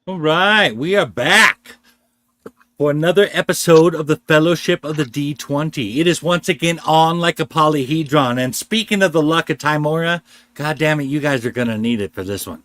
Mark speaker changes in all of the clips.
Speaker 1: All right, we are back for another episode of the Fellowship of the D20. It is once again on like a polyhedron. And speaking of the luck of Timora, God damn it, you guys are going to need it for this one.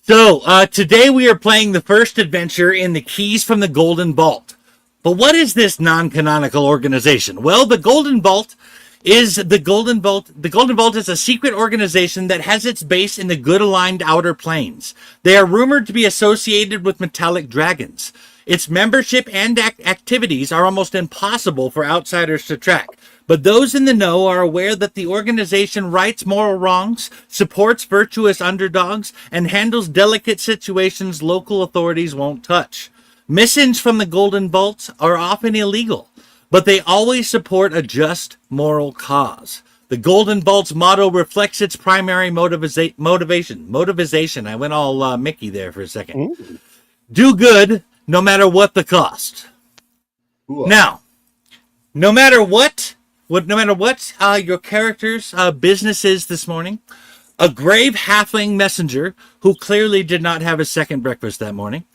Speaker 1: So, today we are playing the first adventure in the Keys from the Golden Vault. But what is this non-canonical organization? Well, the Golden Vault is the Golden Vault. The Golden Vault is a secret organization that has its base in the good-aligned Outer Planes. They are rumored to be associated with metallic dragons. Its membership and activities are almost impossible for outsiders to track. But those in the know are aware that the organization rights moral wrongs, supports virtuous underdogs, and handles delicate situations local authorities won't touch. Missions from the Golden Vaults are often illegal, but they always support a just moral cause. The Golden Vault's motto reflects its primary motivation. I went all Mickey there for a second. Ooh. Do good, no matter what the cost. Ooh. Now, no matter what your character's business is this morning, a grave halfling messenger who clearly did not have a second breakfast that morning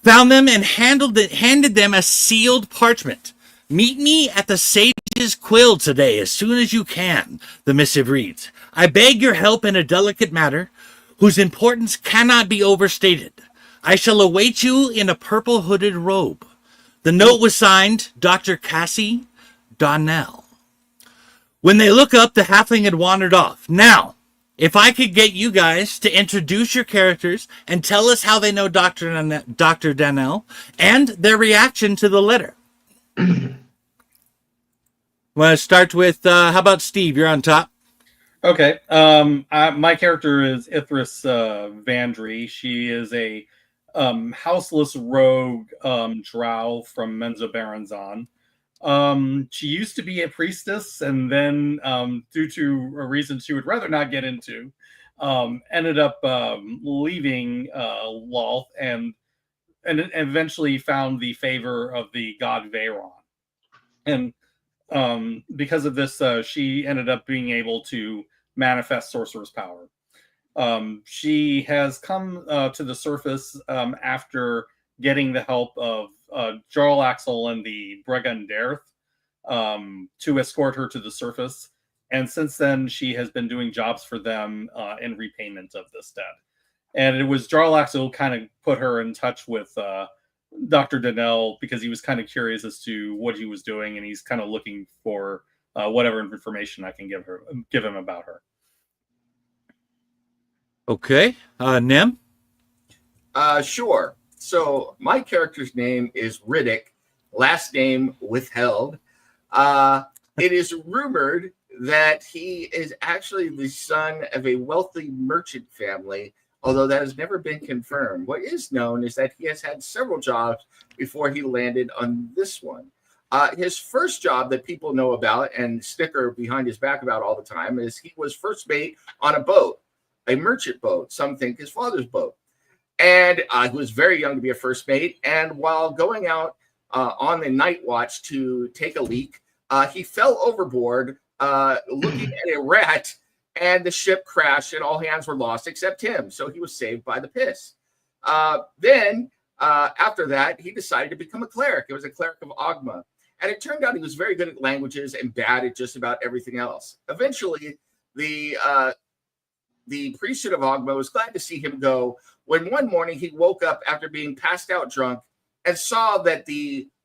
Speaker 1: found them and handed them a sealed parchment. Meet me at the Sage's Quill today as soon as you can, the missive reads. I beg your help in a delicate matter whose importance cannot be overstated. I shall await you in a purple hooded robe. The note was signed Dr. Cassie Dannell. When they look up, the halfling had wandered off. Now, if I could get you guys to introduce your characters and tell us how they know Dr. Dannell and their reaction to the letter. Want to start with, how about Steve? You're on top.
Speaker 2: Okay. My character is Ithris Vandry. She is a houseless rogue drow from Menzoberranzan. She used to be a priestess, and then, due to a reason she would rather not get into, ended up leaving Lolth and eventually found the favor of the god Veyron. And because of this, she ended up being able to manifest sorcerer's power. She has come to the surface after getting the help of Jarl Axel and the Breganderth to escort her to the surface. And since then, she has been doing jobs for them in repayment of this debt. And it was Jarl Axel who kind of put her in touch with Dr. Dannell because he was kind of curious as to what he was doing, and he's kind of looking for whatever information I can give him about her.
Speaker 1: Okay. Nem?
Speaker 3: Sure. So my character's name is Riddick, last name withheld. It is rumored that he is actually the son of a wealthy merchant family, although that has never been confirmed. What is known is that he has had several jobs before he landed on this one. His first job that people know about and sticker behind his back about all the time is he was first mate on a boat, a merchant boat. Some think his father's boat. And he was very young to be a first mate. And while going out on the night watch to take a leak, he fell overboard looking at a rat, and the ship crashed and all hands were lost except him. So he was saved by the piss. Then after that, he decided to become a cleric. It was a cleric of Ogma. And it turned out he was very good at languages and bad at just about everything else. Eventually, the priesthood of Ogma was glad to see him go when one morning he woke up after being passed out drunk and saw that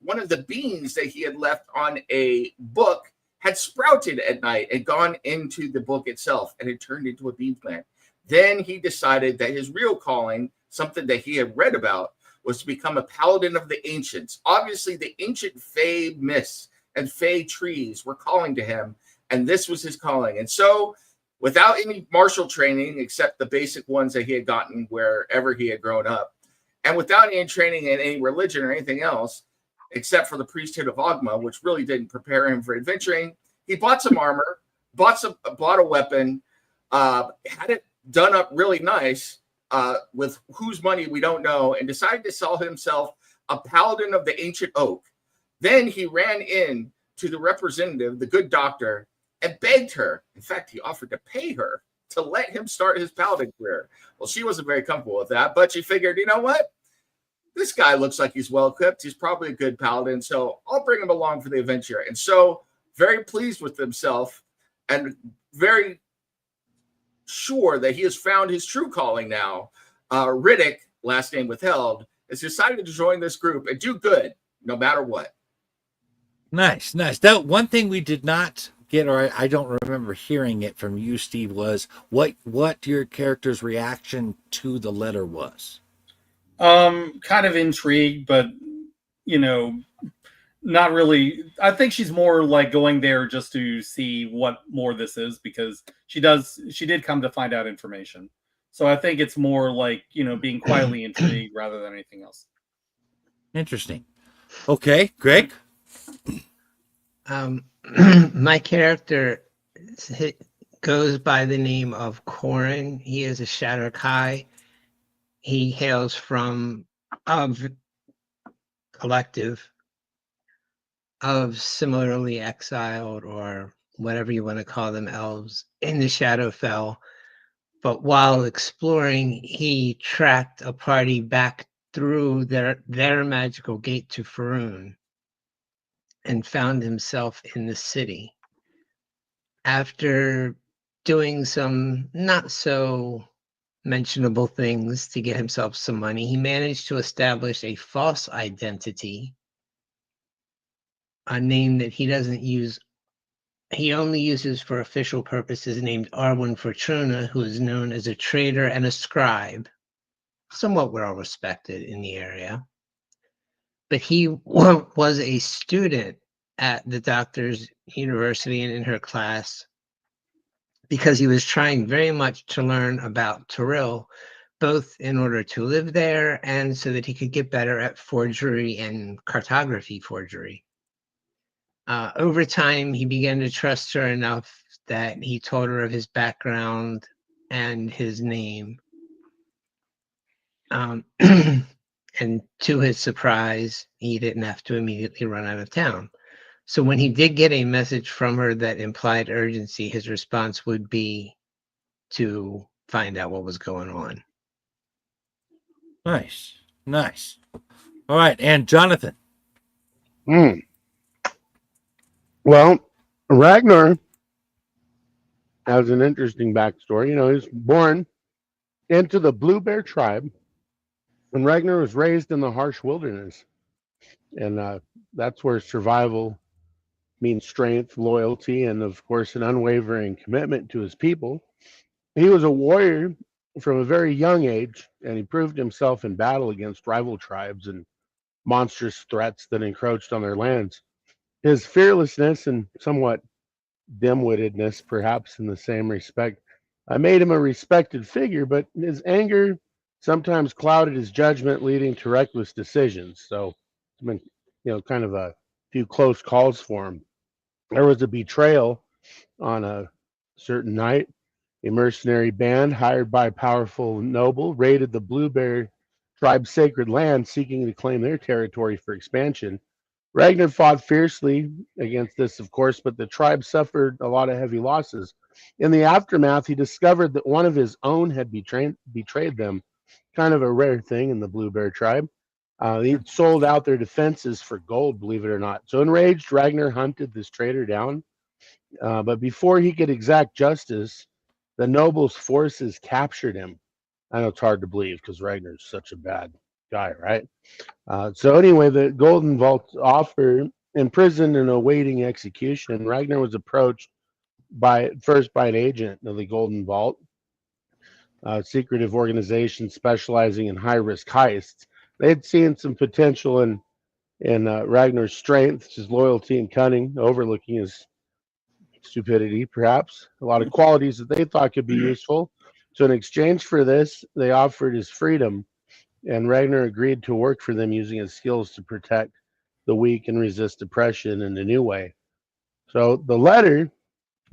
Speaker 3: one of the beans that he had left on a book had sprouted at night and gone into the book itself, and it turned into a bean plant. Then he decided that his real calling, something that he had read about, was to become a paladin of the ancients. Obviously, the ancient Fey myths and Fey trees were calling to him, and this was his calling. And so, without any martial training, except the basic ones that he had gotten wherever he had grown up, and without any training in any religion or anything else, except for the priesthood of Ogma, which really didn't prepare him for adventuring, he bought some armor, bought a weapon, had it done up really nice, with whose money we don't know, and decided to sell himself a paladin of the ancient oak. Then he ran in to the representative, the good doctor, and begged her. In fact, he offered to pay her to let him start his paladin career. Well, she wasn't very comfortable with that, but she figured, you know what? This guy looks like he's well equipped. He's probably a good paladin, so I'll bring him along for the adventure. And so, very pleased with himself and very sure that he has found his true calling now, Riddick, last name withheld, has decided to join this group and do good no matter what.
Speaker 1: Nice. That one thing we did not get, or I don't remember hearing it from you, Steve, was what your character's reaction to the letter was.
Speaker 2: Kind of intrigued, but not really. I think she's more like going there just to see what more this is, because she did come to find out information. So I think it's more like, being quietly intrigued rather than anything else.
Speaker 1: Interesting. Okay, Greg?
Speaker 4: My character goes by the name of Corin. He is a Shatterkai. He hails from a collective of similarly exiled, or whatever you want to call them, elves in the Shadowfell. But while exploring, he tracked a party back through their magical gate to Faerun and found himself in the city. After doing some not so mentionable things to get himself some money, he managed to establish a false identity, a name that he doesn't use. He only uses for official purposes, named Arwen Fortuna, who is known as a trader and a scribe, somewhat well respected in the area. But he was a student at the doctor's university and in her class, because he was trying very much to learn about Tyrell, both in order to live there and so that he could get better at forgery and cartography forgery. Over time, he began to trust her enough that he told her of his background and his name. And to his surprise, he didn't have to immediately run out of town. So when he did get a message from her that implied urgency, his response would be to find out what was going on.
Speaker 1: Nice. All right, and Jonathan.
Speaker 5: Well, Ragnar has an interesting backstory. He was born into the Blue Bear tribe, and Ragnar was raised in the harsh wilderness. And that's where survival means strength, loyalty, and, of course, an unwavering commitment to his people. He was a warrior from a very young age, and he proved himself in battle against rival tribes and monstrous threats that encroached on their lands. His fearlessness and somewhat dim-wittedness, perhaps in the same respect, made him a respected figure, but his anger sometimes clouded his judgment, leading to reckless decisions. So it's been, kind of a few close calls for him. There was a betrayal on a certain night. A mercenary band hired by a powerful noble raided the Blue Bear tribe's sacred land, seeking to claim their territory for expansion. Ragnar fought fiercely against this, of course, but the tribe suffered a lot of heavy losses. In the aftermath, he discovered that one of his own had betrayed them, kind of a rare thing in the Blue Bear tribe. He sold out their defenses for gold, believe it or not. So enraged, Ragnar hunted this traitor down. But before he could exact justice, the noble's forces captured him. I know it's hard to believe because Ragnar's such a bad guy, right? So anyway, the Golden Vault offer, imprisoned and awaiting execution, Ragnar was approached first by an agent of the Golden Vault, a secretive organization specializing in high-risk heists. They had seen some potential in Ragnar's strength, his loyalty and cunning, overlooking his stupidity, perhaps. A lot of qualities that they thought could be useful. So in exchange for this, they offered his freedom, and Ragnar agreed to work for them using his skills to protect the weak and resist oppression in a new way. So the letter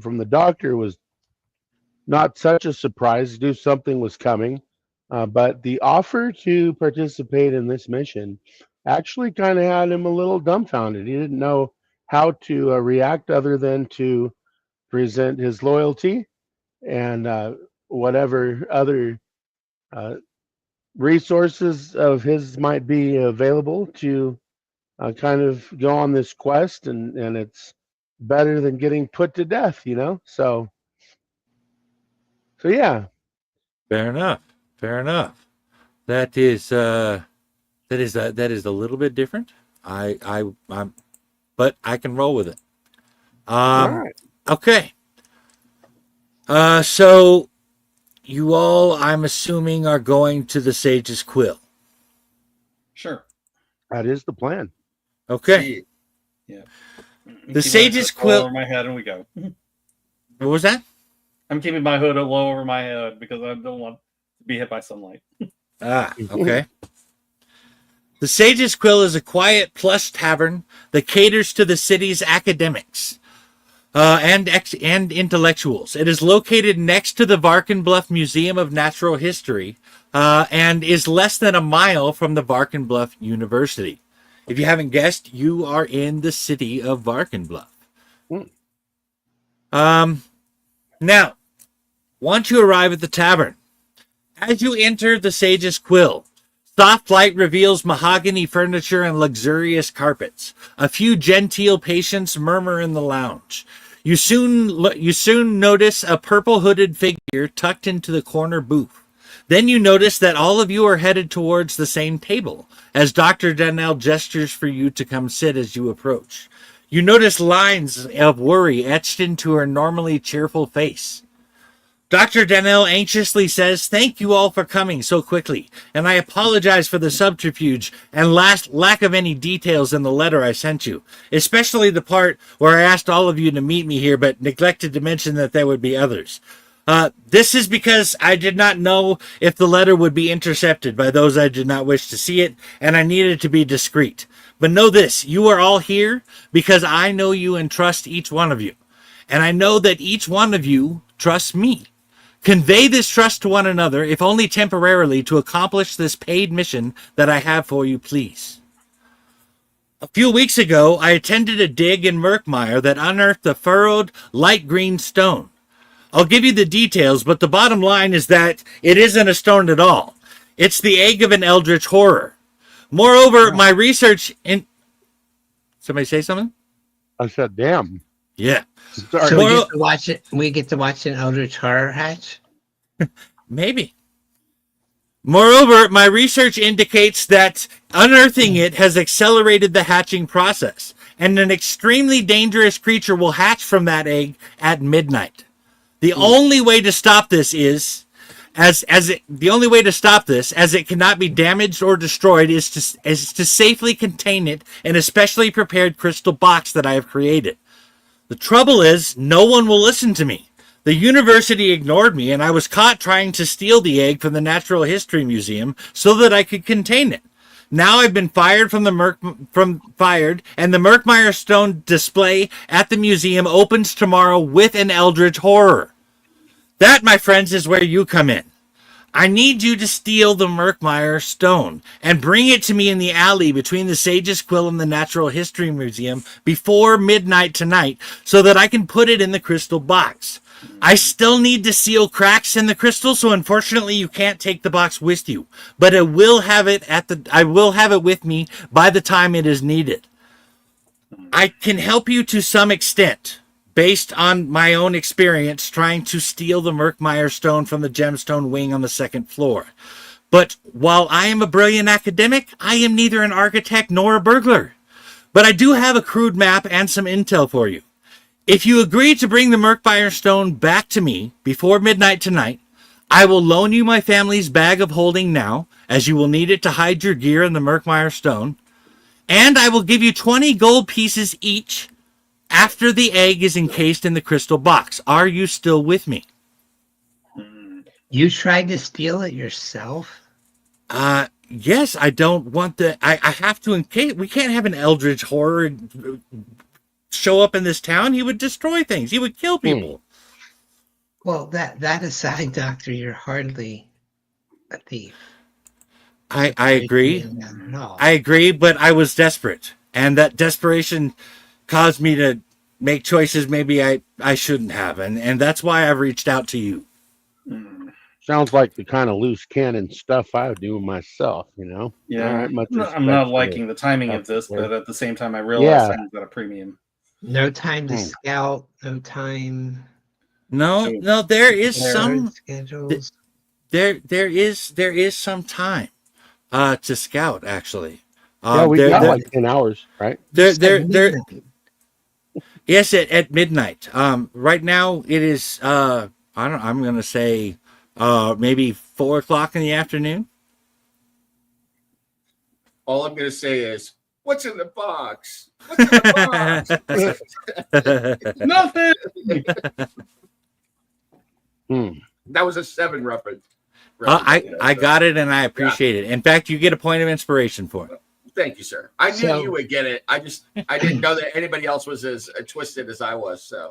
Speaker 5: from the doctor was not such a surprise. Knew something was coming, but the offer to participate in this mission actually kind of had him a little dumbfounded. He didn't know how to react other than to present his loyalty and whatever other resources of his might be available to kind of go on this quest, and it's better than getting put to death, so yeah.
Speaker 1: Fair enough. Fair enough. That is a little bit different. I'm but I can roll with it.
Speaker 5: All right.
Speaker 1: Okay. So you all, I'm assuming, are going to the Sage's Quill.
Speaker 2: Sure.
Speaker 5: That is the plan.
Speaker 1: Okay.
Speaker 3: See,
Speaker 2: Yeah.
Speaker 1: The Sage's Quill.
Speaker 2: Over my head, and we go.
Speaker 1: What was that?
Speaker 2: I'm keeping my hood low over my head because I don't want to be hit by sunlight.
Speaker 1: Okay. The Sage's Quill is a quiet, plush tavern that caters to the city's academics and intellectuals. It is located next to the Varkenbluff Museum of Natural History and is less than a mile from the Varkenbluff University. If you haven't guessed, you are in the city of Varkenbluff. Now, once you arrive at the tavern, as you enter the Sage's Quill, soft light reveals mahogany furniture and luxurious carpets. A few genteel patients murmur in the lounge. You soon notice a purple-hooded figure tucked into the corner booth. Then you notice that all of you are headed towards the same table, as Dr. Dannell gestures for you to come sit as you approach. You notice lines of worry etched into her normally cheerful face. Dr. Dannell anxiously says, "Thank you all for coming so quickly, and I apologize for the subterfuge and lack of any details in the letter I sent you, especially the part where I asked all of you to meet me here but neglected to mention that there would be others. This is because I did not know if the letter would be intercepted by those I did not wish to see it, and I needed to be discreet. But know this, you are all here because I know you and trust each one of you, and I know that each one of you trusts me. Convey this trust to one another, if only temporarily, to accomplish this paid mission that I have for you, please." A few weeks ago, I attended a dig in Murkmire that unearthed a furrowed, light green stone. I'll give you the details, but the bottom line is that it isn't a stone at all. It's the egg of an eldritch horror. Moreover, my research in... Somebody say something?
Speaker 5: I said, damn.
Speaker 1: Yeah.
Speaker 5: Sorry.
Speaker 4: So we get to watch it. We get to watch an eldritch horror hatch.
Speaker 1: Maybe. Moreover, my research indicates that unearthing it has accelerated the hatching process, and an extremely dangerous creature will hatch from that egg at midnight. The only way to stop this is, as it cannot be damaged or destroyed, is to safely contain it in a specially prepared crystal box that I have created. The trouble is, no one will listen to me. The university ignored me, and I was caught trying to steal the egg from the Natural History Museum so that I could contain it. Now I've been fired and the Murkmire Stone display at the museum opens tomorrow with an eldritch horror. That, my friends, is where you come in. I need you to steal the Murkmire Stone and bring it to me in the alley between the Sage's Quill and the Natural History Museum before midnight tonight so that I can put it in the crystal box. I still need to seal cracks in the crystal, so unfortunately you can't take the box with you, but I will have it with me by the time it is needed. I can help you to some extent, based on my own experience trying to steal the Murkmire Stone from the gemstone wing on the second floor. But while I am a brilliant academic, I am neither an architect nor a burglar. But I do have a crude map and some intel for you. If you agree to bring the Murkmire Stone back to me before midnight tonight, I will loan you my family's bag of holding now, as you will need it to hide your gear in the Murkmire Stone, and I will give you 20 gold pieces each after the egg is encased in the crystal box. Are you still with me?
Speaker 4: You tried to steal it yourself?
Speaker 1: Yes, I don't want the... I have to encase... We can't have an eldritch horror show up in this town. He would destroy things. He would kill people.
Speaker 4: Well, that aside, Doctor, you're hardly a thief.
Speaker 1: I agree. I agree, but I was desperate. And that desperation caused me to make choices maybe I shouldn't have, and that's why I've reached out to you.
Speaker 5: Sounds like the kind of loose cannon stuff I would do myself, you know?
Speaker 2: Yeah,
Speaker 5: All right, much respect
Speaker 2: I'm not
Speaker 5: for
Speaker 2: liking the timing of this,
Speaker 5: there.
Speaker 2: but at the same time, I realize
Speaker 5: Yeah.
Speaker 2: time's at a premium.
Speaker 4: No time to
Speaker 5: Hmm.
Speaker 4: scout. No time.
Speaker 1: No,
Speaker 2: So,
Speaker 1: no, there is
Speaker 2: there-
Speaker 1: some
Speaker 4: Schedules.
Speaker 1: there is some time to scout actually.
Speaker 5: Yeah, we
Speaker 1: there,
Speaker 5: got
Speaker 1: there,
Speaker 5: like 10 hours, right?
Speaker 1: there,
Speaker 4: You said
Speaker 1: there, there,
Speaker 4: midnight.
Speaker 1: yes, at midnight. Right now it is. I'm gonna say, maybe 4 o'clock in the afternoon.
Speaker 3: All I'm going to say is, what's in the box? What's in the box?
Speaker 2: Nothing.
Speaker 3: That was a 7 reference.
Speaker 1: I got it, and I appreciate it. In fact, you get a point of inspiration for it.
Speaker 3: Thank you, sir. I knew
Speaker 4: So-
Speaker 3: you would get it. I didn't know that anybody else was as twisted as I was. So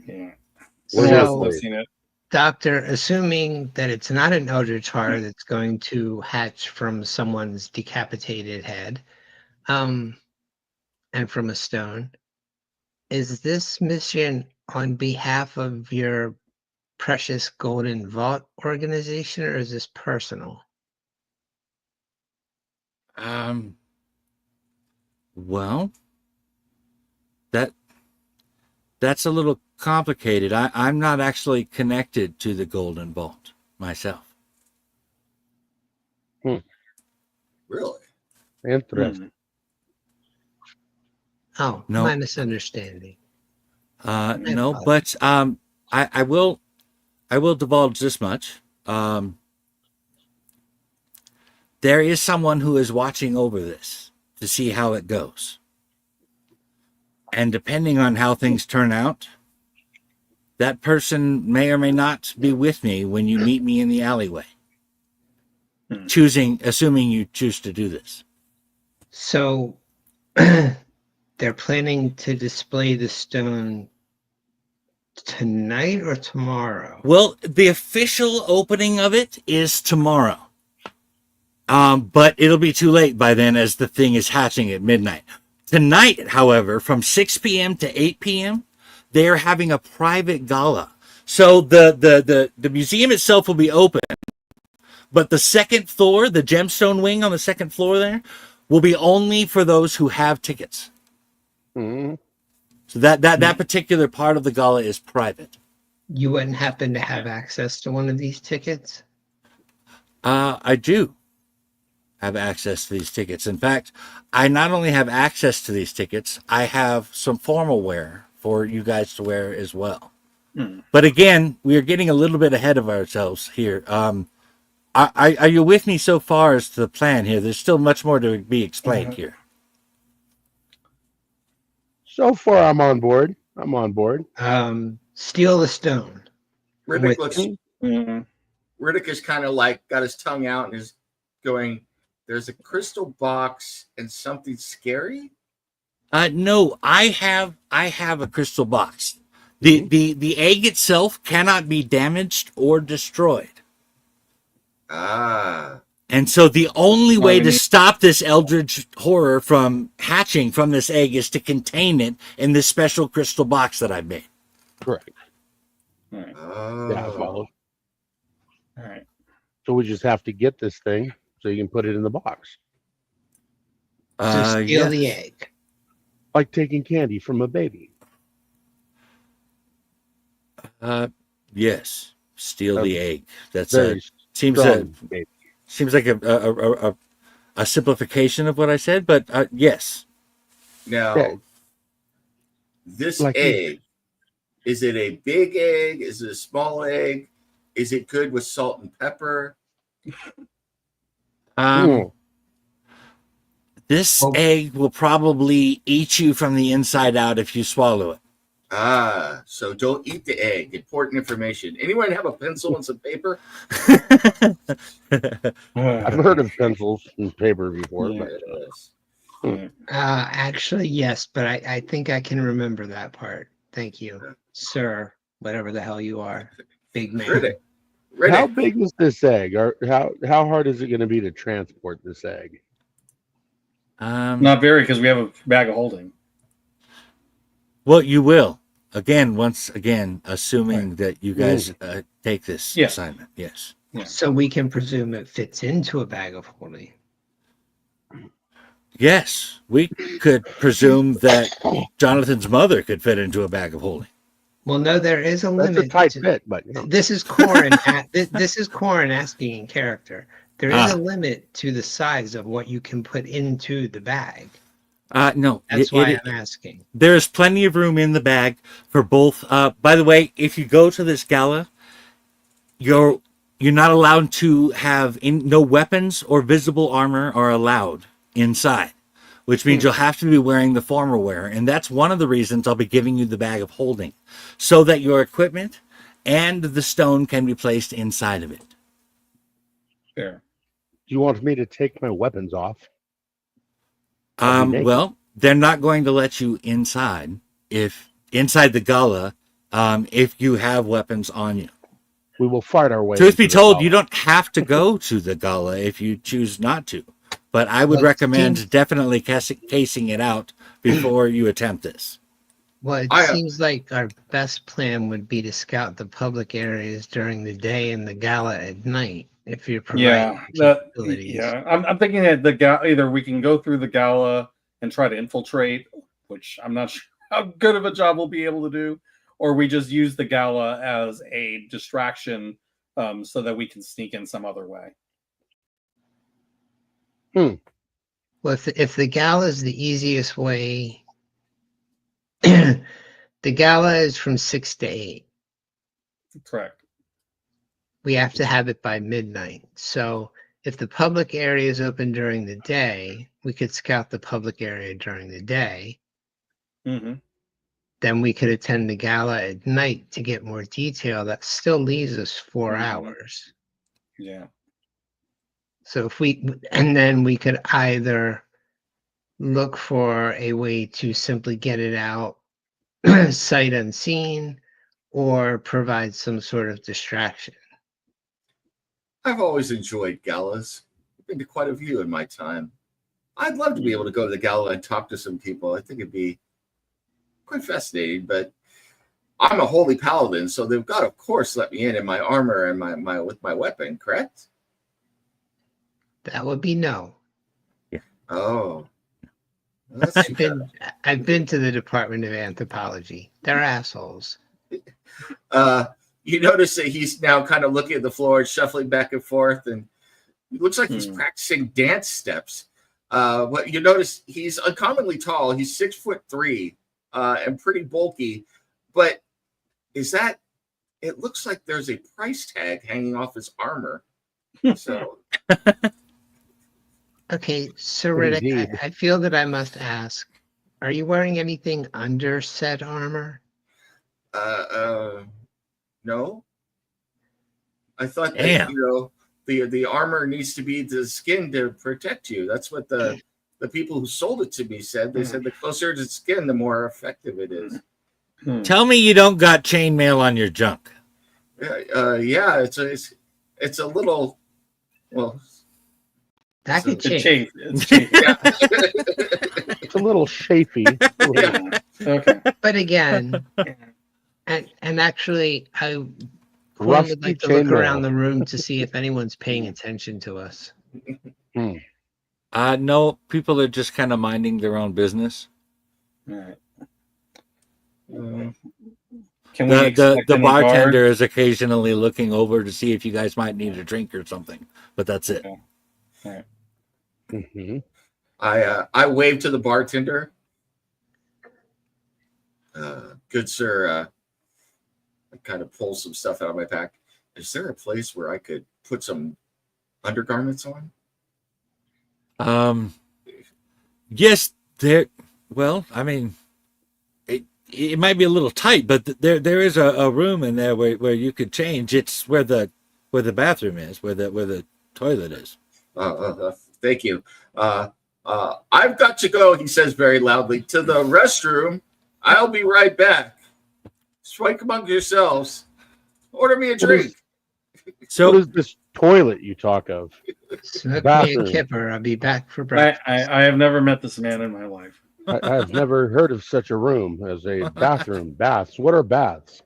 Speaker 2: Yeah.
Speaker 4: So-
Speaker 2: I've seen it.
Speaker 4: Doctor, assuming that it's not an eldritch horror that's going to hatch from someone's decapitated head, and from a stone, is this mission on behalf of your precious Golden Vault organization, or is this personal?
Speaker 1: Well, that's a little complicated. I'm not actually connected to the Golden Vault myself.
Speaker 3: really,
Speaker 5: Interesting.
Speaker 4: Oh,
Speaker 1: No.
Speaker 4: my misunderstanding.
Speaker 1: No, but I will divulge this much. There is someone who is watching over this to see how it goes. And depending on how things turn out, that person may or may not be with me when you meet me in the alleyway. Assuming you choose to do this.
Speaker 4: So they're planning to display the stone tonight or tomorrow?
Speaker 1: Well, the official opening of it is tomorrow. But it'll be too late by then, as the thing is hatching at midnight. Tonight, however, from 6 p.m. to 8 p.m., they are having a private gala. So the museum itself will be open, but the second floor, the gemstone wing on the second floor there, will be only for those who have tickets.
Speaker 5: Mhm.
Speaker 1: So that particular part of the gala is private.
Speaker 4: You wouldn't happen to have access to one of these tickets?
Speaker 1: I do have access to these tickets. In fact, I not only have access to these tickets, I have some formal wear for you guys to wear as well. But again, we are getting a little bit ahead of ourselves here. Are you with me so far as to the plan here? There's still much more to be explained here.
Speaker 5: So far, I'm on board. I'm on board.
Speaker 4: Steal the stone.
Speaker 3: Riddick looks.
Speaker 2: Mhm.
Speaker 3: Riddick is kind of like got his tongue out and is going. There's a crystal box and something scary.
Speaker 1: No, I have a crystal box. The egg itself cannot be damaged or destroyed.
Speaker 3: Ah,
Speaker 1: And so the only way
Speaker 2: we
Speaker 1: to
Speaker 2: need-
Speaker 1: stop this eldritch horror from hatching from this egg is to contain it in this special crystal box that I made.
Speaker 5: Correct.
Speaker 3: oh.
Speaker 5: Yeah, I follow.
Speaker 2: All right.
Speaker 5: So we just have to get this thing so you can put it in the box.
Speaker 4: So steal the
Speaker 1: Yes.
Speaker 4: egg.
Speaker 5: Like taking candy from a baby.
Speaker 1: Yes. Steal the egg. That's
Speaker 5: Very
Speaker 1: seems
Speaker 5: strong baby.
Speaker 1: seems like a simplification of what I said, but yes.
Speaker 3: Now,
Speaker 5: Yeah.
Speaker 3: this
Speaker 5: Like you-
Speaker 3: egg, is it a big egg? Is it a small egg? Is it good with salt and pepper?
Speaker 5: Mm.
Speaker 1: This
Speaker 4: Well-
Speaker 1: egg will probably eat you from the inside out if you swallow it.
Speaker 3: Ah, so don't eat the egg. Important information. Anyone have a pencil and some paper?
Speaker 5: I've heard of pencils and paper before,
Speaker 2: Yeah.
Speaker 5: but
Speaker 3: Yes.
Speaker 4: Actually, yes, but I think I can remember that part. Thank you, sir, whatever the hell you are. Big man.
Speaker 3: Riddick.
Speaker 5: how
Speaker 3: Riddick.
Speaker 5: big is this egg? Or how hard is it going to be to transport this egg?
Speaker 2: Not very, because we have a bag of holding.
Speaker 1: Well, you will. Again, once again, assuming that you guys take this assignment. Yes.
Speaker 2: Yeah.
Speaker 4: So we can presume it fits into a bag of holding.
Speaker 1: Yes, we could presume that Jonathan's mother could fit into a bag of holding.
Speaker 4: Well, no, there is a limit.
Speaker 5: That's a tight fit, but
Speaker 4: this is Corin. This is Corin asking in character. There is a limit to the size of what you can put into the bag.
Speaker 1: No,
Speaker 4: That's why I'm asking.
Speaker 1: There is plenty of room in the bag for both. By the way, if you go to this gala, you're not allowed to have no weapons or visible armor are allowed inside, which means you'll have to be wearing the formal wear, and that's one of the reasons I'll be giving you the bag of holding, so that your equipment and the stone can be placed inside of it.
Speaker 2: Fair.
Speaker 5: Do you want me to take my weapons off?
Speaker 1: Well, they're not going to let you inside inside the gala if you have weapons on you.
Speaker 5: We will fight our way.
Speaker 1: Truth be told, you don't have to go to the gala if you choose not to, but I would recommend definitely casing it out before you attempt this.
Speaker 4: Well, it seems like our best plan would be to scout the public areas during the day and the gala at night. If you're providing capabilities.
Speaker 2: I'm thinking that the gala, either we can go through the gala and try to infiltrate, which I'm not sure how good of a job we'll be able to do, or we just use the gala as a distraction so that we can sneak in some other way.
Speaker 4: Well, if the gala is the easiest way, the gala is from 6 to 8.
Speaker 2: Correct.
Speaker 4: We have to have it by midnight. So if the public area is open during the day, we could scout the public area during the day.
Speaker 2: Mm-hmm.
Speaker 4: Then we could attend the gala at night to get more detail. That still leaves us 4 hours.
Speaker 2: Yeah.
Speaker 4: So and then we could either look for a way to simply get it out sight unseen, or provide some sort of distraction.
Speaker 3: I've always enjoyed galas. I've been to quite a few in my time. I'd love to be able to go to the gala and talk to some people. I think it'd be quite fascinating, but I'm a holy paladin, so they've got to, of course, let me in my armor and with my weapon, correct?
Speaker 4: That would be no.
Speaker 1: Yeah.
Speaker 3: Oh.
Speaker 4: I've been to the Department of Anthropology. They're assholes.
Speaker 3: You notice that he's now kind of looking at the floor, shuffling back and forth, and it looks like he's practicing dance steps. What you notice, he's uncommonly tall. He's 6'3" and pretty bulky. But it looks like there's a price tag hanging off his armor. So
Speaker 4: okay, so Riddick, I feel that I must ask, are you wearing anything under said armor?
Speaker 3: No. I thought that, the armor needs to be the skin to protect you. That's what the people who sold it to me said. They said the closer to the skin, the more effective it is.
Speaker 1: Tell me you don't got chainmail on your junk.
Speaker 3: Yeah, it's a little, well,
Speaker 4: that could change.
Speaker 5: It's a little chafy.
Speaker 3: Yeah.
Speaker 2: Okay.
Speaker 4: But again, and actually, I would like to look around the room to see if anyone's paying attention to us.
Speaker 1: No, people are just kind of minding their own business.
Speaker 2: All right.
Speaker 1: The bartender is occasionally looking over to see if you guys might need a drink or something, but that's it.
Speaker 2: Okay. All right.
Speaker 5: Mm-hmm.
Speaker 3: I wave to the bartender. Good sir, I kind of pull some stuff out of my pack. Is there a place where I could put some undergarments on?
Speaker 1: Yes, there. Well, I mean, it might be a little tight, but there is a room in there where you could change. It's where the bathroom is, where the toilet is.
Speaker 3: Thank you. I've got to go, he says very loudly, to the restroom. I'll be right back. Strike among yourselves. Order me a drink.
Speaker 5: What is this toilet you talk of?
Speaker 4: Smoke me a kipper. I'll be back for breakfast.
Speaker 2: I have never met this man in my life.
Speaker 5: I've never heard of such a room as a bathroom. Baths. What are baths?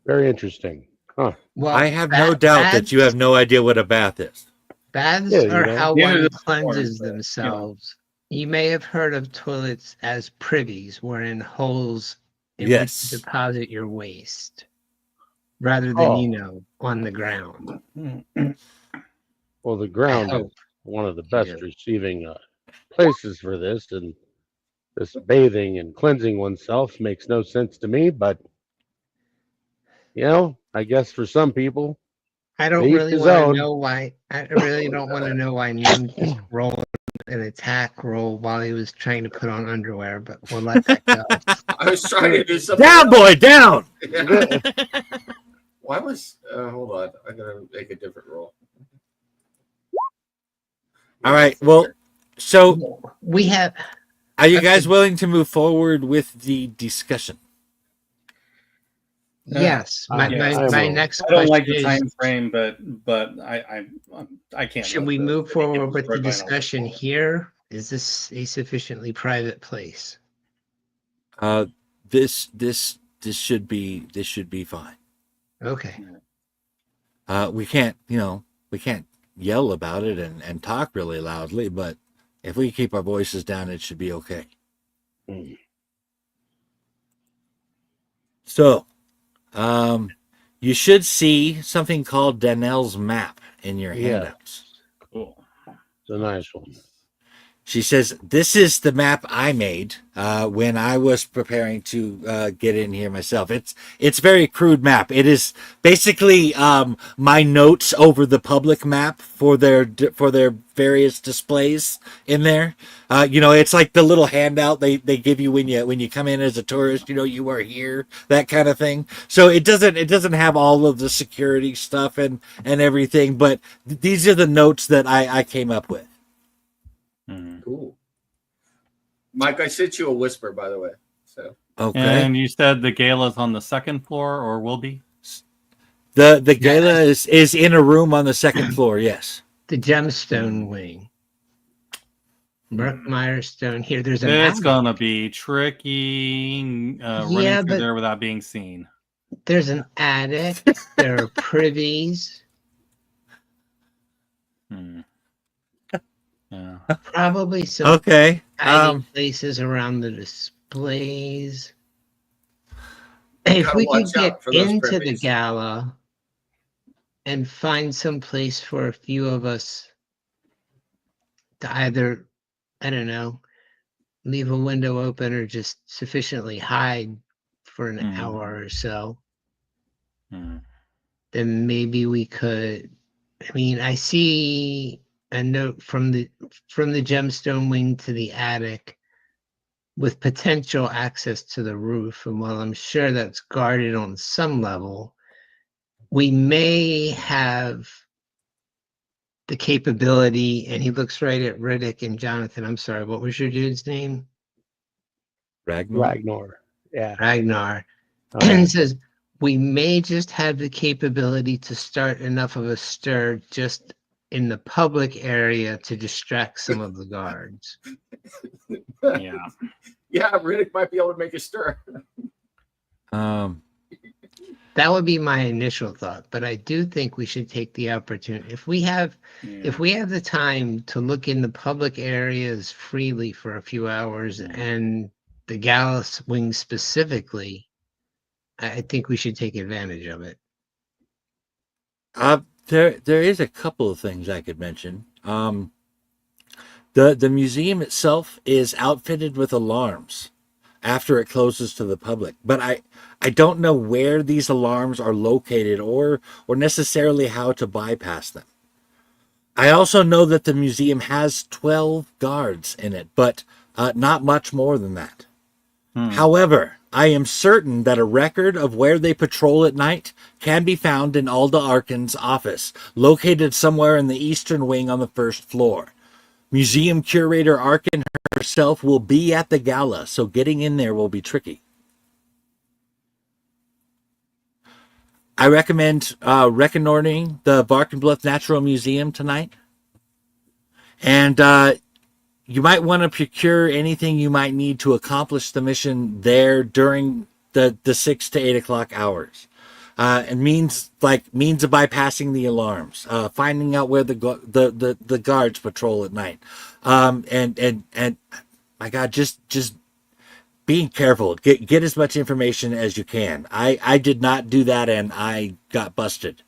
Speaker 5: Very interesting. Huh.
Speaker 4: Well,
Speaker 1: I have no doubt that you have no idea what a bath is.
Speaker 4: baths
Speaker 5: Yeah,
Speaker 4: are how
Speaker 2: Neither
Speaker 4: one
Speaker 2: does
Speaker 4: cleanses
Speaker 2: porn, but, you know.
Speaker 4: themselves. You may have heard of toilets as privies, wherein holes in which
Speaker 1: Yes.
Speaker 4: you deposit your waste, rather than
Speaker 5: Oh.
Speaker 4: on the ground.
Speaker 5: Well, the ground is
Speaker 4: hope
Speaker 5: one of the best
Speaker 4: do.
Speaker 5: receiving places for this, and this bathing and cleansing oneself makes no sense to me. But I guess for some people,
Speaker 4: I don't
Speaker 5: each
Speaker 4: really
Speaker 5: his
Speaker 4: want to
Speaker 5: own.
Speaker 4: know why. I really don't want to know why Nim just rolled an attack roll while he was trying to put on underwear, but we'll let that go.
Speaker 3: I was trying to do something.
Speaker 1: Down,
Speaker 3: else.
Speaker 1: boy, down.
Speaker 3: Why was? Hold on. I gotta make a different roll.
Speaker 1: All right. Well, so
Speaker 4: We have.
Speaker 1: are you
Speaker 4: Okay.
Speaker 1: guys willing to move forward with the discussion?
Speaker 4: Yes. My
Speaker 5: I'm
Speaker 4: next
Speaker 2: I don't
Speaker 4: question
Speaker 2: like the
Speaker 4: is:
Speaker 2: time frame, but I can't.
Speaker 4: should
Speaker 2: let
Speaker 4: we
Speaker 2: the-
Speaker 4: move
Speaker 2: the
Speaker 4: forward
Speaker 2: kids
Speaker 4: with the
Speaker 2: destroy vinyl.
Speaker 4: discussion here? Is this a sufficiently private place?
Speaker 1: This should be fine.
Speaker 4: Okay.
Speaker 1: We can't yell about it and talk really loudly, but if we keep our voices down, it should be okay.
Speaker 5: Mm.
Speaker 1: So, you should see something called Dannell's map in your
Speaker 5: Yeah.
Speaker 1: handouts.
Speaker 2: Cool.
Speaker 5: It's a nice one.
Speaker 1: She says, "This is the map I made when I was preparing to get in here myself. It's very crude map. It is basically my notes over the public map for their various displays in there. It's like the little handout they give you when you come in as a tourist. You are here, that kind of thing. So it doesn't have all of the security stuff and everything, but these are the notes that I came up with."
Speaker 3: Cool. Mike, I sent you a whisper, by the way. So
Speaker 1: Okay.
Speaker 2: And you said the gala's on the second floor, or will be?
Speaker 1: The gala is in a room on the second floor. Yes.
Speaker 4: The gemstone wing. Murkmire stone here. There's an
Speaker 2: It's
Speaker 4: attic.
Speaker 2: gonna be tricky running through
Speaker 4: but
Speaker 2: there without being seen.
Speaker 4: there's an attic. There are privies.
Speaker 2: Yeah.
Speaker 4: Probably some
Speaker 1: Okay.
Speaker 4: hiding places around the displays. If
Speaker 3: gotta
Speaker 4: we could
Speaker 3: watch
Speaker 4: get
Speaker 3: out for those
Speaker 4: into the
Speaker 3: privies.
Speaker 4: gala and find some place for a few of us to either, I don't know, leave a window open or just sufficiently hide for an hour or so, then maybe we could. I mean, I see a note from the gemstone wing to the attic with potential access to the roof, and while I'm sure that's guarded on some level, we may have the capability. And he looks right at Riddick and Jonathan. I'm sorry, what was your dude's name?
Speaker 5: Ragnar. Yeah.
Speaker 4: Ragnar.
Speaker 5: Oh,
Speaker 4: And
Speaker 5: yeah.
Speaker 4: he says, we may just have the capability to start enough of a stir just in the public area to distract some of the guards.
Speaker 2: Yeah.
Speaker 3: Yeah, Riddick might be able to make a stir.
Speaker 4: That would be my initial thought, but I do think we should take the opportunity. If we have the time to look in the public areas freely for a few hours and the gala wing specifically, I think we should take advantage of it.
Speaker 1: There is a couple of things I could mention. The museum itself is outfitted with alarms after it closes to the public, but I don't know where these alarms are located or necessarily how to bypass them. I also know that the museum has 12 guards in it, but not much more than that. However, I am certain that a record of where they patrol at night can be found in Alda Arkin's office, located somewhere in the eastern wing on the first floor. Museum curator Arkin herself will be at the gala, so getting in there will be tricky. I recommend reconnoitering the Varkenbluff Natural Museum tonight. And you might want to procure anything you might need to accomplish the mission there during the 6 to 8 o'clock hours. And means of bypassing the alarms, finding out where the guards patrol at night, and my God, just being careful. Get as much information as you can. I did not do that, and I got busted.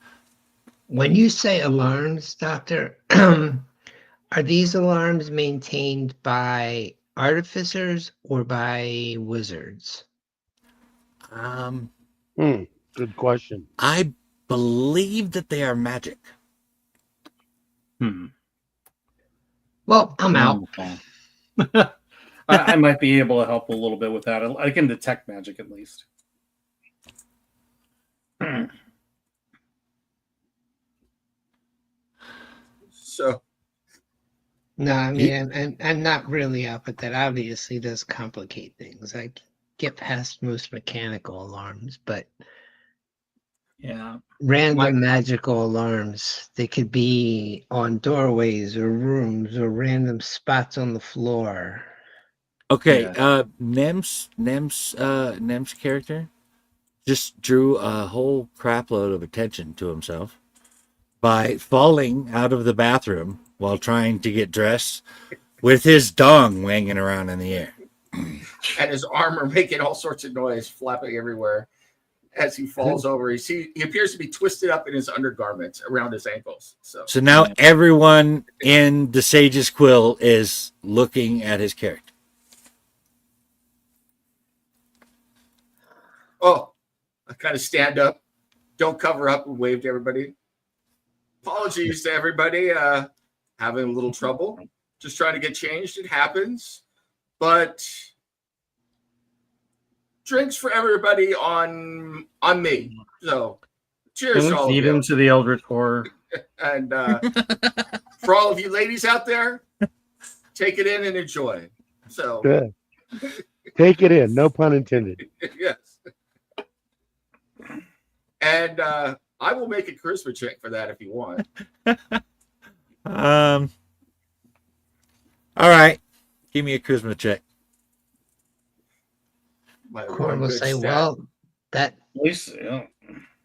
Speaker 4: When you say alarms, Doctor, are these alarms maintained by artificers or by wizards?
Speaker 5: Good question.
Speaker 1: I believe that they are magic.
Speaker 4: Well, I'm out.
Speaker 2: I might be able to help a little bit with that. I can detect magic at least.
Speaker 3: So
Speaker 4: No, I mean, I'm not really up at that. Obviously, does complicate things. I get past most mechanical alarms, but
Speaker 2: Yeah.
Speaker 4: random magical alarms, they could be on doorways or rooms or random spots on the floor.
Speaker 1: Okay,
Speaker 2: Yeah.
Speaker 1: Nem's character just drew a whole crapload of attention to himself by falling out of the bathroom while trying to get dressed with his dong wanging around in the air.
Speaker 3: And his armor making all sorts of noise, flapping everywhere as he falls over. He appears to be twisted up in his undergarments around his ankles. So
Speaker 1: now everyone in the Sage's Quill is looking at his character.
Speaker 3: Oh, I kind of stand up, don't cover up, and wave to everybody. Apologies to everybody. Having a little trouble. Just trying to get changed. It happens. But drinks for everybody on me. So cheers to all of
Speaker 2: Feed
Speaker 3: you.
Speaker 2: into the Eldritch Horror.
Speaker 3: And for all of you ladies out there, take it in and enjoy. So
Speaker 5: Good. Take it in. No pun intended.
Speaker 3: yes. And I will make a charisma check for that if you want.
Speaker 1: All right. Give me a charisma check.
Speaker 3: My
Speaker 4: Corn
Speaker 3: one
Speaker 4: will
Speaker 3: good
Speaker 4: say,
Speaker 3: stat.
Speaker 4: well, that
Speaker 2: At least, yeah.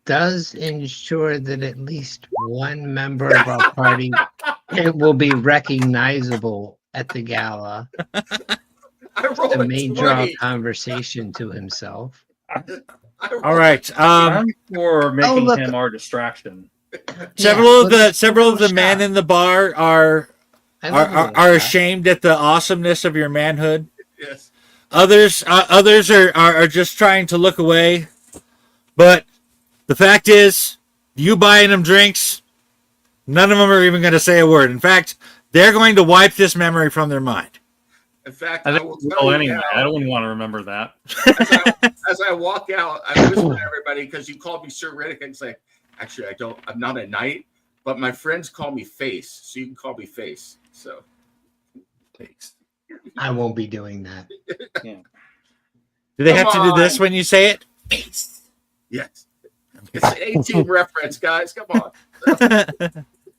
Speaker 4: does ensure that at least one member of our party will be recognizable at the gala.
Speaker 3: I rolled
Speaker 4: And
Speaker 3: a
Speaker 4: may draw
Speaker 3: 20.
Speaker 4: conversation to himself.
Speaker 1: All right.
Speaker 2: I'm for making
Speaker 4: look.
Speaker 2: him our distraction.
Speaker 1: Several of the men in the bar are ashamed at the awesomeness of your manhood.
Speaker 3: Yes.
Speaker 1: Others are just trying to look away. But the fact is, you buying them drinks, none of them are even going to say a word. In fact, they're going to wipe this memory from their mind.
Speaker 3: In fact,
Speaker 2: I
Speaker 3: I
Speaker 2: think
Speaker 3: will tell you
Speaker 2: anyway.
Speaker 3: now,
Speaker 2: I don't want to remember that.
Speaker 3: as I walk out, I whisper to everybody because you called me Sir Riddick and say, actually, I'm not a knight, but my friends call me Face, so you can call me Face. So,
Speaker 1: Thanks.
Speaker 4: I won't be doing that.
Speaker 1: Do they have to
Speaker 3: Come
Speaker 1: do this
Speaker 3: on.
Speaker 1: when you say it?
Speaker 3: yes. It's an 18 reference, guys. Come on.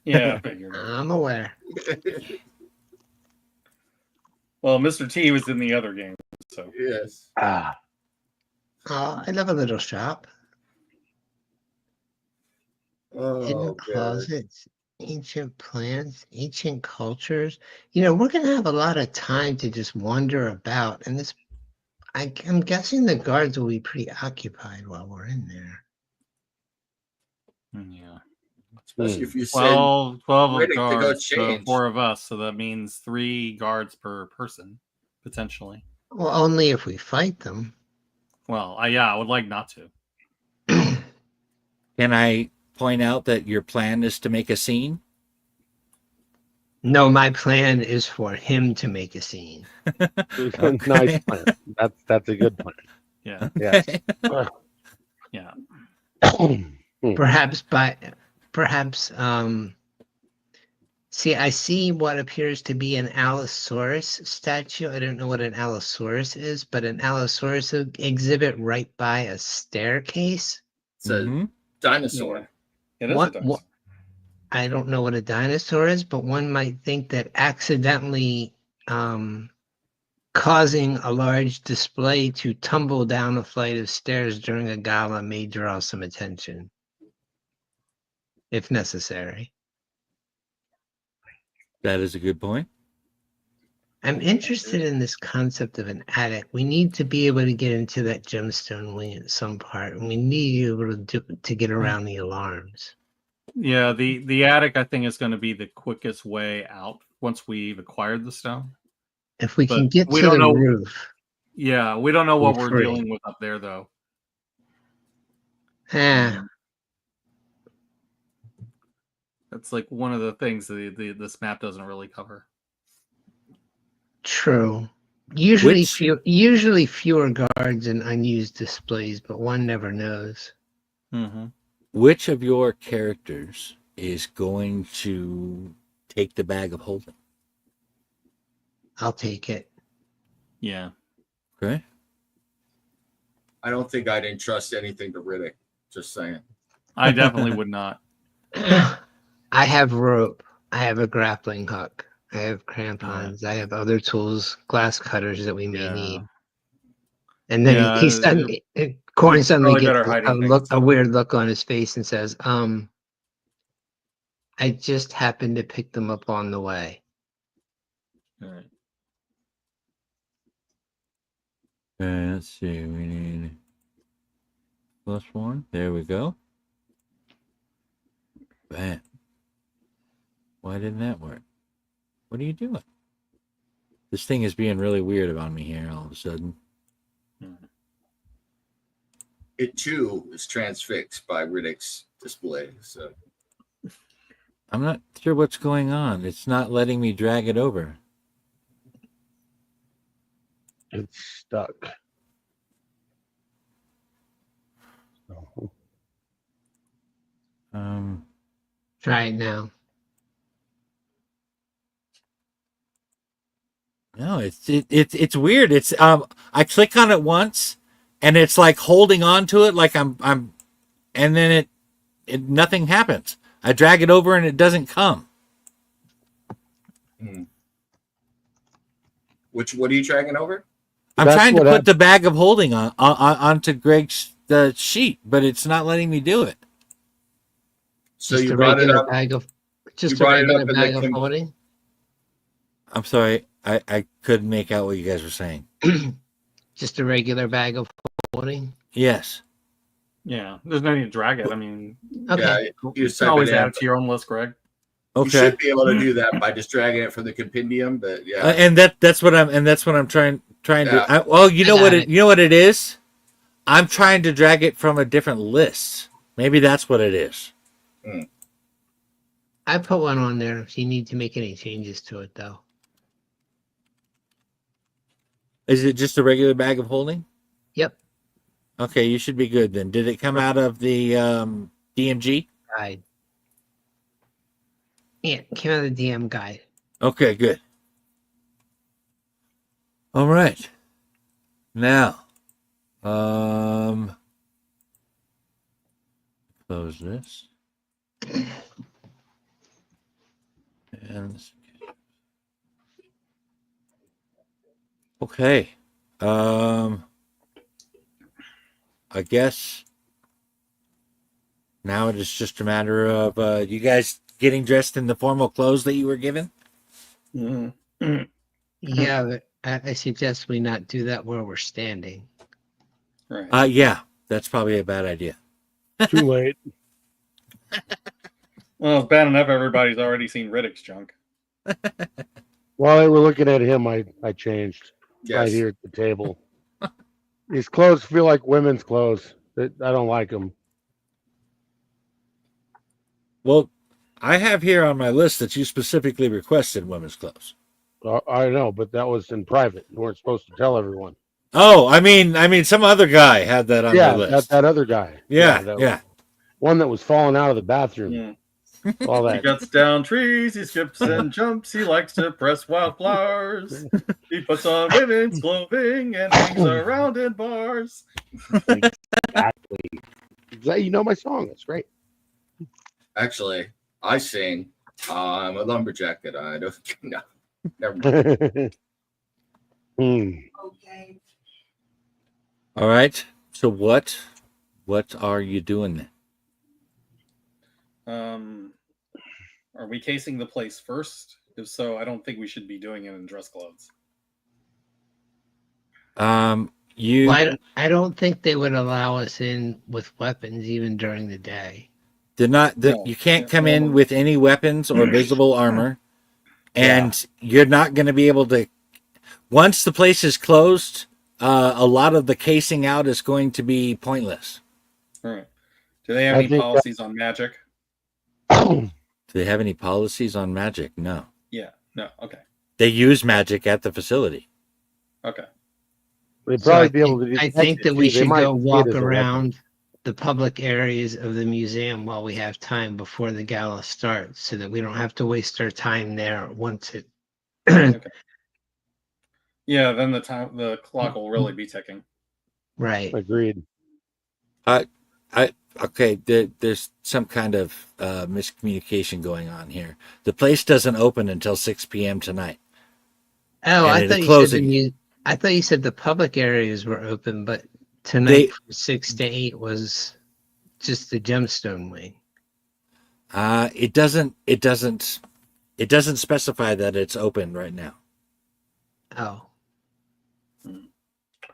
Speaker 2: Yeah, I figured.
Speaker 4: I'm aware.
Speaker 2: Well, Mr. T was in the other game, so
Speaker 3: Yes.
Speaker 5: Ah,
Speaker 4: I love a little shop.
Speaker 3: Oh,
Speaker 4: Hidden
Speaker 3: God.
Speaker 4: closets, ancient plants, ancient cultures. We're going to have a lot of time to just wander about. And I'm guessing the guards will be pretty occupied while we're in there.
Speaker 2: yeah.
Speaker 3: Especially if you send
Speaker 2: 12
Speaker 3: Riddick
Speaker 2: of
Speaker 3: to go
Speaker 2: guards, so
Speaker 3: change.
Speaker 2: 4 of us, so that means 3 guards per person, potentially.
Speaker 4: Well, only if we fight them.
Speaker 2: Well, I would like not to.
Speaker 1: Can I point out that your plan is to make a scene?
Speaker 4: No, my plan is for him to make a scene.
Speaker 5: Nice plan. That's a good plan.
Speaker 2: Yeah,
Speaker 5: Yes.
Speaker 2: yeah.
Speaker 4: See, I see what appears to be an Allosaurus statue. I don't know what an Allosaurus is, but an Allosaurus exhibit right by a staircase.
Speaker 3: It's a dinosaur.
Speaker 2: It is a dinosaur.
Speaker 4: I don't know what a dinosaur is, but one might think that accidentally causing a large display to tumble down a flight of stairs during a gala may draw some attention, if necessary.
Speaker 1: That is a good point.
Speaker 4: I'm interested in this concept of an attic. We need to be able to get into that gemstone wing at some part, and we need to be able to get around the alarms.
Speaker 2: Yeah, the attic I think is going to be the quickest way out once we've acquired the stone.
Speaker 4: If we can
Speaker 2: But
Speaker 4: get
Speaker 2: we
Speaker 4: to
Speaker 2: don't
Speaker 4: the
Speaker 2: know-
Speaker 4: roof,
Speaker 2: Yeah, we don't know what
Speaker 4: We're
Speaker 2: we're
Speaker 4: free.
Speaker 2: dealing with up there though. That's like one of the things this map doesn't really cover.
Speaker 4: True. Usually,
Speaker 1: Which-
Speaker 4: usually fewer guards and unused displays, but one never knows.
Speaker 2: Mm-hmm.
Speaker 1: Which of your characters is going to take the bag of holding?
Speaker 4: I'll take it.
Speaker 2: Yeah.
Speaker 1: Okay.
Speaker 3: I don't think I'd entrust anything to Riddick. Just saying.
Speaker 2: I definitely would not.
Speaker 4: I have rope. I have a grappling hook. I have crampons. I have other tools, glass cutters that we may
Speaker 2: Yeah.
Speaker 4: need. And then
Speaker 2: Yeah,
Speaker 4: he suddenly, Corn suddenly
Speaker 2: probably
Speaker 4: gets
Speaker 2: better hiding things.
Speaker 4: a weird look on his face and says, I just happened to pick them up on the way.
Speaker 2: All right.
Speaker 1: Okay, let's see. We need +1. There we go. Bam. Why didn't that work? What are you doing? This thing is being really weird about me here all of a sudden.
Speaker 3: It too is transfixed by Riddick's display. So
Speaker 1: I'm not sure what's going on. It's not letting me drag it over.
Speaker 5: It's stuck. So,
Speaker 4: Try it now.
Speaker 1: No, it's weird. It's I click on it once and it's like holding on to it like I'm and then it nothing happens. I drag it over and it doesn't come.
Speaker 3: what are you dragging over?
Speaker 1: I'm
Speaker 5: That's
Speaker 1: trying to
Speaker 5: what
Speaker 1: put the bag of holding onto Greg's the sheet, but it's not letting me do it.
Speaker 3: So
Speaker 4: Just
Speaker 3: you
Speaker 4: a
Speaker 3: brought it
Speaker 4: regular
Speaker 3: up.
Speaker 4: bag of just
Speaker 3: you
Speaker 4: a
Speaker 3: brought it
Speaker 4: regular
Speaker 3: up in
Speaker 4: bag
Speaker 3: the
Speaker 4: of holding.
Speaker 1: I'm sorry, I couldn't make out what you guys were saying.
Speaker 4: Just a regular bag of holding.
Speaker 1: Yes.
Speaker 2: Yeah. There's no need to drag it. I mean,
Speaker 4: Okay.
Speaker 3: Yeah, you
Speaker 2: you
Speaker 3: just
Speaker 2: can
Speaker 3: type
Speaker 2: always
Speaker 3: it in.
Speaker 2: add it to your own list, Greg.
Speaker 3: You
Speaker 1: Okay.
Speaker 3: should be able to do that by just dragging it from the compendium. But yeah,
Speaker 1: And that's what I'm trying
Speaker 3: Yeah.
Speaker 1: to. Well, you know
Speaker 4: I
Speaker 1: what
Speaker 4: got
Speaker 1: it. You know what it is. I'm trying to drag it from a different list. Maybe that's what it is.
Speaker 4: I put one on there if you need to make any changes to it, though.
Speaker 1: Is it just a regular bag of holding?
Speaker 4: Yep.
Speaker 1: Okay, you should be good then. Did it come out of the DMG?
Speaker 4: Guide. Yeah, it came out of the DM guide.
Speaker 1: Okay, good. All right. Now, close this. And okay. I guess now it is just a matter of you guys getting dressed in the formal clothes that you were given.
Speaker 2: Mm-hmm.
Speaker 4: Yeah, but I suggest we not do that where we're standing.
Speaker 2: Right.
Speaker 1: Yeah, that's probably a bad idea.
Speaker 5: too late.
Speaker 2: Well, it's bad enough everybody's already seen Riddick's junk.
Speaker 5: While they were looking at him, I changed right
Speaker 3: yes.
Speaker 5: here at the table. These clothes feel like women's clothes. I don't like them.
Speaker 1: Well, I have here on my list that you specifically requested women's clothes.
Speaker 5: I know, but that was in private. You weren't supposed to tell everyone.
Speaker 1: Oh, I mean, some other guy had that on
Speaker 5: Yeah,
Speaker 1: their list.
Speaker 5: that other guy.
Speaker 1: Yeah, yeah.
Speaker 5: One that was falling out of the bathroom.
Speaker 2: Yeah.
Speaker 5: All
Speaker 2: He
Speaker 5: that.
Speaker 2: cuts down trees, he skips and jumps, he likes to press wildflowers. He puts on women's clothing and hangs around in bars.
Speaker 5: Exactly. You know my song. That's great.
Speaker 3: Actually, I sing. I'm a lumberjack, and I don't know. Never mind.
Speaker 5: Okay.
Speaker 1: All right. So what are you doing then?
Speaker 2: Are we casing the place first? If so, I don't think we should be doing it in dress clothes.
Speaker 1: You
Speaker 4: Well, I don't think they would allow us in with weapons even during the day.
Speaker 1: did not.
Speaker 2: No.
Speaker 1: You can't come
Speaker 2: Yeah.
Speaker 1: in with any weapons or visible armor, and you're not going to be able to. Once the place is closed, a lot of the casing out is going to be pointless.
Speaker 2: All right. Do they have
Speaker 5: I
Speaker 2: any
Speaker 5: think
Speaker 2: policies on magic?
Speaker 1: Do they have any policies on magic? No.
Speaker 2: Yeah. No. Okay.
Speaker 1: They use magic at the facility.
Speaker 2: Okay.
Speaker 5: They'd
Speaker 4: So
Speaker 5: probably be able to.
Speaker 4: I
Speaker 5: detect
Speaker 4: think
Speaker 5: it,
Speaker 4: that we
Speaker 5: too. They
Speaker 4: should
Speaker 5: might
Speaker 4: go
Speaker 5: see it
Speaker 4: walk
Speaker 5: as a weapon.
Speaker 4: around the public areas of the museum while we have time before the gala starts, so that we don't have to waste our time there once it.
Speaker 2: Okay. Yeah. Then the clock will really be ticking.
Speaker 4: Right.
Speaker 5: Agreed.
Speaker 1: Okay, there's some kind of miscommunication going on here. The place doesn't open until 6 p.m. tonight.
Speaker 4: Oh,
Speaker 1: And
Speaker 4: I
Speaker 1: it
Speaker 4: thought you
Speaker 1: closing.
Speaker 4: said I thought you said the public areas were open, but tonight from 6 to 8 was just the gemstone wing.
Speaker 1: It doesn't specify that it's open right now.
Speaker 4: Oh.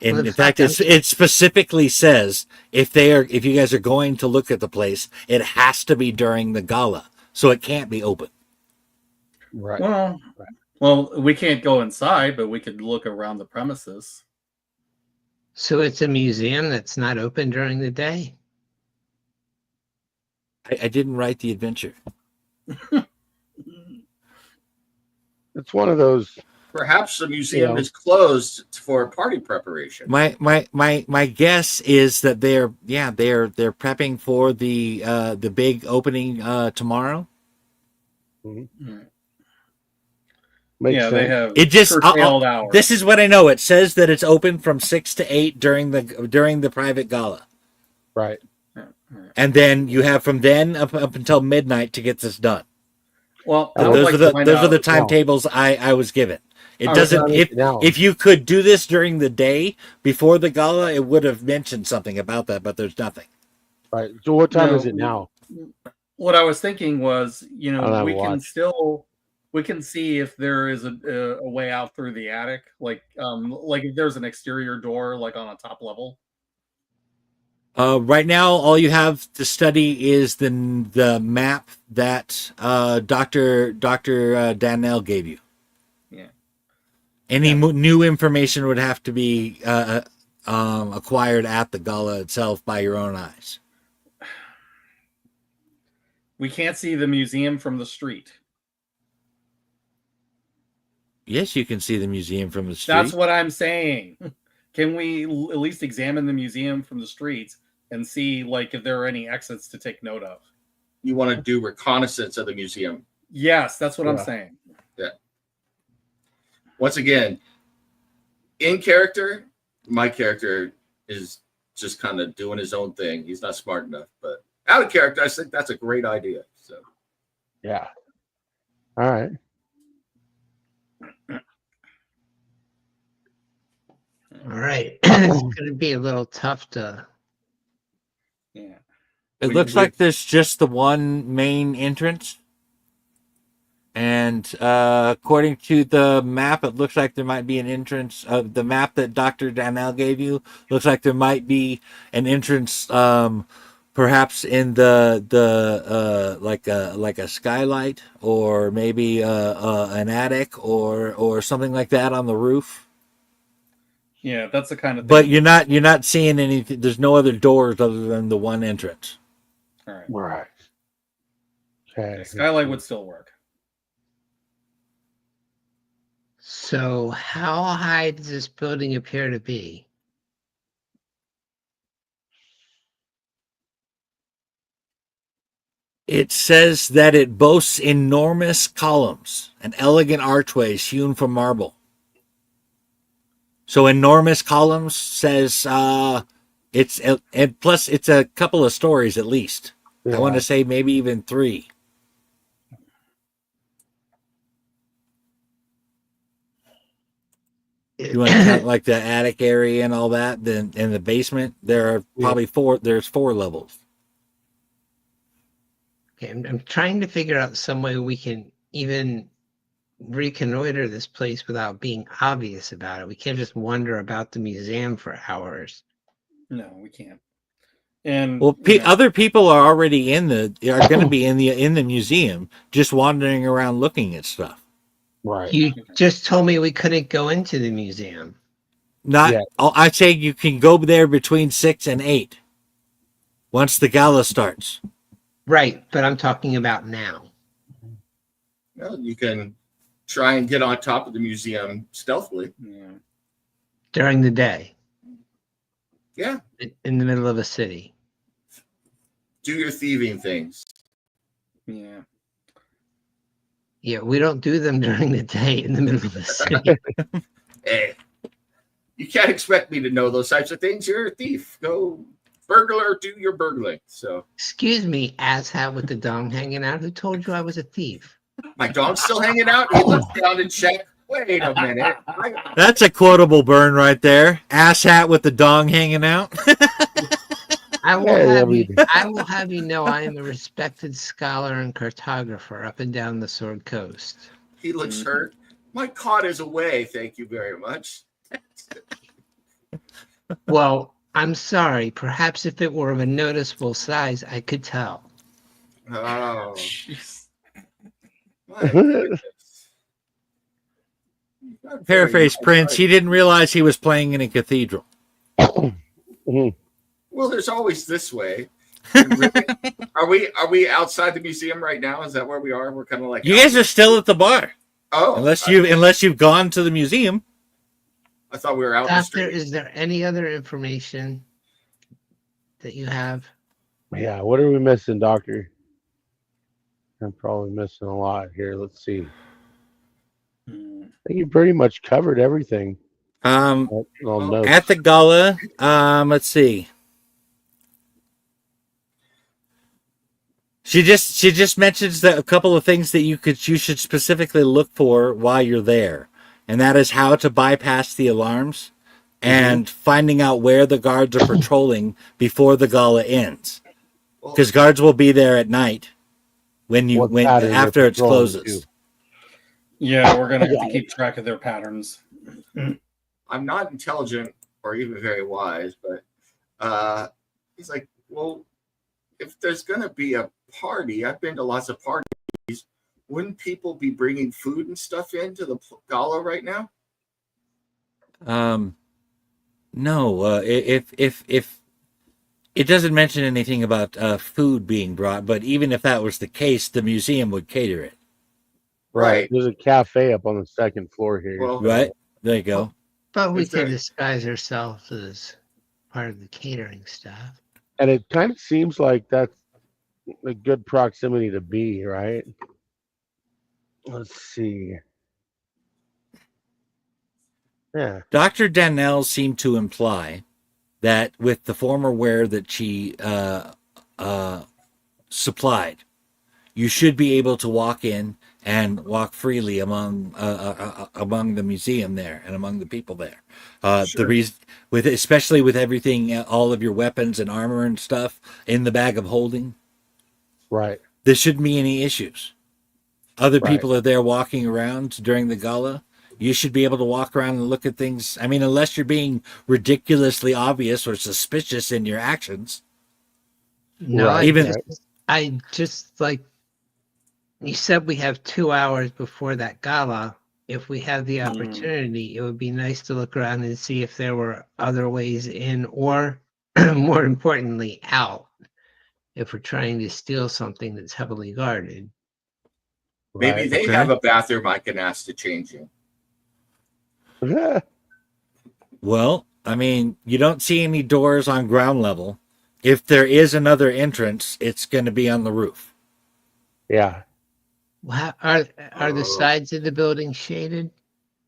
Speaker 1: In,
Speaker 4: Well,
Speaker 1: in fact, it specifically says if you guys are going to look at the place, it has to be during the gala, so it can't be open.
Speaker 5: Right.
Speaker 2: Well, we can't go inside, but we could look around the premises.
Speaker 4: So it's a museum that's not open during the day?
Speaker 1: I didn't write the adventure.
Speaker 5: It's one of those.
Speaker 3: Perhaps the museum is closed for party preparation.
Speaker 1: My guess is that they're prepping for the big opening tomorrow.
Speaker 5: Makes
Speaker 2: Yeah,
Speaker 5: sense.
Speaker 2: they have
Speaker 1: It just
Speaker 2: curtailed hours.
Speaker 1: this is what I know. It says that it's open from 6 to 8 during the private gala,
Speaker 5: Right.
Speaker 1: and then you have from then up until midnight to get this done.
Speaker 2: Well,
Speaker 5: Oh,
Speaker 1: Those are the timetables I was given. It doesn't. If you could do this during the day before the gala, it would have mentioned something about that, but there's nothing.
Speaker 5: Right. So what time is it now?
Speaker 2: What I was thinking was,
Speaker 5: I don't
Speaker 2: we can see if there is a way out through the attic, like if there's an exterior door, like on a top level.
Speaker 1: Right now, all you have to study is the map that Dr. Dannell gave you.
Speaker 2: Yeah.
Speaker 1: Any new information would have to be acquired at the gala itself by your own eyes.
Speaker 2: We can't see the museum from the street.
Speaker 1: Yes, you can see the museum from the street.
Speaker 2: That's what I'm saying. Can we at least examine the museum from the streets and see, like, if there are any exits to take note of?
Speaker 3: You want to do reconnaissance of the museum.
Speaker 2: Yes, that's what I'm saying.
Speaker 3: Yeah. Once again, in character, my character is just kind of doing his own thing. He's not smart enough, but out of character, I think that's a great idea. So,
Speaker 5: yeah. All right.
Speaker 4: All right. It's going to be a little tough to.
Speaker 2: Yeah.
Speaker 1: It looks like there's just the one main entrance. And according to the map, it looks like there might be an entrance. The map that Dr. Dannell gave you looks like there might be an entrance, perhaps in the like a skylight, or maybe an attic, or something like that on the roof.
Speaker 2: Yeah, that's the kind of thing.
Speaker 1: But you're not seeing anything. There's no other doors other than the one entrance.
Speaker 2: All right.
Speaker 5: Right. Okay.
Speaker 2: Skylight would still work.
Speaker 4: So, how high does this building appear to be?
Speaker 1: It says that it boasts enormous columns and elegant archways hewn from marble. So enormous columns says and plus it's a couple of stories at least.
Speaker 5: Yeah.
Speaker 1: I want to say maybe even 3. You want to count like the attic area and all that, then in the basement, there are probably there's 4 levels.
Speaker 4: Okay, I'm trying to figure out some way we can even reconnoiter this place without being obvious about it. We can't just wander about the museum for hours.
Speaker 2: No, we can't. And
Speaker 1: Well, other people are already are going to be in the museum, just wandering around looking at stuff.
Speaker 5: Right.
Speaker 4: You just told me we couldn't go into the museum.
Speaker 1: Not,
Speaker 5: Yeah.
Speaker 1: I say you can go there between 6 and 8 once the gala starts.
Speaker 4: Right, but I'm talking about now.
Speaker 3: Well, you can try and get on top of the museum stealthily.
Speaker 2: yeah.
Speaker 4: During the day.
Speaker 3: Yeah.
Speaker 4: In the middle of a city.
Speaker 3: Do your thieving things.
Speaker 2: Yeah.
Speaker 4: Yeah, we don't do them during the day in the middle of a city.
Speaker 3: Hey, you can't expect me to know those types of things. You're a thief. Go burglar, do your burgling. So
Speaker 4: Excuse me, asshat with the dong hanging out. Who told you I was a thief?
Speaker 3: my dog's still hanging out. He looks down and check. Wait a minute.
Speaker 1: That's a quotable burn right there. Ass hat with the dong hanging out.
Speaker 4: I will have you know I am a respected scholar and cartographer up and down the Sword Coast.
Speaker 3: He looks hurt. My cot is away. Thank you very much.
Speaker 4: Well, I'm sorry. Perhaps if it were of a noticeable size, I could tell.
Speaker 3: Oh.
Speaker 2: Jeez.
Speaker 3: My goodness. Not very
Speaker 1: Paraphrase
Speaker 3: nice,
Speaker 1: Prince.
Speaker 3: right?
Speaker 1: He didn't realize he was playing in a cathedral.
Speaker 3: Well, there's always this way. Are we outside the museum right now? Is that where we are? We're kind of like
Speaker 1: You guys are still at the bar,
Speaker 3: oh,
Speaker 1: unless you've gone to the museum.
Speaker 3: I thought we were out in the
Speaker 4: Doctor,
Speaker 3: street.
Speaker 4: is there any other information that you have?
Speaker 5: Yeah, what are we missing, Doctor? I'm probably missing a lot here. Let's see. I think you pretty much covered everything. Notes.
Speaker 1: At the gala, let's see. She just mentions that a couple of things that you should specifically look for while you're there, and that is how to bypass the alarms and finding out where the guards are patrolling before the gala ends, because guards will be there at night after it closes.
Speaker 2: Yeah, we're gonna have to keep track of their patterns.
Speaker 3: I'm not intelligent or even very wise, but he's like, well, if there's going to be a party, I've been to lots of parties. Wouldn't people be bringing food and stuff into the gala right now?
Speaker 1: No. If it doesn't mention anything about food being brought, but even if that was the case, the museum would cater it.
Speaker 3: Right.
Speaker 5: There's a cafe up on the second floor here.
Speaker 3: Well,
Speaker 1: Right? There you go.
Speaker 4: But we
Speaker 3: Is there-
Speaker 4: could disguise ourselves as part of the catering staff.
Speaker 5: And it kind of seems like that's a good proximity to be, right? Let's see. Yeah.
Speaker 1: Dr. Dannell seemed to imply that with the former wear that she supplied, you should be able to walk in and walk freely among the museum there and among the people there.
Speaker 3: Sure.
Speaker 1: The reason, especially with everything, all of your weapons and armor and stuff in the bag of holding,
Speaker 5: Right.
Speaker 1: there shouldn't be any issues. Other
Speaker 5: Right.
Speaker 1: people are there walking around during the gala. You should be able to walk around and look at things. I mean, unless you're being ridiculously obvious or suspicious in your actions.
Speaker 4: No,
Speaker 5: Right.
Speaker 4: I just like you said we have 2 hours before that gala. If we have the opportunity, it would be nice to look around and see if there were other ways in or more importantly out if we're trying to steal something that's heavily guarded.
Speaker 3: maybe
Speaker 5: Right.
Speaker 3: they
Speaker 1: Okay.
Speaker 3: have a bathroom I can ask to change in.
Speaker 5: Yeah.
Speaker 1: Well, I mean, you don't see any doors on ground level. If there is another entrance, it's going to be on the roof.
Speaker 5: Yeah.
Speaker 4: Well, are the sides of the building shaded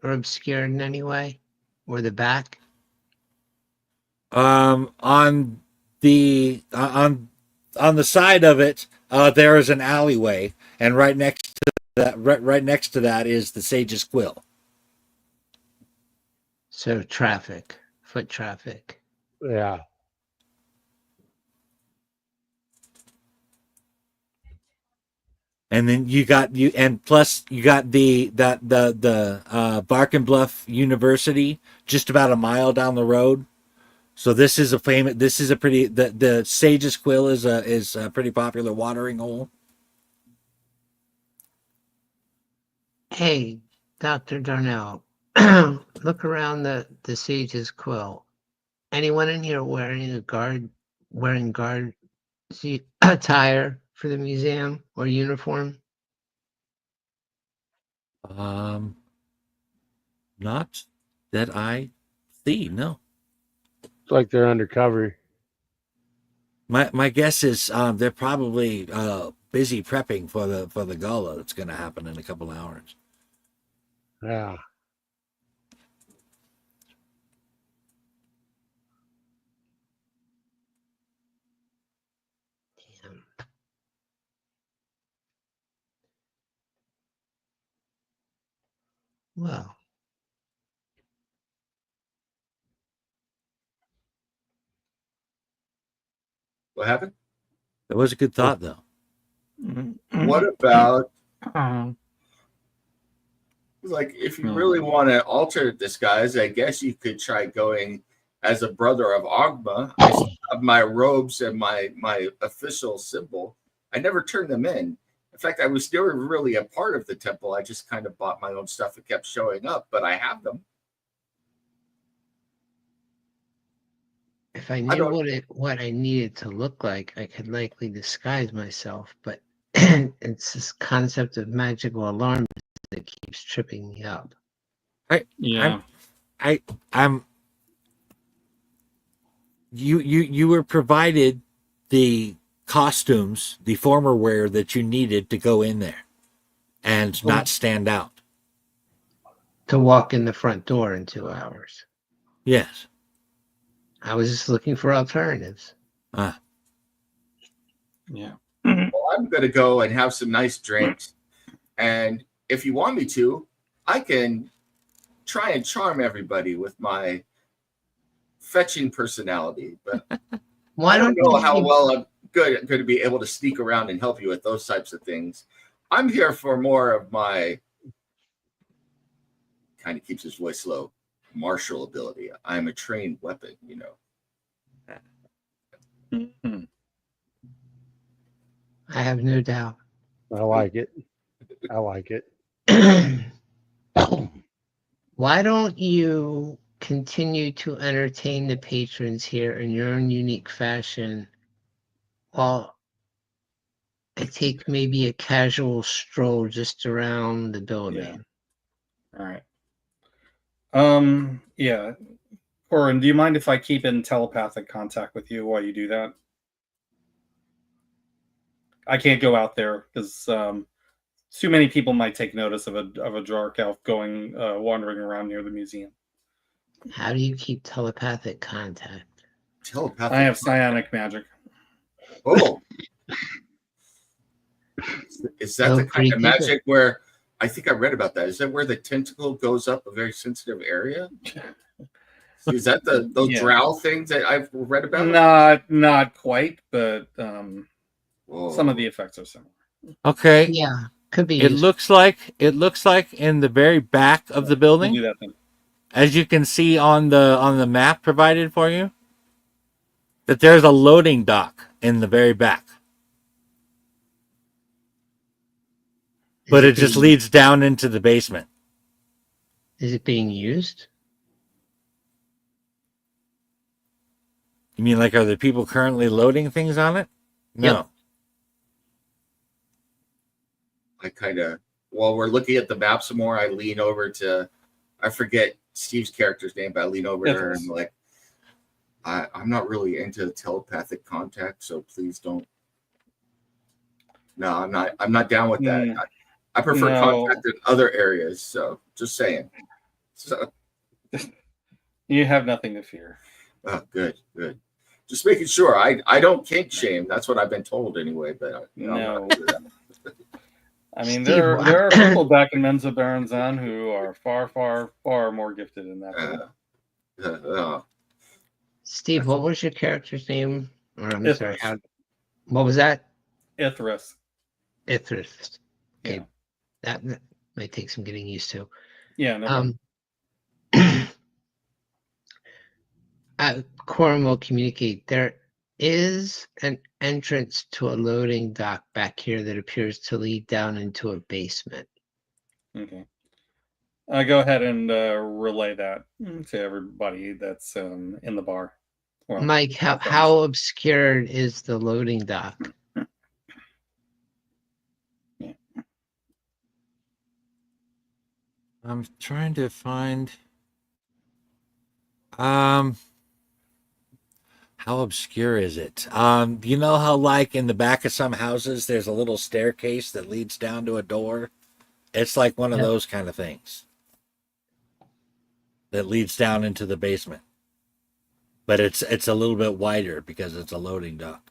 Speaker 4: or obscured in any way, or the back?
Speaker 1: On the side of it, there is an alleyway, and right next to that is the Sage's Quill.
Speaker 4: So traffic, foot traffic.
Speaker 5: Yeah.
Speaker 1: And then plus you got the Varkenbluff University just about a mile down the road. So this is a pretty the Sage's Quill is a pretty popular watering hole.
Speaker 4: Hey, Dr. Dannell, look around the Sage's Quill. Anyone in here wearing guard attire for the museum or uniform?
Speaker 1: Not that I see, no.
Speaker 5: It's like they're undercover.
Speaker 1: My guess is they're probably busy prepping for the gala that's going to happen in a couple hours.
Speaker 5: Yeah.
Speaker 4: Damn. Well,
Speaker 3: What happened?
Speaker 1: That was a good thought, though.
Speaker 3: What about like if you really want to alter disguise? I guess you could try going as a brother of Ogma. I still have my robes and my official symbol. I never turned them in. In fact, I was never really a part of the temple. I just kind of bought my own stuff and kept showing up, but I have them.
Speaker 4: if I knew what I needed to look like, I could likely disguise myself, but it's this concept of magical alarm that keeps tripping me up.
Speaker 1: You were provided the costumes, the former wear that you needed to go in there and not stand out.
Speaker 4: To walk in the front door in 2 hours.
Speaker 1: Yes.
Speaker 4: I was just looking for alternatives.
Speaker 2: Yeah.
Speaker 3: Well, I'm going to go and have some nice drinks. And if you want me to, I can try and charm everybody with my fetching personality. But I don't know how well I'm going to be able to sneak around and help you with those types of things. I'm here for more of my, kind of keeps his voice low, martial ability. I'm a trained weapon, you know.
Speaker 2: Mm-hmm.
Speaker 4: I have no doubt.
Speaker 5: I like it. I like it.
Speaker 4: Why don't you continue to entertain the patrons here in your own unique fashion while I take maybe a casual stroll just around the building?
Speaker 2: All right. Yeah. Corin, do you mind if I keep in telepathic contact with you while you do that? I can't go out there because too many people might take notice of a dark elf going wandering around near the museum.
Speaker 4: How do you keep telepathic contact?
Speaker 3: Telepathic.
Speaker 2: I have psionic magic.
Speaker 3: Oh. Is that the kind of magic where I think I read about that? Is that where the tentacle goes up a very sensitive area? Is that those drow things that I've read about?
Speaker 2: Not quite, but some of the effects are similar.
Speaker 1: Okay.
Speaker 4: Yeah, could be.
Speaker 1: It looks like in the very back of the building,
Speaker 2: We'll do that then.
Speaker 1: as you can see on the map provided for you, that there's a loading dock in the very back. But it just leads down into the basement.
Speaker 4: Is it being used?
Speaker 1: You mean like, are there people currently loading things on it? No.
Speaker 4: Yep.
Speaker 3: I kind of, while we're looking at the map some more, I lean over to, I forget Steve's character's name, but I lean over to her and like, I'm not really into telepathic contact, so please don't. No, I'm not down with that. I prefer contact in other areas, so just saying. So
Speaker 2: you have nothing to fear.
Speaker 3: Oh, good. Just making sure. I don't kink shame. That's what I've been told anyway. But
Speaker 2: no. I mean, there are people back in Menza Baranzan who are far, far, far more gifted in that.
Speaker 4: Steve, what was your character's name? Or I'm sorry,
Speaker 2: Ithris.
Speaker 4: what was that?
Speaker 2: Ithris.
Speaker 4: Ithris. Okay,
Speaker 2: Yeah.
Speaker 4: that might take some getting used to.
Speaker 2: Yeah. No problem.
Speaker 4: Corum will communicate. There is an entrance to a loading dock back here that appears to lead down into a basement.
Speaker 2: Okay. Go ahead and relay that to everybody that's in the bar. Well,
Speaker 4: Mike, how obscured is the loading dock?
Speaker 2: Yeah.
Speaker 1: I'm trying to find. How obscure is it? You know how, like, in the back of some houses, there's a little staircase that leads down to a door? It's like one of those kind of things that leads down into the basement. But it's a little bit wider because it's a loading dock.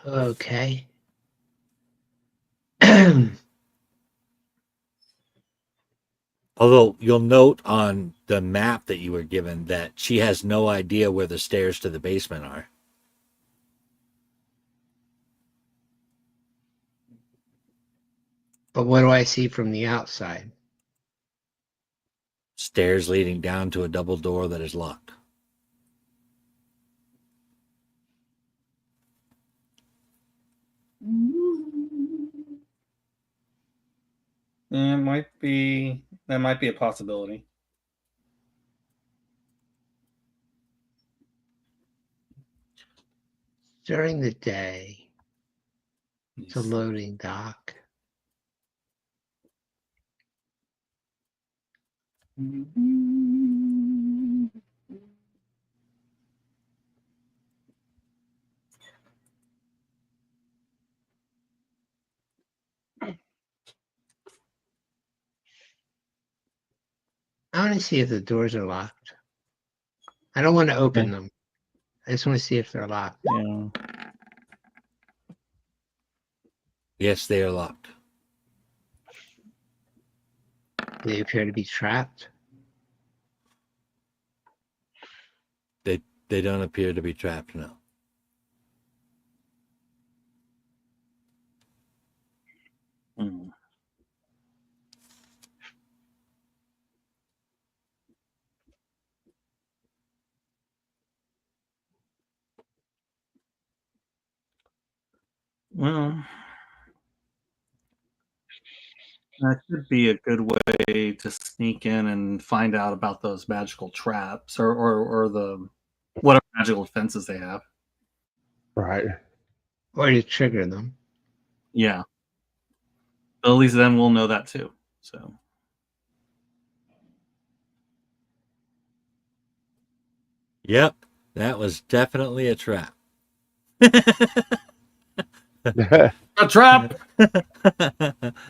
Speaker 4: Okay.
Speaker 1: Although you'll note on the map that you were given that she has no idea where the stairs to the basement are.
Speaker 4: But what do I see from the outside?
Speaker 1: Stairs leading down to a double door that is locked.
Speaker 2: That might be a possibility.
Speaker 4: During the day, it's a loading dock. I want to see if the doors are locked. I don't want to open them. I just want to see if they're locked.
Speaker 2: Yeah.
Speaker 1: Yes, they are locked.
Speaker 4: They appear to be trapped.
Speaker 1: They don't appear to be trapped, no.
Speaker 2: Mm. Well, that could be a good way to sneak in and find out about those magical traps or the whatever magical defenses they have.
Speaker 5: Right.
Speaker 4: Or to trigger them.
Speaker 2: Yeah. But at least then we'll know that too. So
Speaker 1: Yep, that was definitely a trap.
Speaker 2: a trap.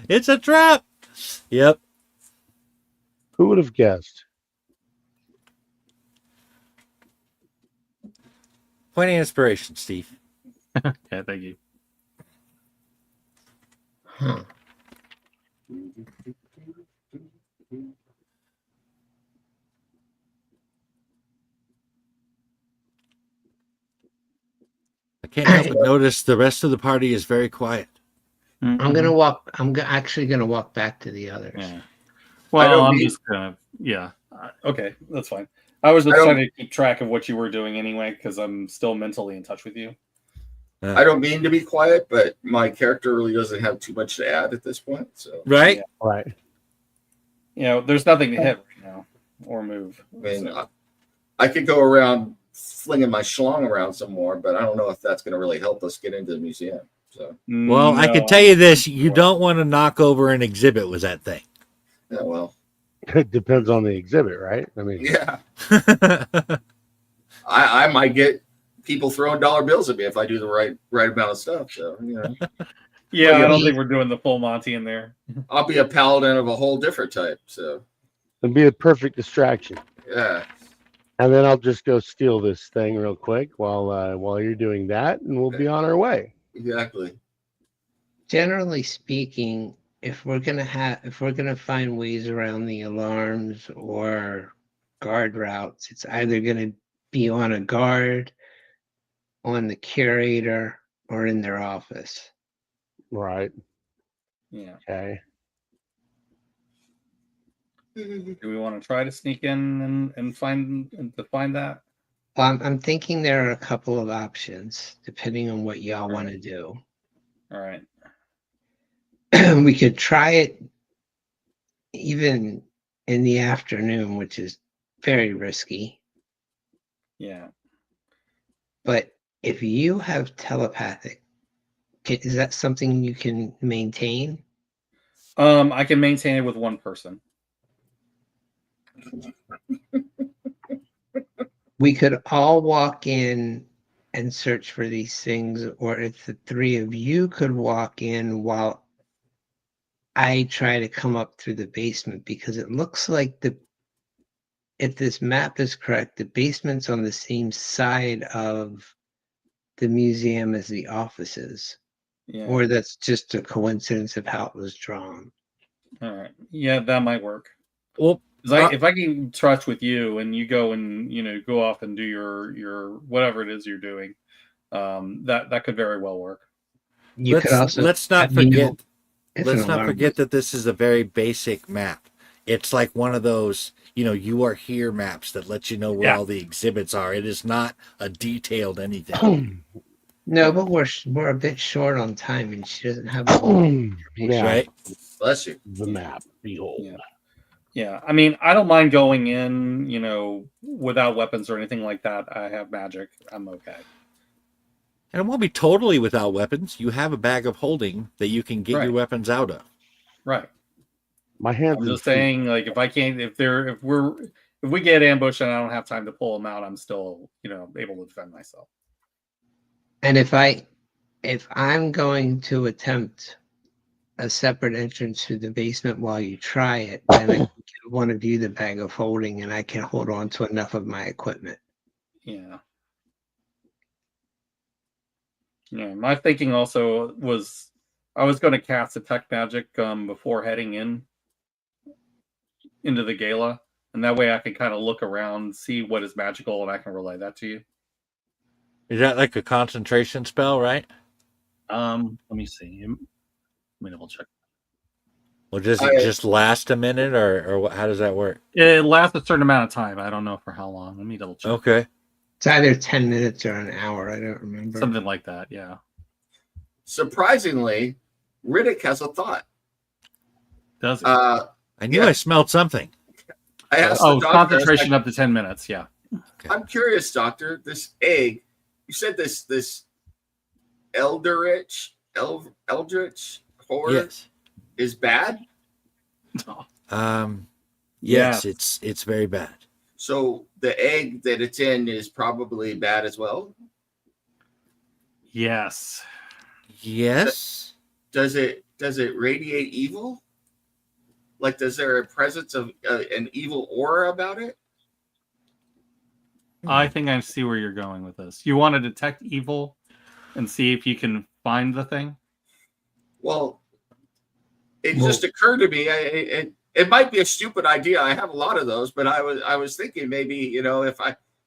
Speaker 1: It's a trap. Yep.
Speaker 5: Who would have guessed?
Speaker 1: Point of inspiration, Steve.
Speaker 2: Yeah, thank you.
Speaker 4: Huh.
Speaker 1: I can't help but notice the rest of the party is very quiet.
Speaker 4: I'm gonna walk. Actually gonna walk back to the others.
Speaker 2: Yeah. Well, I'm just kind of okay, that's fine. I was just trying to keep track of what you were doing anyway, because I'm still mentally in touch with you.
Speaker 3: I don't mean to be quiet, but my character really doesn't have too much to add at this point. So
Speaker 1: right,
Speaker 5: right.
Speaker 2: You know, there's nothing to hit right now or move.
Speaker 3: I mean, I could go around flinging my schlong around some more, but I don't know if that's going to really help us get into the museum. So,
Speaker 1: well, I can tell you this: you don't want to knock over an exhibit with that thing.
Speaker 3: Yeah, well,
Speaker 5: it depends on the exhibit, right? I mean,
Speaker 3: yeah. I might get people throwing dollar bills at me if I do the right amount of stuff. So, you know.
Speaker 2: Yeah, I don't think we're doing the full Monty in there.
Speaker 3: I'll be a paladin of a whole different type. So,
Speaker 5: it'd be a perfect distraction.
Speaker 3: Yeah.
Speaker 5: And then I'll just go steal this thing real quick while you're doing that, and we'll be on our way.
Speaker 3: Exactly.
Speaker 4: Generally speaking, if we're gonna find ways around the alarms or guard routes, it's either gonna be on a guard, on the curator, or in their office.
Speaker 5: Right.
Speaker 2: Yeah.
Speaker 5: Okay.
Speaker 2: Do we want to try to sneak in and find that?
Speaker 4: I'm thinking there are a couple of options depending on what y'all want to do.
Speaker 2: All right.
Speaker 4: We could try it even in the afternoon, which is very risky.
Speaker 2: Yeah.
Speaker 4: But if you have telepathic, is that something you can maintain?
Speaker 2: I can maintain it with one person.
Speaker 4: We could all walk in and search for these things, or if the three of you could walk in while I try to come up through the basement, because it looks like if this map is correct, the basement's on the same side of the museum as the offices.
Speaker 2: Yeah.
Speaker 4: Or that's just a coincidence of how it was drawn.
Speaker 2: All right. Yeah, that might work.
Speaker 1: Well,
Speaker 2: if I can touch with you and you go and go off and do your whatever it is you're doing, that could very well work.
Speaker 1: Let's not forget that this is a very basic map. It's like one of those, you are here maps that let you know where all the exhibits are. It is not a detailed anything.
Speaker 4: No, but we're a bit short on time, and she doesn't have the
Speaker 5: Yeah.
Speaker 1: Right?
Speaker 3: Bless you.
Speaker 5: The map. Behold.
Speaker 2: Yeah. I mean, I don't mind going in, without weapons or anything like that. I have magic. I'm okay.
Speaker 1: And it won't be totally without weapons. You have a bag of holding that you can get your weapons out of.
Speaker 2: Right.
Speaker 5: My hands.
Speaker 2: I'm just saying, like, if I can't, if we get ambushed and I don't have time to pull them out, I'm still, able to defend myself.
Speaker 4: And if I'm going to attempt a separate entrance to the basement while you try it, then I can give one of you the bag of holding, and I can hold on to enough of my equipment.
Speaker 2: Yeah. Yeah. My thinking also was I was going to cast detect magic before heading into the gala, and that way I can kind of look around, see what is magical, and I can relay that to you.
Speaker 1: Is that like a concentration spell, right?
Speaker 2: Let me see. Let me double check.
Speaker 1: Well, does it just last a minute, or how does that work?
Speaker 2: It lasts a certain amount of time. I don't know for how long. Let me double check.
Speaker 1: Okay.
Speaker 4: It's either 10 minutes or an hour. I don't remember.
Speaker 2: Something like that, yeah.
Speaker 3: Surprisingly, Riddick has a thought.
Speaker 2: Does it?
Speaker 1: I knew I smelled something.
Speaker 3: I asked the doctor,
Speaker 2: concentration up to 10 minutes, yeah.
Speaker 3: Okay. I'm curious, doctor, this egg, you said this eldritch horror is bad?
Speaker 1: Yes, it's very bad.
Speaker 3: So the egg that it's in is probably bad as well?
Speaker 2: Yes.
Speaker 3: Yes. Does it radiate evil? Like, does there a presence of an evil aura about it?
Speaker 2: I think I see where you're going with this. You want to detect evil and see if you can find the thing?
Speaker 3: Well, it just occurred to me. It might be a stupid idea. I have a lot of those, but I was thinking maybe, if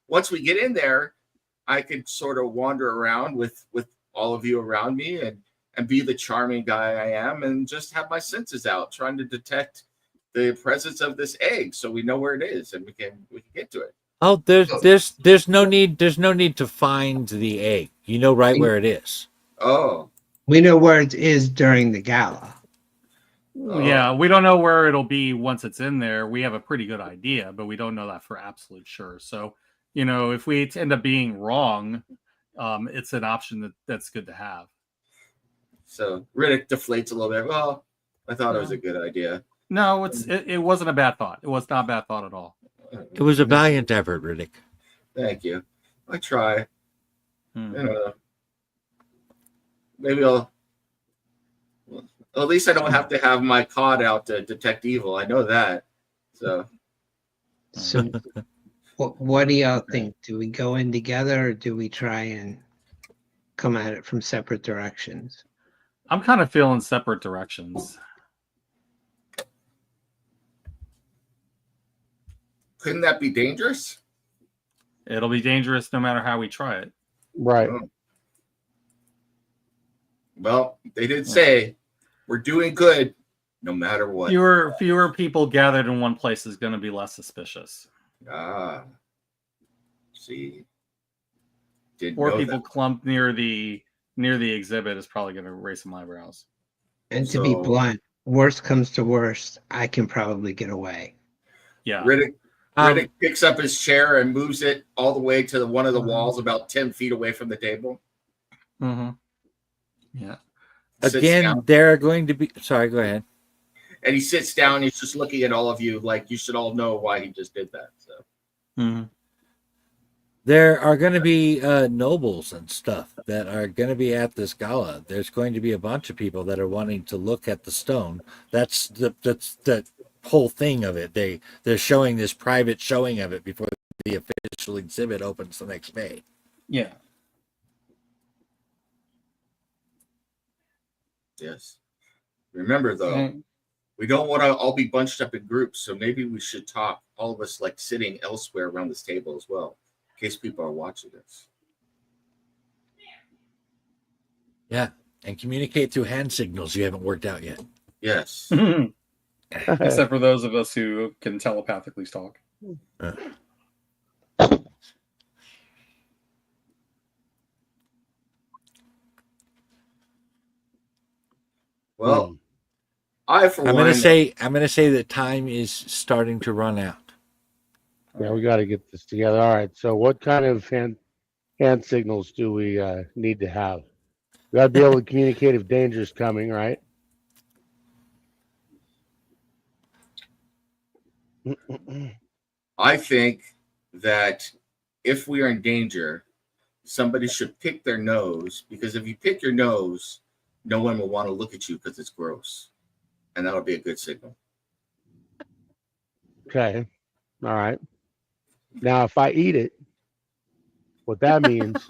Speaker 3: once we get in there, I could sort of wander around with all of you around me and be the charming guy I am and just have my senses out trying to detect the presence of this egg so we know where it is and we can get to it.
Speaker 1: Oh, there's no need to find the egg. You know right where it is.
Speaker 3: Oh.
Speaker 4: We know where it is during the gala.
Speaker 2: Yeah, we don't know where it'll be once it's in there. We have a pretty good idea, but we don't know that for absolute sure. So, if we end up being wrong, it's an option that's good to have.
Speaker 3: So Riddick deflates a little bit. Well, I thought it was a good idea.
Speaker 2: No, it wasn't a bad thought. It was not a bad thought at all.
Speaker 1: It was a valiant effort, Riddick.
Speaker 3: Thank you. I try. Maybe I'll. Well, at least I don't have to have my cod out to detect evil. I know that. So
Speaker 4: what do y'all think? Do we go in together or do we try and come at it from separate directions?
Speaker 2: I'm kind of feeling separate directions.
Speaker 3: Couldn't that be dangerous?
Speaker 2: It'll be dangerous no matter how we try it.
Speaker 5: Right.
Speaker 3: Oh. Well, they did say we're doing good no matter what.
Speaker 2: Fewer people gathered in one place is going to be less suspicious.
Speaker 3: Ah, see,
Speaker 2: Or people clumped near the exhibit is probably going to raise some eyebrows.
Speaker 4: And to be blunt, worst comes to worst, I can probably get away.
Speaker 2: Yeah.
Speaker 3: Riddick picks up his chair and moves it all the way to one of the walls about 10 feet away from the table.
Speaker 2: Mm-hmm. Yeah.
Speaker 1: Again, there are going to be... Sorry, go ahead.
Speaker 3: And he sits down. He's just looking at all of you like you should all know why he just did that. So.
Speaker 2: Mm-hmm.
Speaker 1: There are going to be nobles and stuff that are going to be at this gala. There's going to be a bunch of people that are wanting to look at the stone. That's the whole thing of it. They're showing this private showing of it before the official exhibit opens the next day.
Speaker 2: Yeah.
Speaker 3: Yes. Remember, though, we don't want to all be bunched up in groups, so maybe we should talk, all of us, like sitting elsewhere around this table as well, in case people are watching this.
Speaker 1: Yeah, and communicate through hand signals you haven't worked out yet.
Speaker 3: Yes.
Speaker 2: Except for those of us who can telepathically talk.
Speaker 3: Well, I'm
Speaker 1: going to say that time is starting to run out.
Speaker 5: Yeah, we got to get this together. All right. So, what kind of hand signals do we need to have? We got to be able to communicate if danger is coming, right?
Speaker 3: I think that if we are in danger, somebody should pick their nose, because if you pick your nose, no one will want to look at you because it's gross. And that'll be a good signal.
Speaker 5: Okay. All right. Now, if I eat it, what that means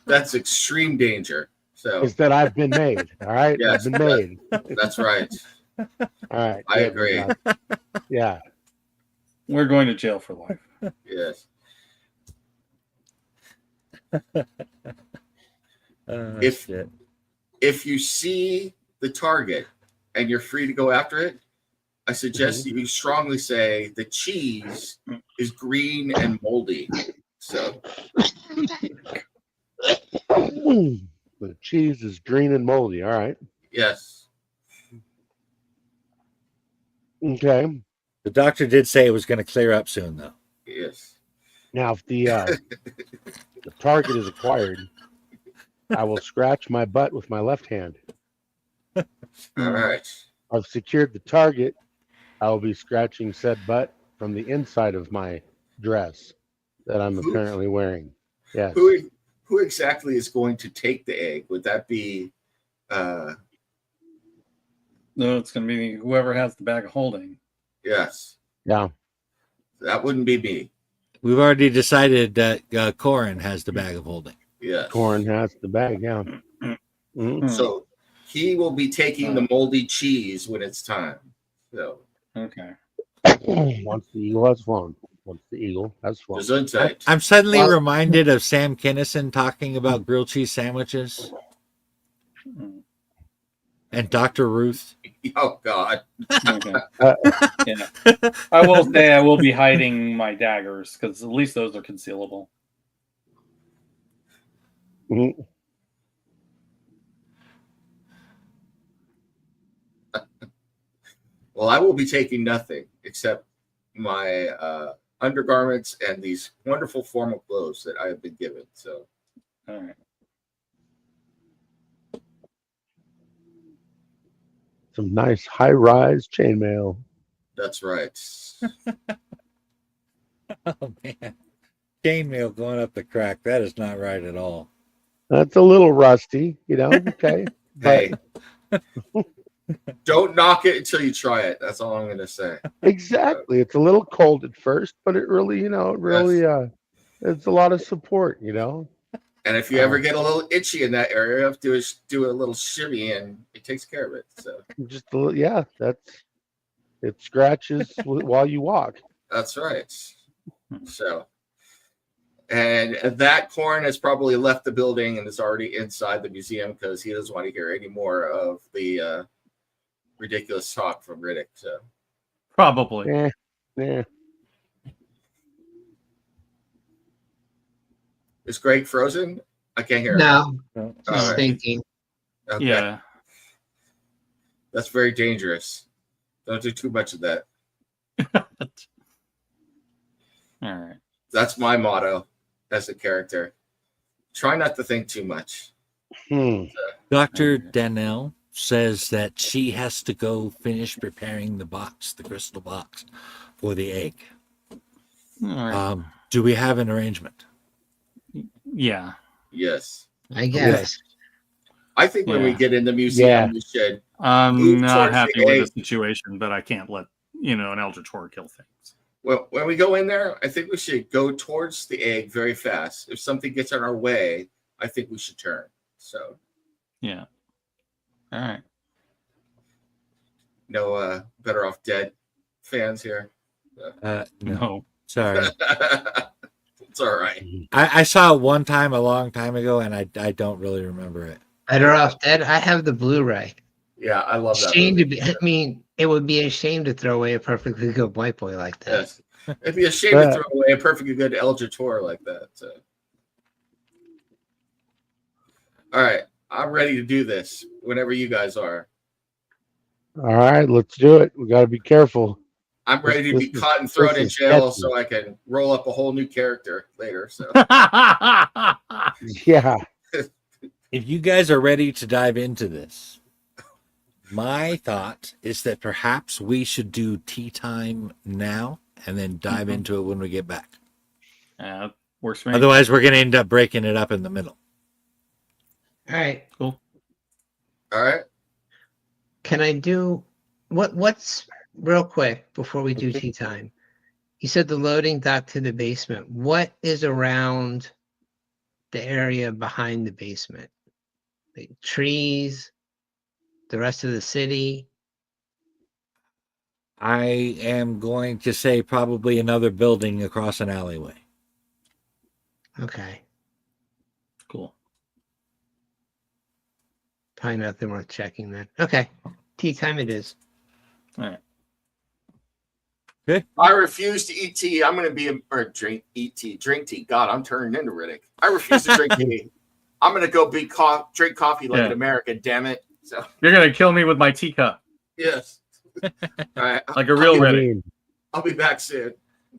Speaker 3: that's extreme danger. So
Speaker 5: is that I've been made. All right.
Speaker 3: Yes,
Speaker 5: I've been made.
Speaker 3: That's right.
Speaker 5: All right.
Speaker 3: I agree.
Speaker 5: Yeah.
Speaker 2: We're going to jail for life.
Speaker 3: Yes. If you see the target and you're free to go after it, I suggest you strongly say the cheese is green and moldy. So
Speaker 5: the cheese is green and moldy. All right.
Speaker 3: Yes.
Speaker 5: Okay.
Speaker 1: The doctor did say it was going to clear up soon, though.
Speaker 3: Yes.
Speaker 5: Now, if the target is acquired, I will scratch my butt with my left hand.
Speaker 3: All right.
Speaker 5: I've secured the target. I will be scratching said butt from the inside of my dress that I'm apparently wearing. Yes.
Speaker 3: Who exactly is going to take the egg? Would that be?
Speaker 2: No, it's going to be whoever has the bag of holding.
Speaker 3: Yes.
Speaker 5: Yeah.
Speaker 3: That wouldn't be me.
Speaker 1: We've already decided that Corin has the bag of holding.
Speaker 3: Yes.
Speaker 5: Corin has the bag. Yeah. Mm-hmm.
Speaker 3: So he will be taking the moldy cheese when it's time. So.
Speaker 2: Okay.
Speaker 5: Once the eagle has flown. Once the eagle has flown.
Speaker 1: I'm suddenly reminded of Sam Kinison talking about grilled cheese sandwiches. And Dr. Ruth.
Speaker 3: Oh, God.
Speaker 2: Okay. Yeah. I will say I will be hiding my daggers because at least those are concealable.
Speaker 5: Mm-hmm.
Speaker 3: Well, I will be taking nothing except my undergarments and these wonderful formal clothes that I have been given. So,
Speaker 2: all right.
Speaker 5: Some nice high-rise chainmail.
Speaker 3: That's right.
Speaker 1: Oh, man. Chainmail going up the crack. That is not right at all.
Speaker 5: That's a little rusty, you know. Okay.
Speaker 3: Hey. Don't knock it until you try it. That's all I'm going to say.
Speaker 5: Exactly. It's a little cold at first, but it really, it's a lot of support, you know.
Speaker 3: And if you ever get a little itchy in that area, do a little shimmy and it takes care of it. So
Speaker 5: just a little, it scratches while you walk.
Speaker 3: That's right. So, and that Corn has probably left the building and is already inside the museum because he doesn't want to hear any more of the ridiculous talk from Riddick. So,
Speaker 2: Probably.
Speaker 5: Yeah.
Speaker 3: is Greg frozen? I can't hear him.
Speaker 4: No,
Speaker 1: No.
Speaker 3: All
Speaker 4: just
Speaker 3: right.
Speaker 4: thinking.
Speaker 3: Okay.
Speaker 2: Yeah.
Speaker 3: That's very dangerous. Don't do too much of that.
Speaker 2: All right.
Speaker 3: That's my motto as a character. Try not to think too much.
Speaker 1: Dr. Dannell says that she has to go finish preparing the box, the crystal box, for the egg.
Speaker 2: All right.
Speaker 1: Do we have an arrangement?
Speaker 2: Yeah.
Speaker 3: Yes.
Speaker 4: I guess.
Speaker 3: I think when we
Speaker 2: Yeah.
Speaker 3: get in the museum, we should.
Speaker 2: I'm
Speaker 3: Move
Speaker 2: not
Speaker 3: towards
Speaker 2: happy
Speaker 3: the
Speaker 2: with
Speaker 3: egg.
Speaker 2: the situation, but I can't let an Eldritch Horror kill things.
Speaker 3: Well, when we go in there, I think we should go towards the egg very fast. If something gets in our way, I think we should turn. So,
Speaker 2: Yeah. All right.
Speaker 3: no Better Off Dead fans here.
Speaker 1: No.
Speaker 2: No.
Speaker 1: Sorry.
Speaker 3: It's all right.
Speaker 1: I saw it one time a long time ago, and I don't really remember it.
Speaker 4: Better Off Dead. I have the Blu-ray.
Speaker 3: Yeah, I love that.
Speaker 4: Shame to
Speaker 3: movie.
Speaker 4: be. I mean, it would be a shame to throw away a perfectly good white boy like that.
Speaker 3: Yes. It'd be a shame to throw away a perfectly good Eldritch Horror like that. So. All right. I'm ready to do this whenever you guys are.
Speaker 5: All right, let's do it. We got to be careful.
Speaker 3: I'm ready to be caught and thrown in jail so I can roll up a whole new character later. So
Speaker 5: Yeah.
Speaker 1: If you guys are ready to dive into this, my thought is that perhaps we should do tea time now and then dive into it when we get back.
Speaker 2: Works for me.
Speaker 1: Otherwise, we're going to end up breaking it up in the middle.
Speaker 4: All right.
Speaker 2: Cool.
Speaker 3: all right.
Speaker 4: Can I do what's real quick before we do tea time? You said the loading dock to the basement. What is around the area behind the basement? Like trees, the rest of the city?
Speaker 1: I am going to say probably another building across an alleyway.
Speaker 4: Okay.
Speaker 2: Cool.
Speaker 4: Probably nothing worth checking then. Okay. Tea time it is.
Speaker 2: All right.
Speaker 3: I refuse to eat tea. I'm going to be drink tea. God, I'm turning into Riddick. I refuse to drink tea. I'm going to go drink coffee like an American. Damn it! So
Speaker 2: You're gonna kill me with my teacup,
Speaker 3: yes. All right.
Speaker 2: like a real Riddick.
Speaker 5: mean,
Speaker 3: I'll be back soon.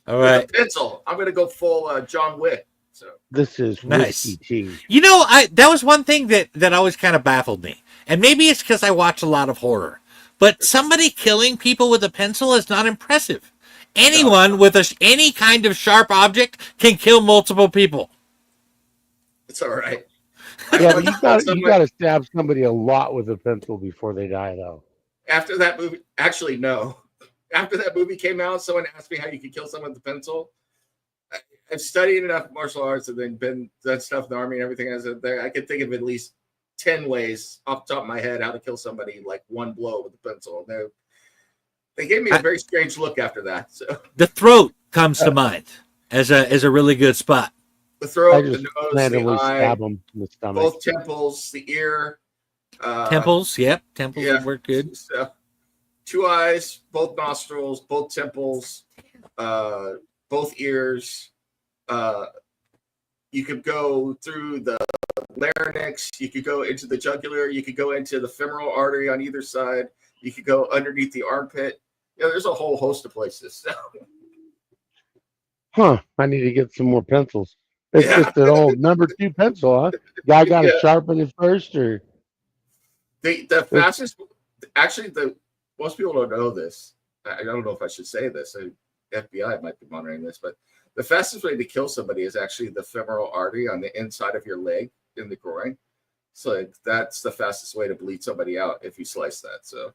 Speaker 1: All
Speaker 3: With
Speaker 1: right.
Speaker 3: a pencil. I'm going to go full John Wick. So
Speaker 5: this is
Speaker 1: Nice.
Speaker 5: whiskey tea.
Speaker 1: You know, that was one thing that always kind of baffled me. And maybe it's because I watch a lot of horror. But somebody killing people with a pencil is not impressive. Anyone with any kind of sharp object can kill multiple people.
Speaker 3: it's all right.
Speaker 5: Yeah, but you got to stab somebody a lot with a pencil before they die, though.
Speaker 3: After that movie, actually, no. After that movie came out, someone asked me how you could kill someone with a pencil. I've studied enough martial arts and then done stuff in the army and everything. I could think of at least 10 ways off the top of my head how to kill somebody like one blow with a pencil. They gave me a very strange look after that. So
Speaker 1: The throat comes to mind as a really good spot.
Speaker 3: the throat,
Speaker 5: I
Speaker 3: the
Speaker 5: just
Speaker 3: nose,
Speaker 5: randomly
Speaker 3: the eye,
Speaker 5: stab them in the stomach.
Speaker 3: both temples, the ear.
Speaker 1: Temples, yep. Temples
Speaker 3: yeah.
Speaker 1: would work good.
Speaker 3: So, 2 eyes, both nostrils, both temples, both ears. You could go through the larynx. You could go into the jugular. You could go into the femoral artery on either side. You could go underneath the armpit. There's a whole host of places.
Speaker 5: Huh. I need to get some more pencils. It's just an old number 2 pencil, huh? Guy got to sharpen it first, or
Speaker 3: the fastest. Actually, most people don't know this. I don't know if I should say this. FBI might be monitoring this, but the fastest way to kill somebody is actually the femoral artery on the inside of your leg in the groin. So that's the fastest way to bleed somebody out if you slice that. So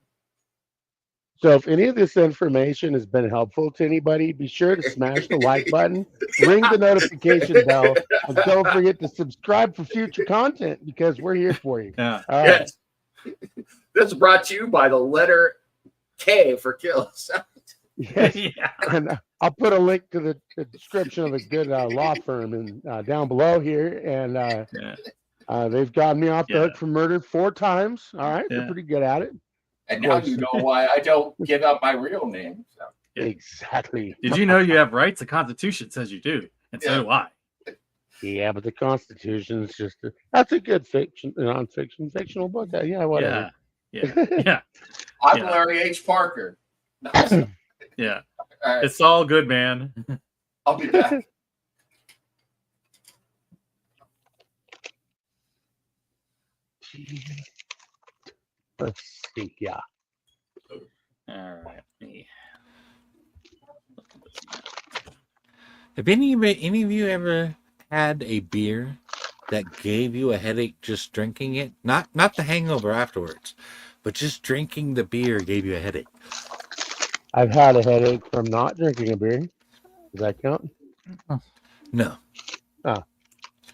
Speaker 5: if any of this information has been helpful to anybody, be sure to smash the like button, ring the notification bell, and don't forget to subscribe for future content because we're here for you.
Speaker 2: Yeah.
Speaker 5: All right.
Speaker 3: yes. That's brought to you by the letter K for kills.
Speaker 5: Yes,
Speaker 2: Yeah.
Speaker 5: and I'll put a link to the description of a good law firm down below here, and
Speaker 2: Yeah.
Speaker 5: they've gotten me off the
Speaker 2: Yeah.
Speaker 5: hook for murder 4 times. All right, they're
Speaker 2: Yeah.
Speaker 5: pretty good at it.
Speaker 3: And
Speaker 5: Of
Speaker 3: now
Speaker 5: course.
Speaker 3: you know why I don't give out my real name. So.
Speaker 2: Yeah.
Speaker 5: Exactly.
Speaker 2: Did you know you have rights? The Constitution says you do, and so do I.
Speaker 5: Yeah, but the Constitution is just that's a good fiction, non-fiction, fictional book. Yeah, whatever.
Speaker 2: Yeah. Yeah.
Speaker 3: I'm
Speaker 2: Yeah.
Speaker 3: Larry H. Parker. No,
Speaker 2: Yeah.
Speaker 3: all right,
Speaker 2: It's all good, man.
Speaker 3: I'll be back.
Speaker 5: Let's see. Yeah.
Speaker 2: All right. Me.
Speaker 1: Have any of you ever had a beer that gave you a headache just drinking it? Not the hangover afterwards, but just drinking the beer gave you a headache.
Speaker 5: I've had a headache from not drinking a beer. Does that count?
Speaker 1: No.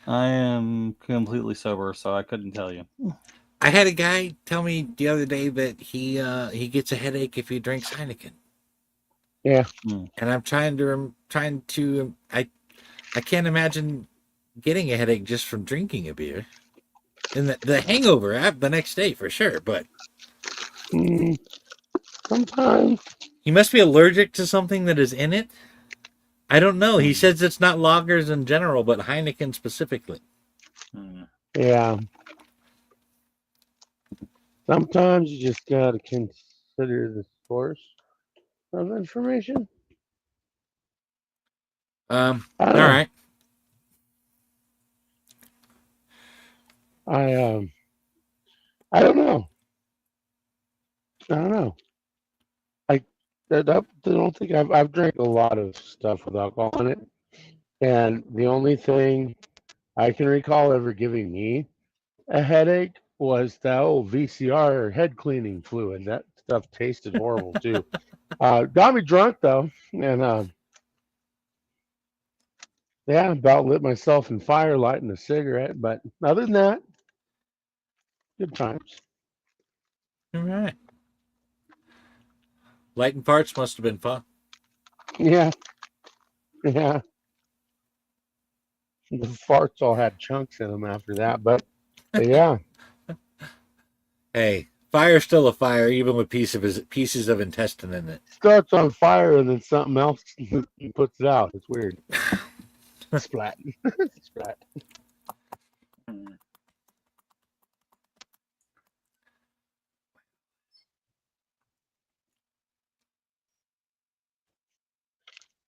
Speaker 2: I am completely sober, so I couldn't tell you.
Speaker 1: I had a guy tell me the other day that he gets a headache if he drinks Heineken.
Speaker 5: Yeah.
Speaker 1: And I'm trying to I can't imagine getting a headache just from drinking a beer. And the hangover the next day for sure, but
Speaker 5: Sometimes.
Speaker 1: he must be allergic to something that is in it. I don't know. He says it's not lagers in general, but Heineken specifically.
Speaker 5: Yeah. Sometimes you just gotta consider the source of information.
Speaker 1: All right.
Speaker 5: I don't know. I don't think I've drank a lot of stuff with alcohol in it, and the only thing I can recall ever giving me a headache was that old VCR head cleaning fluid. That stuff tasted horrible too. Got me drunk though, and yeah, about lit myself in fire lighting a cigarette. But other than that, good times.
Speaker 1: All right. Lighting farts must have been fun.
Speaker 5: Yeah. The farts all had chunks in them after that, but yeah.
Speaker 1: Hey, fire's still a fire, even with pieces of intestine in it.
Speaker 5: Starts on fire and then something else puts it out. It's weird. Splat. Splat.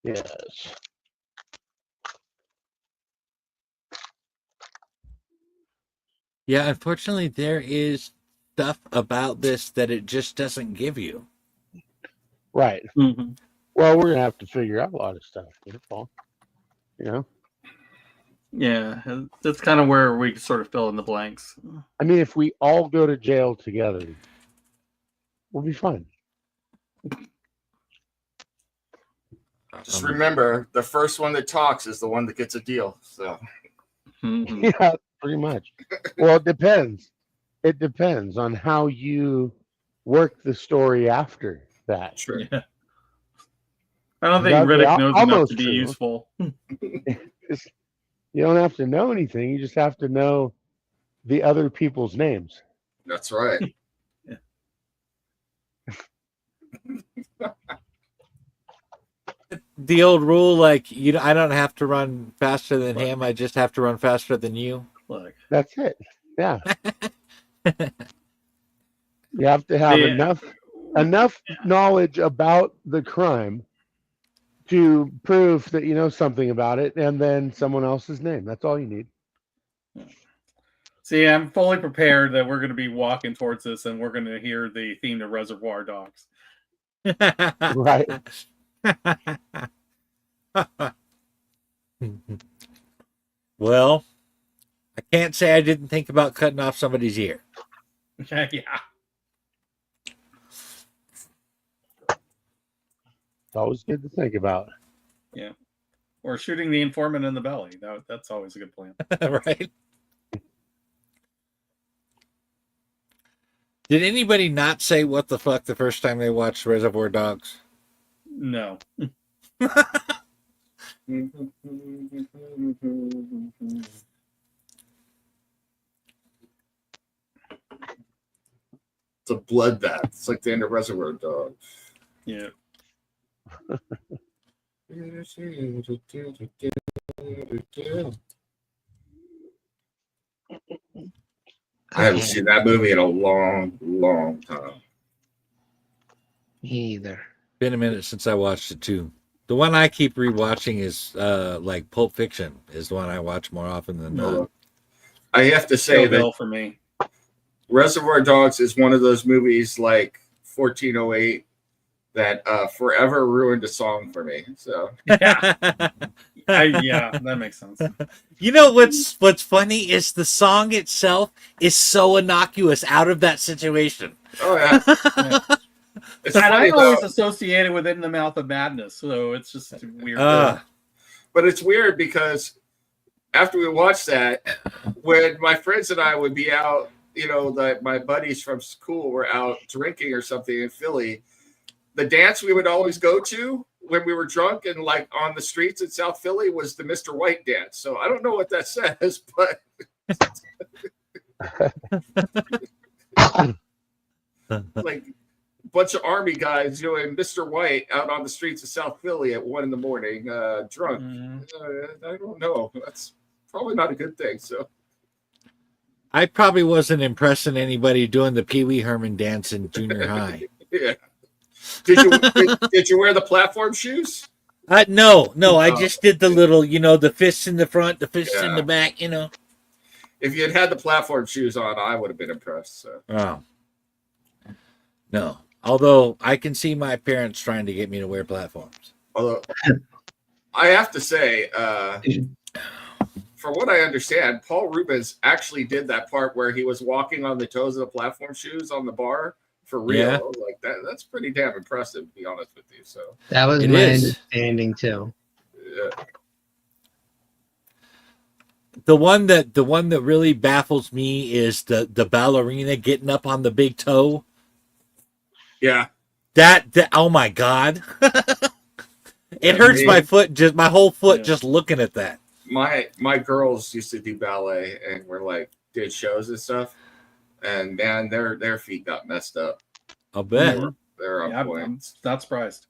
Speaker 5: Yes.
Speaker 1: Yeah, unfortunately, there is stuff about this that it just doesn't give you.
Speaker 5: Right.
Speaker 2: Mm-hmm.
Speaker 5: Well, we're gonna have to figure out a lot of stuff. You know.
Speaker 2: Yeah, that's kind of where we sort of fill in the blanks.
Speaker 5: I mean, if we all go to jail together, we'll be fine.
Speaker 3: Just remember, the first one that talks is the one that gets a deal. So,
Speaker 2: Mm-hmm.
Speaker 5: Yeah, pretty much. Well, it depends. It depends on how you work the story after that.
Speaker 3: sure.
Speaker 2: Yeah. I don't think
Speaker 5: That'd be
Speaker 2: Riddick knows enough
Speaker 5: almost
Speaker 2: to be
Speaker 5: true.
Speaker 2: useful.
Speaker 5: You don't have to know anything. You just have to know the other people's names.
Speaker 3: That's right.
Speaker 1: The old rule, like I don't have to run faster than him. I just have to run faster than you.
Speaker 2: Look,
Speaker 5: That's it. Yeah. You have to have enough knowledge about the crime to prove that you know something about it, and then someone else's name. That's all you need.
Speaker 2: see, I'm fully prepared that we're going to be walking towards this, and we're going to hear the theme to Reservoir Dogs.
Speaker 5: Right.
Speaker 1: Well, I can't say I didn't think about cutting off somebody's ear.
Speaker 2: Yeah.
Speaker 5: It's always good to think about.
Speaker 2: Yeah. Or shooting the informant in the belly. That's always a good plan.
Speaker 1: Right? Did anybody not say what the fuck the first time they watched Reservoir Dogs?
Speaker 2: No.
Speaker 3: It's a bloodbath. It's like the end of Reservoir Dogs.
Speaker 2: Yeah.
Speaker 3: I haven't seen that movie in a long, long time.
Speaker 4: Me either.
Speaker 1: Been a minute since I watched it too. The one I keep rewatching is like Pulp Fiction is the one I watch more often than not.
Speaker 3: I have to say
Speaker 2: Bill
Speaker 3: that
Speaker 2: for me.
Speaker 3: Reservoir Dogs is one of those movies like 1408 that forever ruined a song for me. So
Speaker 2: Yeah. Yeah, that makes sense.
Speaker 1: You know what's funny is the song itself is so innocuous out of that situation.
Speaker 3: oh yeah.
Speaker 2: Yeah.
Speaker 3: It's
Speaker 2: And
Speaker 3: funny
Speaker 2: I always
Speaker 3: though,
Speaker 2: associate it with In the Mouth of Madness, so it's just weird.
Speaker 3: but it's weird because after we watched that, when my friends and I would be out, you know, my buddies from school were out drinking or something in Philly, the dance we would always go to when we were drunk and like on the streets in South Philly was the Mr. White dance. So I don't know what that says, but like a bunch of army guys doing Mr. White out on the streets of South Philly at 1 a.m, drunk. I don't know. That's probably not a good thing. So
Speaker 1: I probably wasn't impressing anybody doing the Pee Wee Herman dance in junior high.
Speaker 3: yeah. Did you wear the platform shoes?
Speaker 1: No, I just did the little, you know, the fists in the front, the fists in the back, you know.
Speaker 3: If you had the platform shoes on, I would have been impressed. So.
Speaker 1: Oh. No. Although I can see my parents trying to get me to wear platforms.
Speaker 3: Although I have to say, from what I understand, Paul Rubens actually did that part where he was walking on the toes of the platform shoes on the bar for real.
Speaker 1: Yeah.
Speaker 3: I was like, that's pretty damn impressive, to be honest with you. So
Speaker 4: That was
Speaker 1: It
Speaker 4: my
Speaker 1: is.
Speaker 4: understanding too.
Speaker 3: yeah.
Speaker 1: The one that really baffles me is the ballerina getting up on the big toe.
Speaker 3: Yeah.
Speaker 1: That oh my god. It hurts my foot, just my whole foot just looking at that.
Speaker 3: My girls used to do ballet and were like did shows and stuff, and man, their feet got messed up.
Speaker 1: I'll bet.
Speaker 3: They're on point.
Speaker 2: I'm not surprised.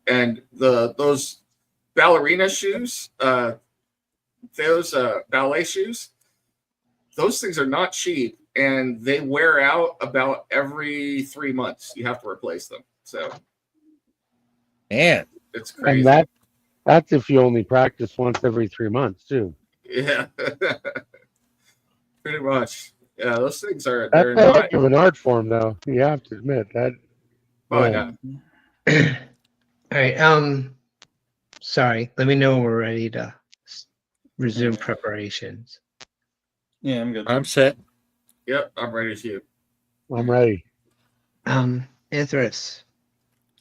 Speaker 3: And those ballerina shoes, those ballet shoes, those things are not cheap, and they wear out about every 3 months. You have to replace them. So
Speaker 1: Man.
Speaker 3: it's crazy.
Speaker 5: And that's if you only practice once every 3 months too.
Speaker 3: Yeah. Pretty much. Yeah, those things are
Speaker 5: That's
Speaker 3: they're
Speaker 5: a
Speaker 3: not
Speaker 5: heck of an art form, though. You have to admit that.
Speaker 3: oh
Speaker 5: Yeah.
Speaker 3: yeah.
Speaker 4: All right. Sorry. Let me know when we're ready to resume preparations.
Speaker 2: Yeah, I'm good.
Speaker 1: I'm set.
Speaker 3: Yep, I'm ready to.
Speaker 5: I'm ready.
Speaker 4: Ithris.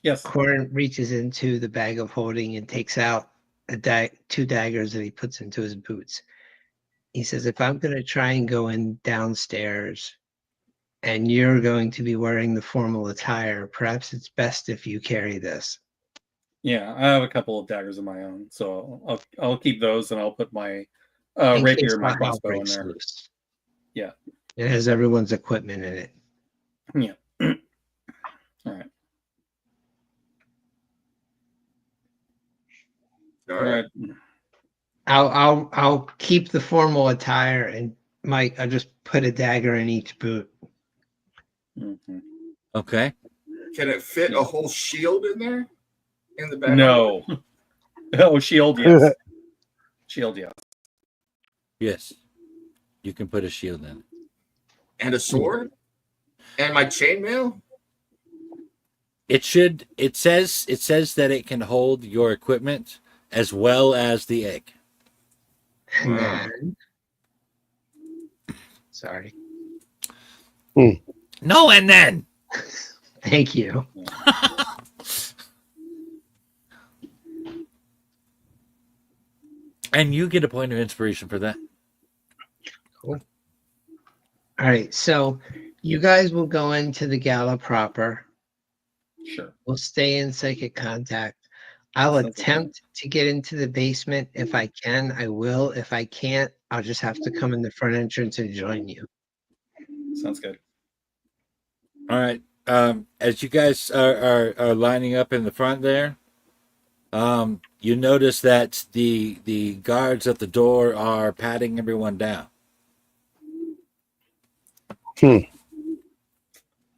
Speaker 2: Yes.
Speaker 4: Corin reaches into the bag of holding and takes out two daggers that he puts into his boots. He says, if I'm going to try and go in downstairs and you're going to be wearing the formal attire, perhaps it's best if you carry this.
Speaker 2: Yeah, I have a couple of daggers of my own, so I'll keep those and I'll put my
Speaker 4: In
Speaker 2: rapier
Speaker 4: case
Speaker 2: and my
Speaker 4: my house
Speaker 2: crossbow in
Speaker 4: breaks
Speaker 2: there.
Speaker 4: loose.
Speaker 2: Yeah.
Speaker 4: It has everyone's equipment in it.
Speaker 2: Yeah. All right.
Speaker 3: All
Speaker 2: All
Speaker 3: right.
Speaker 2: right.
Speaker 4: I'll keep the formal attire, and I'll just put a dagger in each boot.
Speaker 2: Mhm.
Speaker 1: Okay.
Speaker 3: Can it fit a whole shield in there? In the back?
Speaker 2: No. Oh, shield, yes. Shield, yes.
Speaker 1: Yes. You can put a shield in.
Speaker 3: And a sword? And my chainmail?
Speaker 1: It says that it can hold your equipment as well as the egg.
Speaker 4: And
Speaker 3: Wow.
Speaker 4: then, sorry.
Speaker 1: No, and then.
Speaker 4: Thank you.
Speaker 1: And you get a point of inspiration for that.
Speaker 4: Cool. All right, so you guys will go into the gala proper,
Speaker 2: Sure.
Speaker 4: We'll stay in psychic contact. I'll
Speaker 2: Sounds
Speaker 4: attempt to get into the basement. If I can, I will. If I can't, I'll just have to come in the front entrance and join you.
Speaker 2: Sounds good.
Speaker 1: All right. As you guys are lining up in the front there, you notice that the guards at the door are patting everyone down.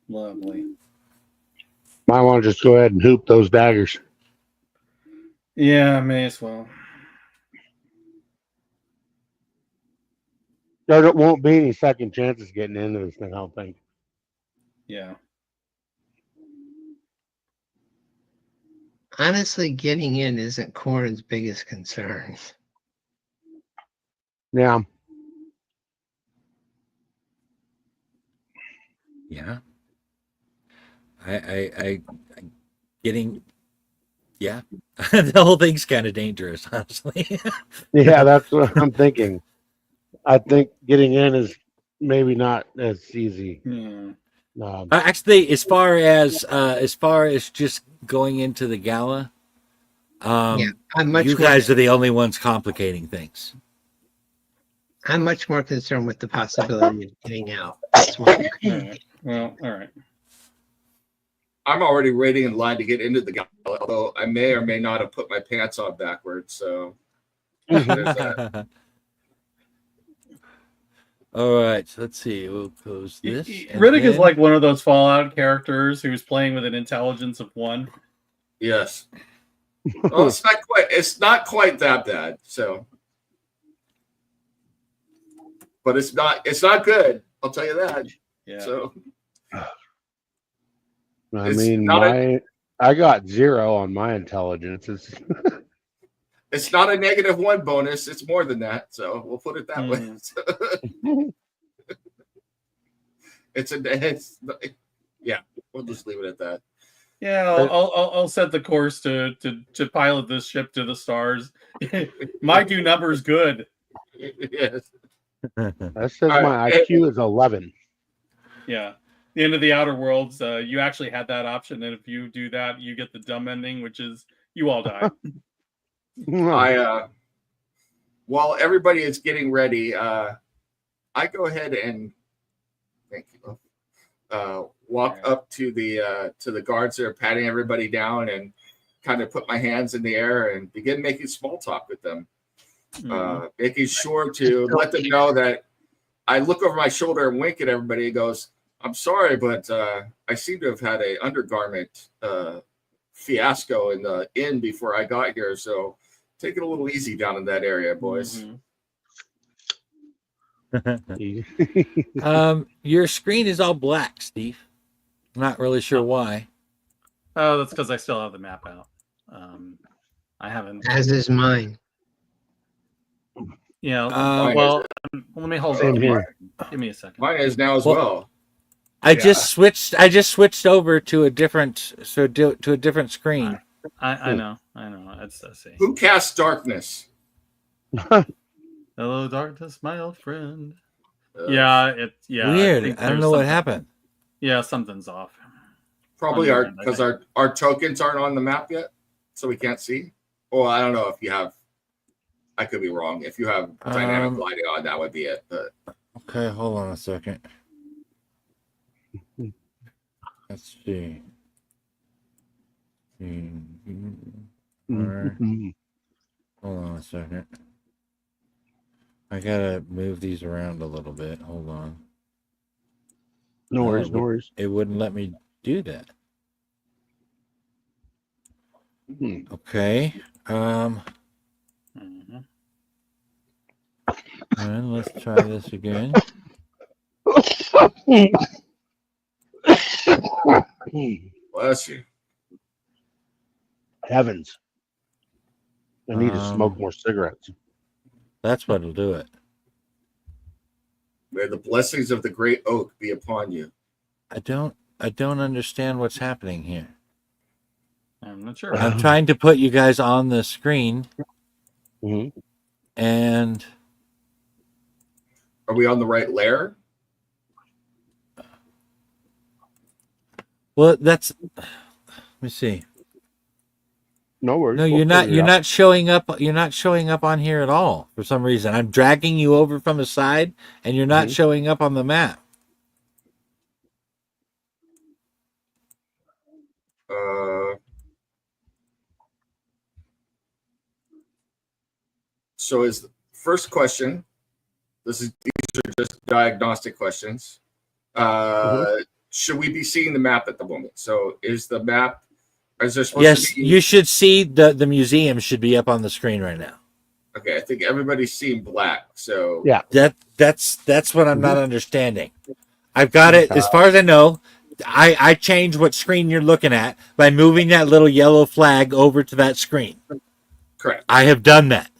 Speaker 2: Lovely.
Speaker 5: Might want to just go ahead and hoop those daggers.
Speaker 2: Yeah, may as well.
Speaker 5: There won't be any second chances getting into this thing, I don't think.
Speaker 2: Yeah.
Speaker 4: Honestly, getting in isn't Corin's biggest concern.
Speaker 5: Yeah.
Speaker 1: Yeah. I getting. Yeah. The whole thing's kind of dangerous, honestly.
Speaker 5: Yeah, that's what I'm thinking. I think getting in is maybe not as easy.
Speaker 1: Actually, as far as just going into the gala,
Speaker 4: Yeah, you
Speaker 1: guys are the only ones complicating things.
Speaker 4: I'm much more concerned with the possibility of getting out. That's why.
Speaker 2: All right. Well, all right.
Speaker 3: I'm already waiting in line to get into the gala, although I may or may not have put my pants on backwards. So there's that.
Speaker 1: All right, so let's see. We'll close this.
Speaker 2: Riddick is like one of those Fallout characters who's playing with an intelligence of 1.
Speaker 3: Yes. Well, it's not quite that bad. So, but it's not good. I'll tell you that.
Speaker 2: Yeah.
Speaker 3: So,
Speaker 5: I mean, I got 0 on my intelligence.
Speaker 3: It's not a -1 bonus. It's more than that. So we'll put it that way. Yeah. We'll just leave it at that.
Speaker 2: Yeah, I'll set the course to pilot this ship to the stars. My do numbers good.
Speaker 3: Yes.
Speaker 5: That says my IQ is 11.
Speaker 2: Yeah. The end of the Outer Worlds, you actually had that option, and if you do that, you get the dumb ending, which is you all die.
Speaker 3: While everybody is getting ready, I go ahead and thank you. Walk up to the guards that are patting everybody down and kind of put my hands in the air and begin making small talk with them, making sure to let them know that I look over my shoulder and wink at everybody and goes, "I'm sorry, but I seem to have had a undergarment fiasco in the inn before I got here, so take it a little easy down in that area, boys."
Speaker 1: Your screen is all black, Steve. I'm not really sure why.
Speaker 2: Oh, that's because I still have the map out. I haven't.
Speaker 4: As is mine.
Speaker 2: Yeah.
Speaker 3: Well,
Speaker 2: let me hold
Speaker 5: Same
Speaker 2: on.
Speaker 5: here.
Speaker 2: Give me a second.
Speaker 3: Mine is now as well.
Speaker 1: I just switched over to a different screen.
Speaker 2: I know. Let's see.
Speaker 3: Who casts darkness?
Speaker 2: Hello, darkness, my old friend.
Speaker 1: Weird. I don't know what happened.
Speaker 2: Yeah, something's off.
Speaker 3: Probably because our tokens aren't on the map yet, so we can't see. Well, I don't know if you have. I could be wrong. If you have dynamic gliding on, that would be it. But
Speaker 1: okay, hold on a second. Let's see. Hold on a second. I gotta move these around a little bit. Hold on.
Speaker 5: No worries.
Speaker 1: It wouldn't let me do that. Okay. And let's try this again.
Speaker 3: bless you.
Speaker 5: Heavens. I need to smoke more cigarettes.
Speaker 1: That's what'll do it.
Speaker 3: May the blessings of the great oak be upon you.
Speaker 1: I don't understand what's happening here.
Speaker 2: I'm not sure.
Speaker 1: I'm trying to put you guys on the screen.
Speaker 5: Mm-hmm.
Speaker 1: And
Speaker 3: are we on the right layer?
Speaker 1: Well, that's Let me see.
Speaker 5: No worries.
Speaker 1: No,
Speaker 5: we'll
Speaker 1: you're not.
Speaker 5: figure it
Speaker 1: You're
Speaker 5: out.
Speaker 1: not showing up. You're not showing up on here at all for some reason. I'm dragging you over from the side, and you're not showing up on the map.
Speaker 3: So is the first question. These are just diagnostic questions. Should we be seeing the map at the moment? So is the map? Is there supposed
Speaker 1: Yes,
Speaker 3: to be?
Speaker 1: you should see the museum should be up on the screen right now.
Speaker 3: Okay, I think everybody's seeing black. So
Speaker 5: Yeah.
Speaker 1: That's what I'm not understanding. I've got it as far as I know. I change what screen you're looking at by moving that little yellow flag over to that screen.
Speaker 3: correct.
Speaker 1: I have done that.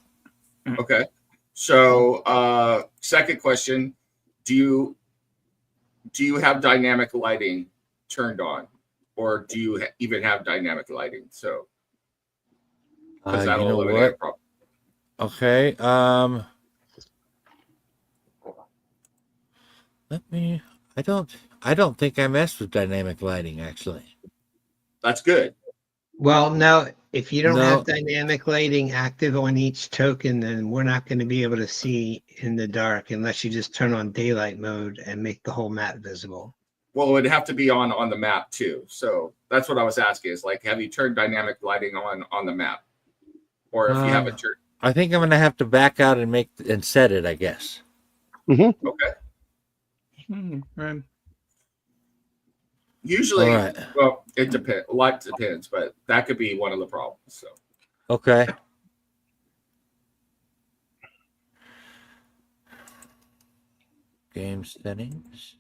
Speaker 3: Okay. So second question: Do you have dynamic lighting turned on, or do you even have dynamic lighting? So because
Speaker 1: You
Speaker 3: that'll
Speaker 1: know
Speaker 3: eliminate
Speaker 1: what?
Speaker 3: a problem.
Speaker 1: Okay. Let me. I don't think I messed with dynamic lighting actually.
Speaker 3: That's good.
Speaker 4: Well, no, if you don't
Speaker 1: No.
Speaker 4: have dynamic lighting active on each token, then we're not going to be able to see in the dark unless you just turn on daylight mode and make the whole map visible.
Speaker 3: Well, it would have to be on the map too. So that's what I was asking. Is like, have you turned dynamic lighting on the map, or if you haven't turned?
Speaker 1: I think I'm gonna have to back out and set it. I guess.
Speaker 3: Okay.
Speaker 2: Right.
Speaker 3: Usually,
Speaker 1: All right.
Speaker 3: well, it depends. A lot depends, but that could be one of the problems. So
Speaker 1: Okay. Game settings.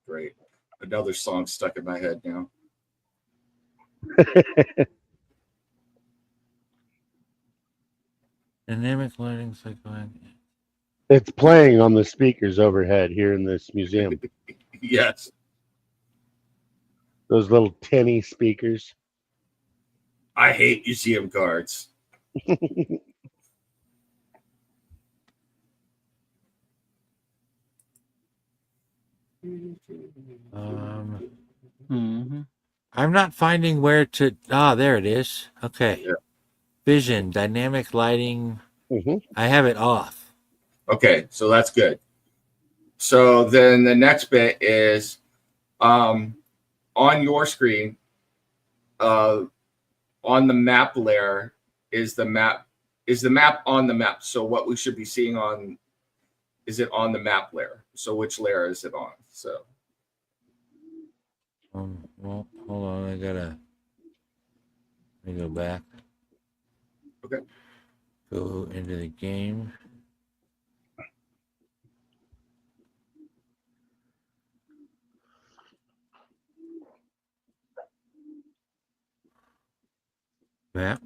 Speaker 3: great. Another song stuck in my head now.
Speaker 1: Dynamic lighting cycle.
Speaker 5: It's playing on the speakers overhead here in this museum.
Speaker 3: Yes.
Speaker 5: Those little tinny speakers.
Speaker 3: I hate museum cards.
Speaker 1: I'm not finding where to. There it is. Okay.
Speaker 3: Yeah.
Speaker 1: Vision, dynamic lighting. I have it off.
Speaker 3: Okay, so that's good. So then the next bit is on your screen, on the map layer is the map on the map. So what we should be seeing is it on the map layer? So which layer is it on? So
Speaker 1: well, hold on. Let me go back.
Speaker 3: Okay.
Speaker 1: Go into the game. Map.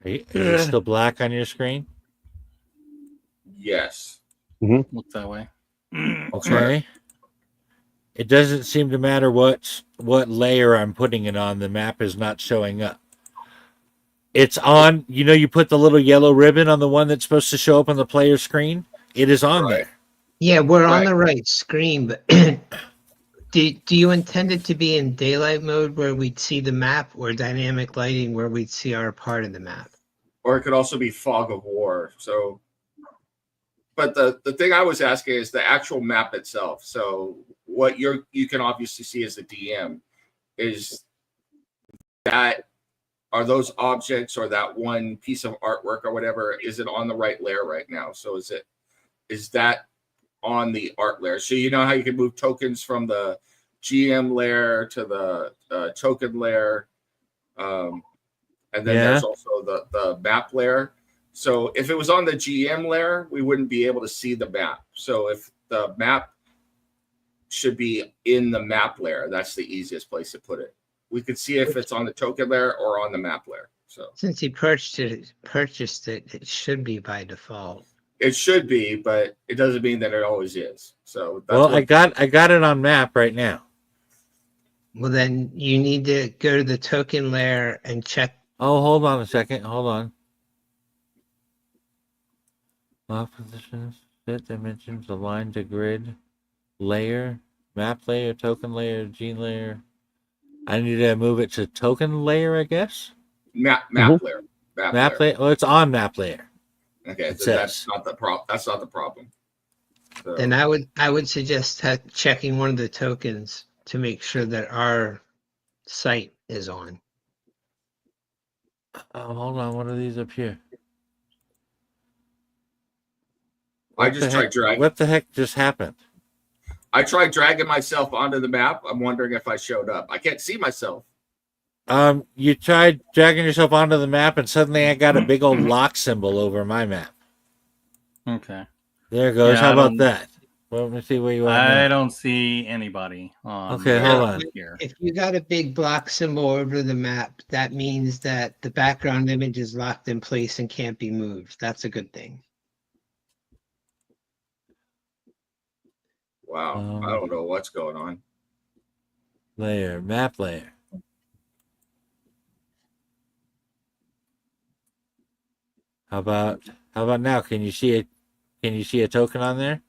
Speaker 1: Is it still black on your screen?
Speaker 3: yes.
Speaker 2: Looks that way.
Speaker 1: Okay. It doesn't seem to matter what layer I'm putting it on. The map is not showing up. It's on. You put the little yellow ribbon on the one that's supposed to show up on the player screen. It is on there.
Speaker 4: Yeah, we're on the right screen, but do you intend it to be in daylight mode where we'd see the map, or dynamic lighting where we'd see our part of the map?
Speaker 3: Or it could also be fog of war. So, but the thing I was asking is the actual map itself. So what you can obviously see as the DM is that, are those objects or that one piece of artwork or whatever, is it on the right layer right now? So is that on the art layer? So you know how you can move tokens from the GM layer to the token layer, and then there's also the map layer. So if it was on the GM layer, we wouldn't be able to see the map. So if the map should be in the map layer, that's the easiest place to put it. We could see if it's on the token layer or on the map layer. So
Speaker 4: Since he purchased it, it should be by default.
Speaker 3: it should be, but it doesn't mean that it always is. So that's
Speaker 1: Well,
Speaker 3: what
Speaker 1: I got it on map right now.
Speaker 4: Well, then you need to go to the token layer and check.
Speaker 1: Oh, hold on a second. Hold on. Lock positions, fit dimensions, align to grid, layer, map layer, token layer, gene layer. I need to move it to token layer, I guess.
Speaker 3: map
Speaker 5: Mhm.
Speaker 3: layer.
Speaker 1: Map layer. Well, it's on map layer.
Speaker 3: Okay,
Speaker 1: It
Speaker 3: so
Speaker 1: says.
Speaker 3: that's not the problem. That's not the problem. So,
Speaker 4: Then I would suggest checking one of the tokens to make sure that our site is on.
Speaker 1: Oh, hold on. What are these up here?
Speaker 3: I just tried dragging.
Speaker 1: What the heck just happened?
Speaker 3: I tried dragging myself onto the map. I'm wondering if I showed up. I can't see myself.
Speaker 1: You tried dragging yourself onto the map, and suddenly I got a big old lock symbol over my map.
Speaker 2: Okay.
Speaker 1: There it goes.
Speaker 2: Yeah,
Speaker 1: How
Speaker 2: I
Speaker 1: about
Speaker 2: don't-
Speaker 1: that? Well, let me see where you are.
Speaker 2: I
Speaker 1: now.
Speaker 2: don't see anybody on.
Speaker 1: Okay, hold on.
Speaker 2: Here.
Speaker 4: If you got a big block symbol over the map, that means that the background image is locked in place and can't be moved. That's a good thing.
Speaker 3: Wow, I don't know what's going on.
Speaker 1: Layer, map layer. How about now? Can you see a token on there?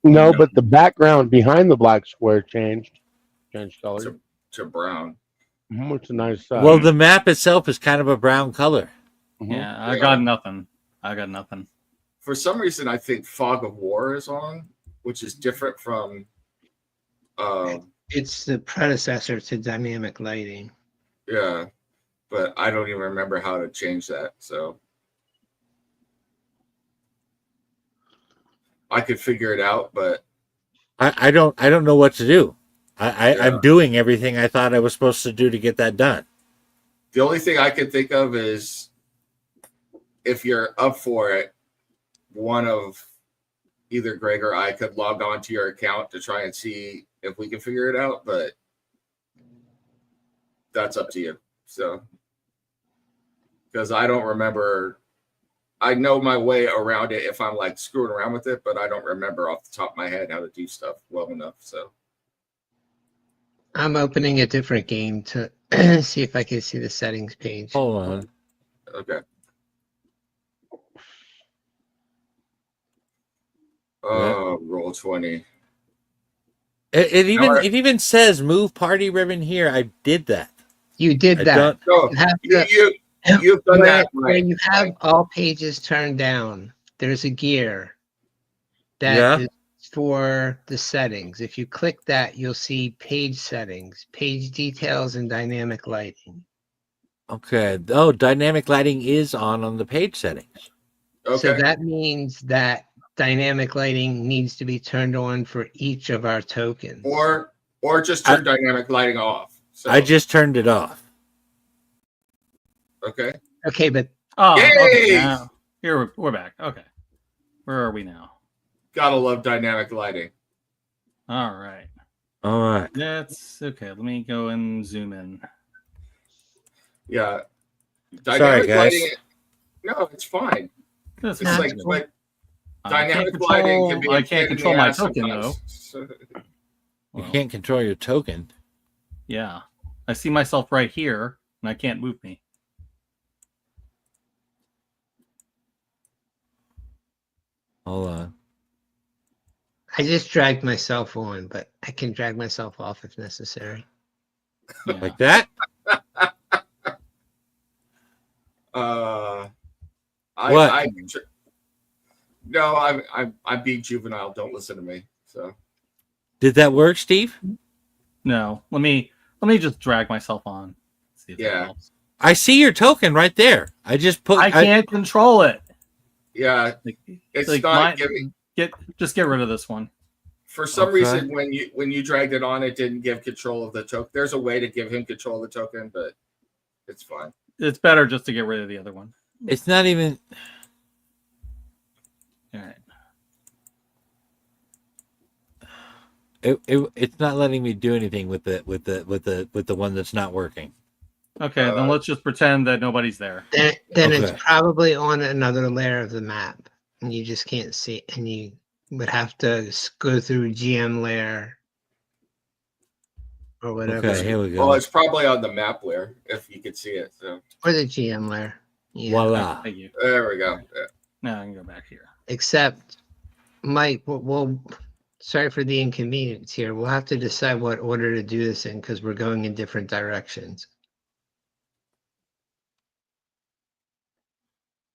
Speaker 5: No, but the background behind the black square changed color.
Speaker 3: To brown.
Speaker 5: It's a nice.
Speaker 1: Well, the map itself is kind of a brown color.
Speaker 2: Yeah, I got nothing.
Speaker 3: For some reason, I think Fog of War is on, which is different from.
Speaker 4: It's the predecessor to dynamic lighting.
Speaker 3: Yeah, but I don't even remember how to change that. So I could figure it out, but
Speaker 1: I don't know what to do.
Speaker 3: Yeah.
Speaker 1: I'm doing everything I thought I was supposed to do to get that done.
Speaker 3: the only thing I could think of is if you're up for it, one of either Greg or I could log on to your account to try and see if we can figure it out, but that's up to you. So, because I don't remember, I know my way around it if I'm like screwing around with it, but I don't remember off the top of my head how to do stuff well enough. So,
Speaker 4: I'm opening a different game to see if I can see the settings page.
Speaker 1: Hold on.
Speaker 3: okay. Oh, roll 20.
Speaker 1: It even says move party ribbon here. I did that.
Speaker 4: You did
Speaker 1: I
Speaker 4: that.
Speaker 1: don't-
Speaker 3: No,
Speaker 4: You have to-
Speaker 3: you've done that
Speaker 4: where
Speaker 3: right.
Speaker 4: you have all pages turned down, there's a gear that
Speaker 1: Yeah.
Speaker 4: is for the settings. If you click that, you'll see page settings, page details, and dynamic lighting.
Speaker 1: Okay. Oh, dynamic lighting is on the page settings.
Speaker 3: Okay.
Speaker 4: So that means that dynamic lighting needs to be turned on for each of our tokens.
Speaker 3: or just turn dynamic lighting off. So,
Speaker 1: I just turned it off.
Speaker 3: okay.
Speaker 4: Okay, but
Speaker 2: Oh, okay.
Speaker 3: Yay!
Speaker 2: Now, here we're back. Okay. Where are we now?
Speaker 3: Gotta love dynamic lighting.
Speaker 2: All right.
Speaker 1: All right.
Speaker 2: That's okay. Let me go and zoom in.
Speaker 3: Yeah.
Speaker 1: Sorry, guys.
Speaker 3: lighting. No, it's fine.
Speaker 2: This
Speaker 3: It's
Speaker 2: is
Speaker 3: like,
Speaker 2: cool.
Speaker 3: dynamic
Speaker 2: I can't
Speaker 3: lighting can be.
Speaker 2: I can't control my token though.
Speaker 3: So,
Speaker 1: You
Speaker 2: Well,
Speaker 1: can't control your token.
Speaker 2: yeah. I see myself right here, and I can't move me.
Speaker 1: Hold on.
Speaker 4: I just dragged myself on, but I can drag myself off if necessary.
Speaker 2: Yeah.
Speaker 1: Like that? What?
Speaker 3: No, I'm being juvenile. Don't listen to me. So
Speaker 1: Did that work, Steve?
Speaker 2: No. Let me just drag myself on. See if that
Speaker 3: Yeah.
Speaker 2: helps.
Speaker 1: I see your token right there. I just put.
Speaker 2: I can't control it.
Speaker 3: yeah,
Speaker 2: Like,
Speaker 3: it's
Speaker 2: like
Speaker 3: not giving.
Speaker 2: get rid of this one.
Speaker 3: For some
Speaker 1: Okay.
Speaker 3: reason, when you dragged it on, it didn't give control of the token. There's a way to give him control of the token, but it's fine.
Speaker 2: It's better just to get rid of the other one.
Speaker 1: It's not even.
Speaker 2: All right.
Speaker 1: It's not letting me do anything with the one that's not working.
Speaker 2: Okay, then let's just pretend that nobody's there.
Speaker 4: Then
Speaker 1: Okay.
Speaker 4: it's probably on another layer of the map, and you just can't see. And you would have to go through GM layer or whatever,
Speaker 1: Okay, here we
Speaker 3: Well,
Speaker 1: go.
Speaker 3: it's probably on the map layer if you could see it. So
Speaker 4: or the GM layer. Yeah.
Speaker 1: Voila.
Speaker 2: Thank you.
Speaker 3: there we go. Yeah.
Speaker 2: Now I can go back here.
Speaker 4: Except, Mike, well, sorry for the inconvenience here. We'll have to decide what order to do this in because we're going in different directions.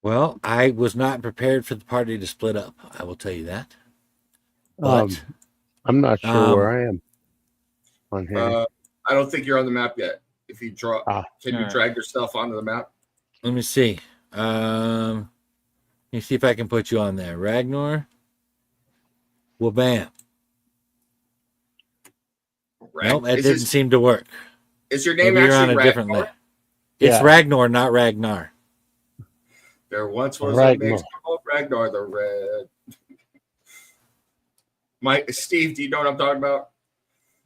Speaker 1: Well, I was not prepared for the party to split up. I will tell you that. But
Speaker 5: I'm not sure where I am on here.
Speaker 3: I don't think you're on the map yet. If you draw, can you
Speaker 2: Alright.
Speaker 3: drag yourself onto the map?
Speaker 1: let me see. Let me see if I can put you on there. Ragnar. Well, bam. Nope, that didn't seem to work.
Speaker 3: Is your name
Speaker 1: Maybe you're on
Speaker 3: actually
Speaker 1: a different
Speaker 3: Ragnar?
Speaker 1: layer. It's
Speaker 5: Yeah.
Speaker 1: Ragnar, not Ragnar.
Speaker 3: There once was
Speaker 5: Ragnar.
Speaker 3: a mix called Ragnar the Red. Steve, do you know what I'm talking about?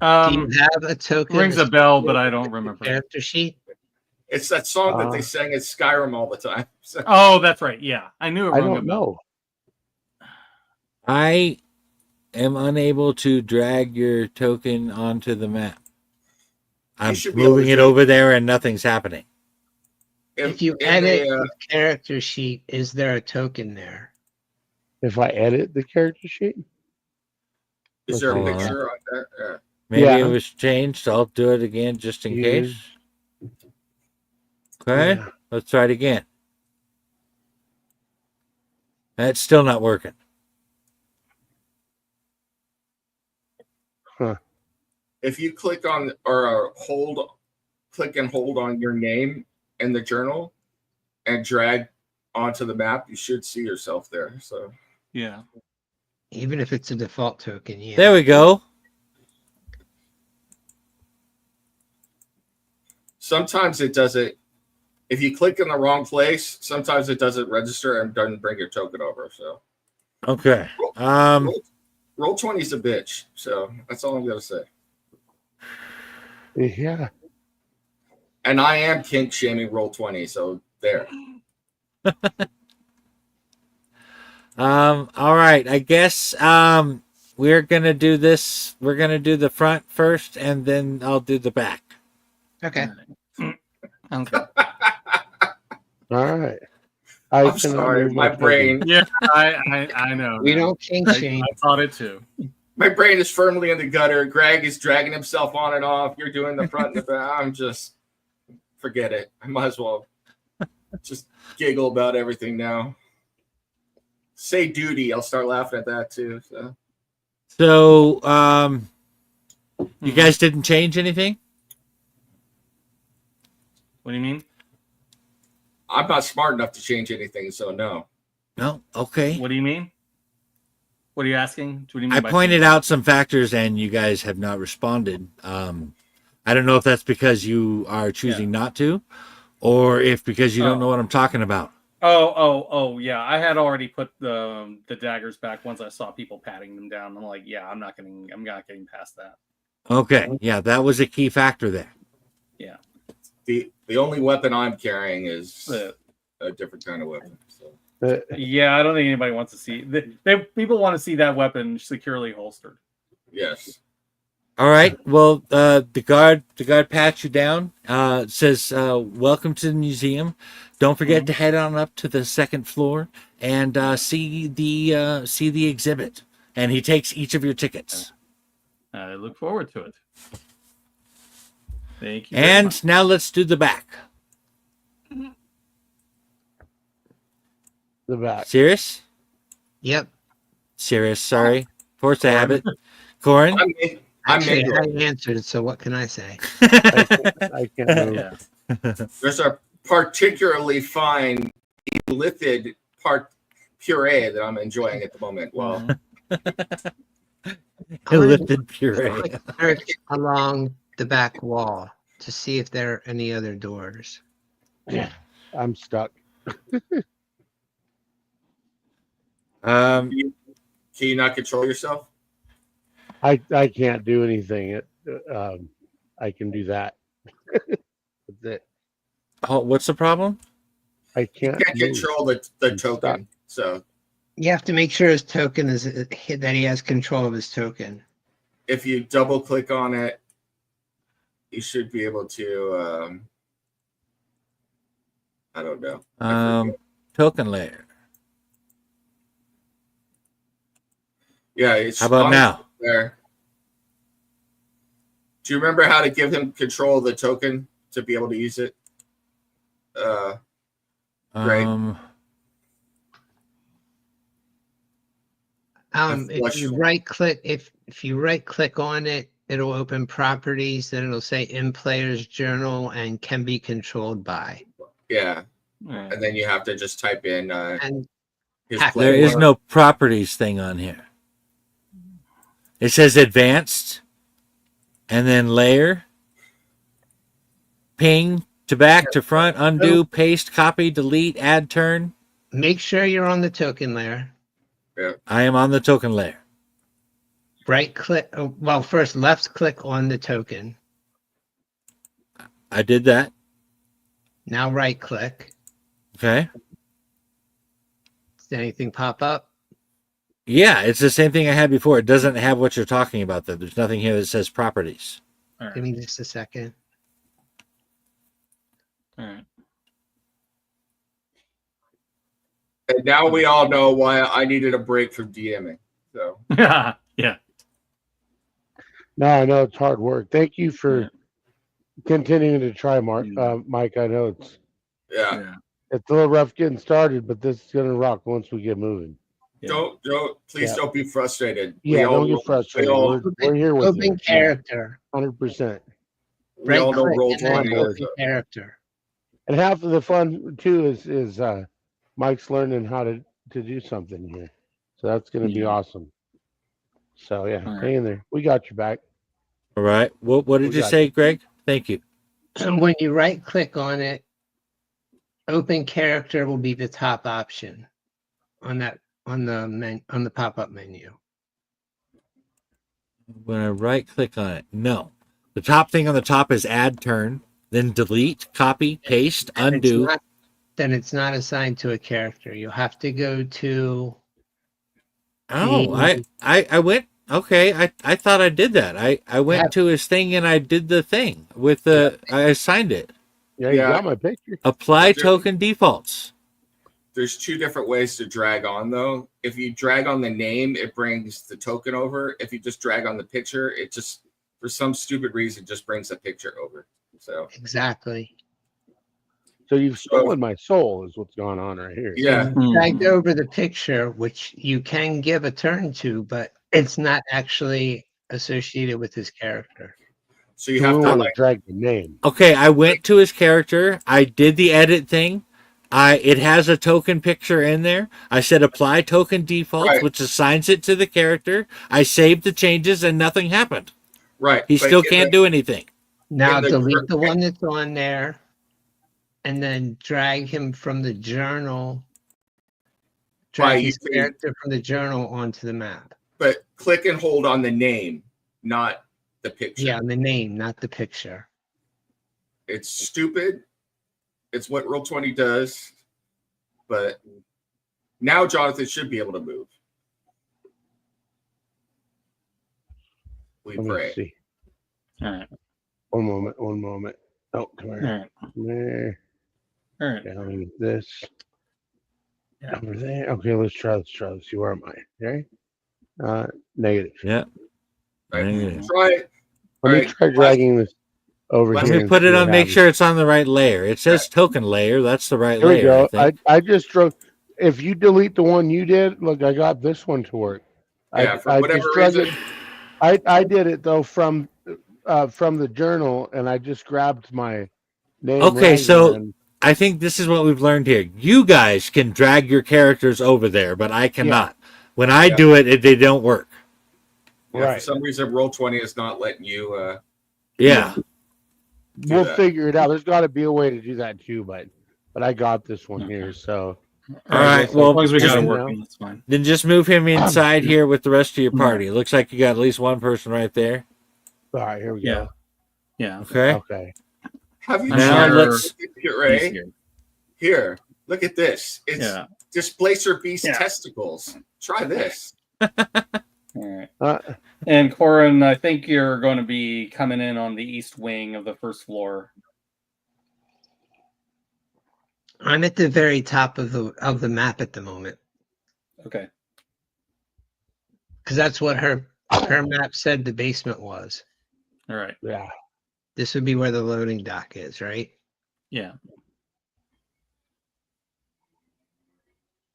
Speaker 4: Do you have a token?
Speaker 2: Rings a bell, but I don't remember.
Speaker 4: Character sheet.
Speaker 3: It's that song that they sang in Skyrim all the time. So,
Speaker 2: Oh, that's right. Yeah, I knew it.
Speaker 5: I
Speaker 2: Rung a
Speaker 5: don't
Speaker 2: bell.
Speaker 5: know.
Speaker 1: I am unable to drag your token onto the map. I'm
Speaker 3: should be able
Speaker 1: moving
Speaker 3: to
Speaker 1: it
Speaker 3: do it.
Speaker 1: over there and nothing's happening.
Speaker 4: If you
Speaker 3: in
Speaker 4: edit
Speaker 3: the,
Speaker 4: the character sheet, is there a token there?
Speaker 5: If I edit the character sheet,
Speaker 3: is there a
Speaker 1: Hold on.
Speaker 3: picture on there? Yeah.
Speaker 1: Maybe
Speaker 5: Yeah.
Speaker 1: it was changed. So I'll do it again just in case. Okay,
Speaker 5: Yeah.
Speaker 1: let's try it again. That's still not working.
Speaker 3: If you click on or click and hold on your name in the journal and drag onto the map, you should see yourself there. So
Speaker 2: Yeah.
Speaker 4: Even if it's a default token, yeah.
Speaker 1: There we go.
Speaker 3: sometimes it doesn't. If you click in the wrong place, sometimes it doesn't register and doesn't bring your token over. So
Speaker 1: Okay.
Speaker 3: roll 20 is a bitch. So that's all I'm gonna say.
Speaker 5: Yeah.
Speaker 3: And I am kink shaming roll 20. So there.
Speaker 1: All right. I guess we're gonna do this. We're gonna do the front first, and then I'll do the back.
Speaker 4: Okay.
Speaker 2: Okay.
Speaker 5: All right.
Speaker 3: I'm
Speaker 5: cannot
Speaker 3: sorry,
Speaker 5: move
Speaker 3: my
Speaker 5: token.
Speaker 3: brain.
Speaker 2: Yeah, I know.
Speaker 4: We
Speaker 2: man.
Speaker 4: don't kink shame.
Speaker 2: I thought it too.
Speaker 3: My brain is firmly in the gutter. Greg is dragging himself on and off. You're doing the front and the back. I'm just forget it. I might as well just giggle about everything now. Say duty. I'll start laughing at that too. So
Speaker 1: You guys didn't change anything?
Speaker 2: What do you mean?
Speaker 3: I'm not smart enough to change anything, so no.
Speaker 1: No. Okay.
Speaker 2: What do you mean? What are you asking? What do you mean
Speaker 1: I
Speaker 2: by
Speaker 1: pointed out some factors, and you guys have not responded. I don't know if that's because you are choosing not to, or if because you don't know what I'm talking about.
Speaker 2: Oh, yeah. I had already put the daggers back once I saw people patting them down. I'm like, yeah, I'm not getting past that.
Speaker 1: Okay. Yeah, that was a key factor there.
Speaker 2: Yeah.
Speaker 3: The only weapon I'm carrying is a different kind of weapon. So.
Speaker 2: Yeah, I don't think anybody wants to see. People want to see that weapon securely holstered.
Speaker 3: Yes.
Speaker 1: All right. Well, the guard pats you down. Says, "Welcome to the museum. Don't forget to head on up to the second floor and see the exhibit." And he takes each of your tickets.
Speaker 2: I look forward to it. Thank you. very
Speaker 1: And
Speaker 2: much.
Speaker 1: now let's do the back.
Speaker 5: The back.
Speaker 1: Serious?
Speaker 4: Yep.
Speaker 1: Serious. Sorry. Force a habit. Corin.
Speaker 3: I'm
Speaker 4: Actually,
Speaker 3: Mingler.
Speaker 4: I answered, so what can I say?
Speaker 5: I can't move.
Speaker 2: Yeah.
Speaker 3: There's a particularly fine lipid puree that I'm enjoying at the moment. Well,
Speaker 1: Lifted puree.
Speaker 4: Quick search along the back wall to see if there are any other doors.
Speaker 5: I'm stuck.
Speaker 3: can you not control yourself?
Speaker 5: I can't do anything. I can do that. That's it.
Speaker 1: Oh, what's the problem?
Speaker 5: I can't
Speaker 3: Can't
Speaker 5: move.
Speaker 3: control the
Speaker 5: I'm
Speaker 3: token. So
Speaker 4: You have to make sure his token is that he has control of his token.
Speaker 3: if you double click on it, you should be able to. I don't know. I forget.
Speaker 1: Token layer.
Speaker 3: Yeah, it's
Speaker 1: How about
Speaker 3: on
Speaker 1: now?
Speaker 3: there. Do you remember how to give him control of the token to be able to use it? Right.
Speaker 4: If you right click on it, it'll open properties. Then it'll say in player's journal and can be controlled by.
Speaker 3: Yeah, and then you have to just type in
Speaker 4: And
Speaker 3: his
Speaker 4: There
Speaker 1: There
Speaker 3: player.
Speaker 1: is no properties thing on here. It says advanced, and then layer, ping to back to front, undo, paste, copy, delete, add turn.
Speaker 4: make sure you're on the token layer.
Speaker 1: I am on the token layer.
Speaker 4: Right click. Well, first left click on the token.
Speaker 1: I did that.
Speaker 4: Now right click.
Speaker 1: Okay.
Speaker 4: Does anything pop up?
Speaker 1: Yeah, it's the same thing I had before. It doesn't have what you're talking about, though. There's nothing here that says properties.
Speaker 2: All right.
Speaker 4: Give me just a second.
Speaker 2: All right.
Speaker 3: And now we all know why I needed a break from DMing. So
Speaker 2: Yeah.
Speaker 5: No, I know it's hard work. Thank you for continuing to try, Mike. I know
Speaker 3: yeah.
Speaker 5: it's a little rough getting started, but this is gonna rock once we get moving.
Speaker 3: Don't please don't be frustrated.
Speaker 5: Yeah, don't get frustrated. We're here with you.
Speaker 4: Open character.
Speaker 5: 100%.
Speaker 3: We all know
Speaker 4: Right click
Speaker 3: roll
Speaker 4: and then
Speaker 3: 20
Speaker 5: on
Speaker 4: open character.
Speaker 5: And half of the fun too is Mike's learning how to do something here. So that's gonna be awesome. So yeah, hang in there. We got your back.
Speaker 1: All right. What did you say, Greg? Thank you.
Speaker 4: When you right click on it, open character will be the top option on the pop-up menu.
Speaker 1: When I right click on it, no. The top thing on the top is add turn, then delete, copy, paste, undo.
Speaker 4: Then it's not assigned to a character. You'll have to go to.
Speaker 1: Oh, I went. Okay, I thought I did that. I went to his thing and I did the thing with the. I assigned it.
Speaker 5: Yeah, you got my picture.
Speaker 1: Apply token defaults.
Speaker 3: There's two different ways to drag on though. If you drag on the name, it brings the token over. If you just drag on the picture, it just for some stupid reason just brings the picture over. So
Speaker 4: exactly.
Speaker 5: So you've stolen my soul is what's going on right here.
Speaker 3: Yeah.
Speaker 4: Dragged over the picture, which you can give a turn to, but it's not actually associated with his character.
Speaker 3: So you have to
Speaker 5: drag the name.
Speaker 1: Okay, I went to his character. I did the edit thing. It has a token picture in there. I said apply token defaults, which assigns it to the character. I saved the changes and nothing happened.
Speaker 3: Right.
Speaker 1: He still can't do anything.
Speaker 4: Now delete the one that's on there and then drag him from the journal. Drag his character from the journal onto the map.
Speaker 3: But click and hold on the name, not the picture.
Speaker 4: Yeah, the name, not the picture.
Speaker 3: It's stupid. It's what Roll20 does. But now Jonathan should be able to move. We pray.
Speaker 5: See.
Speaker 2: All right.
Speaker 5: One moment. Oh, come here.
Speaker 2: All right.
Speaker 5: Come here.
Speaker 2: All right.
Speaker 5: Down this. Over there. Okay, let's try this. See, where am I? Okay. Negative.
Speaker 1: Yeah.
Speaker 3: Right.
Speaker 1: Negative.
Speaker 3: Try it.
Speaker 5: Let me try dragging this over
Speaker 1: Let
Speaker 5: here.
Speaker 1: me put it on. Make sure it's on the right layer. It says token layer. That's the right
Speaker 5: There we
Speaker 1: layer.
Speaker 5: go. I just drove. If you delete the one you did, look, I got this one to work.
Speaker 3: Yeah, for whatever reason.
Speaker 5: I did it though from the journal, and I just grabbed my name.
Speaker 1: Okay, so I think this is what we've learned here. You guys can drag your characters over there, but I cannot. When I do it, they don't work.
Speaker 3: Yeah, for some reason, Roll20 is not letting you.
Speaker 5: We'll figure it out. There's got to be a way to do that too, but I got this one here. So
Speaker 1: all right. Well,
Speaker 2: as long as we got it working, that's fine.
Speaker 1: Then just move him inside here with the rest of your party. It looks like you got at least one person right there.
Speaker 5: All right, here we go.
Speaker 2: Yeah.
Speaker 1: Okay.
Speaker 5: Okay.
Speaker 3: Have you
Speaker 2: I'm
Speaker 1: Now
Speaker 3: tried
Speaker 1: let's-
Speaker 3: Ray?
Speaker 2: Easier.
Speaker 3: Here, look at this. It's
Speaker 2: Yeah.
Speaker 3: Displacer Beast
Speaker 2: Yeah.
Speaker 3: testicles. Try this.
Speaker 2: All right.
Speaker 5: Uh,
Speaker 2: And Corin, I think you're going to be coming in on the east wing of the first floor.
Speaker 4: I'm at the very top of the map at the moment
Speaker 2: Okay.
Speaker 4: because that's what her map said the basement was.
Speaker 2: All right.
Speaker 5: yeah.
Speaker 4: This would be where the loading dock is, right?
Speaker 2: Yeah.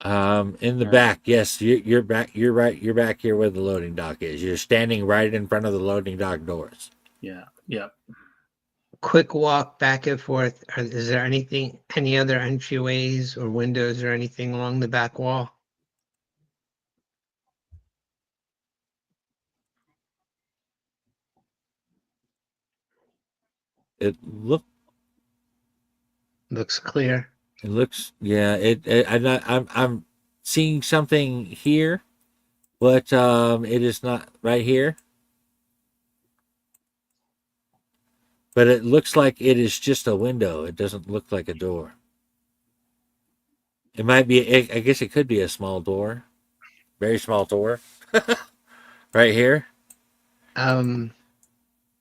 Speaker 1: In the
Speaker 2: All right.
Speaker 1: back, yes, you're back. You're right. You're back here where the loading dock is. You're standing right in front of the loading dock doors.
Speaker 2: Yeah. Yeah.
Speaker 4: Quick walk back and forth. Is there any other entryways or windows or anything along the back wall?
Speaker 1: It look.
Speaker 4: Looks clear.
Speaker 1: It looks. Yeah. I'm seeing something here, but it is not right here. But it looks like it is just a window. It doesn't look like a door. It might be. I guess it could be a small door, very small door, right here.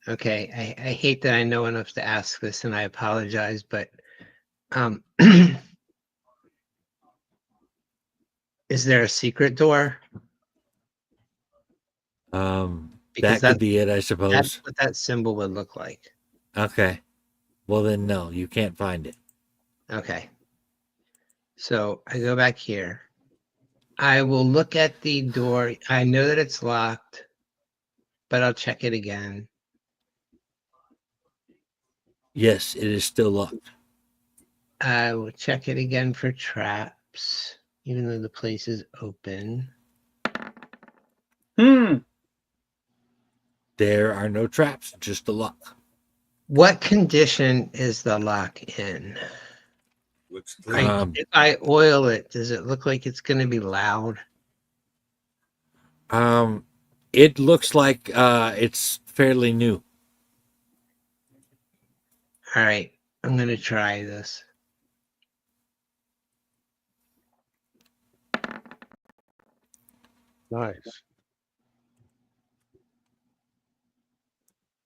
Speaker 4: Okay. I hate that I know enough to ask this, and I apologize, but is there a secret door?
Speaker 1: That
Speaker 4: Because
Speaker 1: could be it, I suppose.
Speaker 4: that's what that symbol would look like.
Speaker 1: Okay. Well, then no, you can't find it.
Speaker 4: Okay. So I go back here. I will look at the door. I know that it's locked, but I'll check it again.
Speaker 1: Yes, it is still locked.
Speaker 4: I will check it again for traps, even though the place is open.
Speaker 1: There are no traps, just a lock.
Speaker 4: What condition is the lock in?
Speaker 3: Looks
Speaker 4: I-
Speaker 3: clean.
Speaker 4: if I oil it, does it look like it's going to be loud?
Speaker 1: It looks like it's fairly new.
Speaker 4: All right, I'm going to try this.
Speaker 5: Nice.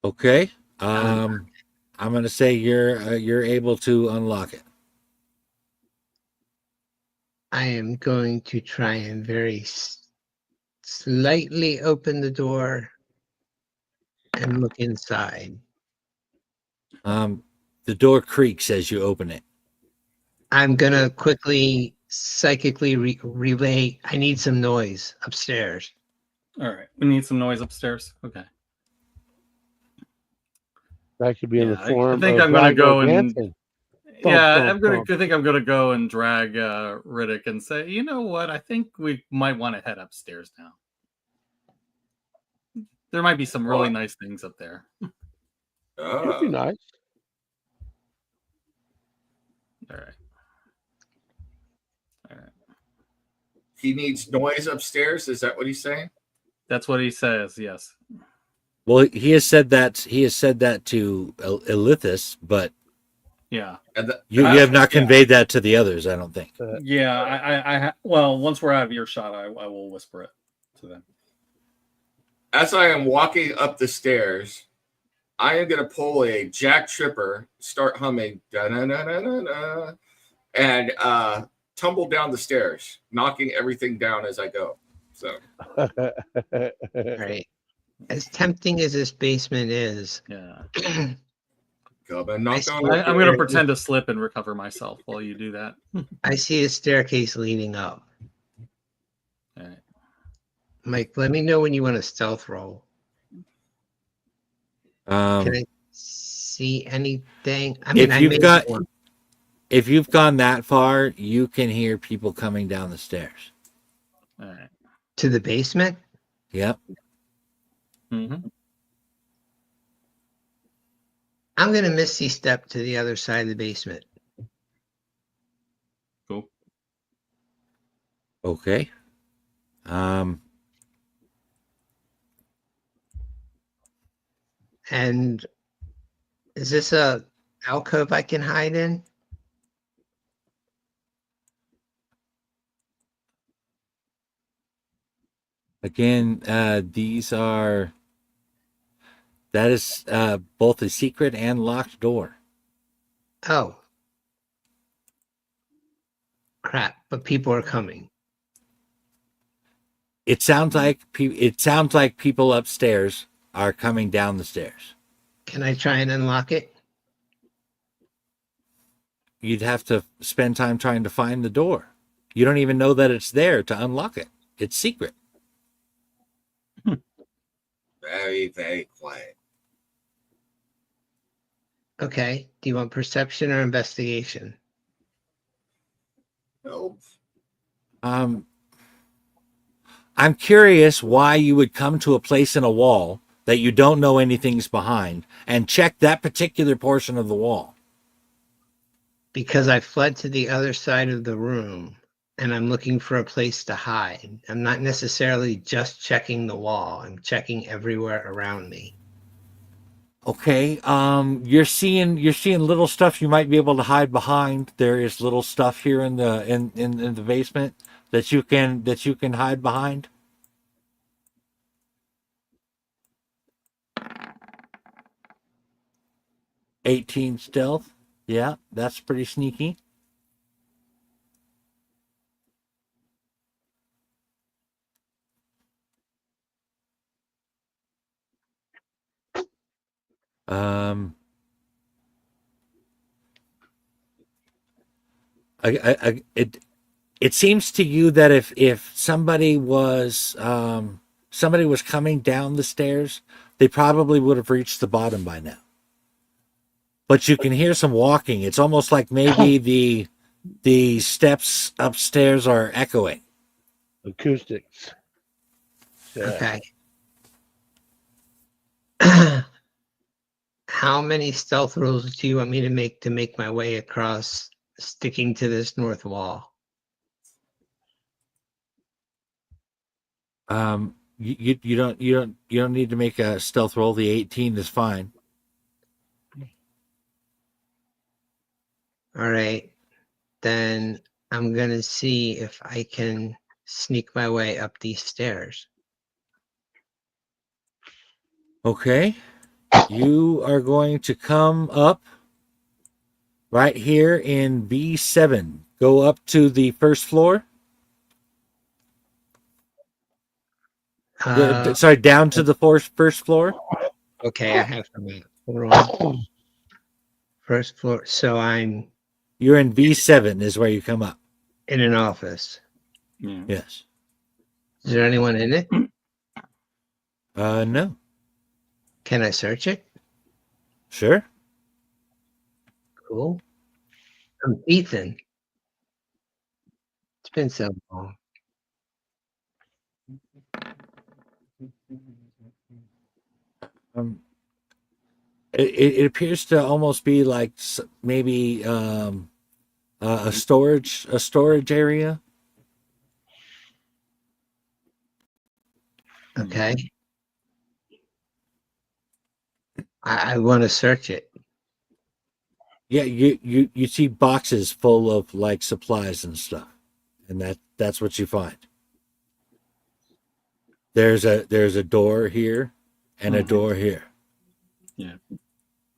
Speaker 1: Okay. I'm gonna say you're able to unlock it.
Speaker 4: I am going to try and very slightly open the door and look inside.
Speaker 1: The door creaks as you open it.
Speaker 4: I'm going to quickly psychically relay. I need some noise upstairs.
Speaker 2: All right. We need some noise upstairs. Okay.
Speaker 5: That could be in the
Speaker 2: Yeah,
Speaker 5: form
Speaker 2: I think
Speaker 5: of
Speaker 2: I'm gonna go
Speaker 5: Ragnar
Speaker 2: and
Speaker 5: dancing.
Speaker 2: yeah,
Speaker 5: Thump.
Speaker 2: I think I'm gonna go and drag Riddick and say, you know what? I think we might want to head upstairs now. There might be some really nice things up there.
Speaker 5: That'd be
Speaker 3: Oh.
Speaker 5: nice.
Speaker 2: All right. All right.
Speaker 3: He needs noise upstairs. Is that what he's saying?
Speaker 2: That's what he says. Yes.
Speaker 1: Well, he has said that to Elithis, but
Speaker 2: Yeah.
Speaker 3: And
Speaker 1: you have not conveyed that to the others, I don't think.
Speaker 2: Yeah. Well, once we're out of earshot, I will whisper it to them.
Speaker 3: as I am walking up the stairs, I am going to pull a Jack Tripper, start humming, da-na-na-na-na-na, and tumble down the stairs, knocking everything down as I go. So,
Speaker 4: All right. As tempting as this basement is,
Speaker 2: Yeah.
Speaker 3: come and knock on
Speaker 2: I'm going to pretend to slip and recover myself while you do that.
Speaker 4: I see a staircase leading up.
Speaker 2: All right.
Speaker 4: Mike, let me know when you want to stealth roll. Can I see anything? I mean,
Speaker 1: if you've gone that far, you can hear people coming down the stairs.
Speaker 2: All right.
Speaker 4: To the basement?
Speaker 1: Yep.
Speaker 2: Mm-hmm.
Speaker 4: I'm going to misty step to the other side of the basement.
Speaker 2: Cool.
Speaker 1: Okay.
Speaker 4: And is this a alcove I can hide in?
Speaker 1: Again, that is both a secret and locked door.
Speaker 4: Oh. Crap, but people are coming.
Speaker 1: It sounds like people upstairs are coming down the stairs.
Speaker 4: Can I try and unlock it?
Speaker 1: You'd have to spend time trying to find the door. You don't even know that it's there to unlock it. It's secret.
Speaker 3: Very, very quiet.
Speaker 4: Okay. Do you want perception or investigation?
Speaker 3: Nope.
Speaker 1: I'm curious why you would come to a place in a wall that you don't know anything's behind and check that particular portion of the wall.
Speaker 4: Because I fled to the other side of the room and I'm looking for a place to hide. I'm not necessarily just checking the wall. I'm checking everywhere around me.
Speaker 1: Okay. You're seeing little stuff you might be able to hide behind. There is little stuff here in the basement that you can hide behind. $18 stealth. Yeah, that's pretty sneaky. It seems to you that if somebody was coming down the stairs, they probably would have reached the bottom by now. But you can hear some walking. It's almost like maybe the steps upstairs are echoing.
Speaker 5: Acoustics.
Speaker 4: Okay. How many stealth rolls do you want me to make my way across, sticking to this north wall?
Speaker 1: You don't need to make a stealth roll. The 18 is fine.
Speaker 4: All right. Then I'm going to see if I can sneak my way up these stairs.
Speaker 1: Okay. You are going to come up right here in B7. Go up to the first floor. Down to the first floor.
Speaker 4: Okay, I have to wait. Hold on. First floor. So
Speaker 1: You're in B7 is where you come up.
Speaker 4: In an office.
Speaker 2: Yeah.
Speaker 1: Yes.
Speaker 4: Is there anyone in it?
Speaker 1: No.
Speaker 4: Can I search it?
Speaker 1: Sure.
Speaker 4: Cool. I'm Ethan. It's been so long.
Speaker 1: It appears to almost be like maybe a storage area.
Speaker 4: Okay. I want to search it.
Speaker 1: Yeah, you see boxes full of like supplies and stuff, and that's what you find. There's a door here and a door here.
Speaker 2: Yeah.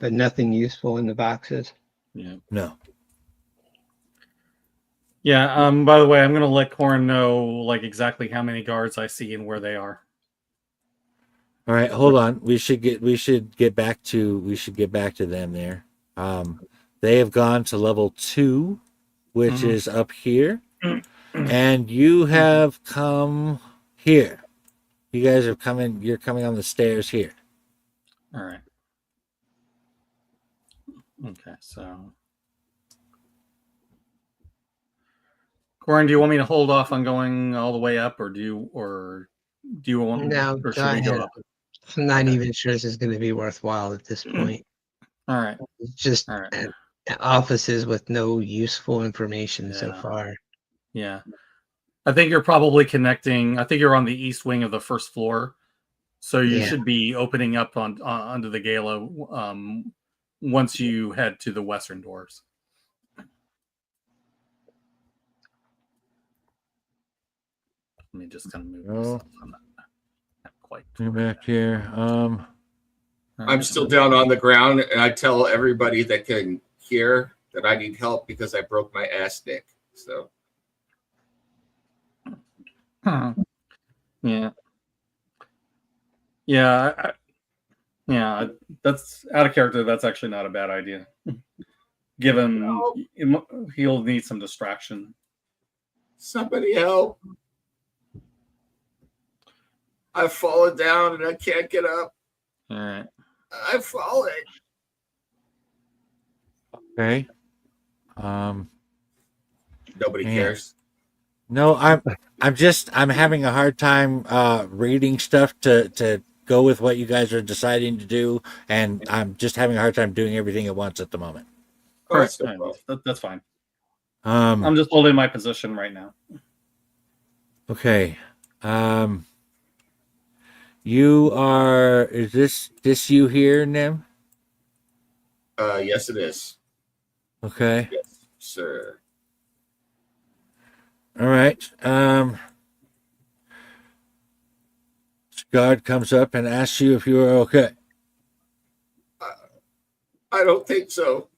Speaker 4: But nothing useful in the boxes.
Speaker 2: Yeah.
Speaker 1: No.
Speaker 2: Yeah. By the way, I'm gonna let Corin know like exactly how many guards I see and where they are.
Speaker 1: All right, hold on. We should get back to them there. They have gone to level 2, which is up here, and you have come here. You guys are coming. You're coming on the stairs here.
Speaker 2: All right. Okay, so Corin, do you want me to hold off on going all the way up, or do you want?
Speaker 4: No,
Speaker 2: or
Speaker 4: go ahead. I'm not even sure this is going to be worthwhile at this point.
Speaker 2: All right.
Speaker 4: It's just offices with no useful information so far.
Speaker 2: Yeah. I think you're probably connecting. I think you're on the east wing of the first floor. So you should be opening up onto the gala once you head to the western doors. Let me just kind of move myself. I'm not quite
Speaker 1: back here.
Speaker 3: I'm still down on the ground, and I tell everybody that can hear that I need help because I broke my ass dick. So,
Speaker 2: yeah, that's out of character. That's actually not a bad idea. Given he'll need some distraction.
Speaker 3: somebody help! I've fallen down and I can't get up.
Speaker 2: All right.
Speaker 3: I've fallen.
Speaker 1: Okay.
Speaker 3: Nobody
Speaker 1: Man.
Speaker 3: cares.
Speaker 1: No, I'm having a hard time reading stuff to go with what you guys are deciding to do, and I'm just having a hard time doing everything at once at the moment.
Speaker 3: Oh, that's no problem.
Speaker 2: That's fine.
Speaker 1: Um,
Speaker 2: I'm just holding my position right now.
Speaker 1: Okay. You are. Is this you here, Nim?
Speaker 3: Yes, it is.
Speaker 1: Okay.
Speaker 3: Yes, sir.
Speaker 1: All right. God comes up and asks you if you are okay.
Speaker 3: I don't think so.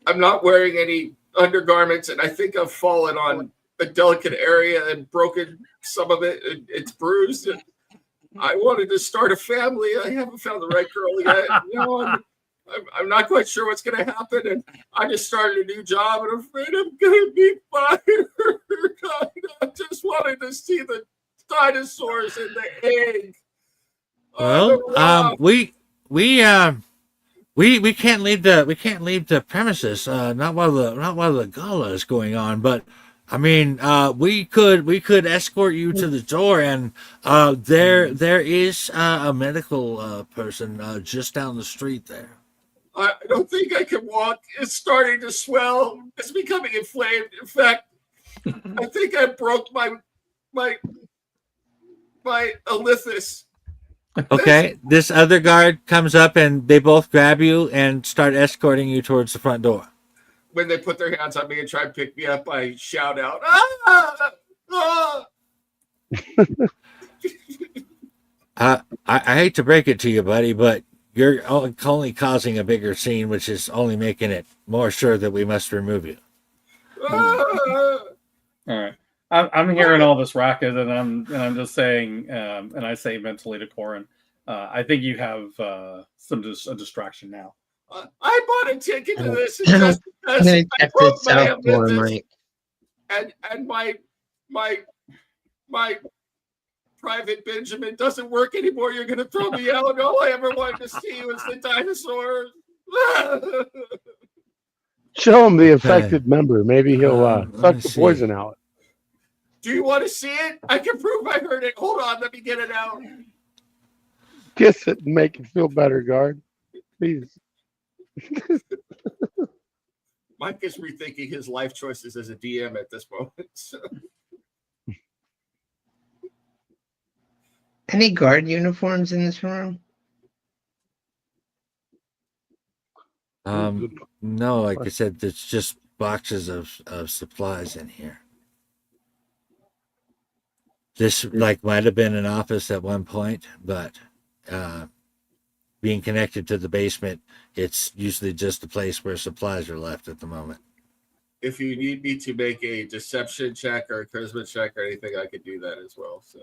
Speaker 3: I'm not wearing any undergarments, and I think I've fallen on a delicate area and broken some of it. It's bruised. And I wanted to start a family. I haven't found the right girl yet. I'm not quite sure what's going to happen, and I just started a new job, and I'm afraid I'm going to be fired. I just wanted to see the dinosaurs and the egg.
Speaker 1: Well, we can't leave the premises. Not while the gala is going on, but. I mean, we could escort you to the door, and there is a medical person just down the street there.
Speaker 3: I don't think I can walk. It's starting to swell. It's becoming inflamed. In fact, I think I broke my ellipsis.
Speaker 1: Okay, this other guard comes up, and they both grab you and start escorting you towards the front door.
Speaker 3: When they put their hands on me and try and pick me up, I shout out, "Ah! Ah!"
Speaker 1: I hate to break it to you, buddy, but you're only causing a bigger scene, which is only making it more sure that we must remove you.
Speaker 3: Ah!
Speaker 2: All right. I'm hearing all this racket, and I'm just saying, and I say mentally to Corin, I think you have a distraction now.
Speaker 3: I bought a ticket to this just because I broke my ellipsis, and my private Benjamin doesn't work anymore. You're going to throw me out, and all I ever wanted to see was the dinosaurs.
Speaker 5: Show him the affected member. Maybe he'll suck the poison out.
Speaker 3: Do you want to see it? I can prove I heard it. Hold on, let me get it out.
Speaker 5: Kiss it and make it feel better, guard. Please.
Speaker 3: Mike is rethinking his life choices as a DM at this moment. So.
Speaker 4: Any guard uniforms in this room?
Speaker 1: No, like I said, it's just boxes of supplies in here. This might have been an office at one point, but being connected to the basement, it's usually just a place where supplies are left at the moment.
Speaker 3: If you need me to make a deception check or a charisma check or anything, I could do that as well. So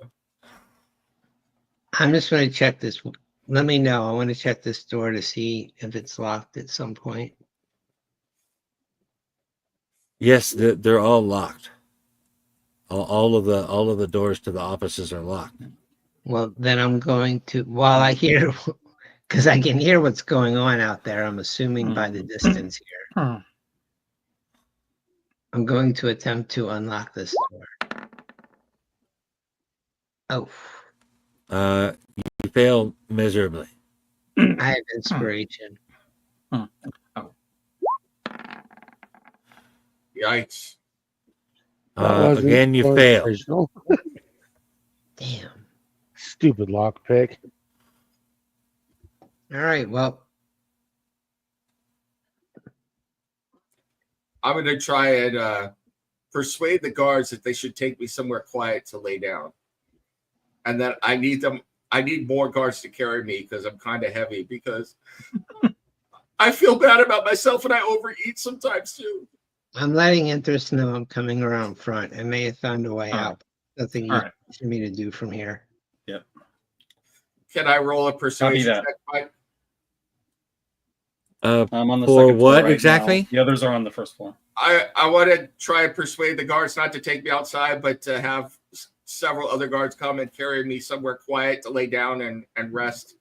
Speaker 4: I'm just going to check this. Let me know. I want to check this door to see if it's locked at some point.
Speaker 1: Yes, they're all locked. All of the doors to the offices are locked.
Speaker 4: Well, then I'm going to, while I hear, because I can hear what's going on out there, I'm assuming by the distance here. I'm going to attempt to unlock this door. Oh.
Speaker 1: You fail miserably.
Speaker 4: I have inspiration.
Speaker 3: yikes.
Speaker 1: Again, you fail.
Speaker 4: Damn.
Speaker 5: Stupid lockpick.
Speaker 4: All right, well,
Speaker 3: I'm going to try and persuade the guards that they should take me somewhere quiet to lay down. And then I need more guards to carry me because I'm kind of heavy, because I feel bad about myself and I overeat sometimes too.
Speaker 4: I'm letting Interest know I'm coming around front. I may have found a way
Speaker 2: All
Speaker 4: out. Nothing
Speaker 2: All
Speaker 4: easy
Speaker 2: right.
Speaker 4: for me to do from here.
Speaker 2: Yep.
Speaker 3: Can I roll a persuasion
Speaker 2: that.
Speaker 3: check, Mike?
Speaker 2: I'm on the
Speaker 1: For
Speaker 2: second floor
Speaker 1: what
Speaker 2: right
Speaker 1: exactly?
Speaker 2: now. The others are on the first floor.
Speaker 3: I want to try and persuade the guards not to take me outside, but to have several other guards come and carry me somewhere quiet to lay down and rest,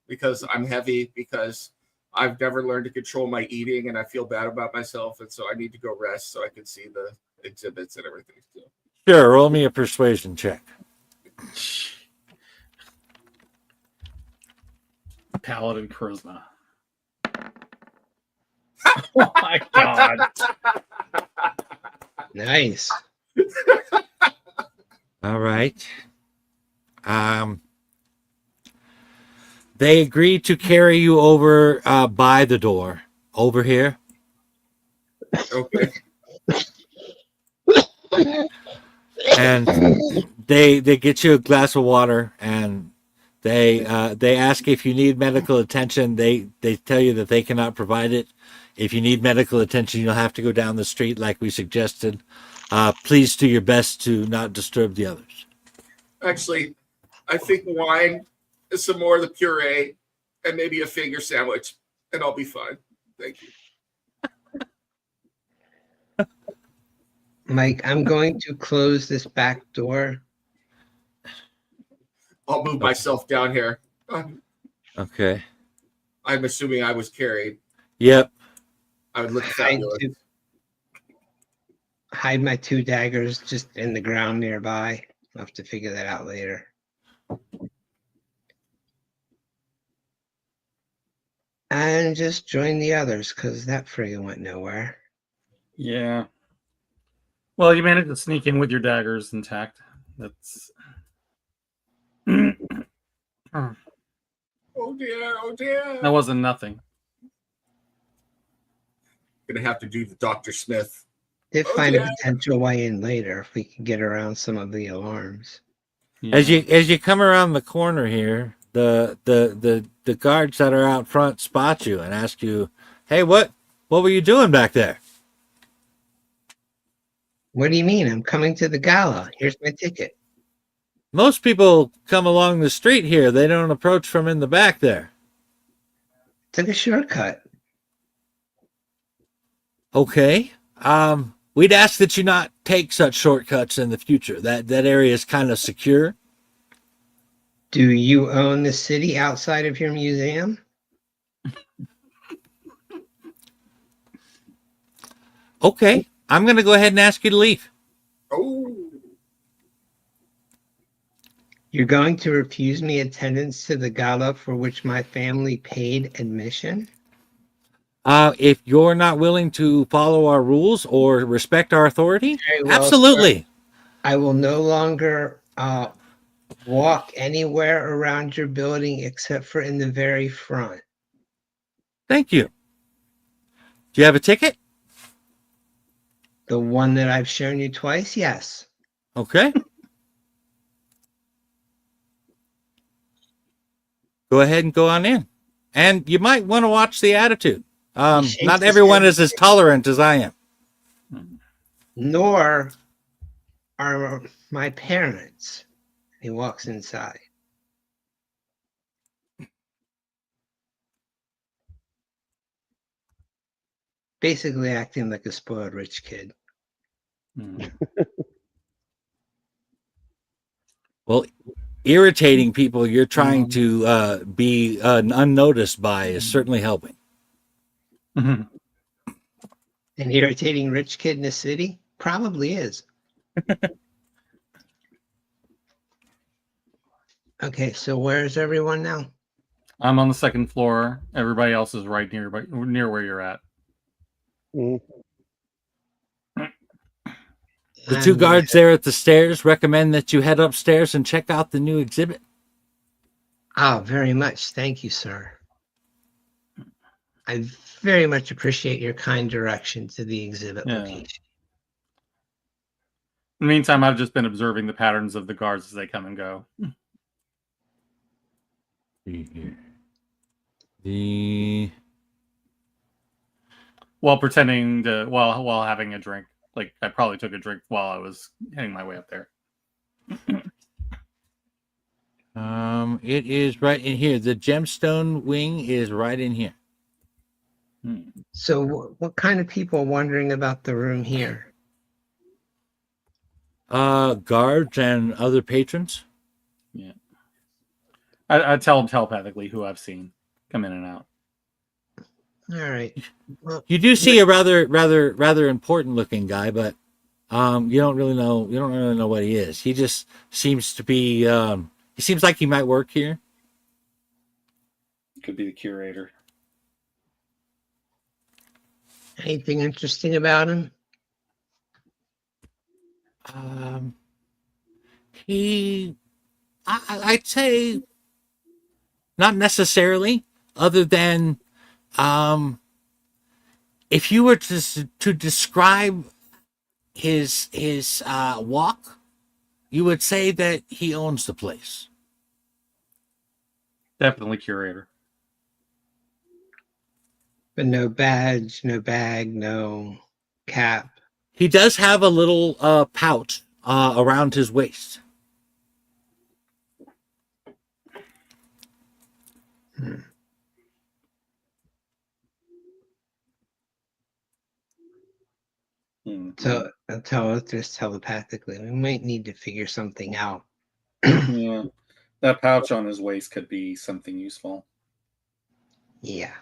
Speaker 3: because I'm heavy, because I've never learned to control my eating and I feel bad about myself. And so I need to go rest so I can see the exhibits and everything. So.
Speaker 1: Sure, roll me a persuasion check.
Speaker 2: Paladin charisma. Oh my god.
Speaker 4: Nice.
Speaker 1: All right. They agreed to carry you over by the door over here.
Speaker 3: Okay.
Speaker 1: And they get you a glass of water, and they ask if you need medical attention. They tell you that they cannot provide it. If you need medical attention, you'll have to go down the street like we suggested. Please do your best to not disturb the others.
Speaker 3: Actually, I think wine, some more of the puree, and maybe a finger sandwich, and I'll be fine. Thank you.
Speaker 4: Mike, I'm going to close this back door.
Speaker 3: I'll move myself down here.
Speaker 1: Okay.
Speaker 3: I'm assuming I was carried.
Speaker 1: Yep.
Speaker 3: I would look
Speaker 4: Hide,
Speaker 3: fabulous.
Speaker 4: hide my 2 daggers just in the ground nearby. I'll have to figure that out later. And just join the others, because that friggin' went nowhere.
Speaker 2: Yeah. Well, you managed to sneak in with your daggers intact. That's.
Speaker 3: Oh dear, oh dear.
Speaker 2: That wasn't nothing.
Speaker 3: Gonna have to do the Dr. Smith.
Speaker 4: Did
Speaker 3: Oh,
Speaker 4: find
Speaker 3: yeah.
Speaker 4: a potential way in later if we can get around some of the alarms.
Speaker 2: Yeah.
Speaker 1: As you come around the corner here, the guards that are out front spot you and ask you, "Hey, what were you doing back there?"
Speaker 4: What do you mean? I'm coming to the gala. Here's my ticket.
Speaker 1: Most people come along the street here. They don't approach from in the back there.
Speaker 4: Took a shortcut.
Speaker 1: Okay. We'd ask that you not take such shortcuts in the future. That area is kind of secure.
Speaker 4: Do you own the city outside of your museum?
Speaker 1: Okay. I'm going to go ahead and ask you to leave.
Speaker 3: Oh,
Speaker 4: You're going to refuse me attendance to the gala for which my family paid admission?
Speaker 1: If you're not willing to follow our rules or respect our authority,
Speaker 4: Very well,
Speaker 1: absolutely.
Speaker 4: sir. I will no longer walk anywhere around your building except for in the very front.
Speaker 1: Thank you. Do you have a ticket?
Speaker 4: The one that I've shown you twice? Yes.
Speaker 1: Okay. Go ahead and go on in. And you might want to watch the attitude.
Speaker 4: shakes
Speaker 1: Not
Speaker 4: his
Speaker 1: everyone
Speaker 4: head.
Speaker 1: is as tolerant as I am.
Speaker 4: Nor are my parents. He walks inside. Basically acting like a spoiled rich kid.
Speaker 2: Mm.
Speaker 1: Well, irritating people you're trying to be unnoticed by is certainly helping.
Speaker 2: Mhm.
Speaker 4: An irritating rich kid in the city? Probably is. Okay, so where's everyone now?
Speaker 2: I'm on the second floor. Everybody else is right near where you're at.
Speaker 5: Mm.
Speaker 1: The two guards there at the stairs recommend that you head upstairs and check out the new exhibit.
Speaker 4: Oh, very much. Thank you, sir. I've very much appreciate your kind direction to the exhibit location.
Speaker 2: In the meantime, I've just been observing the patterns of the guards as they come and go.
Speaker 1: See here. The
Speaker 2: While pretending to while having a drink. Like I probably took a drink while I was heading my way up there.
Speaker 1: it is right in here. The gemstone wing is right in here.
Speaker 4: So what kind of people are wondering about the room here?
Speaker 1: Guards and other patrons.
Speaker 2: Yeah. I tell them telepathically who I've seen come in and out.
Speaker 4: All right. Well,
Speaker 1: You do see a rather important looking guy, but you don't really know what he is. He just seems to be he seems like he might work here.
Speaker 2: Could be the curator.
Speaker 4: anything interesting about him?
Speaker 1: I'd say not necessarily, other than if you were to describe his walk, you would say that he owns the place.
Speaker 2: Definitely curator.
Speaker 4: But no badge, no bag, no cap.
Speaker 1: He does have a little pouch around his waist.
Speaker 4: So I'll tell us this telepathically. We might need to figure something out.
Speaker 2: Yeah. That pouch on his waist could be something useful.
Speaker 4: Yeah.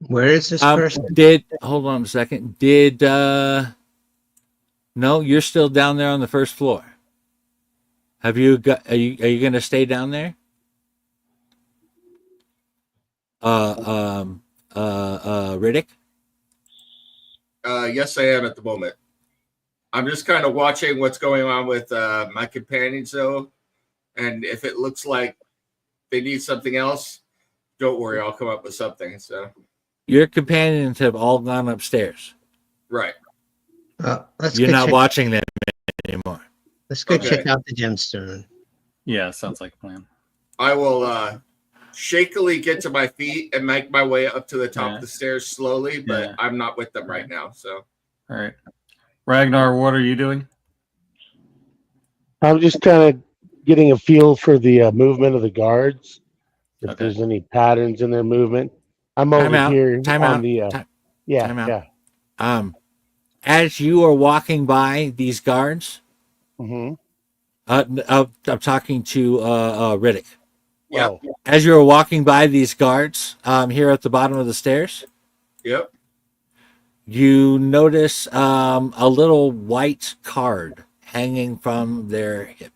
Speaker 4: Where is this person?
Speaker 1: Hold on a second. No, you're still down there on the first floor. Are you going to stay down there? Riddick?
Speaker 3: Yes, I am at the moment. I'm just kind of watching what's going on with my companions, though. And if it looks like they need something else, don't worry, I'll come up with something. So
Speaker 1: your companions have all gone upstairs.
Speaker 3: Right.
Speaker 1: You're not watching them anymore.
Speaker 4: Let's go check out the gemstone.
Speaker 2: Yeah, sounds like a plan.
Speaker 3: I will shakily get to my feet and make my way up to the top of the stairs slowly, but I'm not with them right now. So,
Speaker 2: all right, Ragnar, what are you doing?
Speaker 5: I'm just kind of getting a feel for the movement of the guards. If there's any patterns in their movement, I'm over here on the yeah.
Speaker 1: As you are walking by these guards, I'm talking to Riddick.
Speaker 3: Yeah.
Speaker 1: As you are walking by these guards, here at the bottom of the stairs.
Speaker 3: Yep.
Speaker 1: You notice a little white card hanging from their hip.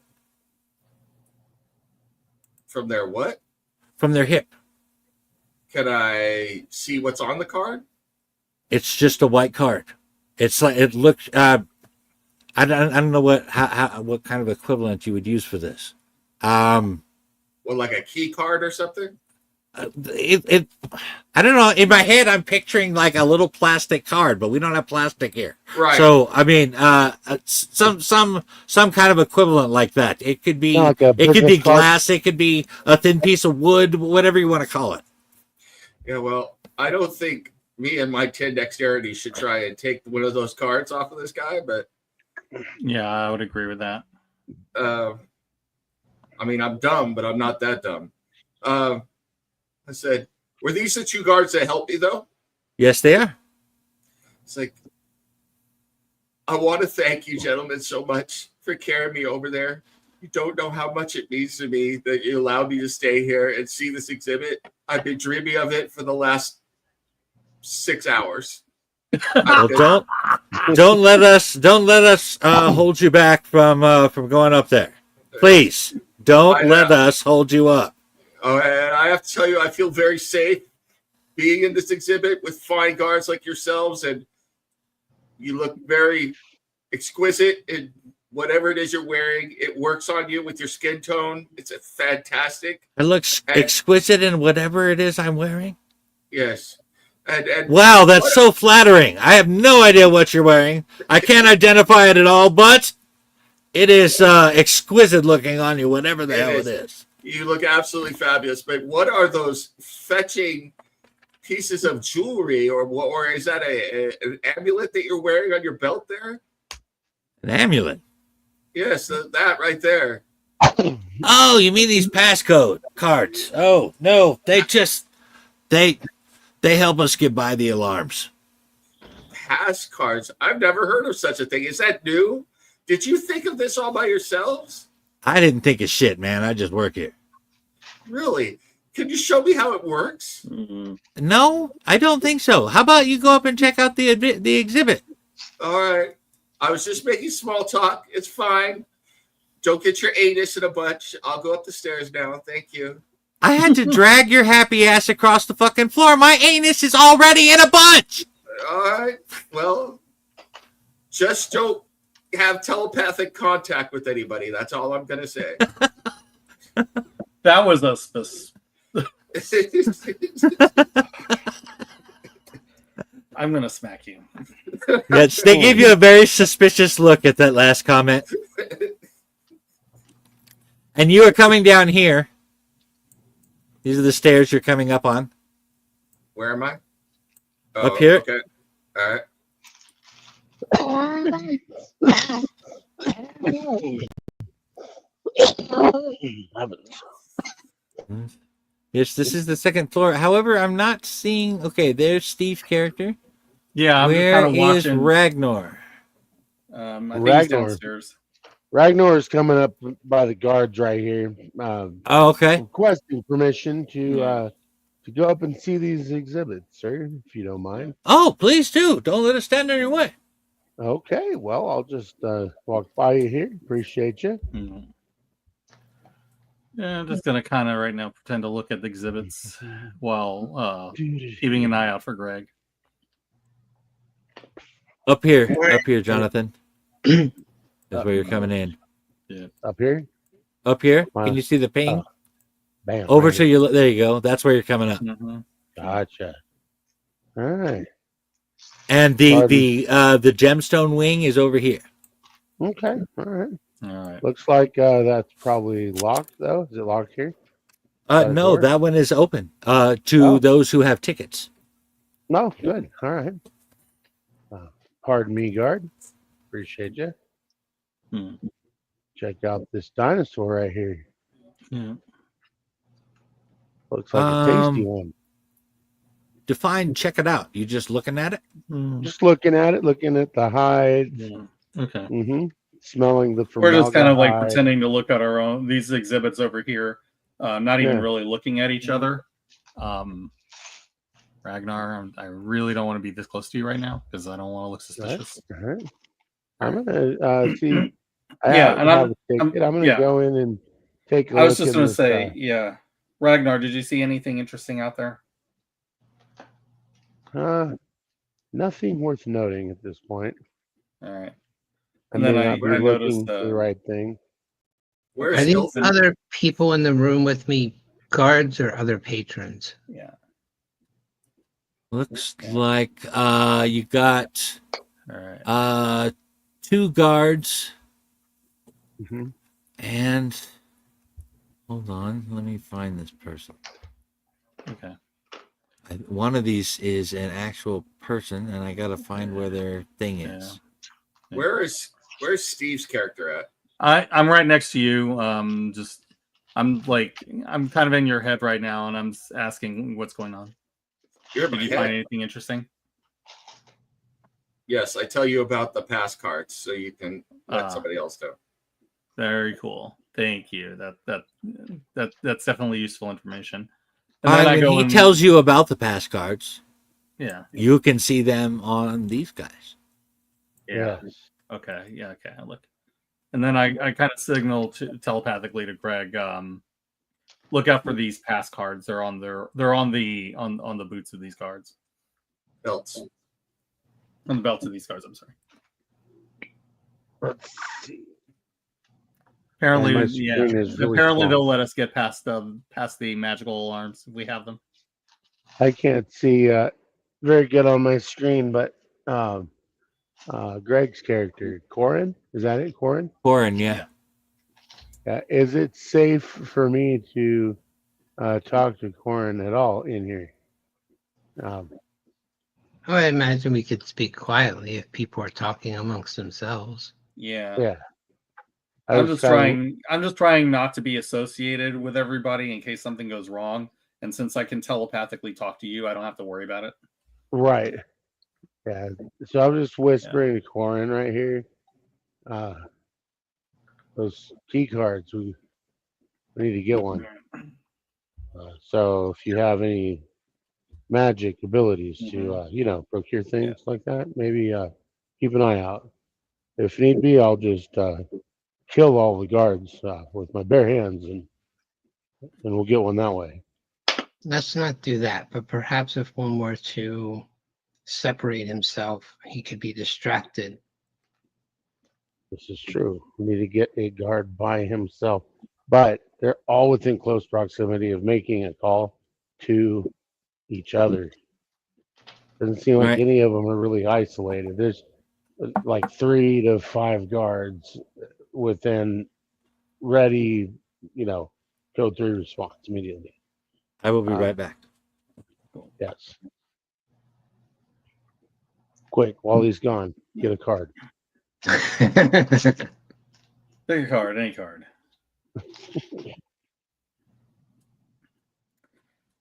Speaker 3: From their what?
Speaker 1: From their hip.
Speaker 3: Can I see what's on the card?
Speaker 1: It's just a white card. It's like it looks. I don't know what kind of equivalent you would use for this.
Speaker 3: Well, like a key card or something.
Speaker 1: I don't know. In my head, I'm picturing like a little plastic card, but we don't have plastic here.
Speaker 3: Right.
Speaker 1: So I mean, some kind of equivalent like that. It could be
Speaker 5: like
Speaker 1: it could be
Speaker 5: card.
Speaker 1: glass. It could be a thin piece of wood. Whatever you want to call it.
Speaker 3: Yeah. Well, I don't think me and my 10 dexterity should try and take one of those cards off of this guy, but
Speaker 2: yeah, I would agree with that.
Speaker 3: I mean, I'm dumb, but I'm not that dumb. I said, were these the two guards that helped me, though?
Speaker 1: Yes, they are.
Speaker 3: It's like, I want to thank you, gentlemen, so much for carrying me over there. You don't know how much it means to me that you allowed me to stay here and see this exhibit. I've been dreaming of it for the last 6 hours.
Speaker 1: Well, don't let us hold you back from going up there. Please don't let us hold you up.
Speaker 3: Oh, and I have to tell you, I feel very safe being in this exhibit with fine guards like yourselves, and you look very exquisite in whatever it is you're wearing, it works on you with your skin tone. It's a fantastic.
Speaker 1: It looks exquisite in whatever it is I'm wearing.
Speaker 3: Yes. And
Speaker 1: wow, that's so flattering. I have no idea what you're wearing. I can't identify it at all, but it is exquisite looking on you, whatever the hell it is.
Speaker 3: You look absolutely fabulous. But what are those fetching pieces of jewelry, or is that an amulet that you're wearing on your belt there?
Speaker 1: An amulet?
Speaker 3: Yes, that right there.
Speaker 1: Oh, you mean these passcode cards? Oh no, they help us get by the alarms.
Speaker 3: Pass cards? I've never heard of such a thing. Is that new? Did you think of this all by yourselves?
Speaker 1: I didn't think of shit, man. I just work here.
Speaker 3: Really? Can you show me how it works?
Speaker 1: No, I don't think so. How about you go up and check out the exhibit?
Speaker 3: All right. I was just making small talk. It's fine. Don't get your anus in a bunch. I'll go up the stairs now. Thank you.
Speaker 1: I had to drag your happy ass across the fucking floor. My anus is already in a bunch.
Speaker 3: All right. Well, just don't have telepathic contact with anybody. That's all I'm going to say.
Speaker 2: That was a I'm going to smack you.
Speaker 1: Yes, they gave you a very suspicious look at that last comment. And you are coming down here. These are the stairs you're coming up on.
Speaker 3: Where am I?
Speaker 1: Up here.
Speaker 3: Okay. All right.
Speaker 1: Yes, this is the second floor. However, I'm not seeing. Okay, there's Steve's character.
Speaker 2: Yeah, I'm
Speaker 1: Where
Speaker 2: kind of
Speaker 1: is
Speaker 2: watching.
Speaker 1: Ragnar?
Speaker 2: I think he's downstairs.
Speaker 5: Ragnar is coming up by the guards right here.
Speaker 1: Oh, okay.
Speaker 5: Requesting permission to go up and see these exhibits, sir, if you don't mind.
Speaker 1: Oh, please do. Don't let us stand in your way.
Speaker 5: Okay, well, I'll just walk by you here. Appreciate you.
Speaker 2: Mm-hmm. Yeah, I'm just gonna kind of right now pretend to look at the exhibits while keeping an eye out for Greg.
Speaker 1: Up here, Jonathan. That's where you're coming in.
Speaker 2: Yeah.
Speaker 5: Up here?
Speaker 1: Up here? Can you see the ping?
Speaker 5: Bam.
Speaker 1: Over
Speaker 5: right
Speaker 1: to you. There you go. That's where you're coming up.
Speaker 2: Mm-hmm.
Speaker 5: Gotcha. All right.
Speaker 1: And the gemstone wing is over here.
Speaker 5: Okay. All right.
Speaker 2: All right.
Speaker 5: Looks like that's probably locked, though. Is it locked here?
Speaker 1: No,
Speaker 5: door?
Speaker 1: that one is open to those who have tickets.
Speaker 5: No, good. All right. Pardon me, guard. Appreciate you. Check out this dinosaur right here.
Speaker 2: Yeah.
Speaker 5: Looks like a tasty one.
Speaker 1: Define, check it out. You just looking at it?
Speaker 5: Just looking at it, looking at the hide.
Speaker 2: Yeah. Okay.
Speaker 5: Mm-hmm. Smelling the
Speaker 2: We're just kind of like
Speaker 5: formaldehyde.
Speaker 2: pretending to look at our own these exhibits over here, not even really looking at each other. Ragnar, I really don't want to be this close to you right now because I don't want to look suspicious.
Speaker 5: All right. I'm gonna see.
Speaker 2: I'm
Speaker 5: gonna go in and take a look.
Speaker 2: I was just
Speaker 5: in
Speaker 2: gonna
Speaker 5: this,
Speaker 2: say, Ragnar, did you see anything interesting out there?
Speaker 5: Nothing worth noting at this point.
Speaker 2: All right.
Speaker 5: And
Speaker 2: then
Speaker 5: then
Speaker 2: I
Speaker 5: I'll be looking
Speaker 2: noticed
Speaker 5: for the right thing.
Speaker 3: Where's
Speaker 4: Are these
Speaker 3: Hilton?
Speaker 4: other people in the room with me guards or other patrons?
Speaker 2: Yeah.
Speaker 1: Looks like you got
Speaker 2: All right.
Speaker 1: 2 guards
Speaker 5: Mm-hmm.
Speaker 1: and hold on, let me find this person.
Speaker 2: Okay.
Speaker 1: One of these is an actual person, and I gotta find where their thing is.
Speaker 3: Where's Steve's character at?
Speaker 2: I'm right next to you. I'm kind of in your head right now, and I'm asking what's going on.
Speaker 3: Did
Speaker 2: you find anything interesting?
Speaker 3: Yes, I tell you about the pass cards so you can let somebody else know.
Speaker 2: Very cool. Thank you. That's definitely useful information. And then
Speaker 1: When he tells you about the pass cards, you can see them on these guys.
Speaker 2: Yeah. Okay. Yeah. Okay. Look, and then I kind of signal telepathically to Greg. Look out for these pass cards. They're on the boots of these guards.
Speaker 3: Belts.
Speaker 2: On the belts of these guards. I'm sorry.
Speaker 5: Let's see.
Speaker 2: Apparently,
Speaker 5: my
Speaker 2: yeah.
Speaker 5: screen is really
Speaker 2: Apparently,
Speaker 5: small.
Speaker 2: they'll let us get past the magical alarms if we have them.
Speaker 5: I can't see very good on my screen, but Greg's character, Corin, is that it, Corin?
Speaker 1: Corin, yeah.
Speaker 5: Is it safe for me to talk to Corin at all in here?
Speaker 4: I imagine we could speak quietly if people are talking amongst themselves.
Speaker 2: Yeah.
Speaker 5: I
Speaker 2: I'm
Speaker 5: was
Speaker 2: just
Speaker 5: kinda-
Speaker 2: trying not to be associated with everybody in case something goes wrong. And since I can telepathically talk to you, I don't have to worry about it.
Speaker 5: Right. Yeah. So I'm just whispering to Corin right here. Those key cards, we need to get one. So if you have any magic abilities to, procure things like that, maybe keep an eye out. If need be, I'll just kill all the guards with my bare hands, and we'll get one that way.
Speaker 4: Let's not do that, but perhaps if one were to separate himself, he could be distracted.
Speaker 5: This is true. We need to get a guard by himself, but they're all within close proximity of making a call to each other. Doesn't seem like
Speaker 1: Right.
Speaker 5: any of them are really isolated. There's like 3 to 5 guards within ready, code 3 response immediately.
Speaker 1: I will be right back.
Speaker 5: Yes. Quick, while he's gone, get a card.
Speaker 2: Pick a card, any card.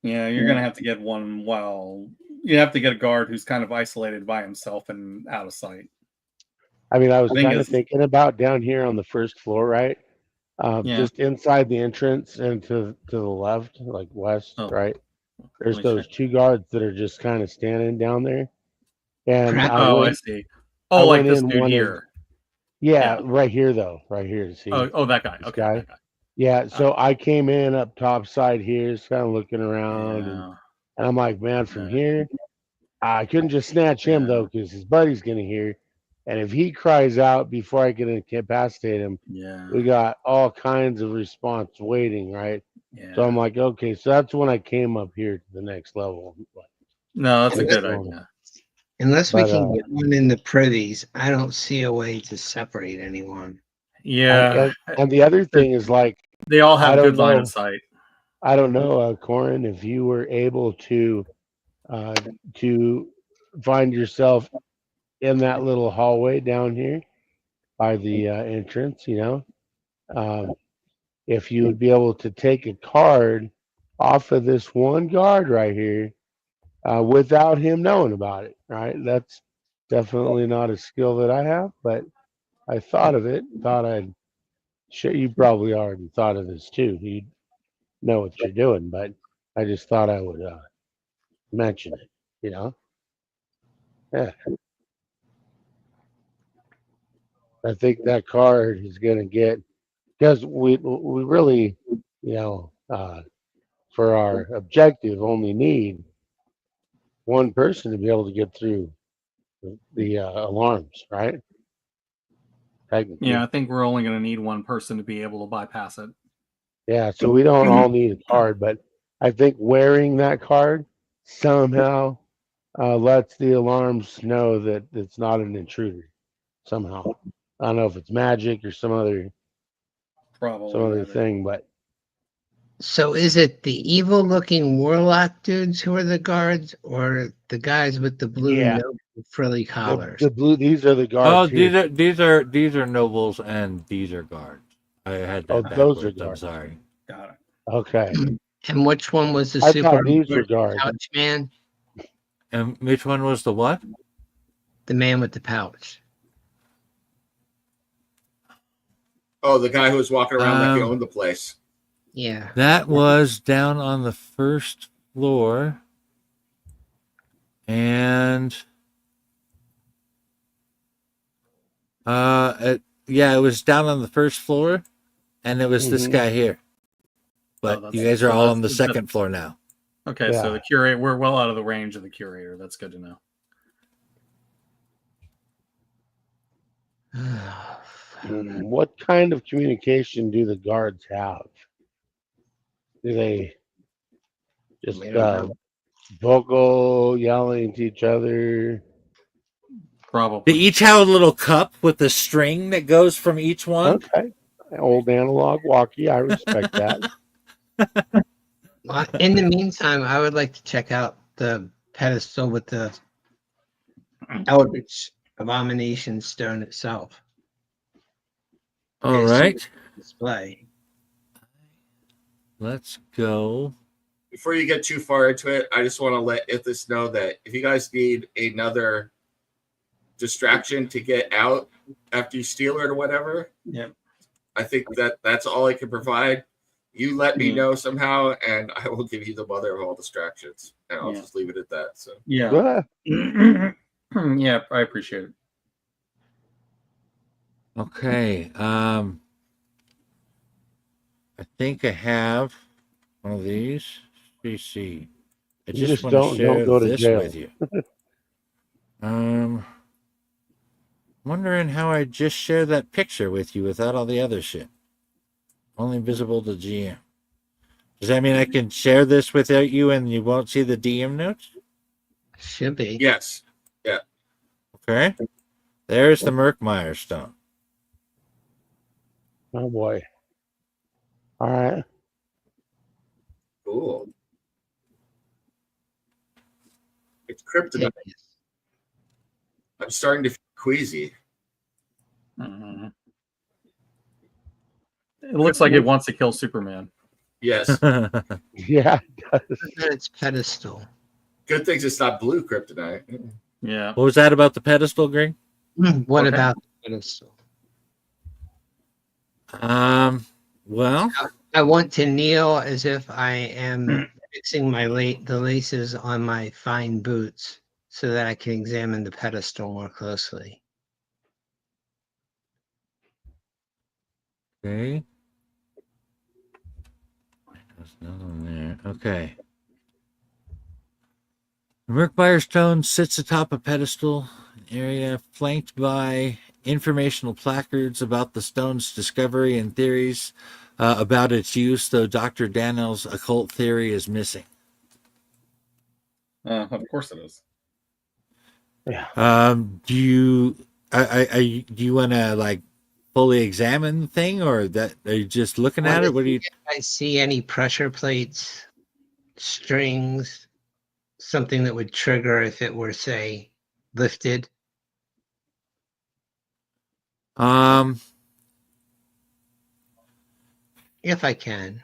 Speaker 2: Yeah, you're gonna have to get one. You have to get a guard who's kind of isolated by himself and out of sight.
Speaker 5: I mean, I was
Speaker 2: Thing
Speaker 5: kind of
Speaker 2: is-
Speaker 5: thinking about down here on the first floor, right?
Speaker 2: Yeah.
Speaker 5: Just inside the entrance and to the left, like west,
Speaker 2: Oh.
Speaker 5: right? There's
Speaker 2: Let me
Speaker 5: those
Speaker 2: check.
Speaker 5: 2 guards that are just kind of standing down there. And
Speaker 4: Crap.
Speaker 2: I see.
Speaker 5: I
Speaker 2: Oh, like
Speaker 5: went
Speaker 2: this
Speaker 5: in
Speaker 2: dude
Speaker 5: one of-
Speaker 2: here.
Speaker 5: yeah, right here though, right here. See?
Speaker 2: Oh, that guy.
Speaker 5: This
Speaker 2: Okay,
Speaker 5: guy?
Speaker 2: that guy.
Speaker 5: Yeah, so I came in up top side here, just kind of looking around,
Speaker 2: Yeah.
Speaker 5: and I'm like, man, from
Speaker 2: Yeah.
Speaker 5: here, I couldn't just snatch him
Speaker 2: Yeah.
Speaker 5: though, because his buddy's gonna hear, and if he cries out before I can incapacitate him,
Speaker 2: Yeah.
Speaker 5: we got all kinds of response waiting, right?
Speaker 2: Yeah.
Speaker 5: So I'm like, okay, so that's when I came up here to the next level.
Speaker 2: No, that's a good
Speaker 5: But,
Speaker 2: idea.
Speaker 4: Unless we
Speaker 5: But,
Speaker 4: can get one in the privies, I don't see a way to separate anyone.
Speaker 2: Yeah.
Speaker 5: and the other thing is like,
Speaker 2: They all
Speaker 5: I
Speaker 2: have
Speaker 5: don't
Speaker 2: good line
Speaker 5: know.
Speaker 2: of sight.
Speaker 5: I don't know, Corin, if you were able to find yourself in that little hallway down here by the entrance, if you would be able to take a card off of this one guard right here without him knowing about it, right? That's definitely not a skill that I have, but I thought of it, thought I'd share. You probably already thought of this too. You know what you're doing, but I just thought I would mention it, Yeah. I think that card is going to get, because we really, for our objective, only need one person to be able to get through the alarms, right? Technically.
Speaker 2: Yeah, I think we're only going to need one person to be able to bypass it.
Speaker 5: Yeah, so we don't all need a card, but I think wearing that card somehow lets the alarms know that it's not an intruder. Somehow, I don't know if it's magic or some other
Speaker 2: Probably.
Speaker 5: thing, but
Speaker 4: So is it the evil-looking warlock dudes who are the guards, or the guys with the blue
Speaker 5: Yeah.
Speaker 4: note and frilly collars?
Speaker 5: the blue. These are the
Speaker 1: Oh,
Speaker 5: guards. here.
Speaker 1: these are nobles and these are guards. I had that
Speaker 5: Oh,
Speaker 1: backwards.
Speaker 5: those are guards.
Speaker 1: I'm sorry.
Speaker 2: Got it.
Speaker 5: Okay.
Speaker 4: And which one was the
Speaker 5: I
Speaker 4: super
Speaker 5: thought these were guards.
Speaker 4: pouch man?
Speaker 1: And which one was the what?
Speaker 4: The man with the pouch.
Speaker 3: Oh, the guy who was walking around like he
Speaker 1: Um,
Speaker 3: owned the place.
Speaker 4: Yeah.
Speaker 1: That was down on the first floor. And it was down on the first floor, and it was this
Speaker 5: Mhm.
Speaker 1: guy here. But
Speaker 2: that's-
Speaker 1: you guys are
Speaker 2: so
Speaker 1: all
Speaker 2: that's-
Speaker 1: on the
Speaker 2: that's-
Speaker 1: second floor now.
Speaker 2: Okay,
Speaker 5: Yeah.
Speaker 2: so the curator, we're well out of the range of the curator. That's good to know.
Speaker 5: What kind of communication do the guards have? Do they just
Speaker 4: We don't know.
Speaker 5: vocal yelling to each other?
Speaker 1: They
Speaker 2: Probably.
Speaker 1: each have a little cup with a string that goes from each one.
Speaker 5: Okay. Old analog walkie. I respect that.
Speaker 4: Well, in the meantime, I would like to check out the pedestal with the Eldritch Abomination stone itself.
Speaker 1: All
Speaker 4: It's
Speaker 1: right,
Speaker 4: display.
Speaker 1: let's go.
Speaker 3: Before you get too far into it, I just want to let Ithis know that if you guys need another distraction to get out after you steal it or whatever,
Speaker 2: Yep.
Speaker 3: I think that's all I can provide. You let me know somehow, and I will give you the mother of all distractions, and I'll just leave it at that. So
Speaker 2: Yeah. Yeah, I appreciate it.
Speaker 1: Okay. I think I have one of these. CC. I
Speaker 5: You
Speaker 1: just
Speaker 5: just
Speaker 1: want to
Speaker 5: don't
Speaker 1: share
Speaker 5: go to
Speaker 1: this
Speaker 5: jail.
Speaker 1: with you. Wondering how I just share that picture with you without all the other shit. Only visible to GM. Does that mean I can share this without you and you won't see the DM notes?
Speaker 4: Should be.
Speaker 3: yes,
Speaker 1: Okay. There's the Murkmire stone.
Speaker 5: Oh boy. All right.
Speaker 3: cool. It's kryptonite. I'm starting to feel queasy.
Speaker 2: Mhm. It looks like it wants to kill Superman.
Speaker 3: Yes,
Speaker 5: Yeah, it does.
Speaker 4: Its pedestal.
Speaker 3: good things it's not blue kryptonite.
Speaker 2: Yeah.
Speaker 1: What was that about the pedestal, Greg?
Speaker 4: What
Speaker 2: Okay.
Speaker 4: about the pedestal?
Speaker 1: Well,
Speaker 4: I want to kneel as if I am fixing the laces on my fine boots so that I can examine the pedestal more closely.
Speaker 1: okay. There's nothing there. Okay. The Murkmire stone sits atop a pedestal area flanked by informational placards about the stone's discovery and theories about its use, though Dr. Dannell's occult theory is missing.
Speaker 2: Of course it is.
Speaker 5: Yeah.
Speaker 1: Do you do you want to like fully examine the thing, or that are you just looking at it? What do you?
Speaker 4: I see any pressure plates, strings, something that would trigger if it were, say, lifted? If I can.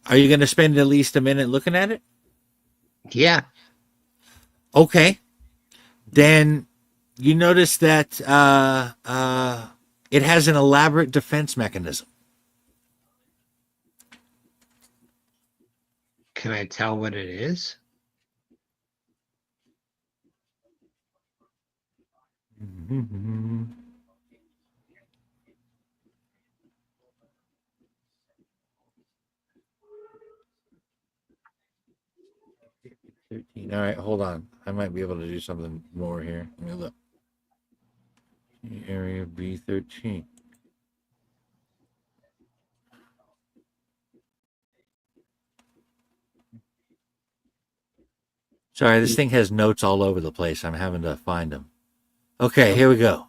Speaker 1: Are you going to spend at least a minute looking at it?
Speaker 4: Yeah.
Speaker 1: Okay. Then you notice that it has an elaborate defense mechanism.
Speaker 4: Can I tell what it is?
Speaker 1: All right, hold on. I might be able to do something more here. Let me look. Area B13. Sorry, this thing has notes all over the place. I'm having to find them. Okay, here we go.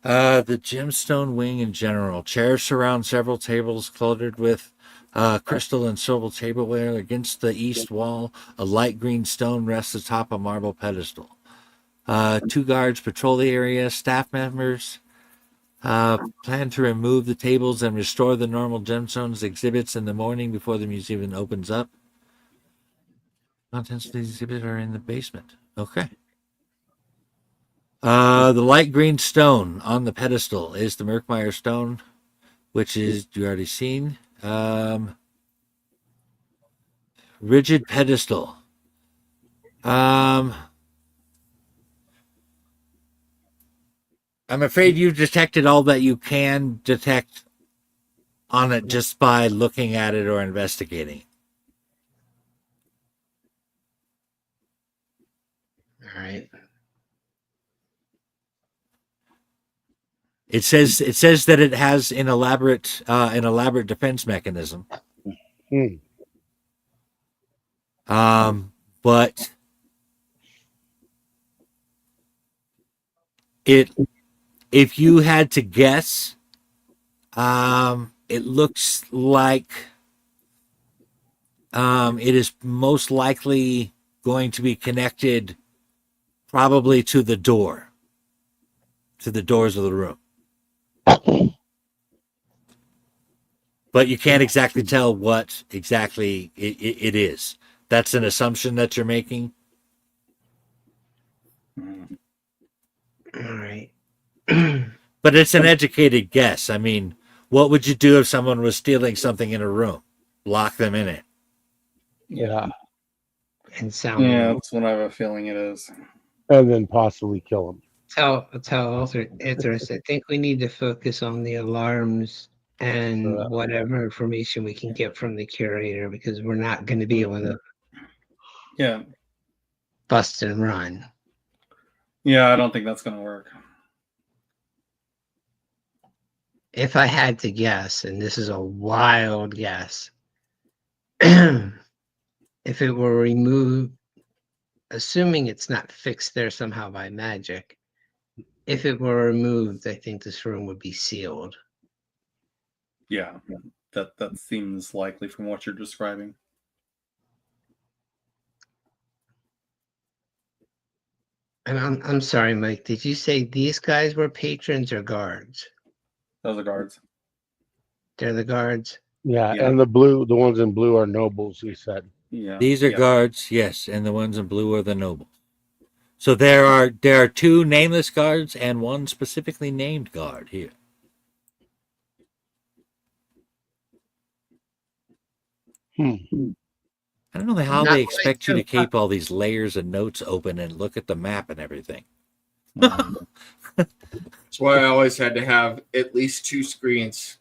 Speaker 1: The gemstone wing in general. Chairs surround several tables cluttered with crystal and silver tableware. Against the east wall, a light green stone rests atop a marble pedestal. 2 guards patrol the area. Staff members plan to remove the tables and restore the normal gemstones exhibits in the morning before the museum opens up. Contents of the exhibit are in the basement. Okay. The light green stone on the pedestal is the Murkmire stone, which is you already seen. Rigid pedestal. I'm afraid you've detected all that you can detect on it just by looking at it or investigating.
Speaker 4: All right.
Speaker 1: It says that it has an elaborate defense mechanism. But if you had to guess, it looks like it is most likely going to be connected probably to the doors of the room. But you can't exactly tell what exactly it is. That's an assumption that you're making.
Speaker 4: All right.
Speaker 1: But it's an educated guess. I mean, what would you do if someone was stealing something in a room? Lock them in it.
Speaker 5: Yeah.
Speaker 4: And sound.
Speaker 2: Yeah, that's what I have a feeling it is.
Speaker 5: And then possibly kill them.
Speaker 4: Tell Ithris, I think we need to focus on the alarms and whatever information we can get from the curator, because we're not going to be able to bust and run.
Speaker 2: Yeah, I don't think that's going to work.
Speaker 4: If I had to guess, and this is a wild guess, if it were removed, assuming it's not fixed there somehow by magic, if it were removed, I think this room would be sealed.
Speaker 2: Yeah, that seems likely from what you're describing.
Speaker 4: And I'm sorry, Mike, did you say these guys were patrons or guards?
Speaker 2: Those are guards.
Speaker 4: They're the guards?
Speaker 5: Yeah, and the ones in blue are nobles, he said.
Speaker 2: Yeah.
Speaker 1: These are guards, yes, and the ones in blue are the nobles. So there are 2 nameless guards and 1 specifically named guard here. I don't know how they expect you to keep all these layers of notes open and look at the map and everything.
Speaker 3: That's why I always had to have at least 2 screens.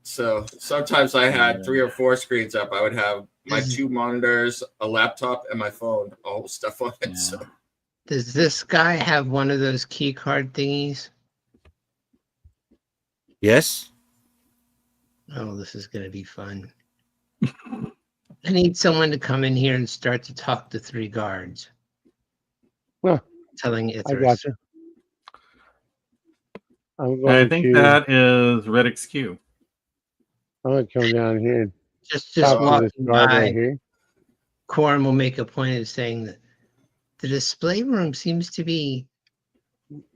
Speaker 3: So sometimes I had 3 or 4 screens up. I would have my 2 monitors, a laptop, and my phone, all the stuff on it. So.
Speaker 4: Does this guy have one of those key card thingies?
Speaker 1: Yes.
Speaker 4: Oh, this is going to be fun. I need someone to come in here and start to talk to 3 guards.
Speaker 5: Well,
Speaker 4: telling Ithris.
Speaker 5: I got you.
Speaker 2: I think that is Riddick's cue.
Speaker 5: I'm going to come down here and
Speaker 4: just
Speaker 5: talk to this guard
Speaker 4: by.
Speaker 5: right here.
Speaker 4: Corin will make a point of saying that the display room seems to be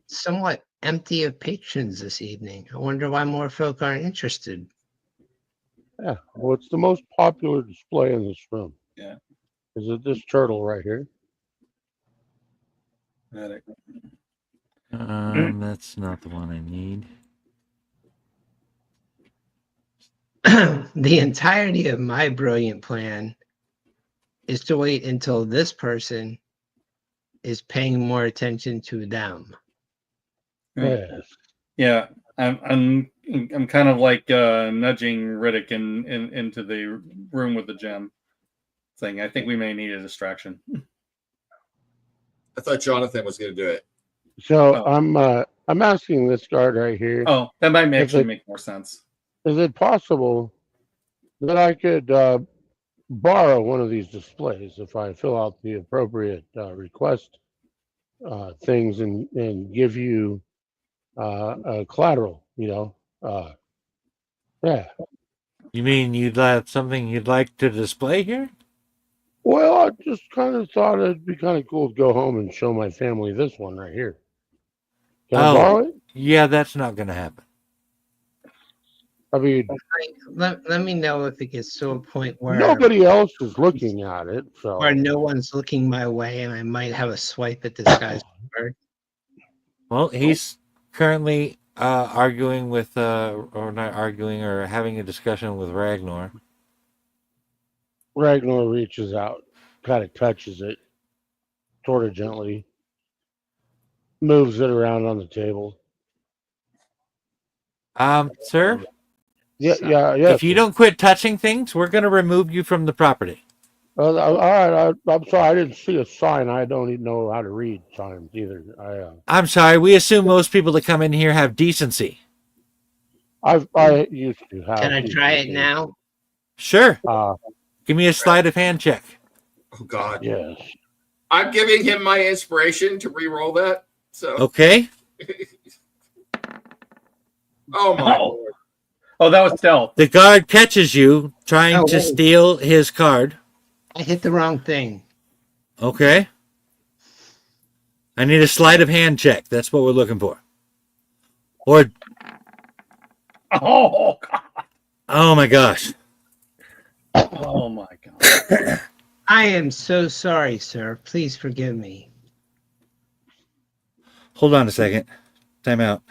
Speaker 4: somewhat empty of patrons this evening. I wonder why more folk aren't interested.
Speaker 5: Yeah, well, it's the most popular display in this room.
Speaker 2: Yeah.
Speaker 5: Is it this turtle right here?
Speaker 1: That's not the one I need.
Speaker 4: The entirety of my brilliant plan is to wait until this person is paying more attention to them.
Speaker 5: Yes.
Speaker 2: Yeah, I'm kind of like nudging Riddick into the room with the gem, saying, "I think we may need a distraction."
Speaker 3: I thought Jonathan was going to do it.
Speaker 5: So I'm asking this guard right here.
Speaker 2: Oh, that might actually make more sense.
Speaker 5: Is it possible that I could borrow one of these displays if I fill out the appropriate request things and give you a collateral? Yeah.
Speaker 1: You mean you'd have something you'd like to display here?
Speaker 5: Well, I just kind of thought it'd be kind of cool to go home and show my family this one right here. Can I borrow it?
Speaker 1: Yeah, that's not going to happen.
Speaker 5: I mean,
Speaker 4: let me know if it gets to a point where
Speaker 5: nobody else is looking at it, so
Speaker 4: where no one's looking my way, and I might have a swipe at this guy's card.
Speaker 1: Well, he's currently arguing with, or not arguing, or having a discussion with Ragnar.
Speaker 5: Ragnar reaches out, kind of touches it, sort of gently, moves it around on the table.
Speaker 1: Sir?
Speaker 5: Yeah.
Speaker 1: If you don't quit touching things, we're going to remove you from the property.
Speaker 5: All right. I'm sorry. I didn't see a sign. I don't even know how to read signs either.
Speaker 1: I'm sorry. We assume most people that come in here have decency.
Speaker 5: I used to have.
Speaker 4: Can I try it
Speaker 5: decency.
Speaker 4: now?
Speaker 1: Sure.
Speaker 5: Uh,
Speaker 1: Give me a sleight of hand check.
Speaker 3: Oh God.
Speaker 5: yes.
Speaker 3: I'm giving him my inspiration to re-roll that. So
Speaker 1: Okay.
Speaker 3: oh my
Speaker 2: Oh.
Speaker 3: lord.
Speaker 2: Oh, that was stealth.
Speaker 1: The guard catches you trying
Speaker 4: Oh,
Speaker 1: to
Speaker 4: wait.
Speaker 1: steal his card.
Speaker 4: I hit the wrong thing.
Speaker 1: Okay. I need a sleight of hand check. That's what we're looking for. Or,
Speaker 2: Oh, God.
Speaker 1: oh my gosh.
Speaker 2: Oh my God.
Speaker 4: I am so sorry, sir. Please forgive me.
Speaker 1: Hold on a second. Time out.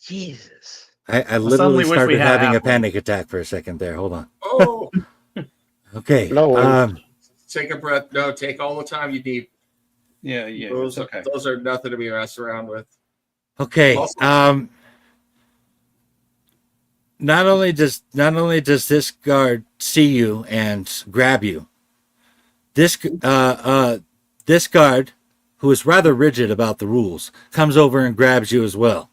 Speaker 4: Jesus.
Speaker 1: I
Speaker 2: suddenly
Speaker 1: literally
Speaker 2: wish we
Speaker 1: started
Speaker 2: had
Speaker 1: having a
Speaker 2: halflings.
Speaker 1: panic attack for a second there. Hold on.
Speaker 3: Oh,
Speaker 1: Okay.
Speaker 5: No worries.
Speaker 3: take a breath. No, take all the time you need.
Speaker 2: Yeah,
Speaker 3: Those
Speaker 2: it's okay.
Speaker 3: those are nothing to be messed around with.
Speaker 1: Okay.
Speaker 3: Also-
Speaker 1: Not only does this guard see you and grab you, this guard, who is rather rigid about the rules, comes over and grabs you as well.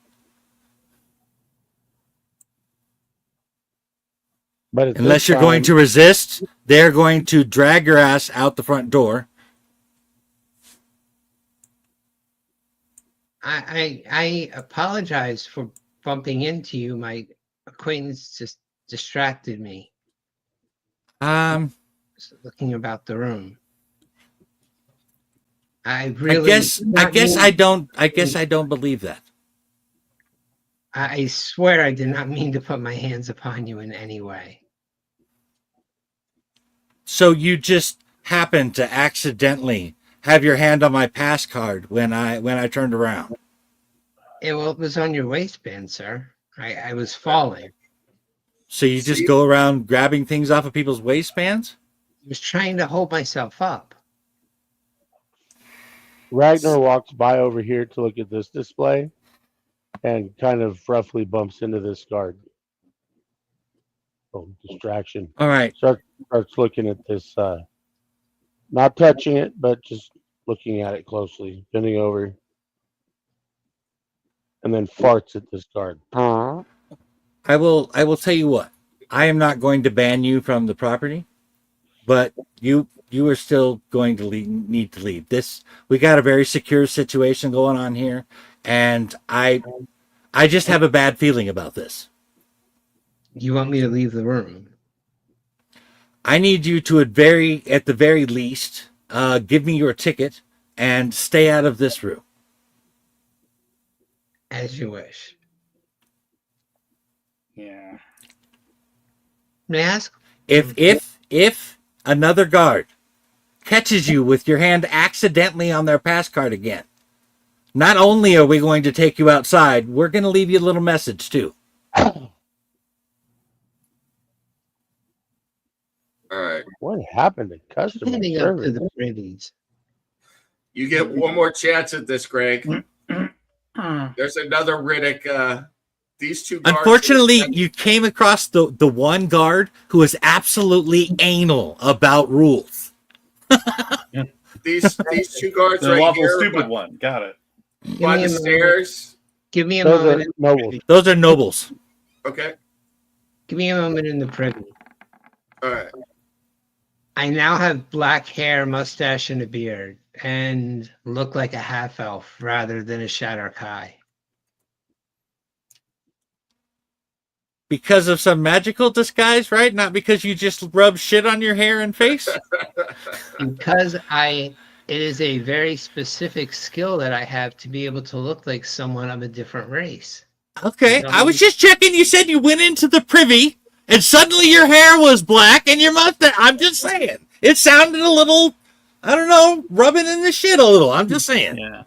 Speaker 5: But at
Speaker 1: Unless
Speaker 5: this
Speaker 1: you're going
Speaker 5: time-
Speaker 1: to resist, they're going to drag your ass out the front door.
Speaker 4: I apologize for bumping into you. My acquaintance just distracted me. Just looking about the room. I really
Speaker 1: I guess I don't believe that.
Speaker 4: I swear I did not mean to put my hands upon you in any way.
Speaker 1: So you just happened to accidentally have your hand on my pass card when I turned around.
Speaker 4: It was on your waistband, sir. I was falling.
Speaker 1: So you just go around grabbing things off of people's waistbands?
Speaker 4: I was trying to hold myself up.
Speaker 5: Ragnar walks by over here to look at this display and kind of roughly bumps into this guard. Oh, distraction.
Speaker 1: All right.
Speaker 5: Starts looking at this, not touching it, but just looking at it closely, bending over, and then farts at this guard.
Speaker 1: I will tell you what. I am not going to ban you from the property, but you are still going to need to leave. We got a very secure situation going on here, and I just have a bad feeling about this.
Speaker 4: You want me to leave the room?
Speaker 1: I need you to at the very least give me your ticket and stay out of this room.
Speaker 4: As you wish.
Speaker 2: Yeah.
Speaker 4: May I ask?
Speaker 1: If another guard catches you with your hand accidentally on their pass card again, not only are we going to take you outside, we're going to leave you a little message too.
Speaker 3: All right.
Speaker 5: What happened to customer
Speaker 4: Heading up to
Speaker 5: service?
Speaker 4: the privies.
Speaker 3: You get one more chance at this, Greg. There's another Riddick. These two guards.
Speaker 1: Unfortunately, you came across the one guard who is absolutely anal about rules.
Speaker 3: These two guards
Speaker 2: The
Speaker 3: right
Speaker 2: lawful
Speaker 3: here
Speaker 2: stupid one. Got it.
Speaker 3: by the stairs.
Speaker 4: Give me a
Speaker 5: Those
Speaker 4: moment.
Speaker 5: are nobles.
Speaker 1: Those are nobles.
Speaker 3: Okay.
Speaker 4: Give me a moment in the privy.
Speaker 3: All right.
Speaker 4: I now have black hair, mustache, and a beard, and look like a half elf rather than a Shadar-kai.
Speaker 1: Because of some magical disguise, right? Not because you just rub shit on your hair and face?
Speaker 4: Because it is a very specific skill that I have to be able to look like someone of a different race.
Speaker 1: Okay, I was just checking. You said you went into the privy and suddenly your hair was black and your mustache. I'm just saying. It sounded a little, I don't know, rubbing in the shit a little. I'm just saying.
Speaker 2: Yeah.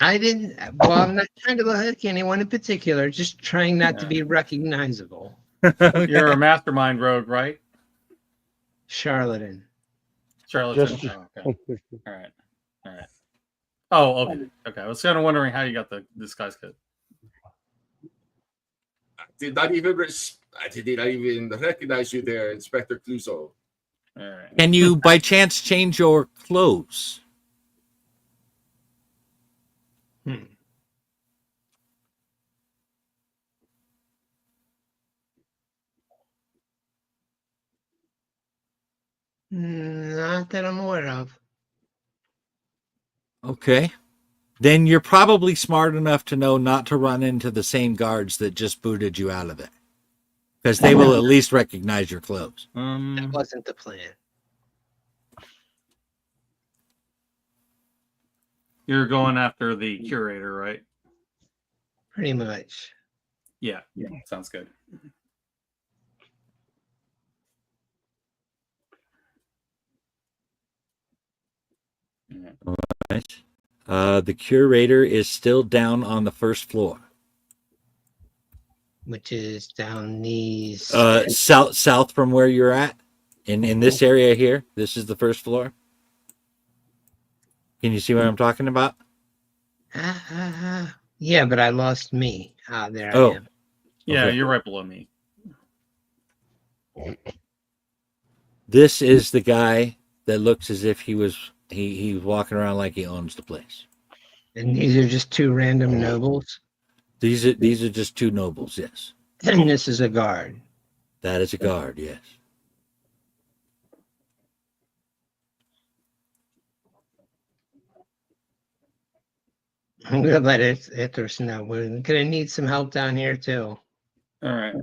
Speaker 4: I'm not trying to look like anyone in particular, just trying not to be recognizable.
Speaker 2: You're a mastermind rogue, right?
Speaker 4: Charlatan.
Speaker 2: Charlatan.
Speaker 5: Just-
Speaker 2: Oh, okay. All right. Oh, okay. Okay. I was kind of wondering how you got the disguise kit.
Speaker 3: I did not even recognize you there, Inspector Clouseau.
Speaker 2: All right.
Speaker 1: Can you, by chance, change your clothes?
Speaker 4: Not that I'm aware of.
Speaker 1: Okay. Then you're probably smart enough to know not to run into the same guards that just booted you out of it. Because they will at least recognize your clothes.
Speaker 4: That wasn't the plan.
Speaker 2: You're going after the curator, right?
Speaker 4: Pretty much.
Speaker 2: Yeah. Sounds good.
Speaker 1: Right. The curator is still down on the first floor.
Speaker 4: Which is down these.
Speaker 1: South from where you're at. In this area here. This is the first floor. Can you see what I'm talking about?
Speaker 4: Yeah, but I lost me. There I am.
Speaker 2: Yeah,
Speaker 1: Okay.
Speaker 2: you're right below me.
Speaker 1: This is the guy that looks as if he's walking around like he owns the place.
Speaker 4: And these are just two random nobles.
Speaker 1: These are just two nobles, yes.
Speaker 4: And this is a guard.
Speaker 1: That is a guard, yes.
Speaker 4: I'm gonna let Ithris know. We're gonna need some help down here too.
Speaker 2: All right.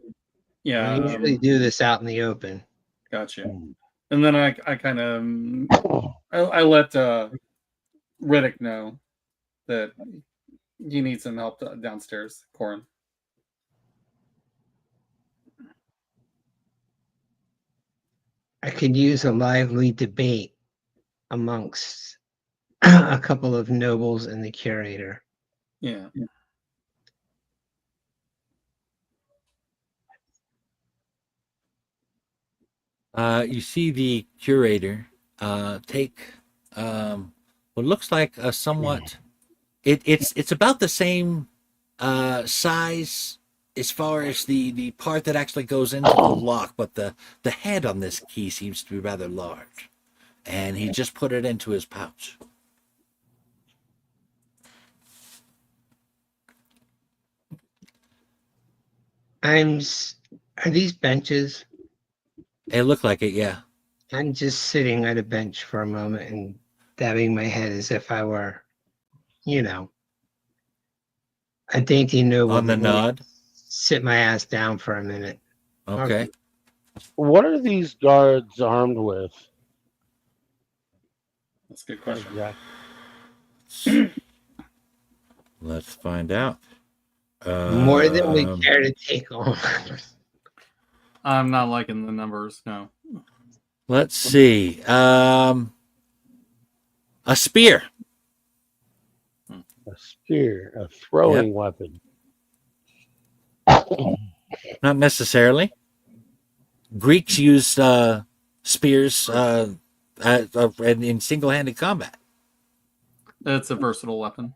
Speaker 2: Yeah.
Speaker 4: We usually do this out in the open.
Speaker 2: Gotcha. And then I kind of I let Riddick know that you need some help downstairs, Corin.
Speaker 4: I could use a lively debate amongst a couple of nobles and the curator.
Speaker 2: Yeah.
Speaker 1: You see the curator take what looks like a somewhat. It's about the same size as far as the part that actually goes into the lock, but the head on this key seems to be rather large, and he just put it into his pouch.
Speaker 4: Are these benches?
Speaker 1: It looked like it, yeah.
Speaker 4: I'm just sitting at a bench for a moment and dabbing my head as if I were, a dainty noble.
Speaker 1: On the nod.
Speaker 4: Sit my ass down for a minute.
Speaker 1: Okay.
Speaker 5: What are these guards armed with?
Speaker 2: That's a good question.
Speaker 5: Exactly.
Speaker 1: Let's find out.
Speaker 4: More than we care to take on.
Speaker 2: I'm not liking the numbers. No.
Speaker 1: Let's see. A spear.
Speaker 5: A spear, a throwing weapon.
Speaker 1: Not necessarily. Greeks used spears in single-handed combat.
Speaker 2: It's a versatile weapon.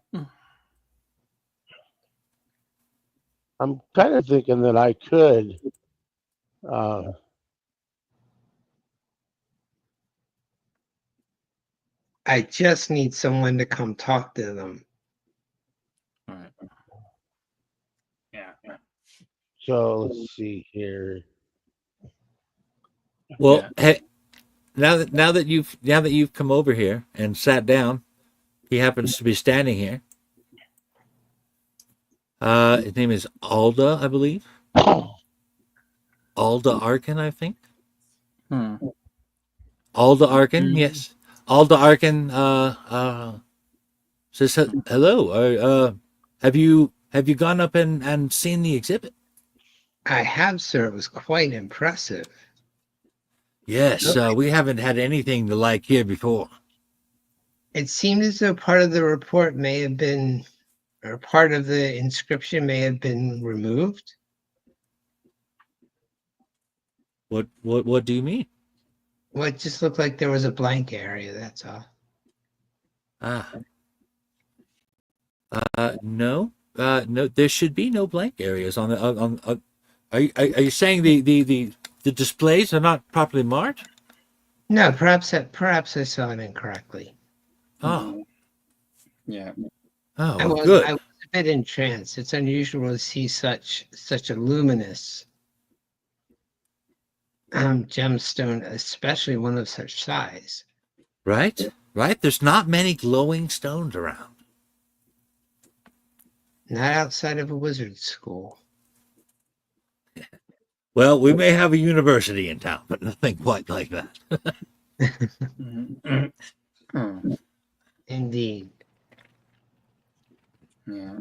Speaker 5: I'm kind of thinking that I could.
Speaker 4: I just need someone to come talk to them.
Speaker 2: All right. Yeah.
Speaker 5: So let's see here.
Speaker 1: Well, hey, now that you've come over here and sat down, he happens to be standing here. His name is Alda, I believe. Alda Arkin, I think. Alda Arkin, yes. Alda Arkin says hello. Have you gone up and seen the exhibit?
Speaker 4: I have, sir. It was quite impressive.
Speaker 1: Yes, we haven't had anything the like here before.
Speaker 4: It seemed as though part of the report may have been, or part of the inscription may have been removed.
Speaker 1: What do you mean?
Speaker 4: Well, it just looked like there was a blank area, that's all.
Speaker 1: No. No. There should be no blank areas on the are you saying the displays are not properly marked?
Speaker 4: No, perhaps I saw it incorrectly.
Speaker 1: Oh.
Speaker 2: Yeah.
Speaker 1: Oh,
Speaker 4: I
Speaker 1: well,
Speaker 4: was
Speaker 1: good.
Speaker 4: I was a bit entranced. It's unusual to see such a luminous gemstone, especially one of such size.
Speaker 1: Right? Right? There's not many glowing stones around.
Speaker 4: Not outside of a wizard school.
Speaker 1: Well, we may have a university in town, but nothing quite like that.
Speaker 4: Indeed.
Speaker 2: Yeah.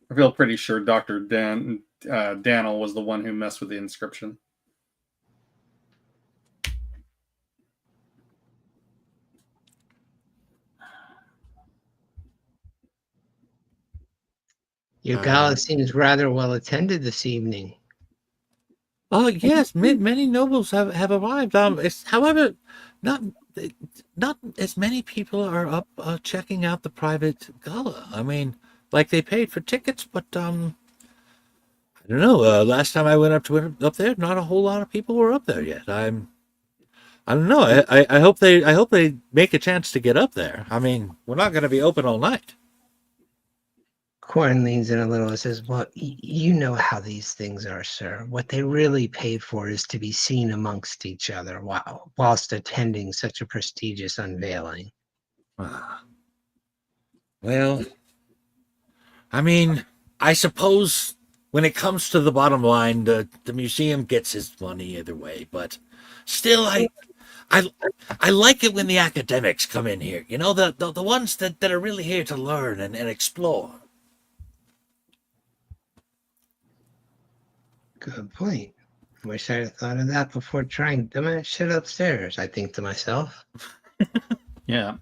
Speaker 2: I feel pretty sure Dr. Dannell was the one who messed with the inscription.
Speaker 4: Your gala seems rather well attended this evening.
Speaker 1: Oh yes, many nobles have arrived. However, not not as many people are up checking out the private gala. I mean, like they paid for tickets, but I don't know. Last time I went up there, not a whole lot of people were up there yet. I don't know. I hope they make a chance to get up there. I mean, we're not going to be open all night.
Speaker 4: Corin leans in a little and says, well, you know how these things are, sir. What they really pay for is to be seen amongst each other whilst attending such a prestigious unveiling.
Speaker 1: Well, I mean, I suppose when it comes to the bottom line, the museum gets its money either way, but still, I like it when the academics come in here. You know, the ones that are really here to learn and explore.
Speaker 4: Good point. Wish I'd have thought of that before trying dumbass shit upstairs, I think to myself.
Speaker 2: Yeah.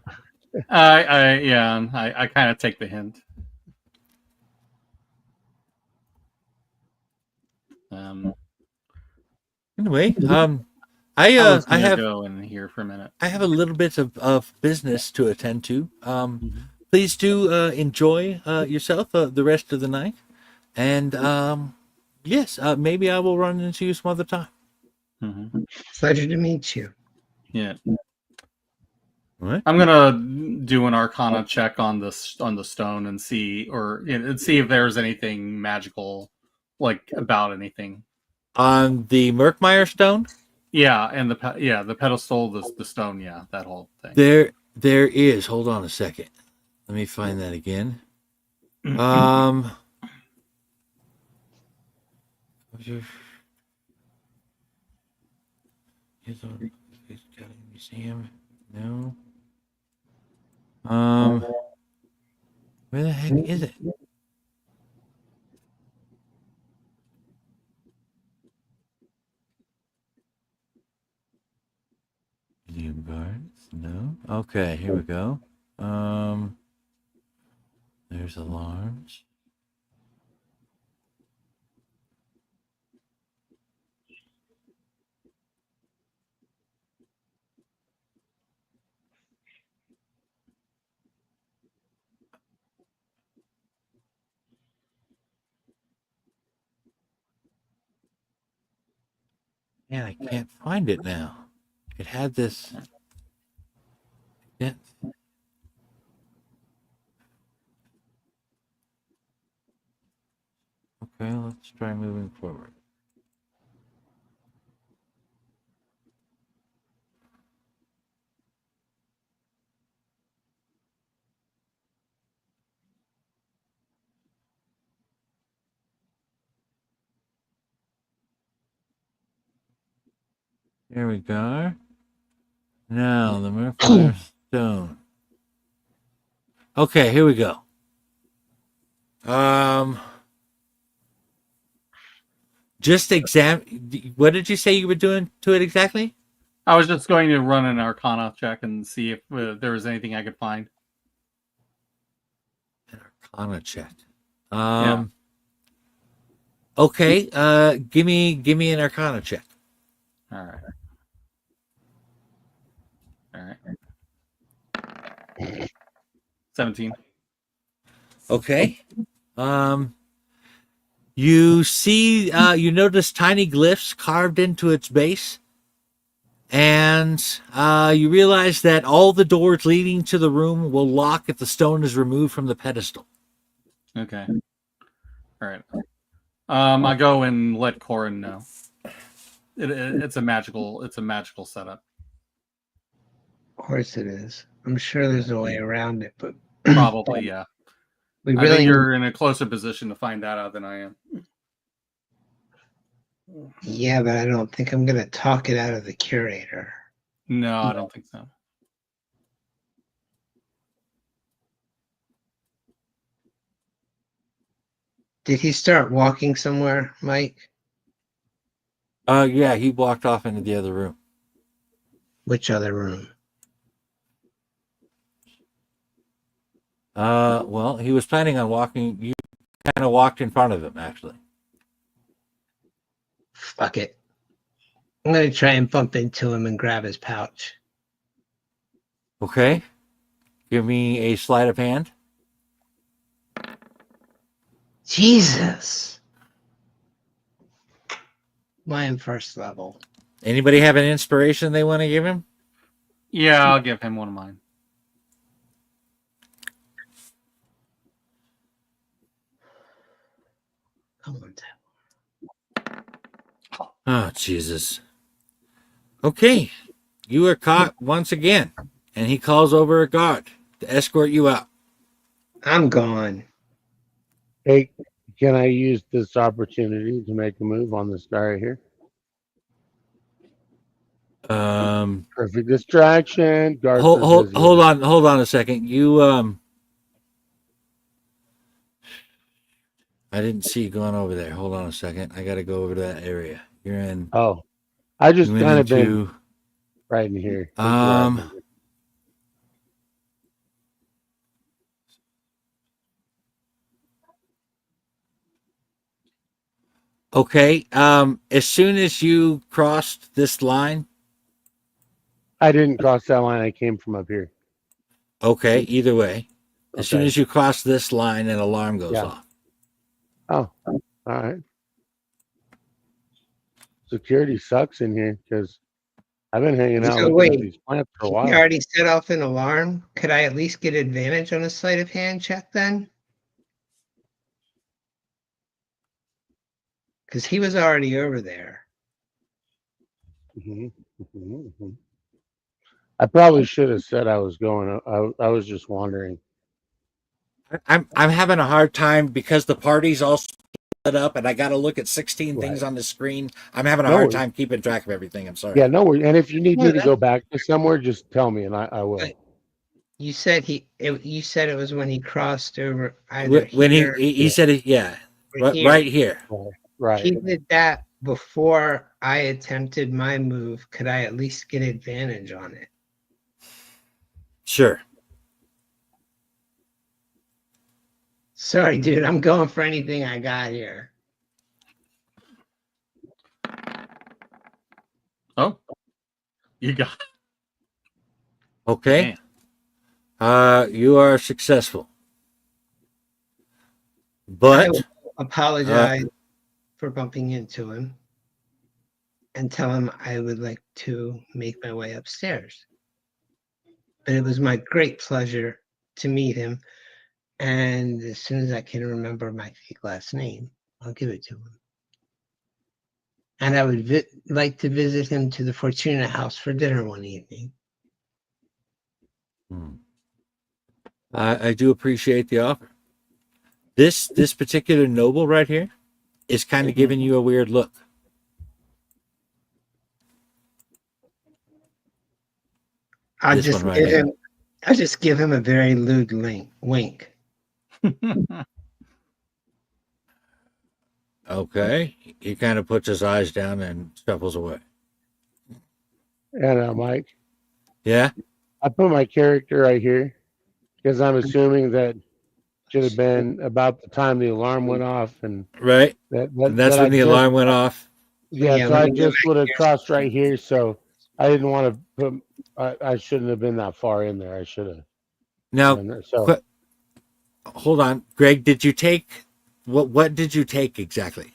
Speaker 2: I kind of take the hint.
Speaker 1: Anyway,
Speaker 2: I was
Speaker 1: I
Speaker 2: gonna
Speaker 1: have
Speaker 2: go in here for a minute.
Speaker 1: I have a little bit of business to attend to. Please do enjoy yourself the rest of the night, and yes, maybe I will run into you some other time.
Speaker 2: Mm-hmm.
Speaker 4: Pleasure to meet you.
Speaker 2: Yeah.
Speaker 1: What?
Speaker 2: I'm gonna do an Arcana check on the stone and see if there's anything magical, like about anything.
Speaker 1: On the Murkmire stone?
Speaker 2: Yeah, and the pedestal, the stone, yeah, that whole thing.
Speaker 1: There is. Hold on a second. Let me find that again. Museum. No. Where the heck is it? Museum Gardens? No. Okay, here we go. There's alarms. Man, I can't find it now. It had this. Yeah. Okay, let's try moving forward. There we go. Now the Murkmire stone. Okay, here we go. Just what did you say you were doing to it exactly?
Speaker 2: I was just going to run an Arcana check and see if there was anything I could find.
Speaker 1: An Arcana check.
Speaker 2: Yeah.
Speaker 1: Okay, give me an Arcana check.
Speaker 2: All right. 17.
Speaker 1: Okay. You see, you notice tiny glyphs carved into its base, and you realize that all the doors leading to the room will lock if the stone is removed from the pedestal.
Speaker 2: Okay. All right. I go and let Corin know. It's a magical setup.
Speaker 4: Of course it is. I'm sure there's a way around it, but
Speaker 2: Probably, yeah.
Speaker 4: we
Speaker 2: I
Speaker 4: really
Speaker 2: think you're in a closer position to find that out than I am.
Speaker 4: yeah, but I don't think I'm gonna talk it out of the curator.
Speaker 2: No, I don't think so.
Speaker 4: Did he start walking somewhere, Mike?
Speaker 1: Yeah, he walked off into the other room.
Speaker 4: Which other room?
Speaker 1: Well, he was planning on walking. You kind of walked in front of him, actually.
Speaker 4: Fuck it. I'm gonna try and bump into him and grab his pouch.
Speaker 1: Okay. Give me a sleight of hand.
Speaker 4: Jesus. Mine first level.
Speaker 1: Anybody have an inspiration they want to give him?
Speaker 2: Yeah, I'll give him one of mine.
Speaker 4: Come on,
Speaker 1: Oh, Jesus. Okay. You are caught once again, and he calls over a guard to escort you out.
Speaker 4: I'm gone.
Speaker 5: Hey, can I use this opportunity to make a move on this guy right here? Perfect distraction.
Speaker 1: Hold on a second. You I didn't see you going over there. Hold on a second. I got to go over to that area. You're in.
Speaker 5: Oh, I just
Speaker 1: You went
Speaker 5: kind of been
Speaker 1: into.
Speaker 5: right in here. This is where I've been.
Speaker 1: Okay. As soon as you crossed this line.
Speaker 5: I didn't cross that line. I came from up here.
Speaker 1: Okay. Either way, as soon
Speaker 5: Okay.
Speaker 1: as you cross this line, an alarm goes off.
Speaker 5: Oh, all right. Security sucks in here because I've been hanging out
Speaker 4: So
Speaker 5: looking at
Speaker 4: wait,
Speaker 5: these plants for a
Speaker 4: he
Speaker 5: while.
Speaker 4: already set off an alarm. Could I at least get advantage on a sleight of hand check then? Because he was already over there.
Speaker 5: I probably should have said I was going. I was just wondering.
Speaker 1: I'm having a hard time because the party's all split up, and I got to look at 16 things on the scrin. I'm having a hard time keeping track of everything. I'm sorry.
Speaker 5: Yeah, no worries. And if you need me to go back to somewhere, just tell me, and I will.
Speaker 4: You said you said it was when he crossed over either
Speaker 1: When
Speaker 4: here
Speaker 1: he said it, yeah, right here.
Speaker 5: Right.
Speaker 4: He did that before I attempted my move. Could I at least get advantage on it?
Speaker 1: Sure.
Speaker 4: Sorry, dude. I'm going for anything I got here.
Speaker 2: Oh, you got it.
Speaker 1: Okay. You are successful. But
Speaker 4: I will apologize for bumping into him and tell him I would like to make my way upstairs. But it was my great pleasure to meet him. And as soon as I can remember my fake last name, I'll give it to him. And I would like to visit him to the Fortuna house for dinner one evening.
Speaker 1: I do appreciate the offer. This particular noble right here is kind of giving you a weird look.
Speaker 4: I'll just give him a very lewd wink.
Speaker 1: Okay. He kind of puts his eyes down and shuffles away.
Speaker 5: And Mike.
Speaker 1: Yeah.
Speaker 5: I put my character right here because I'm assuming that should have been about the time the alarm went off, and
Speaker 1: right. And that's when the alarm went off.
Speaker 5: Yeah, so I just would have crossed right here. So I didn't want to put. I shouldn't have been that far in there. I should have.
Speaker 1: Now, hold on, Greg. Did you take what did you take exactly?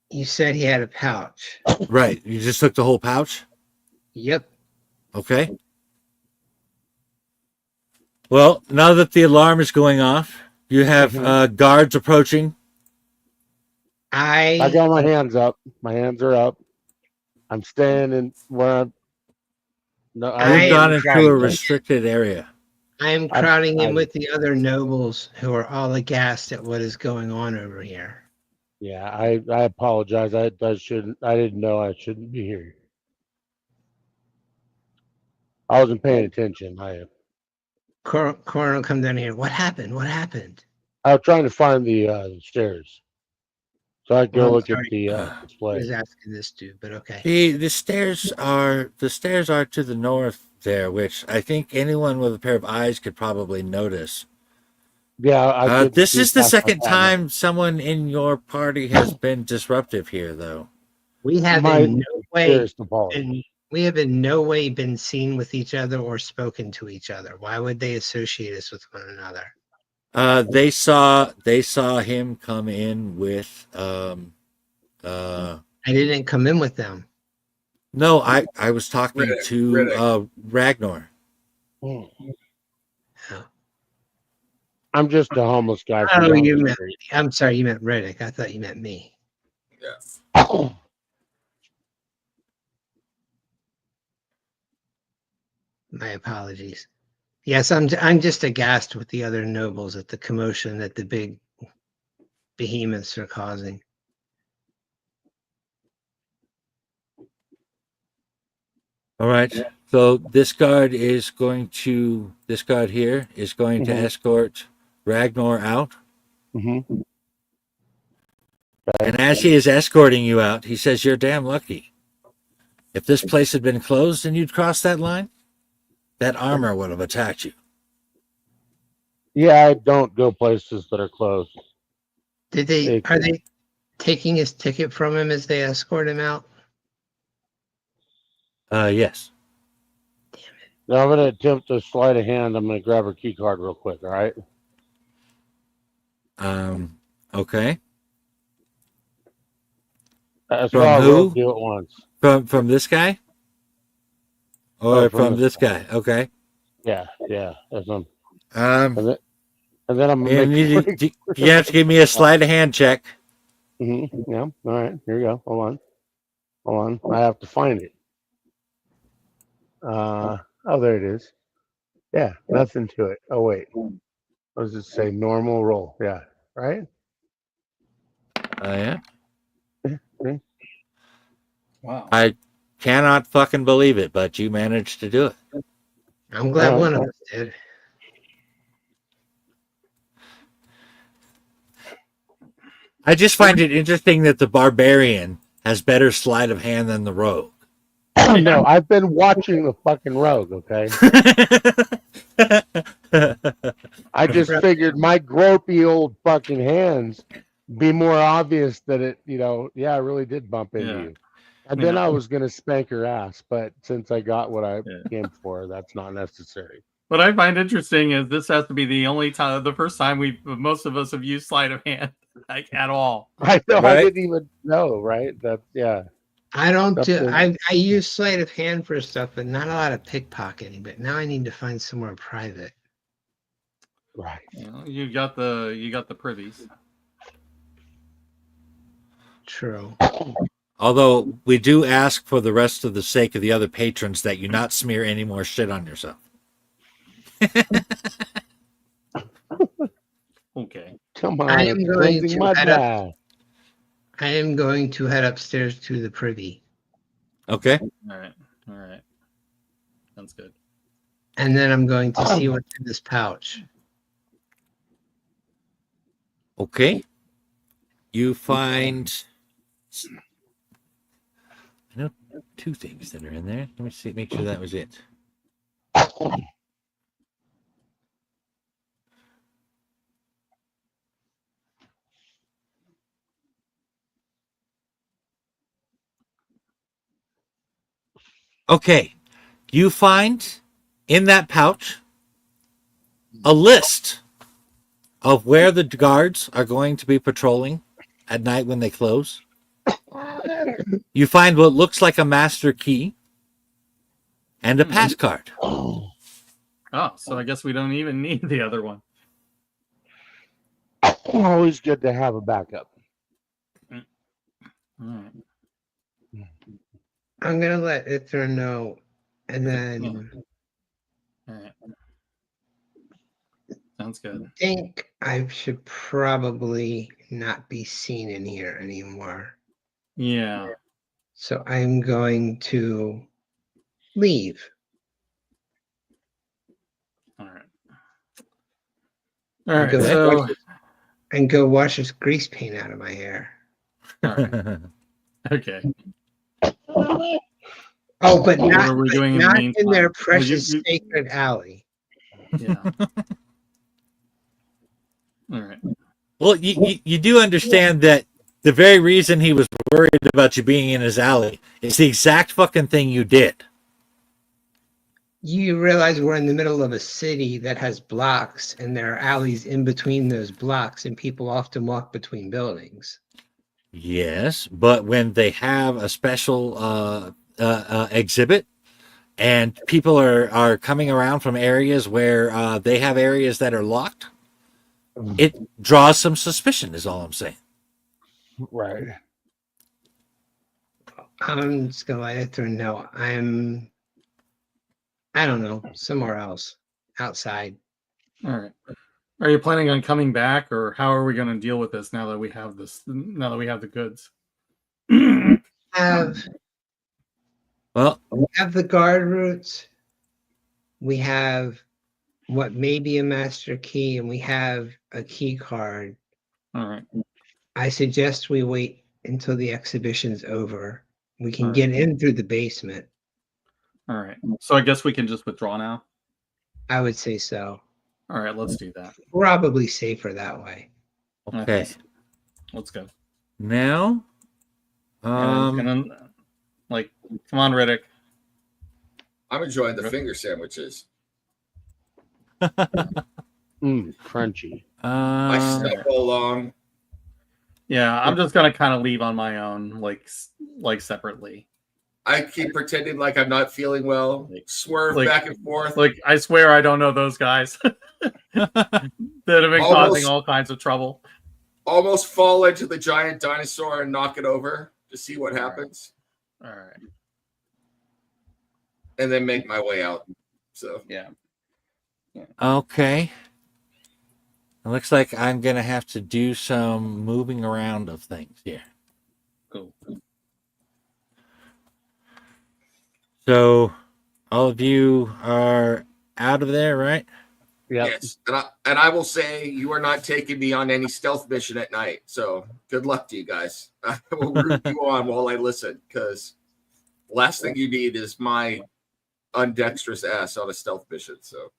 Speaker 4: You said he had a pouch.
Speaker 1: Right. You just took the whole pouch?
Speaker 4: Yep.
Speaker 1: Okay. Well, now that the alarm is going off, you have guards approaching.
Speaker 5: I got my hands up. My hands are up. I'm standing where I'm. No,
Speaker 1: You've gone
Speaker 4: am
Speaker 1: into a
Speaker 4: crowding.
Speaker 1: restricted area.
Speaker 4: I am crowding in with the other nobles who are all aghast at what is going on over here.
Speaker 5: Yeah, I apologize. I didn't know I shouldn't be here. I wasn't paying attention.
Speaker 4: Coronel, come down here. What happened? What happened?
Speaker 5: I was trying to find the stairs, so I could
Speaker 4: Well,
Speaker 5: go
Speaker 4: I'm
Speaker 5: look at
Speaker 4: sorry.
Speaker 5: the
Speaker 4: I
Speaker 5: display.
Speaker 4: was asking this dude, but okay.
Speaker 1: The stairs are to the north there, which I think anyone with a pair of eyes could probably notice.
Speaker 5: Yeah, I could.
Speaker 1: This
Speaker 5: see
Speaker 1: is the
Speaker 5: past my
Speaker 1: second
Speaker 5: cabinet.
Speaker 1: time someone in your party has been disruptive here, though.
Speaker 4: We have
Speaker 5: My
Speaker 4: in no way
Speaker 5: sincerest apologies.
Speaker 4: been seen with each other or spoken to each other. Why would they associate us with one another?
Speaker 1: They saw him come in with
Speaker 4: I didn't come in with them.
Speaker 1: no, I was talking to Ragnar.
Speaker 5: Hmm. I'm just a homeless guy. From
Speaker 4: Oh,
Speaker 5: down
Speaker 4: you
Speaker 5: the
Speaker 4: meant.
Speaker 5: street.
Speaker 4: I'm sorry, you meant Riddick. I thought you meant me.
Speaker 3: Yes.
Speaker 4: My apologies. Yes, I'm just aghast with the other nobles at the commotion that the big behemoths are causing.
Speaker 1: All right. So this guard here is going to escort Ragnar out.
Speaker 5: Mm-hmm.
Speaker 1: And as he is escorting you out, he says, "You're damn lucky. If this place had been closed and you'd crossed that line, that armor would have attacked you."
Speaker 5: Yeah, I don't go places that are closed.
Speaker 4: Are they taking his ticket from him as they escort him out?
Speaker 1: Yes.
Speaker 5: Now I'm gonna attempt to sleight of hand. I'm gonna grab her key card real quick. All right.
Speaker 1: Okay.
Speaker 5: That's
Speaker 1: From
Speaker 5: what I
Speaker 1: who?
Speaker 5: will do it once.
Speaker 1: From this guy? Or from this guy? Okay.
Speaker 5: Yeah. That's
Speaker 1: Um,
Speaker 5: and then I'm gonna
Speaker 1: and
Speaker 5: make.
Speaker 1: you have to give me a sleight of hand check.
Speaker 5: Mm-hmm. Yeah. All right. Here we go. Hold on. I have to find it. Oh, there it is. Yeah. Nothing to it. Oh wait. What does it say? Normal roll. Yeah. Right.
Speaker 1: Yeah.
Speaker 2: Wow.
Speaker 1: I cannot fucking believe it, but you managed to do it.
Speaker 4: I'm glad one of us did.
Speaker 1: I just find it interesting that the barbarian has better sleight of hand than the rogue.
Speaker 5: No, I've been watching the fucking rogue. Okay. I just figured my gropey old fucking hands be more obvious that it, I really did bump into you. And then I was gonna spank her ass, but since I got what I came for, that's not necessary.
Speaker 2: What I find interesting is this has to be the first time most of us have used sleight of hand like at all.
Speaker 5: I know.
Speaker 1: Right?
Speaker 5: I didn't even know. Right?
Speaker 4: I don't do. I use sleight of hand for stuff, but not a lot of pickpocketing. But now I need to find somewhere private.
Speaker 5: Right.
Speaker 2: You got the privies.
Speaker 4: True.
Speaker 1: Although we do ask for the rest of the sake of the other patrons that you not smear any more shit on yourself.
Speaker 5: Okay. Come on.
Speaker 4: I am going to head upstairs to the privy.
Speaker 1: Okay.
Speaker 2: All right. Sounds good.
Speaker 4: And then I'm going to see what's in this pouch.
Speaker 1: Okay. You find two things that are in there. Let me see, make sure that was it. Okay. You find in that pouch a list of where the guards are going to be patrolling at night when they close. You find what looks like a master key and a pass card.
Speaker 2: Oh, so I guess we don't even need the other one.
Speaker 5: Always good to have a backup.
Speaker 2: All right.
Speaker 4: I'm gonna let Ithra know, and then
Speaker 2: All right. Sounds good.
Speaker 4: I think I should probably not be seen in here anymore.
Speaker 2: Yeah.
Speaker 4: So I'm going to leave
Speaker 2: All right. All right.
Speaker 4: Go ahead.
Speaker 2: So,
Speaker 4: and go wash this grease paint out of my hair.
Speaker 2: all right. Okay.
Speaker 4: Oh, but
Speaker 2: What
Speaker 4: not,
Speaker 2: are we doing in the
Speaker 4: not in
Speaker 2: meantime?
Speaker 4: their
Speaker 2: Well,
Speaker 4: precious sacred alley.
Speaker 2: Yeah. All right.
Speaker 1: Well, you do understand that the very reason he was worried about you being in his alley is the exact fucking thing you did.
Speaker 4: You realize we're in the middle of a city that has blocks, and there are alleys in between those blocks, and people often walk between buildings.
Speaker 1: Yes, but when they have a special exhibit and people are coming around from areas where they have areas that are locked, it draws some suspicion, is all I'm saying.
Speaker 5: Right.
Speaker 4: I'm just gonna let Ithra know I don't know, somewhere else, outside.
Speaker 2: All right. Are you planning on coming back, or how are we going to deal with this now that we have this? Now that we have the goods.
Speaker 1: Well,
Speaker 4: We have the guard routes. We have what may be a master key, and we have a key card.
Speaker 2: All right.
Speaker 4: I suggest we wait until the exhibition's over. We can
Speaker 2: All
Speaker 4: get
Speaker 2: right.
Speaker 4: in through the basement.
Speaker 2: All right. So I guess we can just withdraw now.
Speaker 4: I would say so.
Speaker 2: All right. Let's do that.
Speaker 4: Probably safer that way.
Speaker 1: okay.
Speaker 2: Let's go.
Speaker 1: Now,
Speaker 2: And then, like, come on, Riddick.
Speaker 3: I'm enjoying the finger sandwiches.
Speaker 5: Crunchy.
Speaker 3: I stumble along.
Speaker 2: Yeah, I'm just gonna kind of leave on my own, like separately.
Speaker 3: I keep pretending like I'm not feeling well. Swerve
Speaker 2: Like-
Speaker 3: back and forth.
Speaker 2: Like, I swear I don't know those guys that have been causing all kinds of trouble.
Speaker 3: Almost fall into the giant dinosaur and knock it over to see what happens,
Speaker 2: All right.
Speaker 3: and then make my way out. So
Speaker 2: Yeah.
Speaker 1: okay. It looks like I'm going to have to do some moving around of things here.
Speaker 2: Cool.
Speaker 1: So, all of you are out of there, right?
Speaker 5: Yep.
Speaker 3: yes, and I will say you are not taking me on any stealth mission at night. So good luck to you guys. I will root you on while I listen, because last thing you need is my undexterous ass on a stealth mission. So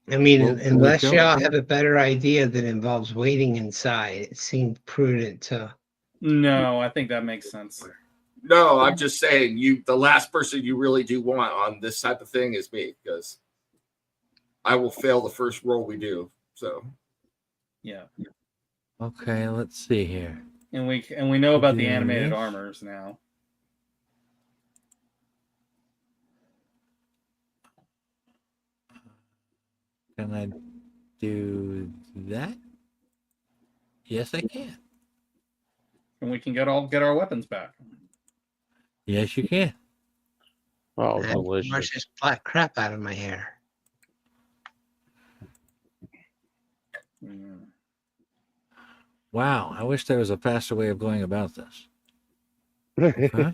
Speaker 4: I mean,
Speaker 1: Well,
Speaker 4: unless
Speaker 1: we don't-
Speaker 4: y'all have a better idea that involves waiting inside, it seemed prudent to.
Speaker 2: No, I think that makes sense.
Speaker 3: no, I'm just saying the last person you really do want on this type of thing is me, because I will fail the first roll we do. So
Speaker 2: Yeah.
Speaker 1: Okay, let's see here.
Speaker 2: And we know about the
Speaker 1: Do
Speaker 2: animated
Speaker 1: this.
Speaker 2: armors now.
Speaker 1: Can I do that? Yes, I can.
Speaker 2: And we can get our weapons back.
Speaker 1: Yes, you can.
Speaker 5: Oh,
Speaker 4: Wash
Speaker 5: delicious.
Speaker 4: this black crap out of my hair.
Speaker 2: Mm.
Speaker 1: Wow, I wish there was a faster way of going about this. Huh?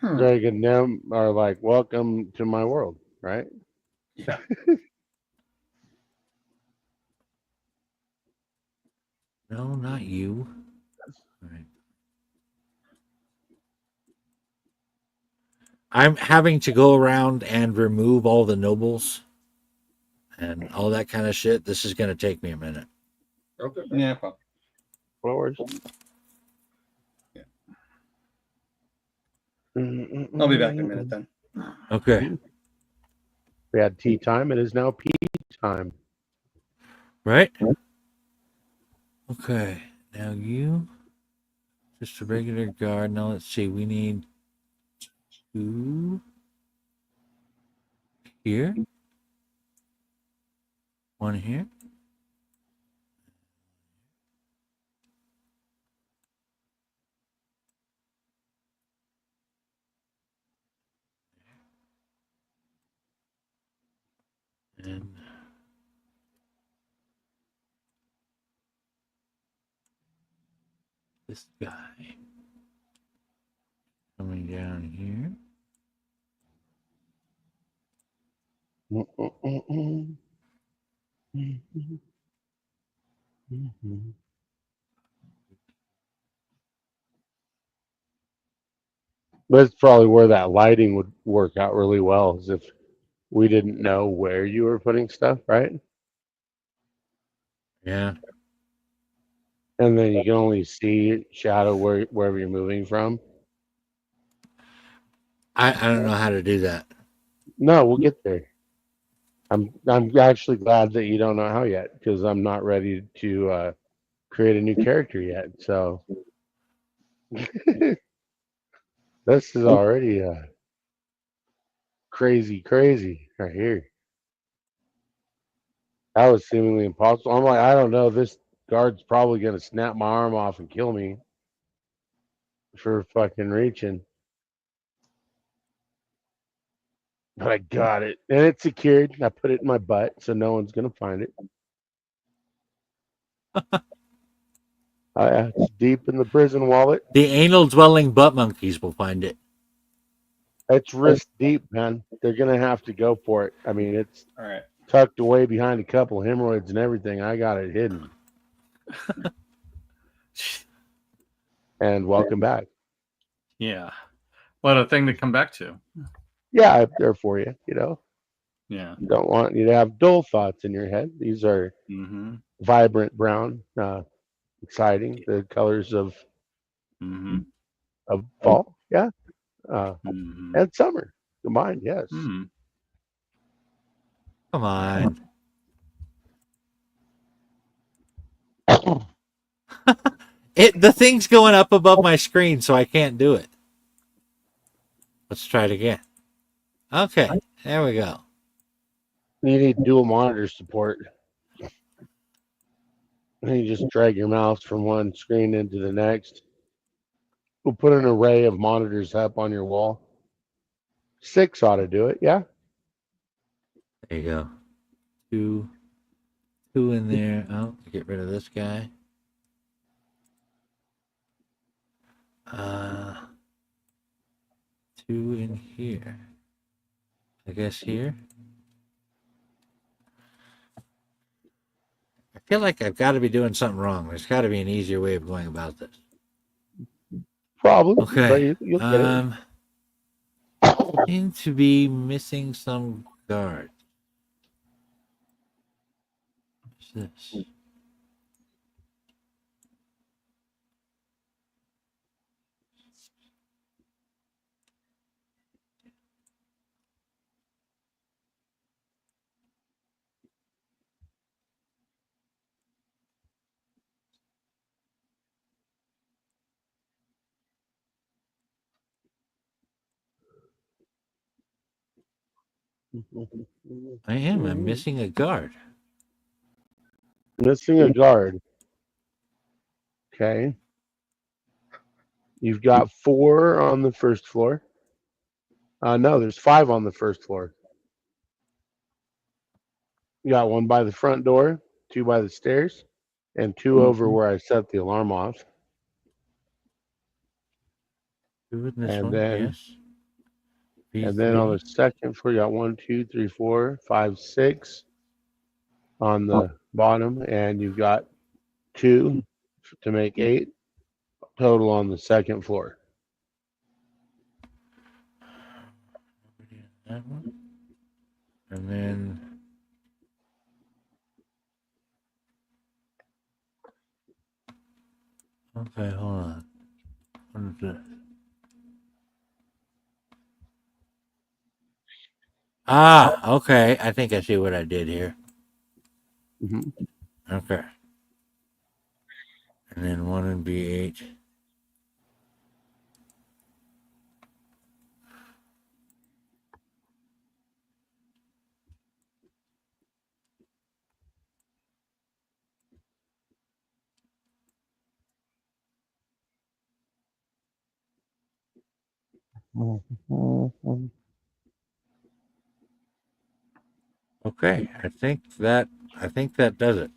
Speaker 5: Greg and them are like, welcome to my world, right?
Speaker 2: Yeah.
Speaker 1: No, not you. All right. I'm having to go around and remove all the nobles and all that kind of shit. This is going to take me a minute.
Speaker 3: okay.
Speaker 2: Yeah. Probably.
Speaker 5: Flowers.
Speaker 2: I'll be back in a minute then.
Speaker 1: Okay.
Speaker 5: We had tea time. It is now pee time.
Speaker 1: Right? Okay. Now you. Just a regular guard. Now let's see. We need 2 here. 1 here. And this guy coming down here.
Speaker 5: That's probably where that lighting would work out really well, is if we didn't know where you were putting stuff, right?
Speaker 1: Yeah.
Speaker 5: And then you can only see shadow wherever you're moving from.
Speaker 1: I don't know how to do that.
Speaker 5: No, we'll get there. I'm actually glad that you don't know how yet, because I'm not ready to create a new character yet. So this is already crazy right here. That was seemingly impossible. I'm like, I don't know. This guard's probably gonna snap my arm off and kill me for fucking reaching. But I got it, and it's secured. I put it in my butt, so no one's gonna find it. It's deep in the prison wallet.
Speaker 1: The anal dwelling butt monkeys will find it.
Speaker 5: It's wrist deep, man. They're gonna have to go for it. I mean, it's
Speaker 2: All right.
Speaker 5: tucked away behind a couple hemorrhoids and everything. I got it hidden. And welcome back.
Speaker 2: Yeah. What a thing to come back to.
Speaker 5: Yeah, I'm there for you. You know,
Speaker 2: Yeah.
Speaker 5: don't want you to have dull thoughts in your head. These are
Speaker 2: Mm-hmm.
Speaker 5: vibrant brown, exciting. The colors of fall, yeah, and summer combined. Yes.
Speaker 2: Mm-hmm.
Speaker 1: Come on. The thing's going up above my screen, so I can't do it. Let's try it again. Okay, there we go.
Speaker 5: You need dual monitor support. And you just drag your mouse from one screen into the next. We'll put an array of monitors up on your wall. 6 ought to do it, yeah?
Speaker 1: There you go. Two in there. Oh, get rid of this guy. 2 in here. I guess here. I feel like I've got to be doing something wrong. There's got to be an easier way of going about this.
Speaker 5: Probably.
Speaker 1: Okay.
Speaker 5: But you'll get it.
Speaker 1: Seem to be missing some guard. What's this? I am. I'm missing a guard.
Speaker 5: Missing a guard. Okay. You've got 4 on the first floor. No, there's 5 on the first floor. You got 1 by the front door, 2 by the stairs, and 2 over where I set the alarm off.
Speaker 1: 2 in this
Speaker 5: And
Speaker 1: one,
Speaker 5: then,
Speaker 1: yes.
Speaker 5: and then on the second floor, you got 1, 2, 3, 4, 5, 6 on the bottom, and you've got 2 to make 8 total on the second floor.
Speaker 1: That one. And then okay, hold on. What is this? Ah, okay. I think I see what I did here.
Speaker 5: Mhm.
Speaker 1: Okay. And then 1 and B8. Okay. I think that does it.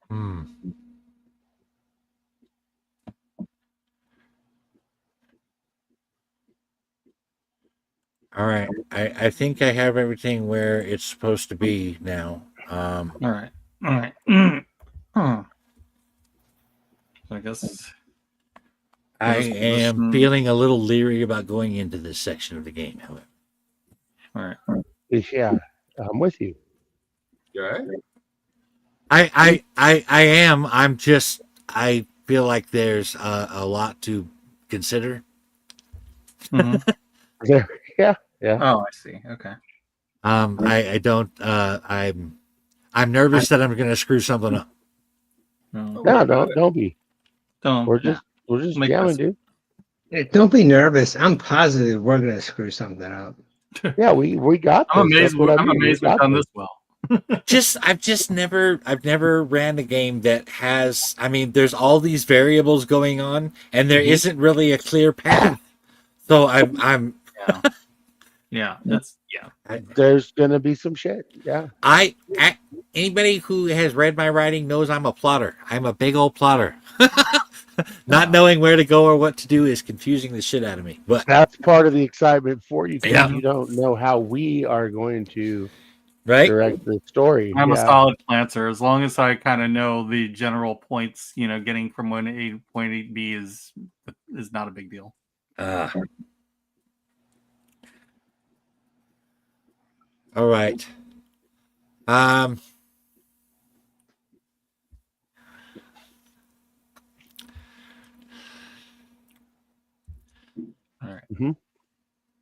Speaker 1: Hmm. All right. I think I have everything where it's supposed to be now.
Speaker 2: All right. All right. Huh. So I guess
Speaker 1: I
Speaker 2: this
Speaker 1: am
Speaker 2: position-
Speaker 1: feeling a little leery about going into this section of the game, however.
Speaker 2: All right.
Speaker 5: Yeah, I'm with you.
Speaker 3: You all right?
Speaker 1: I am. I feel like there's a lot to consider.
Speaker 2: Mhm.
Speaker 5: There, yeah, yeah.
Speaker 2: Oh, I see. Okay.
Speaker 1: I don't. I'm nervous that I'm going to screw something up.
Speaker 2: No,
Speaker 5: No, don't be.
Speaker 2: don't.
Speaker 5: We're just
Speaker 2: Make
Speaker 5: jamming,
Speaker 2: this-
Speaker 5: dude.
Speaker 4: Hey, don't be nervous. I'm positive we're gonna screw something up.
Speaker 5: Yeah, we got this.
Speaker 2: I'm amazed.
Speaker 5: That's what I
Speaker 2: I'm
Speaker 5: mean.
Speaker 2: amazed
Speaker 5: We
Speaker 2: we've
Speaker 5: got
Speaker 2: done
Speaker 5: this.
Speaker 2: this well.
Speaker 1: I've never ran a game that has. I mean, there's all these variables going on, and there isn't really a clear path. So I'm
Speaker 2: Yeah. Yeah. That's yeah.
Speaker 5: There's gonna be some shit. Yeah.
Speaker 1: Anybody who has read my writing knows I'm a plotter. I'm a big old plotter. Not knowing where to go or what to do is confusing the shit out of me. But
Speaker 5: That's part of the excitement for you because
Speaker 1: Yeah.
Speaker 5: you don't know how we are going to
Speaker 1: right,
Speaker 5: direct the story.
Speaker 2: I'm a
Speaker 5: Yeah.
Speaker 2: solid planter. As long as I kind of know the general points, getting from point A to point B is not a big deal.
Speaker 1: all right.
Speaker 2: All right.
Speaker 5: Mhm.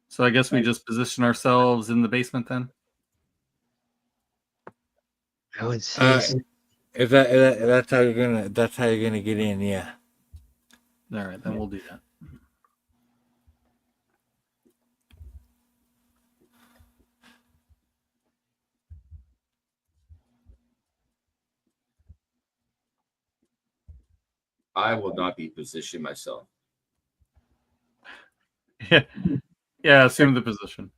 Speaker 2: So I guess we just position ourselves in the basement then.
Speaker 4: I would say so.
Speaker 1: If that's how you're gonna get in, yeah.
Speaker 2: All right, then we'll do that.
Speaker 3: I will not be positioning myself.
Speaker 2: Yeah. Yeah. Assume the position.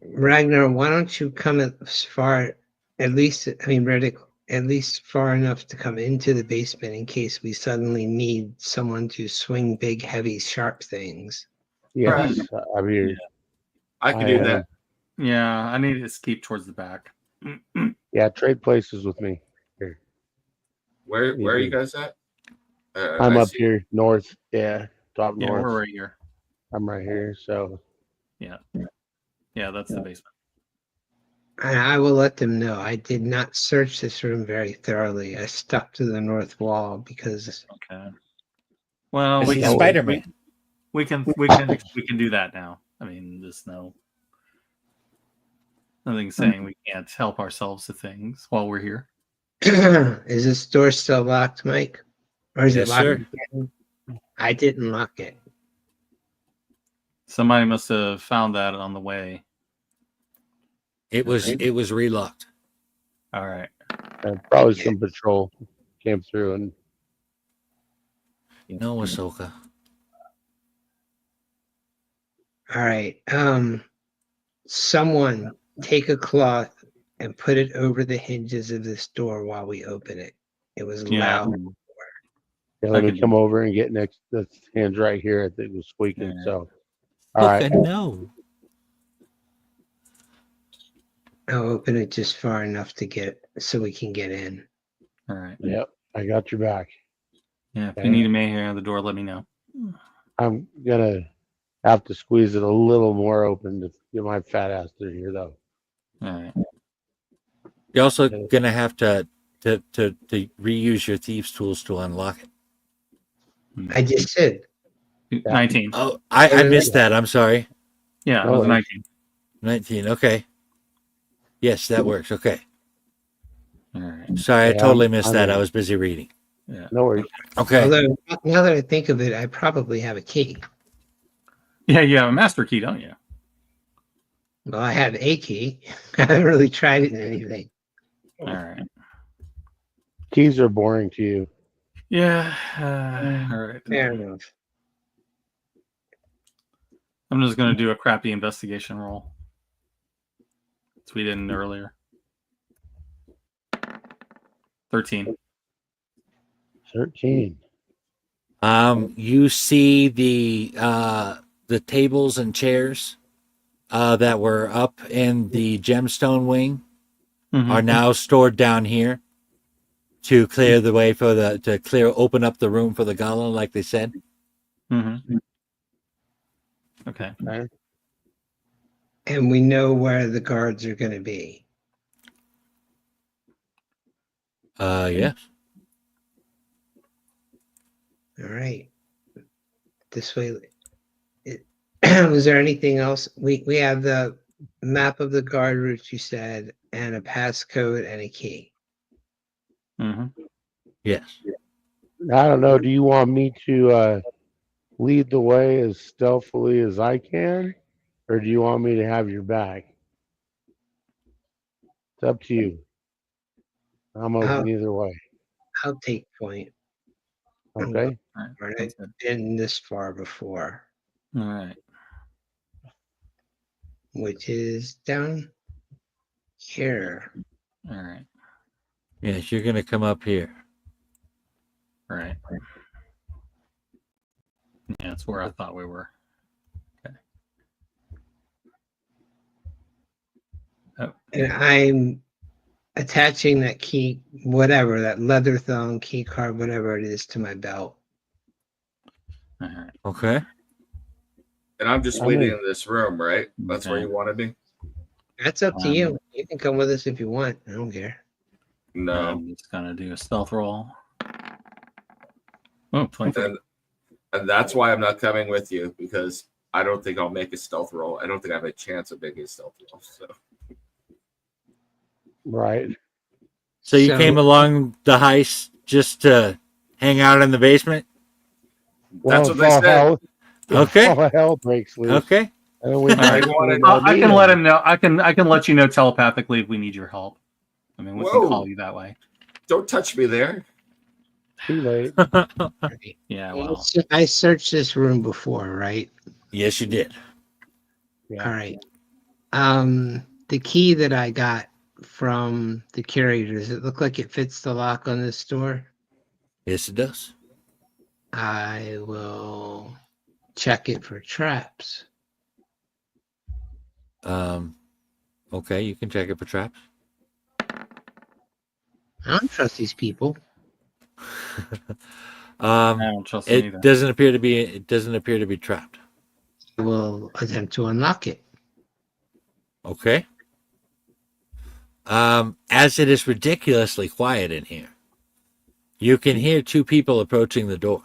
Speaker 4: Ragnar, why don't you come as far, Riddick, at least far enough to come into the basement in case we suddenly need someone to swing big, heavy, sharp things.
Speaker 5: Yes. I'm here.
Speaker 3: I can do that.
Speaker 2: Yeah, I need to keep towards the back.
Speaker 5: Yeah, trade places with me. Here.
Speaker 3: Where are you guys at?
Speaker 5: I'm
Speaker 3: I
Speaker 5: up
Speaker 3: see.
Speaker 5: here north. Yeah, top
Speaker 2: Yeah,
Speaker 5: north.
Speaker 2: we're right here.
Speaker 5: I'm right here. So
Speaker 2: Yeah, that's the basement.
Speaker 4: I will let them know. I did not search this room very thoroughly. I stuck to the north wall because
Speaker 2: Okay. Well,
Speaker 1: It's
Speaker 2: we
Speaker 1: like
Speaker 2: can
Speaker 1: Spider-Man.
Speaker 2: we can do that now. I mean, there's nothing saying we can't help ourselves to things while we're here.
Speaker 4: is this door still locked, Mike? Or is
Speaker 1: Yes,
Speaker 4: it locked
Speaker 1: sir.
Speaker 4: again? I didn't lock it.
Speaker 2: Somebody must have found that on the way.
Speaker 1: It was relocked.
Speaker 2: All right.
Speaker 5: probably some patrol came through and
Speaker 1: No, Ahsoka.
Speaker 4: All right. Someone take a cloth and put it over the hinges of this door while we open it. It was
Speaker 2: Yeah.
Speaker 4: loud.
Speaker 5: yeah, let
Speaker 2: I
Speaker 5: me
Speaker 2: can
Speaker 5: come
Speaker 2: do
Speaker 5: over and get next. The hands right here. I think it was squeaking.
Speaker 2: Yeah.
Speaker 5: So, all right.
Speaker 1: No.
Speaker 4: I'll open it just far enough to get so we can get in.
Speaker 2: All right.
Speaker 5: Yep, I got your back.
Speaker 2: Yeah. If
Speaker 5: Okay.
Speaker 2: you need me here at the door, let me know.
Speaker 5: I'm gonna have to squeeze it a little more open to get my fat ass through here, though.
Speaker 2: All right.
Speaker 1: You're also gonna have to reuse your thieves' tools to unlock it.
Speaker 4: I just said.
Speaker 2: 19.
Speaker 1: Oh, I missed that. I'm sorry.
Speaker 2: Yeah, it was 19.
Speaker 1: 19. Okay. Yes, that works. Okay.
Speaker 2: All right.
Speaker 1: Sorry, I
Speaker 5: Yeah,
Speaker 1: totally missed
Speaker 5: I'm
Speaker 1: that.
Speaker 5: in.
Speaker 1: I was busy reading.
Speaker 2: Yeah.
Speaker 5: No worries.
Speaker 1: Okay.
Speaker 4: Although now that I think of it, I probably have a key.
Speaker 2: Yeah, you have a master key, don't you?
Speaker 4: Well, I have a key. I haven't really tried it in anything.
Speaker 2: All right.
Speaker 5: Keys are boring to you.
Speaker 2: Yeah. All right.
Speaker 4: Fair enough.
Speaker 2: I'm just going to do a crappy investigation roll. As we did earlier. 13.
Speaker 5: 13.
Speaker 1: You see the tables and chairs that were up in the gemstone wing are now stored down here to clear the way for open up the room for the golem, like they said.
Speaker 2: Mm-hmm. Okay.
Speaker 4: And we know where the guards are going to be.
Speaker 1: Yes.
Speaker 4: All right. This way. Was there anything else? We have the map of the guard routes, you said, and a passcode and a key.
Speaker 2: Mm-hmm.
Speaker 1: Yes.
Speaker 5: I don't know. Do you want me to lead the way as stealthily as I can, or do you want me to have your back? It's up to you. I'm open either way.
Speaker 4: I'll take point.
Speaker 5: Okay.
Speaker 2: All right.
Speaker 4: I've been this far before,
Speaker 2: All right.
Speaker 4: which is down here.
Speaker 2: All right.
Speaker 1: Yes, you're going to come up here.
Speaker 2: All right. Yeah, that's where I thought we were. Okay. Oh.
Speaker 4: And I'm attaching that key, whatever, that leather thong key card, whatever it is, to my belt.
Speaker 2: All right.
Speaker 1: Okay.
Speaker 3: And I'm just waiting in this room, right? That's where you wanted me?
Speaker 4: That's up to you. You can come with us if you want. I don't care.
Speaker 3: No.
Speaker 2: I'm just going to do a stealth roll. Oh, 23.
Speaker 3: And that's why I'm not coming with you, because I don't think I'll make a stealth roll. I don't think I have a chance of making a stealth roll. So.
Speaker 5: Right.
Speaker 1: So you came along the heist just to hang out in the basement?
Speaker 3: That's what they said.
Speaker 1: Okay.
Speaker 5: All hell breaks loose.
Speaker 1: Okay.
Speaker 2: I can let him know. I can let you know telepathically if we need your help. I mean, we can call you that way.
Speaker 3: Don't touch me there.
Speaker 5: Too late.
Speaker 2: Yeah, well.
Speaker 4: I searched this room before, right?
Speaker 1: Yes, you did.
Speaker 5: Yeah.
Speaker 4: All right. The key that I got from the curator, does it look like it fits the lock on this door?
Speaker 1: Yes, it does.
Speaker 4: I will check it for traps.
Speaker 1: Okay, you can check it for traps.
Speaker 4: I don't trust these people.
Speaker 2: I don't trust them either.
Speaker 1: It doesn't appear to be trapped.
Speaker 4: I will attempt to unlock it.
Speaker 1: Okay. As it is ridiculously quiet in here, you can hear two people approaching the door.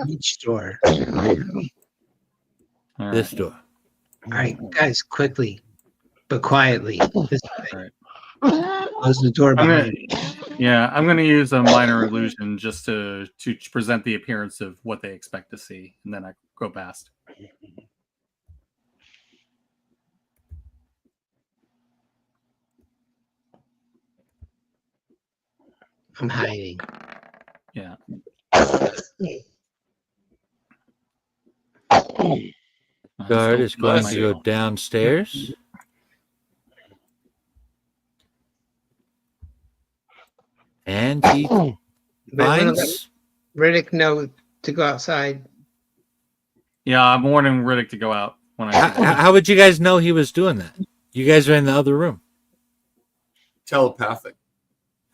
Speaker 4: Each door.
Speaker 1: This door.
Speaker 4: All right, guys, quickly, but quietly. This way. Close the door behind me.
Speaker 2: Yeah, I'm going to use a minor illusion just to present the appearance of what they expect to see, and then I go past.
Speaker 4: I'm hiding.
Speaker 2: Yeah.
Speaker 1: Guard is going to go downstairs. And he finds
Speaker 4: Riddick know to go outside.
Speaker 2: Yeah, I'm warning Riddick to go out when I.
Speaker 1: How would you guys know he was doing that? You guys are in the other room.
Speaker 3: Telepathic.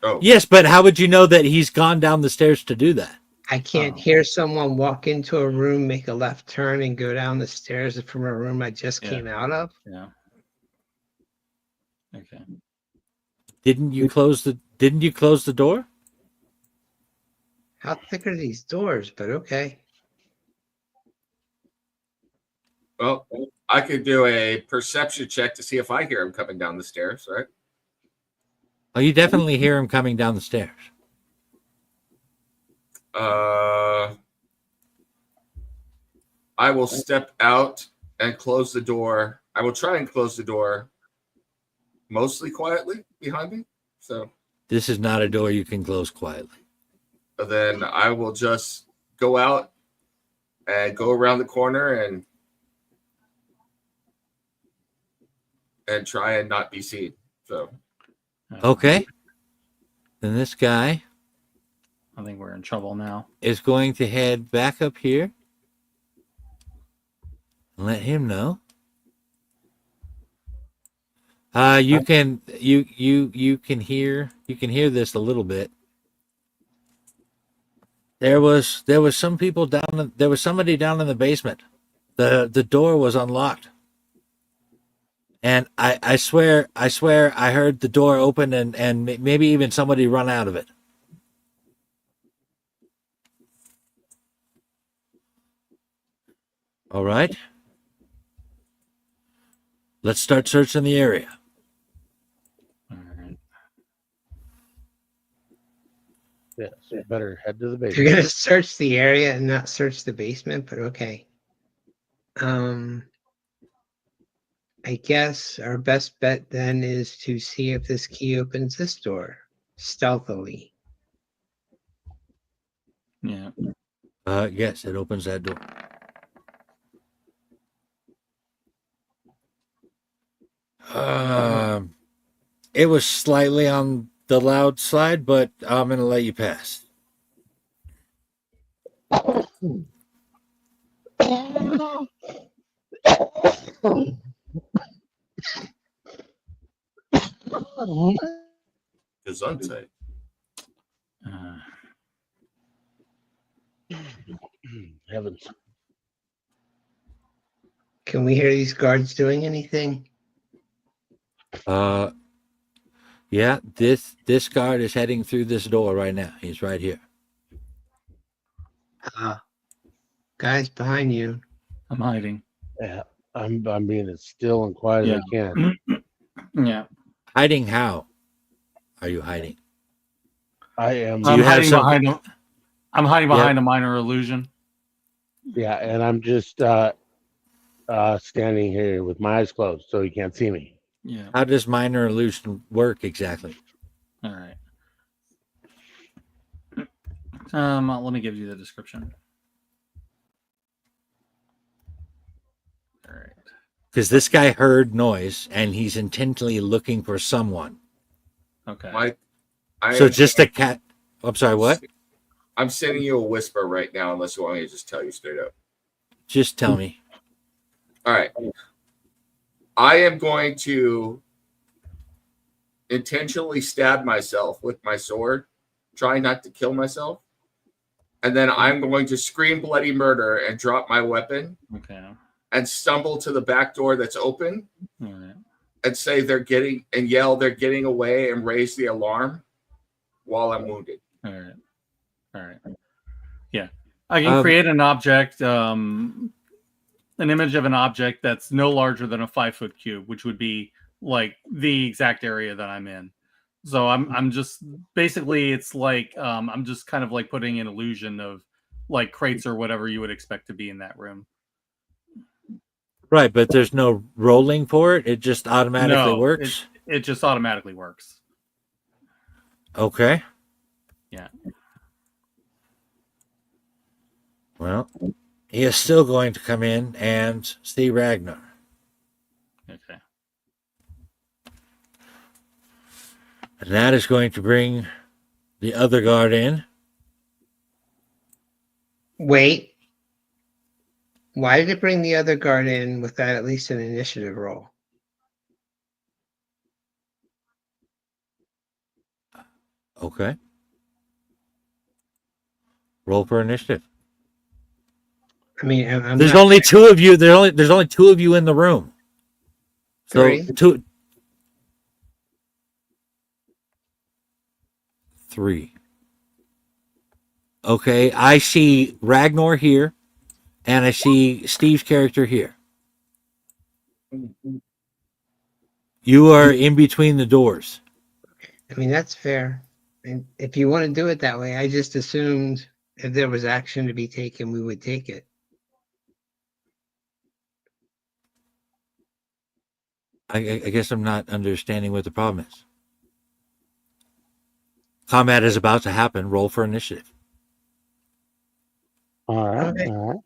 Speaker 3: Oh.
Speaker 1: Yes, but how would you know that he's gone down the stairs to do that?
Speaker 4: I can't hear someone walk into a room, make a left turn, and go down the stairs from a room I just came out of.
Speaker 2: Yeah. Okay.
Speaker 1: Didn't you close the door?
Speaker 4: How thick are these doors? But okay.
Speaker 3: Well, I could do a perception check to see if I hear him coming down the stairs, right?
Speaker 1: Oh, you definitely hear him coming down the stairs.
Speaker 3: I will step out and close the door. I will try and close the door mostly quietly behind me. So
Speaker 1: This is not a door you can close quietly.
Speaker 3: then I will just go out and go around the corner and try and not be seen. So
Speaker 1: Okay. Then this guy
Speaker 2: I think we're in trouble now.
Speaker 1: is going to head back up here and let him know. You can hear this a little bit. There was some people down. There was somebody down in the basement. The door was unlocked, and I swear I heard the door open and maybe even somebody run out of it. All right. Let's start searching the area.
Speaker 2: All right.
Speaker 5: Yes, you better head to the
Speaker 4: You're
Speaker 5: basement.
Speaker 4: gonna search the area and not search the basement, but okay. I guess our best bet then is to see if this key opens this door stealthily.
Speaker 2: Yeah.
Speaker 1: Yes, it opens that door. It was slightly on the loud side, but I'm gonna let you pass.
Speaker 3: Gesundheit.
Speaker 5: Heavens.
Speaker 4: Can we hear these guards doing anything?
Speaker 1: Yeah, this guard is heading through this door right now. He's right here.
Speaker 4: Guys behind you.
Speaker 2: I'm hiding.
Speaker 5: Yeah, I'm being as still and quiet as I can.
Speaker 2: Yeah.
Speaker 1: Hiding how? Are you hiding?
Speaker 5: I am.
Speaker 1: Do you have something?
Speaker 2: I'm hiding behind a minor illusion.
Speaker 5: Yeah, and I'm just standing here with my eyes closed, so you can't see me.
Speaker 2: Yeah.
Speaker 1: How does minor illusion work exactly?
Speaker 2: All right. Let me give you the description. All right.
Speaker 1: Because this guy heard noise and he's intently looking for someone.
Speaker 2: Okay.
Speaker 3: Mike,
Speaker 1: So just a cat. I'm sorry, what?
Speaker 3: I'm sending you a whisper right now, unless you want me to just tell you straight up.
Speaker 1: Just tell me.
Speaker 3: All right. I am going to intentionally stab myself with my sword, trying not to kill myself. And then I'm going to scream bloody murder and drop my weapon
Speaker 2: Okay.
Speaker 3: and stumble to the back door that's open
Speaker 2: All right.
Speaker 3: and say they're getting away and raise the alarm while I'm wounded.
Speaker 2: All right. All right. Yeah. I can create an object, an image of an object that's no larger than a 5-foot cube, which would be like the exact area that I'm in. So I'm just basically, it's like I'm just kind of like putting an illusion of like crates or whatever you would expect to be in that room.
Speaker 1: Right, but there's no rolling for it. It just automatically works.
Speaker 2: It just automatically works.
Speaker 1: Okay.
Speaker 2: Yeah.
Speaker 1: Well, he is still going to come in and see Ragnar.
Speaker 2: Okay.
Speaker 1: And that is going to bring the other guard in.
Speaker 4: Wait. Why did it bring the other guard in without at least an initiative roll?
Speaker 1: Okay. Roll for initiative.
Speaker 4: I mean, I'm
Speaker 1: There's
Speaker 4: not-
Speaker 1: only two of you. There's only two of you in the room. So
Speaker 4: Three.
Speaker 1: 3. Okay, I see Ragnar here, and I see Steve's character here. You are in between the doors.
Speaker 4: I mean, that's fair. And if you want to do it that way, I just assumed if there was action to be taken, we would take it.
Speaker 1: I guess I'm not understanding what the problem is. Combat is about to happen. Roll for initiative.
Speaker 5: All right.
Speaker 4: Okay.
Speaker 5: All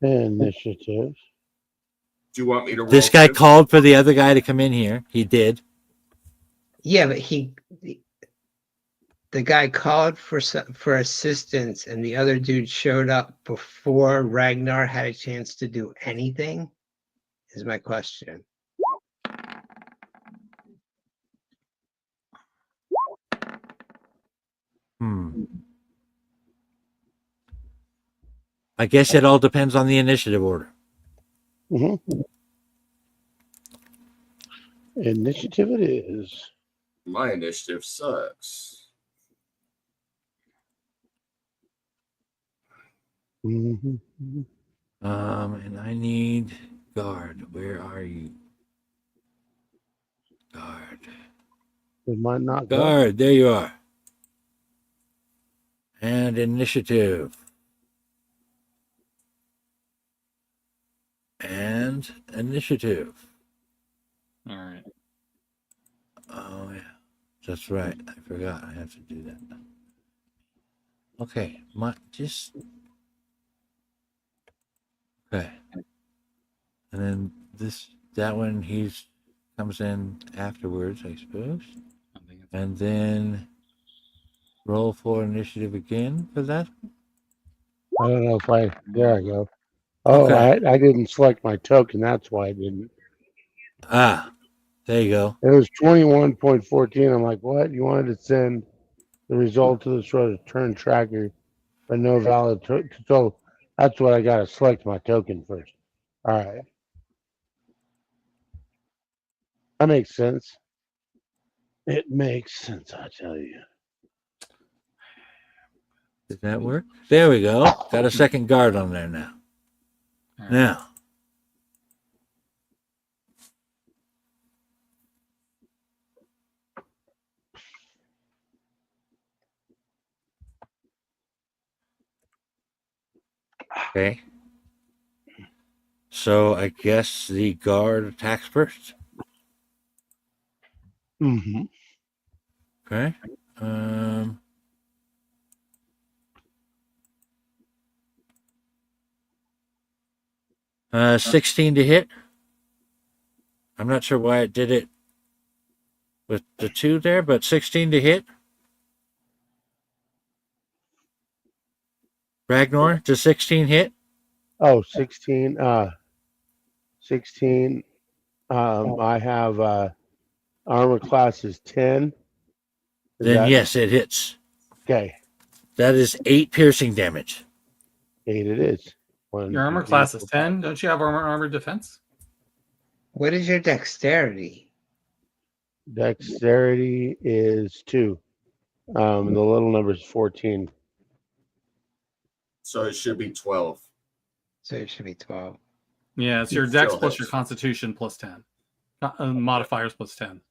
Speaker 5: right. Initiatives.
Speaker 3: Do you want me to roll?
Speaker 1: This guy
Speaker 3: too?
Speaker 1: called for the other guy to come in here. He did.
Speaker 4: Yeah, but the guy called for assistance, and the other dude showed up before Ragnar had a chance to do anything. Is my question.
Speaker 1: I guess it all depends on the initiative order.
Speaker 5: Mm-hmm. Initiative it is.
Speaker 3: My initiative sucks.
Speaker 5: Mm-hmm.
Speaker 1: And I need guard. Where are you? Guard.
Speaker 5: It might not go.
Speaker 1: Guard. There you are. And initiative. And initiative.
Speaker 2: All right.
Speaker 1: Oh, yeah. That's right. I forgot. I have to do that. Okay. Okay. And then that one, comes in afterwards, I suppose. And then roll for initiative again for that.
Speaker 5: I don't know if there I go. Oh,
Speaker 1: Okay.
Speaker 5: I didn't select my token. That's why I didn't.
Speaker 1: Ah, there you go.
Speaker 5: It was 21.14. I'm like, what? You wanted to send the result to the sort of turn tracker, but no valid so that's what I got to select my token first. All right. That makes sense. It makes sense, I tell you.
Speaker 1: Did that work? There we go. Got a second guard on there now.
Speaker 2: All right.
Speaker 1: Now. Okay. So I guess the guard attacks first.
Speaker 5: Mm-hmm.
Speaker 1: Okay. 16 to hit. I'm not sure why it did it with the 2 there, but 16 to hit. Ragnar, does 16 hit?
Speaker 5: Oh, 16. 16. I have armor class is 10.
Speaker 1: Then yes, it hits.
Speaker 5: Okay.
Speaker 1: That is 8 piercing damage.
Speaker 5: 8 it is.
Speaker 2: Your armor class is 10. Don't you have armor defense?
Speaker 4: What is your dexterity?
Speaker 5: Dexterity is 2. The little number is 14.
Speaker 3: So it should be 12.
Speaker 4: So it should be 12.
Speaker 2: Yeah, it's your dex plus your constitution plus 10. Modifiers plus 10.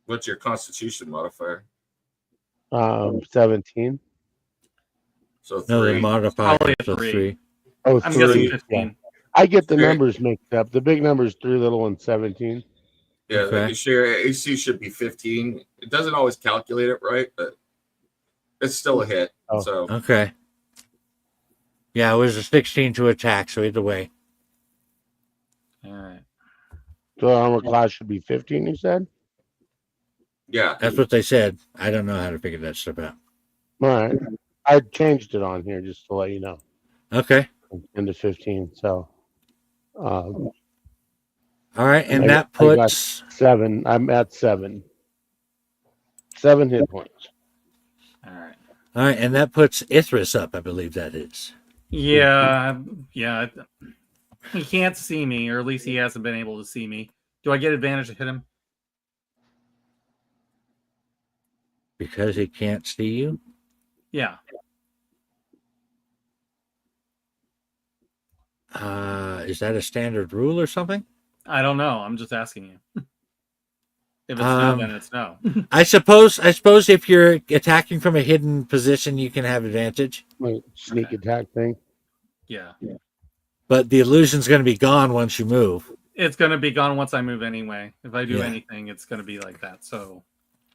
Speaker 3: What's your constitution modifier?
Speaker 5: 17.
Speaker 3: So 3.
Speaker 1: No, the modifier
Speaker 2: Probably a
Speaker 1: is a
Speaker 2: 3.
Speaker 1: 3.
Speaker 5: Oh,
Speaker 2: I'm
Speaker 5: 3.
Speaker 2: guessing 15.
Speaker 5: Yeah. I get the
Speaker 3: Sure.
Speaker 5: numbers mixed up. The big number is 3, little one's 17.
Speaker 3: Yeah,
Speaker 1: Okay.
Speaker 3: your AC should be 15. It doesn't always calculate it right, but it's still a hit.
Speaker 5: Oh.
Speaker 3: So
Speaker 1: Okay. Yeah, it was a 16 to attack, so either way.
Speaker 2: All right.
Speaker 5: So armor class should be 15, you said?
Speaker 3: yeah,
Speaker 1: That's what they said. I don't know how to figure that stuff out.
Speaker 5: All right. I changed it on here just to let you know.
Speaker 1: Okay.
Speaker 5: Into 15. So
Speaker 1: All right, and
Speaker 5: I
Speaker 1: that
Speaker 5: got
Speaker 1: puts
Speaker 5: 7. I'm at 7. 7 hit points.
Speaker 2: All right.
Speaker 1: all right, and that puts Ithris up, I believe that is.
Speaker 2: Yeah. He can't see me, or at least he hasn't been able to see me. Do I get advantage to hit him?
Speaker 1: Because he can't see you?
Speaker 2: Yeah.
Speaker 1: Is that a standard rule or something?
Speaker 2: I don't know. I'm just asking you. If it's no, then it's no.
Speaker 1: I suppose if you're attacking from a hidden position, you can have advantage.
Speaker 5: Like sneak attack thing.
Speaker 2: Yeah.
Speaker 1: But the illusion's going to be gone once you move.
Speaker 2: It's going to be gone once I move anyway. If I do
Speaker 1: Yeah.
Speaker 2: anything, it's going to be like that. So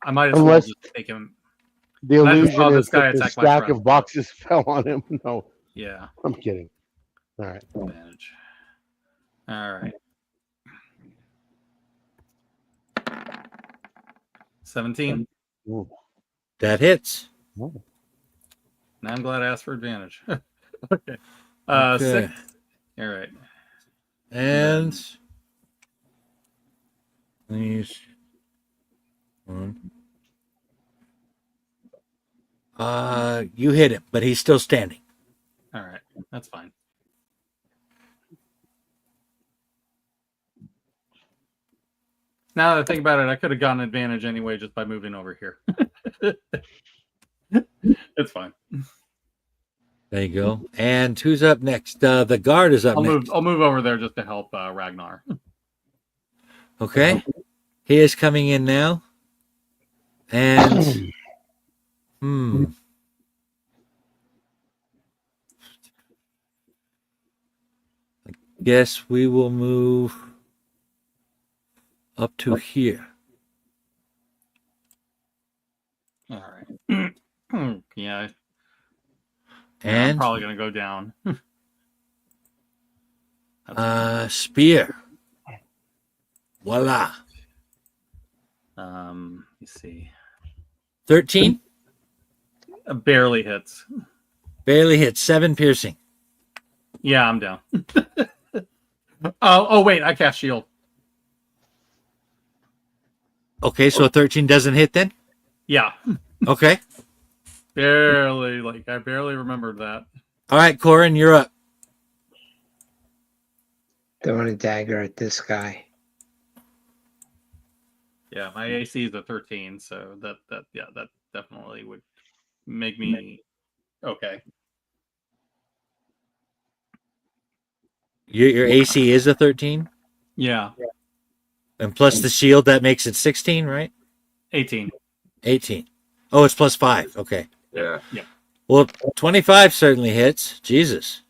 Speaker 2: I might as well just take him.
Speaker 5: The
Speaker 2: I just saw
Speaker 5: illusion
Speaker 2: this
Speaker 5: is
Speaker 2: guy
Speaker 5: that the
Speaker 2: attack my
Speaker 5: stack
Speaker 2: friend.
Speaker 5: of boxes fell on him. No,
Speaker 2: Yeah.
Speaker 5: I'm kidding. All right.
Speaker 2: Advantage. All right. 17.
Speaker 5: Ooh.
Speaker 1: That hits.
Speaker 5: Oh.
Speaker 2: Now I'm glad I asked for advantage. Okay.
Speaker 1: Okay.
Speaker 2: 6. All right.
Speaker 1: And these one. You hit him, but he's still standing.
Speaker 2: All right. That's fine. Now that I think about it, I could have gotten advantage anyway just by moving over here. It's fine.
Speaker 1: There you go. And who's up next? The guard is up next.
Speaker 2: I'll move over there just to help Ragnar.
Speaker 1: Okay. He is coming in now. And I guess we will move up to here.
Speaker 2: All right. Yeah. I'm
Speaker 1: And
Speaker 2: probably gonna go down.
Speaker 1: spear. Voila.
Speaker 2: Let's see.
Speaker 1: 13.
Speaker 2: Barely hits.
Speaker 1: Barely hit. 7 piercing.
Speaker 2: Yeah, I'm down. Oh wait, I cast shield.
Speaker 1: Okay, so 13 doesn't hit then?
Speaker 2: Yeah.
Speaker 1: Okay.
Speaker 2: Barely, I barely remembered that.
Speaker 1: All right, Corin, you're up.
Speaker 4: Throwing a dagger at this guy.
Speaker 2: Yeah, my AC is a 13, so that definitely would make me okay.
Speaker 1: Your AC is a 13?
Speaker 2: Yeah.
Speaker 1: And plus the shield, that makes it 16, right?
Speaker 2: 18.
Speaker 1: 18. Oh, it's plus 5. Okay.
Speaker 3: Yeah.
Speaker 2: Yeah.
Speaker 1: Well, 25 certainly hits. Jesus.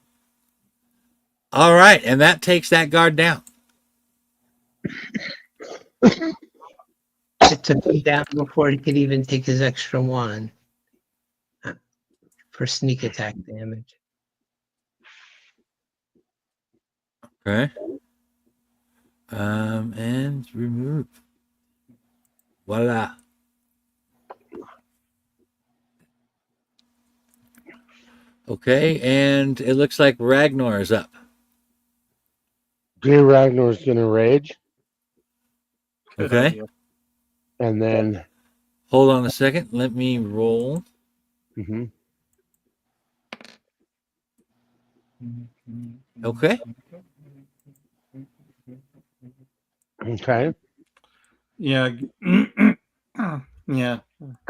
Speaker 1: All right, and that takes that guard down.
Speaker 4: It took him down before he could even take his extra one for sneak attack damage.
Speaker 1: Okay. And remove. Voila. Okay, and it looks like Ragnar is up.
Speaker 5: Dear Ragnar's gonna rage,
Speaker 2: Good
Speaker 1: Okay.
Speaker 2: idea.
Speaker 5: and then
Speaker 1: Hold on a second. Let me roll. Okay.
Speaker 5: Okay.
Speaker 2: Yeah. Yeah.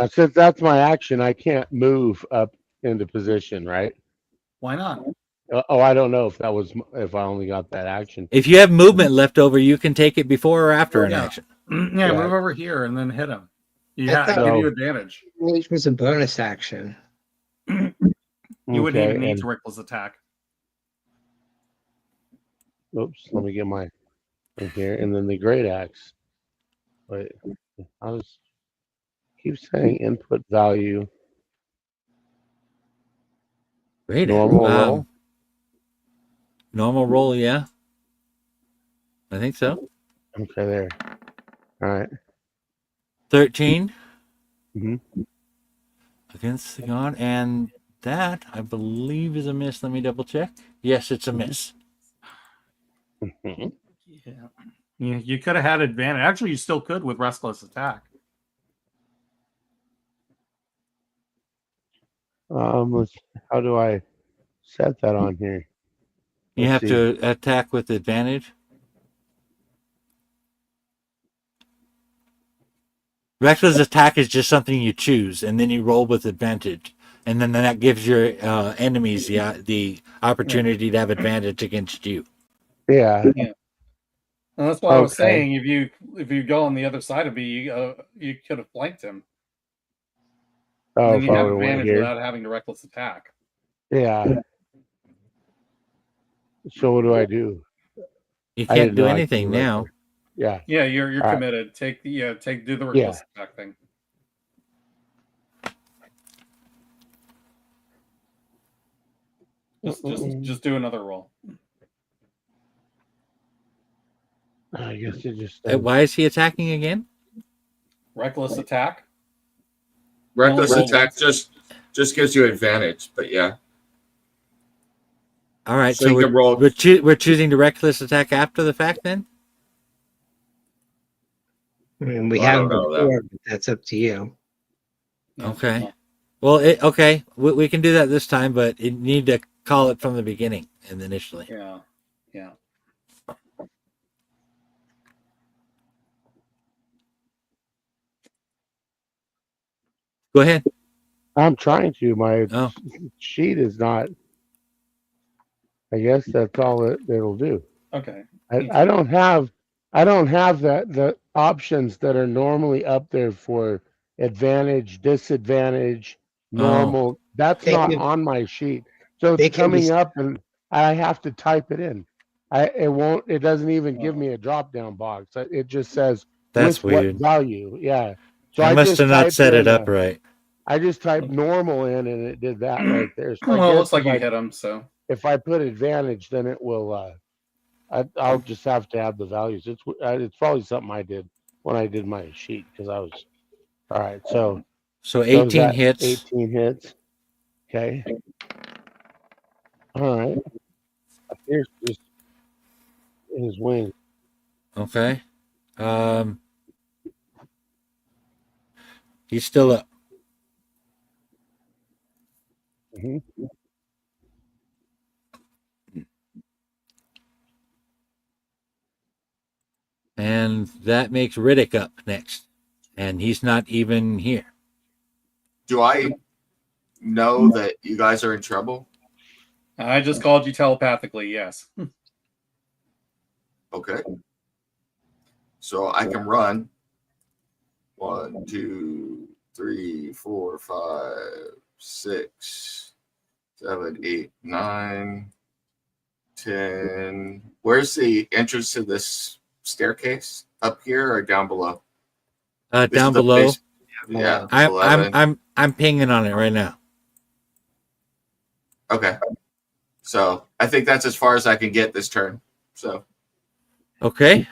Speaker 5: Since that's my action, I can't move up into position, right?
Speaker 2: Why not?
Speaker 5: Oh, I don't know if I only got that action.
Speaker 1: If you have movement left over, you can take it before or after an
Speaker 2: Yeah.
Speaker 1: action.
Speaker 2: Yeah, move over here and then hit him.
Speaker 4: I
Speaker 2: Yeah,
Speaker 4: thought-
Speaker 2: give you advantage.
Speaker 4: Rage was a bonus action.
Speaker 2: You wouldn't even need
Speaker 5: and-
Speaker 2: to reckless attack.
Speaker 5: Oops, let me get my in here, and then the great axe. Wait, I was keep saying input value.
Speaker 1: Great.
Speaker 5: Normal roll.
Speaker 1: Normal roll, yeah. I think so.
Speaker 5: Okay, there. All right.
Speaker 1: 13
Speaker 5: Mhm.
Speaker 1: against the god, and that I believe is a miss. Let me double check. Yes, it's a miss.
Speaker 5: Mhm.
Speaker 2: Yeah. You could have had advantage. Actually, you still could with restless attack.
Speaker 5: How do I set that on here?
Speaker 1: You
Speaker 5: Let's
Speaker 1: have to attack with advantage. Reckless attack is just something you choose, and then you roll with advantage, and then that gives your enemies the opportunity to have advantage against you.
Speaker 5: Yeah.
Speaker 2: And that's why I was
Speaker 5: Okay.
Speaker 2: saying if you go on the other side of me, you could have flanked him.
Speaker 5: Oh,
Speaker 2: And then
Speaker 5: if
Speaker 2: you
Speaker 5: I
Speaker 2: have
Speaker 5: would've went
Speaker 2: advantage
Speaker 5: here.
Speaker 2: without having to reckless attack.
Speaker 5: Yeah. So what do I do?
Speaker 1: You
Speaker 5: I
Speaker 1: can't
Speaker 5: didn't
Speaker 1: do
Speaker 5: know I could
Speaker 1: anything
Speaker 5: do
Speaker 1: now.
Speaker 5: reckless. Yeah.
Speaker 2: Yeah, you're
Speaker 5: All right.
Speaker 2: committed. Do the reckless attack thing. Just do another roll.
Speaker 5: I guess it just
Speaker 1: Why is he attacking again?
Speaker 2: Reckless attack.
Speaker 3: Reckless
Speaker 2: Roll
Speaker 3: attack just gives you advantage, but yeah.
Speaker 1: All right,
Speaker 3: So
Speaker 1: so
Speaker 3: you can roll.
Speaker 1: we're choosing the reckless attack after the fact, then.
Speaker 4: I mean, we
Speaker 3: Well, I
Speaker 4: have
Speaker 3: don't know that.
Speaker 4: before, but that's up to you.
Speaker 2: Yeah,
Speaker 1: Okay. Well, okay, we can do that this time, but you need to call it from the beginning and initially.
Speaker 2: Yeah. Yeah.
Speaker 1: Go ahead.
Speaker 5: I'm trying to. My
Speaker 1: Oh,
Speaker 5: sheet is not. I guess that's all it'll do.
Speaker 2: Okay.
Speaker 5: I don't have the options that are normally up there for advantage, disadvantage, normal. That's
Speaker 4: They
Speaker 5: not
Speaker 4: can-
Speaker 5: on my sheet. So
Speaker 4: they
Speaker 5: it's
Speaker 4: can be-
Speaker 5: coming up and I have to type it in. It doesn't even give me a drop down box. It just says
Speaker 1: that's
Speaker 5: with what
Speaker 1: weird.
Speaker 5: value. Yeah. So
Speaker 1: I must
Speaker 5: just
Speaker 1: have not
Speaker 5: typed
Speaker 1: set it
Speaker 5: in,
Speaker 1: up right.
Speaker 5: I just typed normal in and it did that right there. So I
Speaker 2: Well, it
Speaker 5: guess
Speaker 2: looks like you hit him, so
Speaker 5: if I put advantage, then it will. I'll just have to add the values. It's probably something I did when I did my sheet because I was all right. So
Speaker 1: 18 hits.
Speaker 5: 18 hits. Okay. All right. Here's just in his wing.
Speaker 1: Okay. He's still up.
Speaker 5: Hmm.
Speaker 1: And that makes Riddick up next. And he's not even here.
Speaker 3: Do I know that you guys are in trouble?
Speaker 2: I just called you telepathically. Yes.
Speaker 3: Okay. So I can run 1, 2, 3, 4, 5, 6, 7, 8, 9, 10. Where's the entrance to this staircase? Up here or down below? This
Speaker 1: Down
Speaker 3: is the
Speaker 1: below.
Speaker 3: base- Yeah,
Speaker 1: I'm
Speaker 3: 11.
Speaker 1: I'm pinging on it right now.
Speaker 3: Okay. So I think that's as far as I can get this turn. So
Speaker 1: Okay.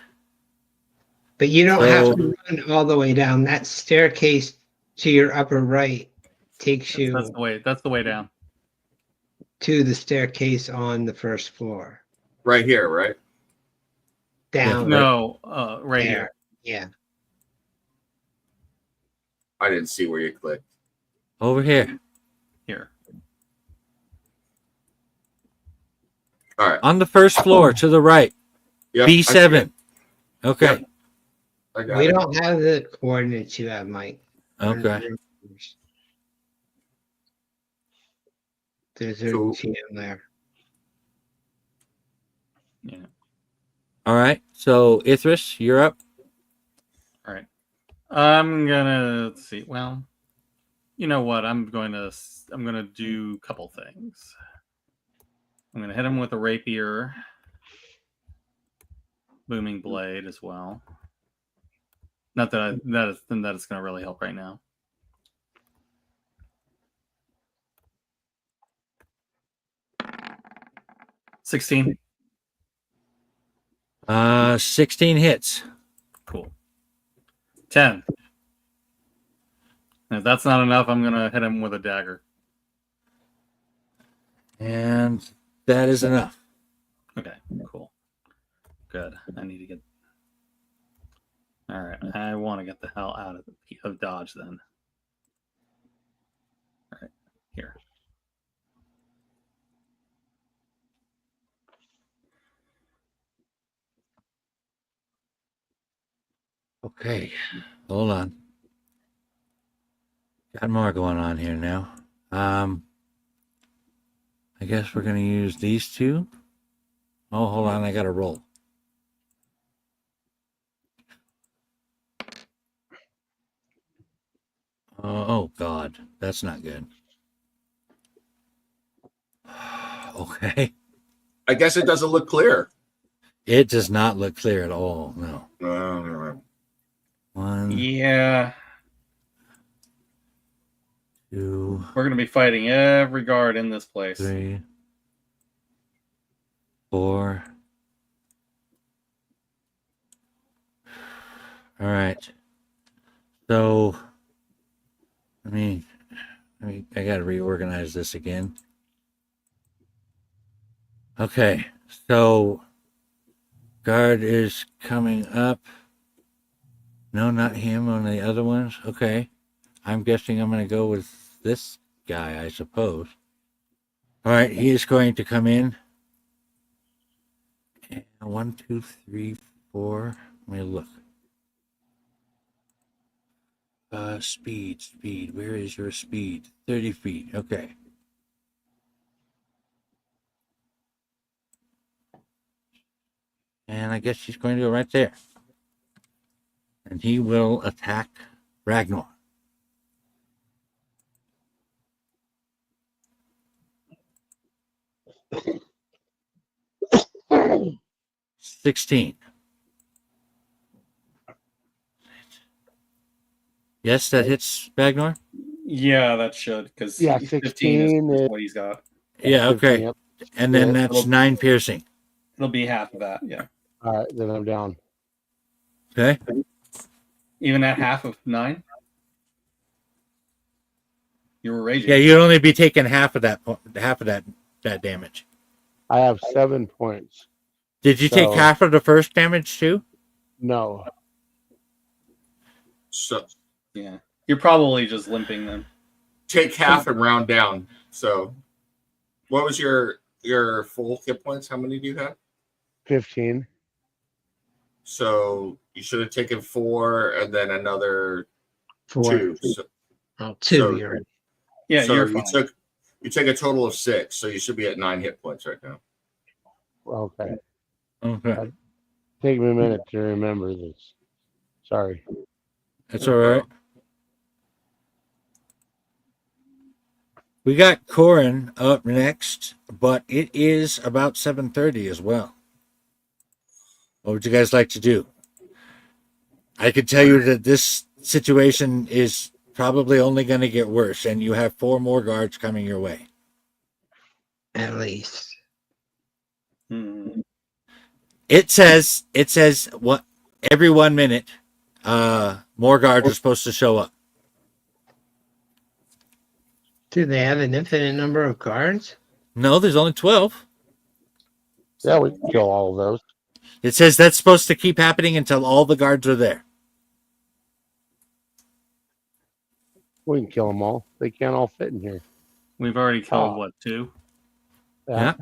Speaker 4: But you don't have to run all the way down. That staircase to your upper right takes you
Speaker 2: That's the way down.
Speaker 4: to the staircase on the first floor.
Speaker 3: right here, right?
Speaker 4: Down
Speaker 2: No, right
Speaker 4: there.
Speaker 2: here.
Speaker 4: Yeah.
Speaker 3: I didn't see where you clicked.
Speaker 1: Over here.
Speaker 2: Here.
Speaker 3: All right.
Speaker 1: On the first floor to the right.
Speaker 3: Yep, I see
Speaker 1: B7.
Speaker 3: it.
Speaker 1: Okay.
Speaker 3: Yep. I got
Speaker 4: We
Speaker 3: it.
Speaker 4: don't have the coordinates you have, Mike.
Speaker 1: Okay.
Speaker 4: There's a
Speaker 3: Cool.
Speaker 4: GM there.
Speaker 2: Yeah.
Speaker 1: All right. So Ithris, you're up.
Speaker 2: All right. I'm gonna let's see. Well, you know what? I'm gonna do a couple things. I'm gonna hit him with a rapier, booming blade as well. Not that that it's gonna really help right now. $16.
Speaker 1: 16 hits.
Speaker 2: Cool. 10. And if that's not enough, I'm gonna hit him with a dagger.
Speaker 1: And that is enough.
Speaker 2: Okay, cool. Good. I need to get. All right, I want to get the hell out of Dodge then. All right, here.
Speaker 1: Okay. Hold on. Got more going on here now. I guess we're gonna use these two. Oh, hold on, I gotta roll. Oh God, that's not good. Okay.
Speaker 3: I guess it doesn't look clear.
Speaker 1: It does not look clear at all. No. One,
Speaker 2: Yeah,
Speaker 1: 2,
Speaker 2: we're gonna be fighting every guard in this place.
Speaker 1: 3, 4. All right. So, I got to reorganize this again. Okay. So, guard is coming up. No, not him. On the other ones. Okay. I'm guessing I'm going to go with this guy, I suppose. All right. He is going to come in. 1, 2, 3, 4. Let me look. Speed. Where is your speed? 30 feet. Okay. And I guess she's going to go right there. And he will attack Ragnar.
Speaker 5: Oh,
Speaker 1: 16. Yes, that hits Ragnar?
Speaker 2: Yeah, that should, because
Speaker 5: Yeah,
Speaker 2: 15
Speaker 5: 16
Speaker 2: is
Speaker 5: is-
Speaker 2: what he's got.
Speaker 1: Yeah, okay.
Speaker 5: Yep.
Speaker 1: And then
Speaker 5: Yeah.
Speaker 1: that's 9 piercing.
Speaker 2: It'll be half of that, yeah.
Speaker 5: All right, then I'm down.
Speaker 1: Okay.
Speaker 2: Even at half of 9? You were raging.
Speaker 1: Yeah, you'd only be taking half of that damage.
Speaker 5: I have 7 points.
Speaker 1: Did you take
Speaker 5: So-
Speaker 1: half of the first damage too?
Speaker 5: No.
Speaker 3: So
Speaker 2: Yeah. You're probably just limping then.
Speaker 3: take half and round down. So, what was your full hit points? How many do you have?
Speaker 5: 15.
Speaker 3: So you should have taken 4 and then another
Speaker 4: 4.
Speaker 3: 2. So,
Speaker 4: Oh, 2.
Speaker 3: So-
Speaker 4: You're
Speaker 2: Yeah,
Speaker 3: so
Speaker 2: you're
Speaker 3: you
Speaker 2: fine.
Speaker 3: took a total of 6. So you should be at 9 hit points right now.
Speaker 5: Okay.
Speaker 1: Okay.
Speaker 5: Take me a minute to remember this. Sorry.
Speaker 1: That's all right. We got Corin up next, but it is about 7:30 as well. What would you guys like to do? I could tell you that this situation is probably only going to get worse, and you have 4 more guards coming your way.
Speaker 4: at least.
Speaker 2: Hmm.
Speaker 1: It says what every 1 minute, more guards are supposed to show up.
Speaker 4: Do they have an infinite number of guards?
Speaker 1: No, there's only 12.
Speaker 5: Yeah, we can kill all of those.
Speaker 1: It says that's supposed to keep happening until all the guards are there.
Speaker 5: We can kill them all. They can't all fit in here.
Speaker 2: We've already killed,
Speaker 5: Oh.
Speaker 2: what, 2?
Speaker 1: Yeah.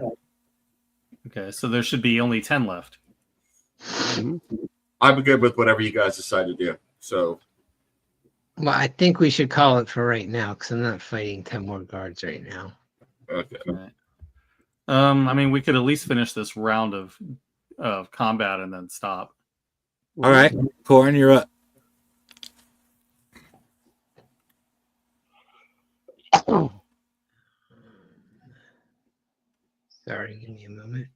Speaker 2: Okay, so there should be only 10 left.
Speaker 5: Mhm.
Speaker 3: I'm good with whatever you guys decide to do. So
Speaker 4: Well, I think we should call it for right now because I'm not fighting 10 more guards right now.
Speaker 3: okay.
Speaker 2: Right. I mean, we could at least finish this round of combat and then stop.
Speaker 1: All right, Corin, you're up.
Speaker 4: Sorry, give me a moment.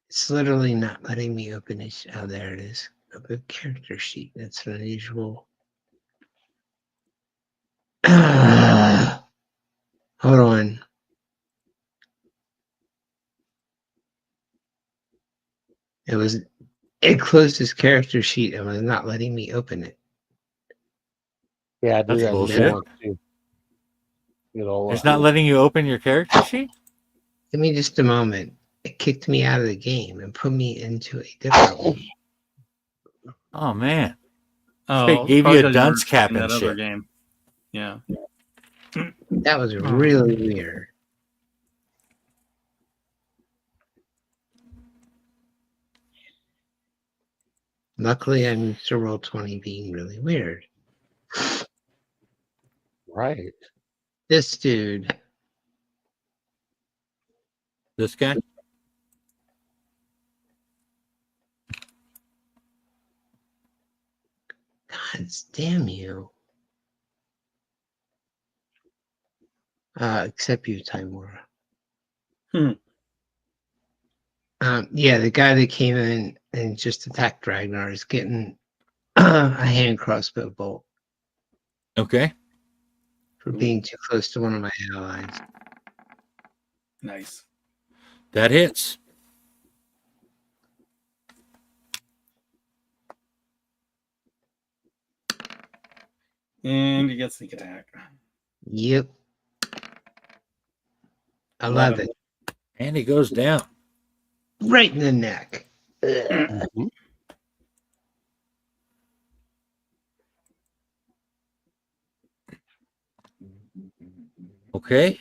Speaker 4: It's literally not letting me open it. Oh, there it is. A character sheet. That's unusual. Hold on. It closed this character sheet and was not letting me open it.
Speaker 5: Yeah, do
Speaker 1: That's
Speaker 5: that.
Speaker 1: bullshit. It's not letting you open your character sheet?
Speaker 4: Give me just a moment. It kicked me out of the game and put me into a different one.
Speaker 1: Oh, man.
Speaker 2: Oh,
Speaker 1: Gave
Speaker 2: probably
Speaker 1: you a
Speaker 2: 'cause you were
Speaker 1: dunce cap
Speaker 2: playing
Speaker 1: and
Speaker 2: that other
Speaker 1: shit.
Speaker 2: game. Yeah.
Speaker 4: That was really weird. Luckily, I'm used to Roll20 being really weird.
Speaker 5: Right.
Speaker 4: This dude,
Speaker 1: This guy?
Speaker 4: God damn you. Except you, Timora.
Speaker 2: Hmm.
Speaker 4: Yeah, the guy that came in and just attacked Ragnar is getting a hand crossbow bolt
Speaker 1: Okay.
Speaker 4: for being too close to one of my allies.
Speaker 2: Nice.
Speaker 1: That hits.
Speaker 2: And you get sneak attack.
Speaker 4: Yep. 11.
Speaker 1: And he goes down.
Speaker 4: Right in the neck. Ugh.
Speaker 5: Mhm.
Speaker 1: Okay.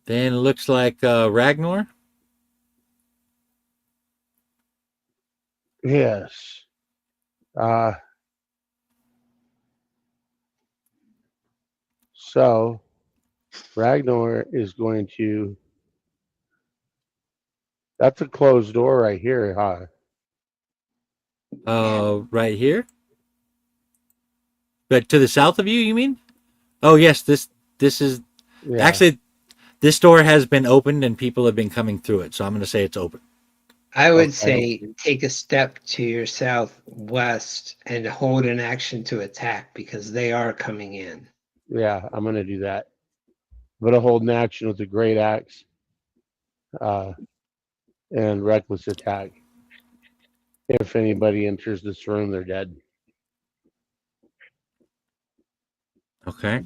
Speaker 1: Then it looks like Ragnar.
Speaker 5: Yes. So Ragnar is going to. That's a closed door right here, huh?
Speaker 1: Right here. But to the south of you, you mean? Oh yes, this is
Speaker 5: Yeah.
Speaker 1: actually this door has been opened and people have been coming through it. So I'm going to say it's open.
Speaker 4: I would
Speaker 5: Okay.
Speaker 4: say take a step to your southwest and hold an action to attack because they are coming in.
Speaker 5: Yeah, I'm gonna do that. I'm gonna hold an action with a great axe, and reckless attack. If anybody enters this room, they're dead.
Speaker 1: Okay.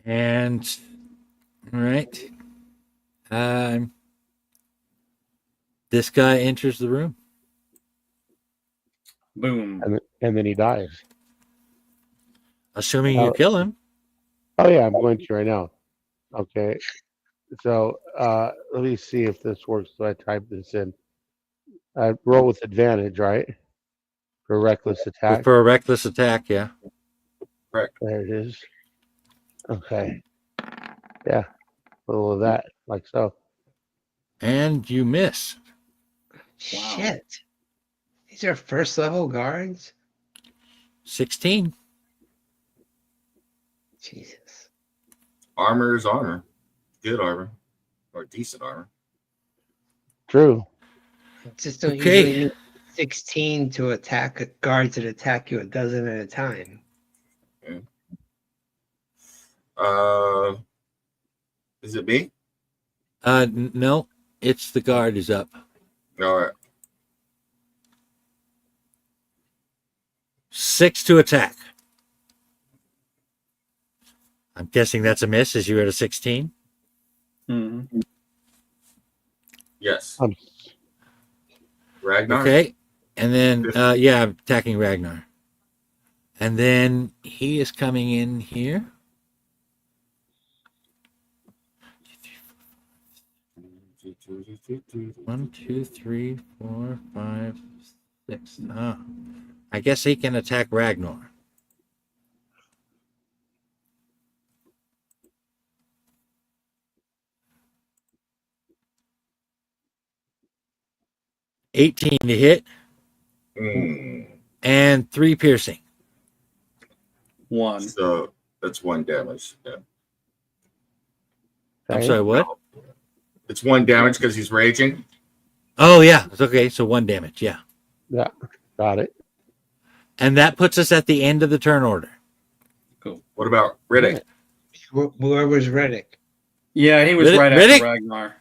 Speaker 1: And all right. This guy enters the room.
Speaker 2: Boom.
Speaker 5: And then he dies.
Speaker 1: Assuming you kill him.
Speaker 5: Oh yeah, I'm going to right now. Okay. So let me see if this works. So I type this in. I roll with advantage, right? For reckless attack.
Speaker 1: For a reckless attack, yeah.
Speaker 3: Correct.
Speaker 5: There it is. Okay. Yeah. A little of that, like so.
Speaker 1: And you miss.
Speaker 2: Wow.
Speaker 4: Shit. These are first level guards?
Speaker 1: 16.
Speaker 4: Jesus.
Speaker 3: Armor is armor. Good armor. Or decent armor.
Speaker 5: True.
Speaker 4: Just don't
Speaker 1: Okay.
Speaker 4: usually need 16 to attack guards that attack you a dozen at a time.
Speaker 3: Is it me?
Speaker 1: No, it's the guard is up.
Speaker 3: All right.
Speaker 1: 6 to attack. I'm guessing that's a miss as you're at a 16.
Speaker 2: Mm-hmm.
Speaker 3: Yes.
Speaker 5: Um,
Speaker 3: Ragnar.
Speaker 1: Okay. And then, yeah, I'm attacking Ragnar. And then he is coming in here. 1, 2, 3, 4, 5, 6. I guess he can attack Ragnar. $18 to hit and 3 piercing.
Speaker 2: 1.
Speaker 3: So that's 1 damage. Yeah.
Speaker 1: I'm sorry, what?
Speaker 3: It's 1 damage because he's raging.
Speaker 1: Oh, yeah. It's okay. So 1 damage. Yeah.
Speaker 5: Yeah. Got it.
Speaker 1: And that puts us at the end of the turn order.
Speaker 2: Cool.
Speaker 3: What about Riddick?
Speaker 4: Where was Reddick?
Speaker 2: Yeah, he was
Speaker 1: Riddick-
Speaker 2: right
Speaker 1: Riddick?
Speaker 2: after Ragnar.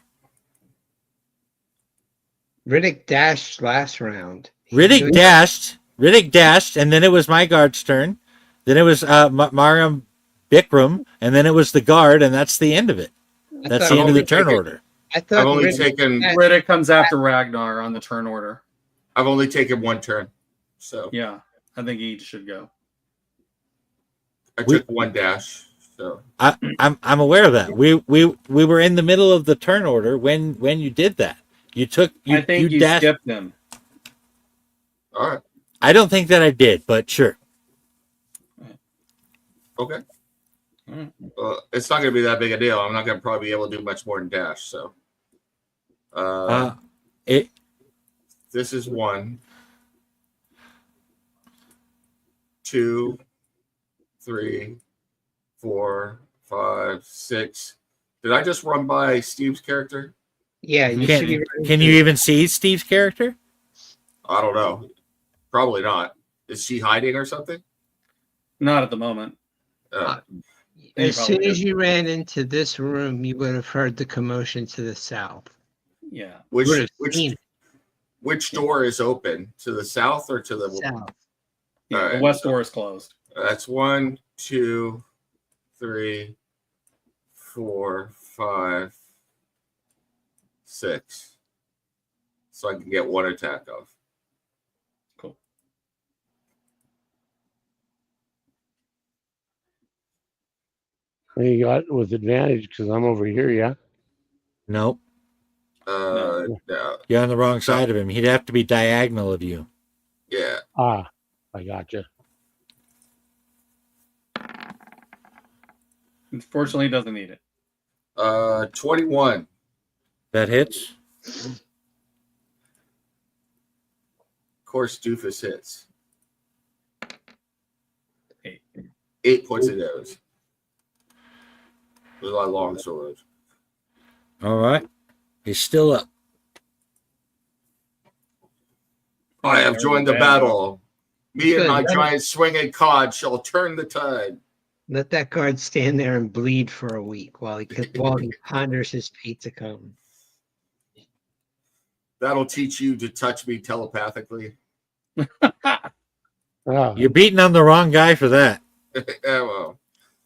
Speaker 4: Riddick dashed last round.
Speaker 1: Riddick dashed, and then it was my guard's turn. Then it was Mariam Bikram, and then it was the guard, and that's the end of it. That's the end of the turn order.
Speaker 4: I thought
Speaker 3: I've only
Speaker 4: Riddick
Speaker 3: taken
Speaker 4: dashed.
Speaker 2: Riddick comes after Ragnar on the turn order.
Speaker 3: I've only taken 1 turn. So
Speaker 2: Yeah, I think he should go.
Speaker 3: I took 1 dash. So
Speaker 1: I'm aware of that. We were in the middle of the turn order when you did that. You took
Speaker 2: I think you
Speaker 1: dashed.
Speaker 2: skipped him.
Speaker 3: all right.
Speaker 1: I don't think that I did, but sure.
Speaker 3: Okay.
Speaker 2: All right.
Speaker 3: Well, it's not going to be that big a deal. I'm not going to probably be able to do much more than dash. So,
Speaker 1: It
Speaker 3: this is 1, 2, 3, 4, 5, 6. Did I just run by Steve's character?
Speaker 4: Yeah, you should be.
Speaker 1: can you even see Steve's character?
Speaker 3: I don't know. Probably not. Is she hiding or something?
Speaker 2: Not at the moment.
Speaker 4: As
Speaker 2: probably
Speaker 4: soon as
Speaker 2: did.
Speaker 4: you ran into this room, you would have heard the commotion to the south.
Speaker 2: Yeah.
Speaker 3: Which
Speaker 4: You would have seen
Speaker 3: which door is open? To the south or to the
Speaker 4: it south.
Speaker 2: Yeah,
Speaker 3: All
Speaker 2: the
Speaker 3: right.
Speaker 2: west door is closed.
Speaker 3: That's 1, 2, 3, 4, 5, 6. So I can get 1 attack off.
Speaker 2: Cool.
Speaker 5: You got with advantage because I'm over here, yeah?
Speaker 1: Nope.
Speaker 3: No.
Speaker 1: You're on the wrong side of him. He'd have to be diagonal of you.
Speaker 3: Yeah.
Speaker 5: Ah, I gotcha.
Speaker 2: Unfortunately, he doesn't need it.
Speaker 3: 21.
Speaker 1: That hits.
Speaker 3: Of course, Doofus hits.
Speaker 2: 8.
Speaker 3: 8 points of damage. With my long sword.
Speaker 1: All right. He's still up.
Speaker 3: I have joined the battle. Me and my
Speaker 4: Good.
Speaker 3: giant swinging cod shall turn the tide.
Speaker 4: Let that guard stand there and bleed for a week while he ponders his fate to come.
Speaker 3: That'll teach you to touch me telepathically.
Speaker 5: Ah,
Speaker 1: You're beating on the wrong guy for that.
Speaker 3: Yeah, well,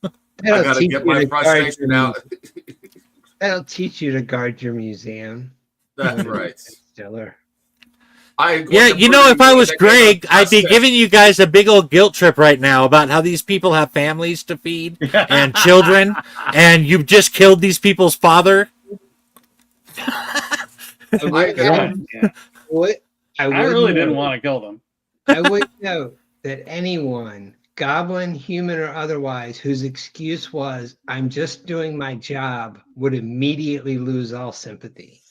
Speaker 3: I
Speaker 4: That'll
Speaker 3: gotta
Speaker 4: teach
Speaker 3: get
Speaker 4: you
Speaker 3: my
Speaker 4: to guard
Speaker 3: frustration
Speaker 4: your
Speaker 3: out.
Speaker 4: That'll teach you to guard your museum.
Speaker 3: That's right.
Speaker 4: Stiller.
Speaker 1: Yeah, you know, if I was Greg, I'd be giving you guys a big old guilt trip right now about how these people have families to feed and children, and you've just killed these people's father.
Speaker 2: Yeah.
Speaker 4: I
Speaker 2: I really didn't want to kill them.
Speaker 4: I would note that anyone, goblin, human, or otherwise, whose excuse was, I'm just doing my job, would immediately lose all sympathy.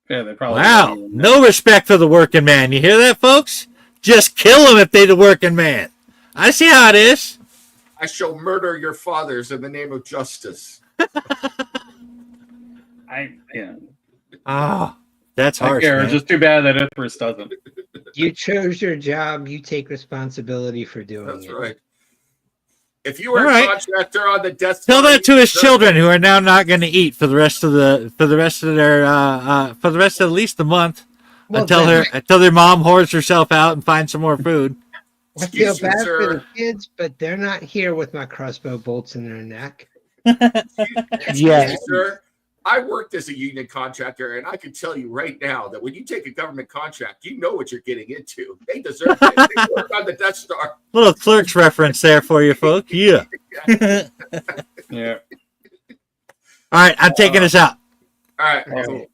Speaker 2: Yeah, they probably.
Speaker 1: Wow, no respect for the working man. You hear that, folks? Just kill him if they're the working man. I see how it is.
Speaker 3: I shall murder your fathers in the name of justice.
Speaker 2: Yeah.
Speaker 1: Oh, that's
Speaker 2: I
Speaker 1: harsh,
Speaker 2: care.
Speaker 1: man.
Speaker 2: It's just too bad that Ithris doesn't.
Speaker 4: You chose your job, you take responsibility for doing
Speaker 3: That's
Speaker 4: it.
Speaker 3: right. If you were
Speaker 1: All right.
Speaker 3: a contractor on the death
Speaker 1: Tell
Speaker 3: star,
Speaker 1: that to his children who are now not going to eat for the rest of at least the month
Speaker 4: Well,
Speaker 1: until their mom whores herself out and finds some more food.
Speaker 4: I feel
Speaker 3: Excuse me,
Speaker 4: bad for
Speaker 3: sir.
Speaker 4: the kids, but they're not here with my crossbow bolts in their neck.
Speaker 3: Excuse
Speaker 5: Yeah.
Speaker 3: me, sir. I worked as a union contractor, and I can tell you right now that when you take a government contract, you know what you're getting into. They deserve it. They work on the Death Star.
Speaker 1: Little Clerks reference there for you, folk. Yeah.
Speaker 2: Yeah.
Speaker 1: All right, I'm taking us out.
Speaker 3: All right.
Speaker 4: All
Speaker 3: Cool.
Speaker 4: right.